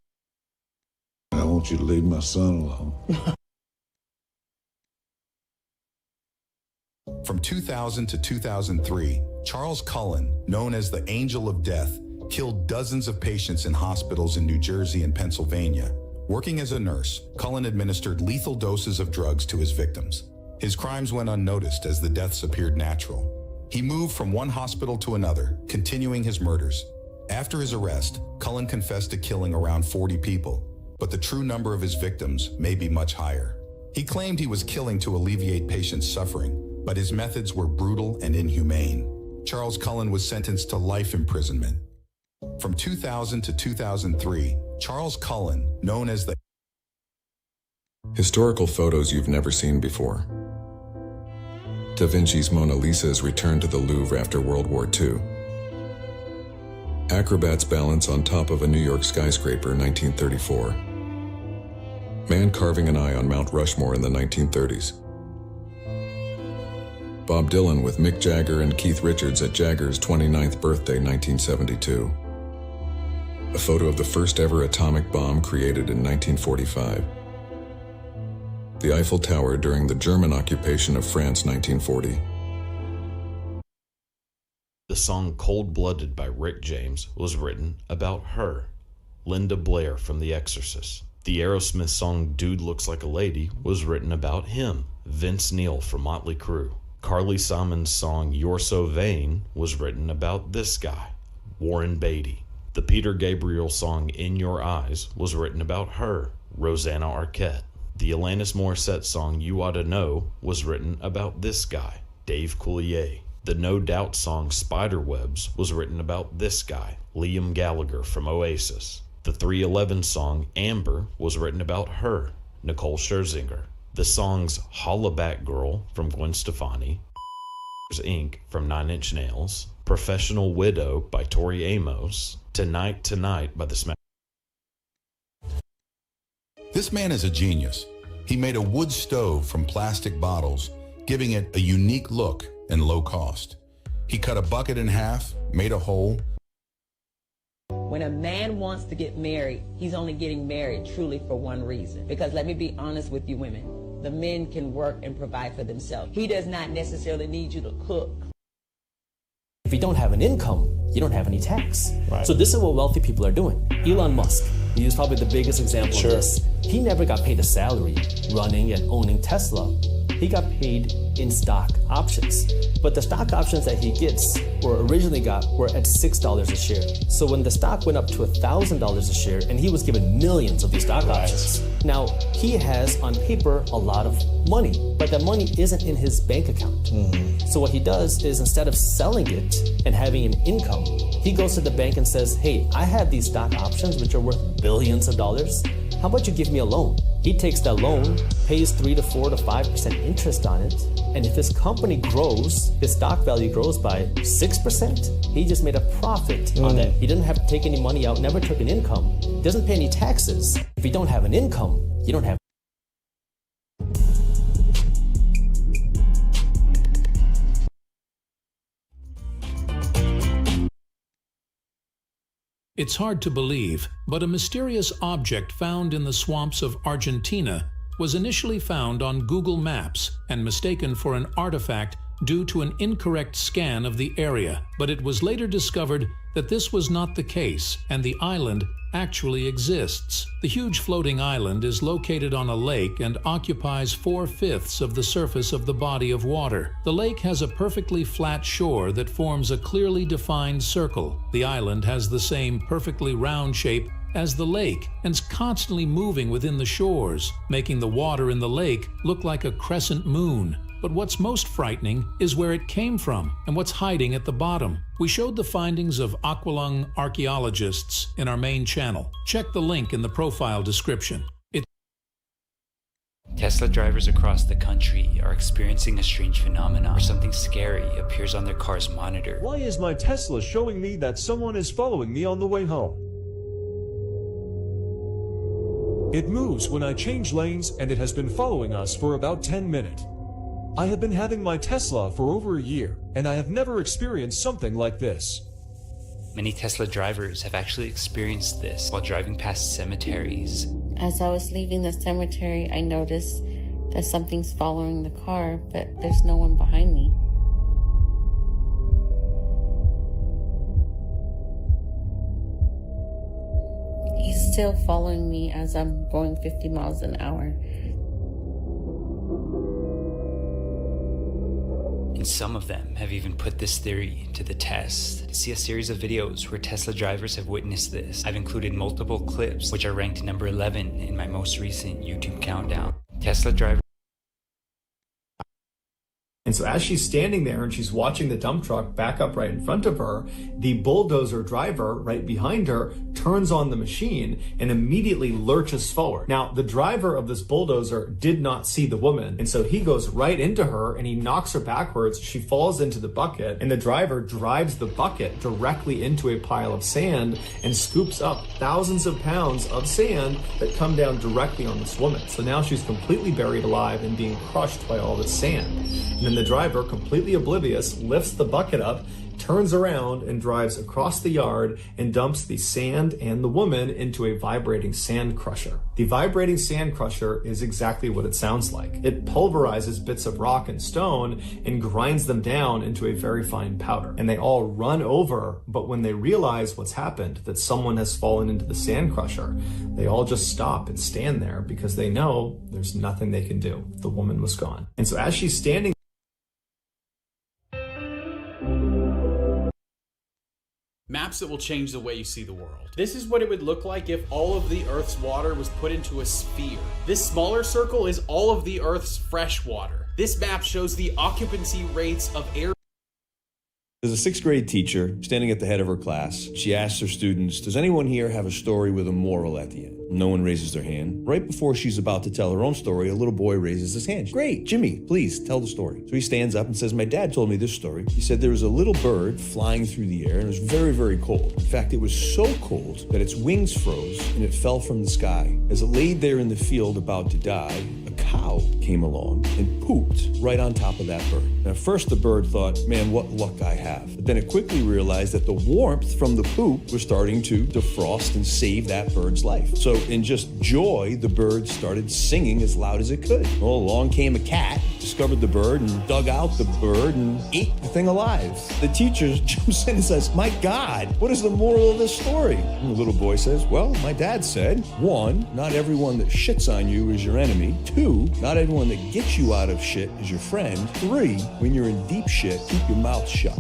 I want you to leave my son alone. From 2000 to 2003, Charles Cullen, known as the Angel of Death, killed dozens of patients in hospitals in New Jersey and Pennsylvania. Working as a nurse, Cullen administered lethal doses of drugs to his victims. His crimes went unnoticed as the deaths appeared natural. He moved from one hospital to another, continuing his murders. After his arrest, Cullen confessed to killing around 40 people, but the true number of his victims may be much higher. He claimed he was killing to alleviate patients' suffering, but his methods were brutal and inhumane. Charles Cullen was sentenced to life imprisonment. From 2000 to 2003, Charles Cullen, known as the... Historical photos you've never seen before. Da Vinci's Mona Lisa is returned to the Louvre after World War II. Acrobats balance on top of a New York skyscraper, 1934. Man carving an eye on Mount Rushmore in the 1930s. Bob Dylan with Mick Jagger and Keith Richards at Jagger's 29th birthday, 1972. A photo of the first ever atomic bomb created in 1945. The Eiffel Tower during the German occupation of France, 1940. The song Cold-Blooded by Rick James was written about her, Linda Blair from The Exorcist. The Aerosmith song Dude Looks Like a Lady was written about him, Vince Neil from Motley Crue. Carly Simon's song You're So Vain was written about this guy, Warren Beatty. The Peter Gabriel song In Your Eyes was written about her, Rosanna Arquette. The Alanis Morissette song You Oughta Know was written about this guy, Dave Coulier. The No Doubt song Spiderwebs was written about this guy, Liam Gallagher from Oasis. The 311 song Amber was written about her, Nicole Scherzinger. The songs Hollaback Girl from Gwen Stefani, Inc. from Nine Inch Nails, Professional Widow by Tori Amos, Tonight by the Smash. This man is a genius. He made a wood stove from plastic bottles, giving it a unique look and low cost. He cut a bucket in half, made a hole. When a man wants to get married, he's only getting married truly for one reason. Because let me be honest with you women, the men can work and provide for themselves. He does not necessarily need you to cook. If you don't have an income, you don't have any tax. Right. So this is what wealthy people are doing. Elon Musk, he is probably the biggest example of this. He never got paid a salary running and owning Tesla. He got paid in stock options. But the stock options that he gets or originally got were at $6 a share. So when the stock went up to $1,000 a share and he was given millions of these stock options, now he has on paper a lot of money, but that money isn't in his bank account. So what he does is instead of selling it and having an income, he goes to the bank and says, hey, I have these stock options which are worth billions of dollars. How about you give me a loan? He takes that loan, pays 3 to 4 to 5% interest on it, and if his company grows, his stock value grows by 6%, he just made a profit on that. He didn't have to take any money out, never took an income, doesn't pay any taxes. If you don't have an income, you don't have. It's hard to believe, but a mysterious object found in the swamps of Argentina was initially found on Google Maps and mistaken for an artifact due to an incorrect scan of the area. But it was later discovered that this was not the case, and the island actually exists. The huge floating island is located on a lake and occupies 4/5 of the surface of the body of water. The lake has a perfectly flat shore that forms a clearly defined circle. The island has the same perfectly round shape as the lake and is constantly moving within the shores, making the water in the lake look like a crescent moon. But what's most frightening is where it came from and what's hiding at the bottom. We showed the findings of Aqualung archaeologists in our main channel. Check the link in the profile description. Tesla drivers across the country are experiencing a strange phenomenon where something scary appears on their car's monitor. Why is my Tesla showing me that someone is following me on the way home? It moves when I change lanes, and it has been following us for about 10 minutes. I have been having my Tesla for over a year, and I have never experienced something like this. Many Tesla drivers have actually experienced this while driving past cemeteries. As I was leaving the cemetery, I noticed that something's following the car, but there's no one behind me. He's still following me as I'm going 50 miles an hour. And some of them have even put this theory to the test. To see a series of videos where Tesla drivers have witnessed this, I've included multiple clips which are ranked number 11 in my most recent YouTube countdown. Tesla drivers. And so as she's standing there and she's watching the dump truck back up right in front of her, the bulldozer driver right behind her turns on the machine and immediately lurches forward. Now, the driver of this bulldozer did not see the woman, and so he goes right into her and he knocks her backwards. She falls into the bucket, and the driver drives the bucket directly into a pile of sand and scoops up thousands of pounds of sand that come down directly on this woman. So now she's completely buried alive and being crushed by all this sand. And then the driver, completely oblivious, lifts the bucket up, turns around and drives across the yard and dumps the sand and the woman into a vibrating sand crusher. The vibrating sand crusher is exactly what it sounds like. It pulverizes bits of rock and stone and grinds them down into a very fine powder. And they all run over, but when they realize what's happened, that someone has fallen into the sand crusher, they all just stop and stand there because they know there's nothing they can do. The woman was gone. And so as she's standing Maps that will change the way you see the world. This is what it would look like if all of the Earth's water was put into a sphere. This smaller circle is all of the Earth's fresh water. This map shows the occupancy rates of air. As a sixth grade teacher, standing at the head of her class, she asks her students, does anyone here have a story with a moral at the end? No one raises their hand. Right before she's about to tell her own story, a little boy raises his hand. Great, Jimmy, please tell the story. So he stands up and says, my dad told me this story. He said there was a little bird flying through the air and it was very, very cold. In fact, it was so cold that its wings froze and it fell from the sky. As it laid there in the field about to die, a cow came along and pooped right on top of that bird. And at first the bird thought, man, what luck I have. But then it quickly realized that the warmth from the poop was starting to defrost and save that bird's life. So in just joy, the bird started singing as loud as it could. Well, along came a cat, discovered the bird and dug out the bird and ate the thing alive. The teacher jumps in and says, my God, what is the moral of this story? And the little boy says, well, my dad said, 1, not everyone that shits on you is your enemy. 2, not everyone that gets you out of shit is your friend. 3, when you're in deep shit, keep your mouth shut.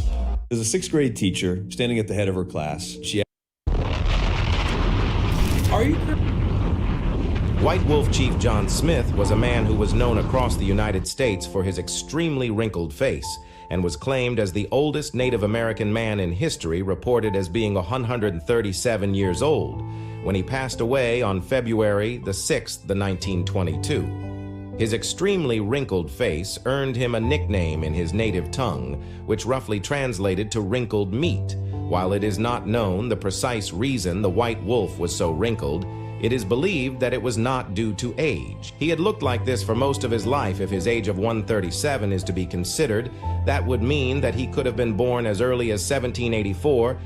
As a sixth grade teacher, standing at the head of her class, she Are you... White Wolf Chief John Smith was a man who was known across the United States for his extremely wrinkled face and was claimed as the oldest Native American man in history, reported as being 137 years old, when he passed away on February the 6th, 1922. His extremely wrinkled face earned him a nickname in his native tongue, which roughly translated to wrinkled meat. While it is not known the precise reason the white wolf was so wrinkled, it is believed that it was not due to age. He had looked like this for most of his life. If his age of 137 is to be considered, that would mean that he could have been born as early as 1784.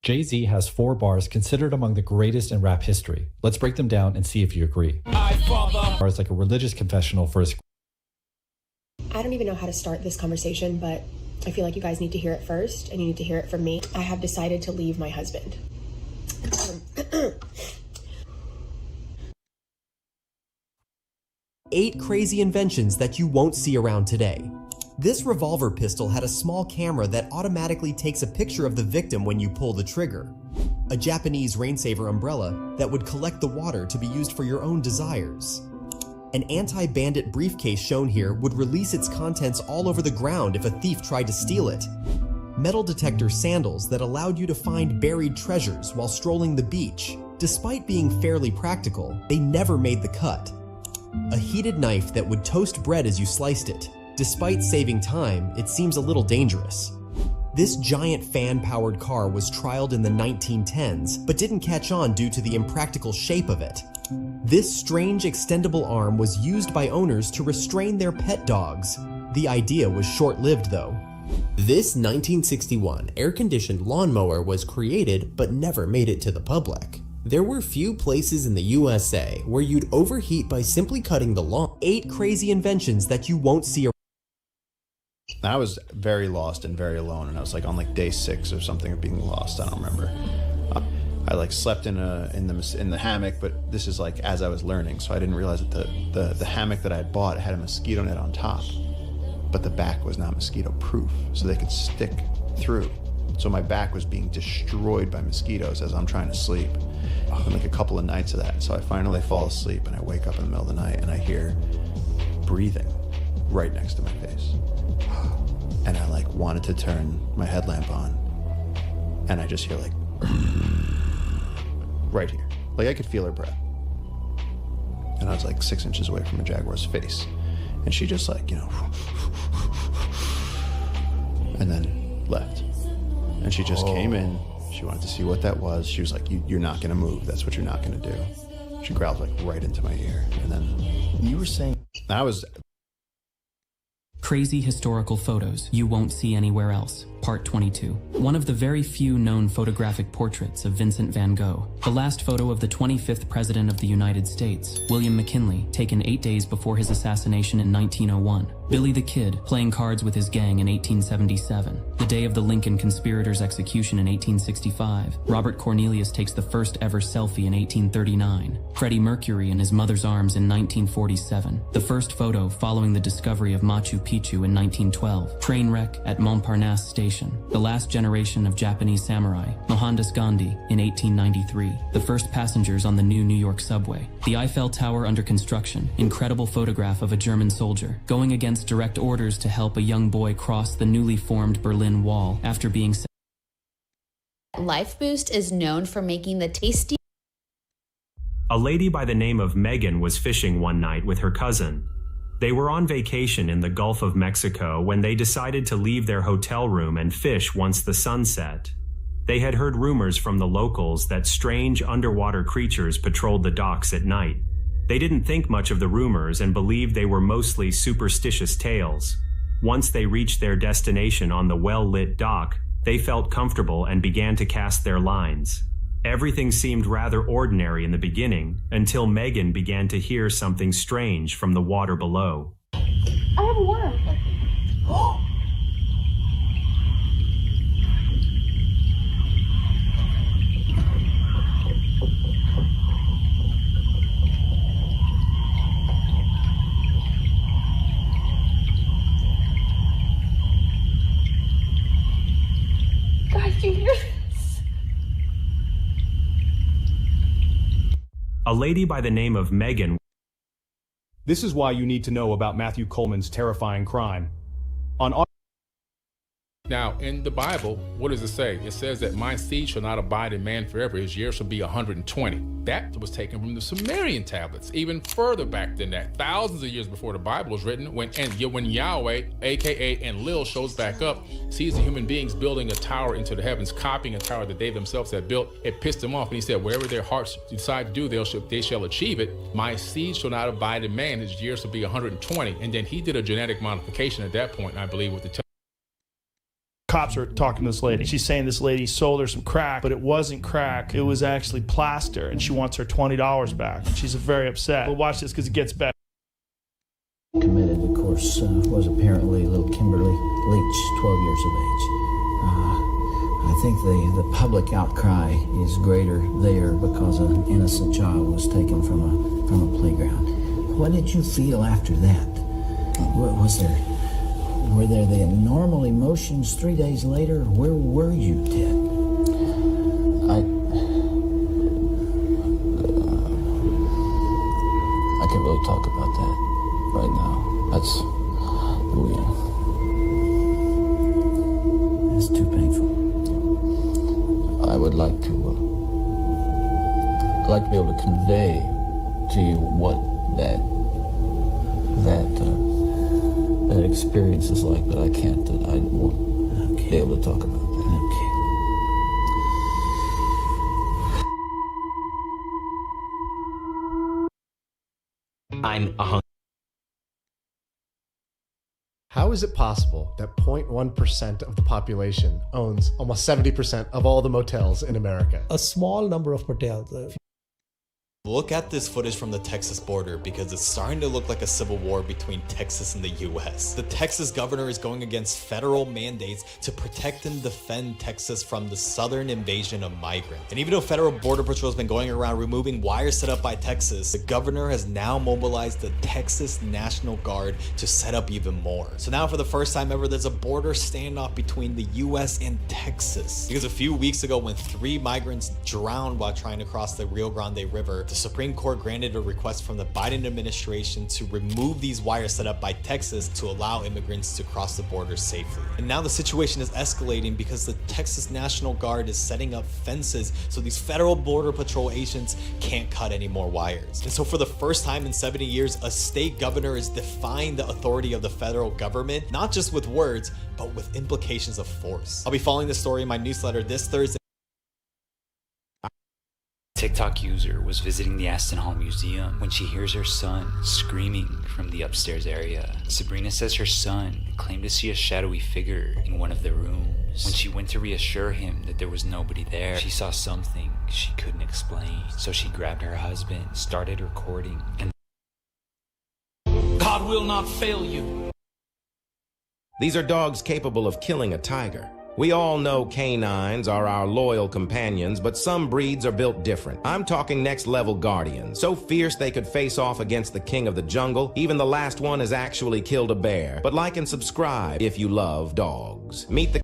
Jay-Z has 4 bars considered among the greatest in rap history. Let's break them down and see if you agree. Bars like a religious confessional for his... I don't even know how to start this conversation, but I feel like you guys need to hear it first, and you need to hear it from me. I have decided to leave my husband. 8 crazy inventions that you won't see around today. This revolver pistol had a small camera that automatically takes a picture of the victim when you pull the trigger. A Japanese rainsaver umbrella that would collect the water to be used for your own desires. An anti-bandit briefcase shown here would release its contents all over the ground if a thief tried to steal it. Metal detector sandals that allowed you to find buried treasures while strolling the beach. Despite being fairly practical, they never made the cut. A heated knife that would toast bread as you sliced it. Despite saving time, it seems a little dangerous. This giant fan-powered car was trialed in the 1910s, but didn't catch on due to the impractical shape of it. This strange extendable arm was used by owners to restrain their pet dogs. The idea was short-lived though. This 1961 air-conditioned lawnmower was created but never made it to the public. There were few places in the USA where you'd overheat by simply cutting the lawn. 8 crazy inventions that you won't see around. I was very lost and very alone, and I was like on like day 6 or something of being lost. I don't remember. I like slept in the hammock, but this is like as I was learning, so I didn't realize that the hammock that I had bought had a mosquito net on top, but the back was not mosquito proof, so they could stick through. So my back was being destroyed by mosquitoes as I'm trying to sleep. And like a couple of nights of that. So I finally fall asleep and I wake up in the middle of the night and I hear breathing right next to my face. And I like wanted to turn my headlamp on and I just hear like right here. Like I could feel her breath. And I was like 6 inches away from a jaguar's face. And she just like, you know, and then left. And she just came in. She wanted to see what that was. She was like, you're not going to move. That's what you're not going to do. She growled like right into my ear. And then you were saying, I was... Crazy historical photos you won't see anywhere else. Part 22. One of the very few known photographic portraits of Vincent van Gogh. The last photo of the 25th President of the United States, William McKinley, taken 8 days before his assassination in 1901. Billy the Kid, playing cards with his gang in 1877. The day of the Lincoln conspirators' execution in 1865. Robert Cornelius takes the first ever selfie in 1839. Freddie Mercury in his mother's arms in 1947. The first photo following the discovery of Machu Picchu in 1912. Train wreck at Montparnasse Station assassination, the last generation of Japanese samurai, Mohandas Gandhi, in 1893, the first passengers on the new New York subway, the Eiffel Tower under construction, incredible photograph of a German soldier, going against direct orders to help a young boy cross the newly formed Berlin Wall after being Life Boost is known for making the tasty. A lady by the name of Megan was fishing one night with her cousin. They were on vacation in the Gulf of Mexico when they decided to leave their hotel room and fish once the sun set. They had heard rumors from the locals that strange underwater creatures patrolled the docks at night. They didn't think much of the rumors and believed they were mostly superstitious tales. Once they reached their destination on the well-lit dock, they felt comfortable and began to cast their lines. Everything seemed rather ordinary in the beginning until Megan began to hear something strange from the water below. I have a worm. Guys, do you hear this? A lady by the name of Megan. This is why you need to know about Matthew Coleman's terrifying crime. Now, in the Bible, what does it say? It says that my seed shall not abide in man forever. His years shall be 120. That was taken from the Sumerian tablets, even further back than that, thousands of years before the Bible was written. When Yahweh, aka Enlil, shows back up, sees the human beings building a tower into the heavens, copying a tower that they themselves had built, it pissed him off, and he said, wherever their hearts decide to do, they shall achieve it. My seed shall not abide in man. His years shall be 120. And then he did a genetic modification at that point, I believe, with the cops are talking to this lady. She's saying this lady sold her some crack, but it wasn't crack. It was actually plaster, and she wants her $20 back. She's very upset. Well, watch this because it gets better. Committed, of course, was apparently little Kimberly Leach, 12 years of age. I think the public outcry is greater there because an innocent child was taken from a playground. What did you feel after that? Were there the normal emotions 3 days later? Where were you, Ted? I can't really talk about that right now. That's who we are. It's too painful. I would like to be able to convey to you what that experience is like, but I can't. I won't be able to talk about that. Okay. I'm a How is it possible that 0.1% of the population owns almost 70% of all the motels in America? A small number of motels. Look at this footage from the Texas border because it's starting to look like a civil war between Texas and the US. The Texas governor is going against federal mandates to protect and defend Texas from the southern invasion of migrants. And even though federal border patrol has been going around removing wires set up by Texas, the governor has now mobilized the Texas National Guard to set up even more. So now for the first time ever, there's a border standoff between the US and Texas. Because a few weeks ago when 3 migrants drowned while trying to cross the Rio Grande River, the Supreme Court granted a request from the Biden administration to remove these wires set up by Texas to allow immigrants to cross the border safely. And now the situation is escalating because the Texas National Guard is setting up fences so these federal border patrol agents can't cut any more wires. And so for the first time in 70 years, a state governor is defying the authority of the federal government, not just with words, but with implications of force. I'll be following this story in my newsletter this Thursday. TikTok user was visiting the Aston Hall Museum when she hears her son screaming from the upstairs area. Sabrina says her son claimed to see a shadowy figure in one of the rooms. When she went to reassure him that there was nobody there, she saw something she couldn't explain. So she grabbed her husband, started recording, and God will not fail you. These are dogs capable of killing a tiger. We all know canines are our loyal companions, but some breeds are built different. I'm talking next-level guardians, so fierce they could face off against the king of the jungle. Even the last one has actually killed a bear. But like and subscribe if you love dogs. Meet the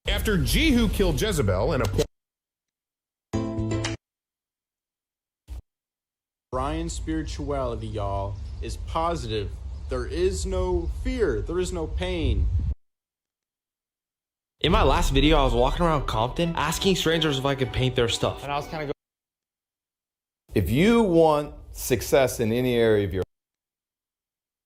After Jehu killed Jezebel in a Brian's spirituality, y'all, is positive. There is no fear. There is no pain. In my last video, I was walking around Compton asking strangers if I could paint their stuff. And I was kind of going, if you want success in any area of your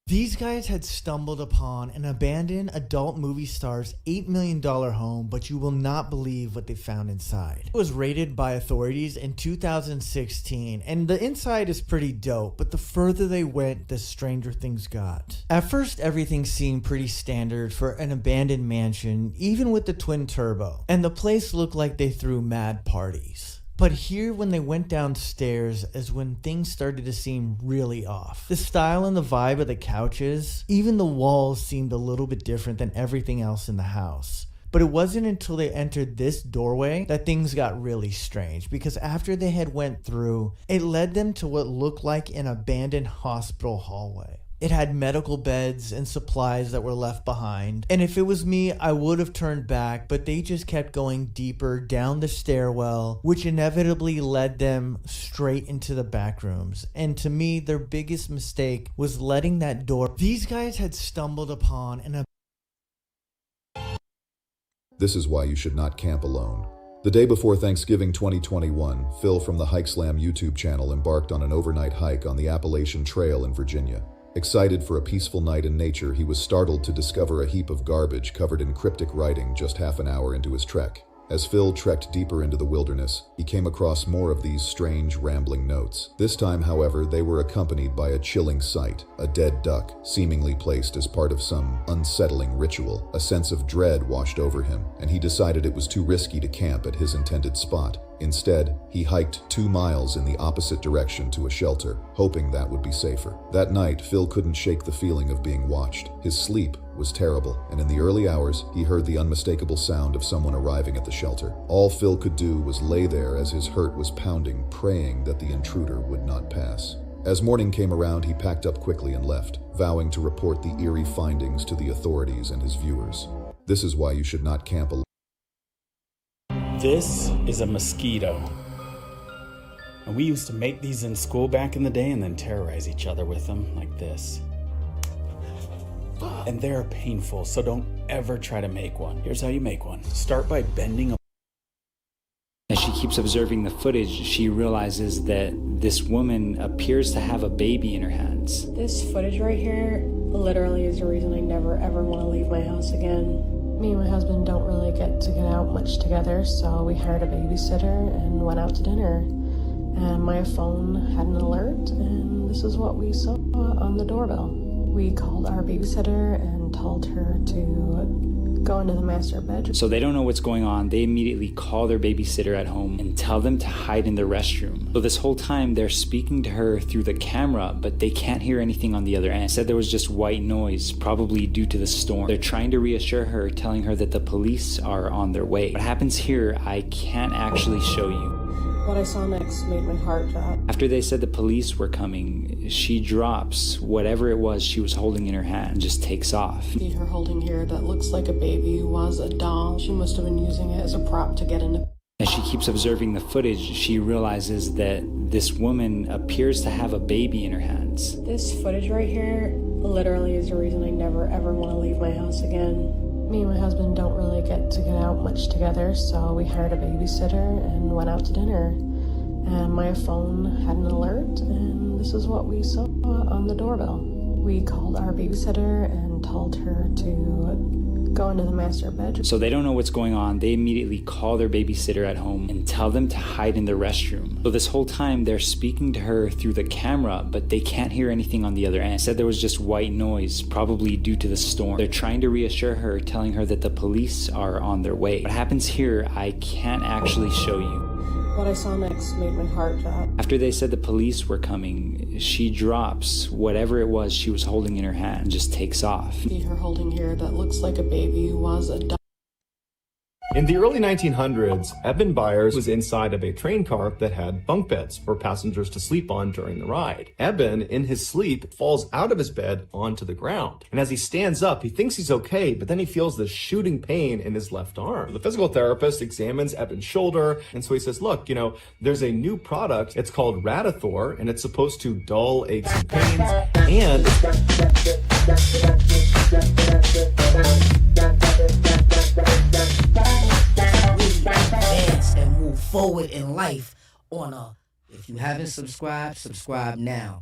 These guys had stumbled upon an abandoned adult movie star's $8 million home, but you will not believe what they found inside. It was raided by authorities in 2016, and the inside is pretty dope, but the further they went, the stranger things got. At first, everything seemed pretty standard for an abandoned mansion, even with the twin turbo, and the place looked like they threw mad parties. But here, when they went downstairs, is when things started to seem really off. The style and the vibe of the couches, even the walls seemed a little bit different than everything else in the house. But it wasn't until they entered this doorway that things got really strange, because after they had went through, it led them to what looked like an abandoned hospital hallway. It had medical beds and supplies that were left behind. And if it was me, I would have turned back, but they just kept going deeper down the stairwell, which inevitably led them straight into the back rooms. And to me, their biggest mistake was letting that door. These guys had stumbled upon an This is why you should not camp alone. The day before Thanksgiving 2021, Phil from the Hike Slam YouTube channel embarked on an overnight hike on the Appalachian Trail in Virginia. Excited for a peaceful night in nature, he was startled to discover a heap of garbage covered in cryptic writing just half an hour into his trek. As Phil trekked deeper into the wilderness, he came across more of these strange, rambling notes. This time, however, they were accompanied by a chilling sight, a dead duck, seemingly placed as part of some unsettling ritual. A sense of dread washed over him, and he decided it was too risky to camp at his intended spot. Instead, he hiked 2 miles in the opposite direction to a shelter, hoping that would be safer. That night, Phil couldn't shake the feeling of being watched. His sleep was terrible, and in the early hours, he heard the unmistakable sound of someone arriving at the shelter. All Phil could do was lay there as his heart was pounding, praying that the intruder would not pass. As morning came around, he packed up quickly and left, vowing to report the eerie findings to the authorities and his viewers. This is why you should not camp alone. This is a mosquito. And we used to make these in school back in the day and then terrorize each other with them like this. And they're painful, so don't ever try to make one. Here's how you make one. Start by bending a... As she keeps observing the footage, she realizes that this woman appears to have a baby in her hands. This footage right here literally is the reason I never ever want to leave my house again. Me and my husband don't really get to get out much together, so we hired a babysitter and went out to dinner. And my phone had an alert, and this is what we saw on the doorbell. We called our babysitter and told her to go into the master bedroom. So they don't know what's going on. They immediately call their babysitter at home and tell them to hide in the restroom. So this whole time they're speaking to her through the camera, but they can't hear anything on the other end. Said there was just white noise, probably due to the storm. They're trying to reassure her, telling her that the police are on their way. What happens here, I can't actually show you. What I saw next made my heart drop. After they said the police were coming, she drops whatever it was she was holding in her hand and just takes off. See her holding here that looks like a baby was a doll. She must have been using it as a prop to get into. As she keeps observing the footage, she realizes that this woman appears to have a baby in her hands. This footage right here literally is the reason I never ever want to leave my house again. Me and my husband don't really get to get out much together, so we hired a babysitter and went out to dinner. And my phone had an alert, and this is what we saw on the doorbell. We called our babysitter and told her to go into the master bedroom. So they don't know what's going on. They immediately call their babysitter at home and tell them to hide in the restroom. So this whole time they're speaking to her through the camera, but they can't hear anything on the other end. Said there was just white noise, probably due to the storm. They're trying to reassure her, telling her that the police are on their way. What happens here, I can't actually show you. What I saw next made my heart drop. After they said the police were coming, she drops whatever it was she was holding in her hand and just takes off. See her holding here that looks like a baby was a doll. In the early 1900s, Eben Byers was inside of a train car that had bunk beds for passengers to sleep on during the ride. Eben, in his sleep, falls out of his bed onto the ground. And as he stands up, he thinks he's okay, but then he feels this shooting pain in his left arm. The physical therapist examines Eben's shoulder, and so he says, look, there's a new product. It's called Radithor, and it's supposed to dull aches and pains, and advance and move forward in life on a, if you haven't subscribed, subscribe now.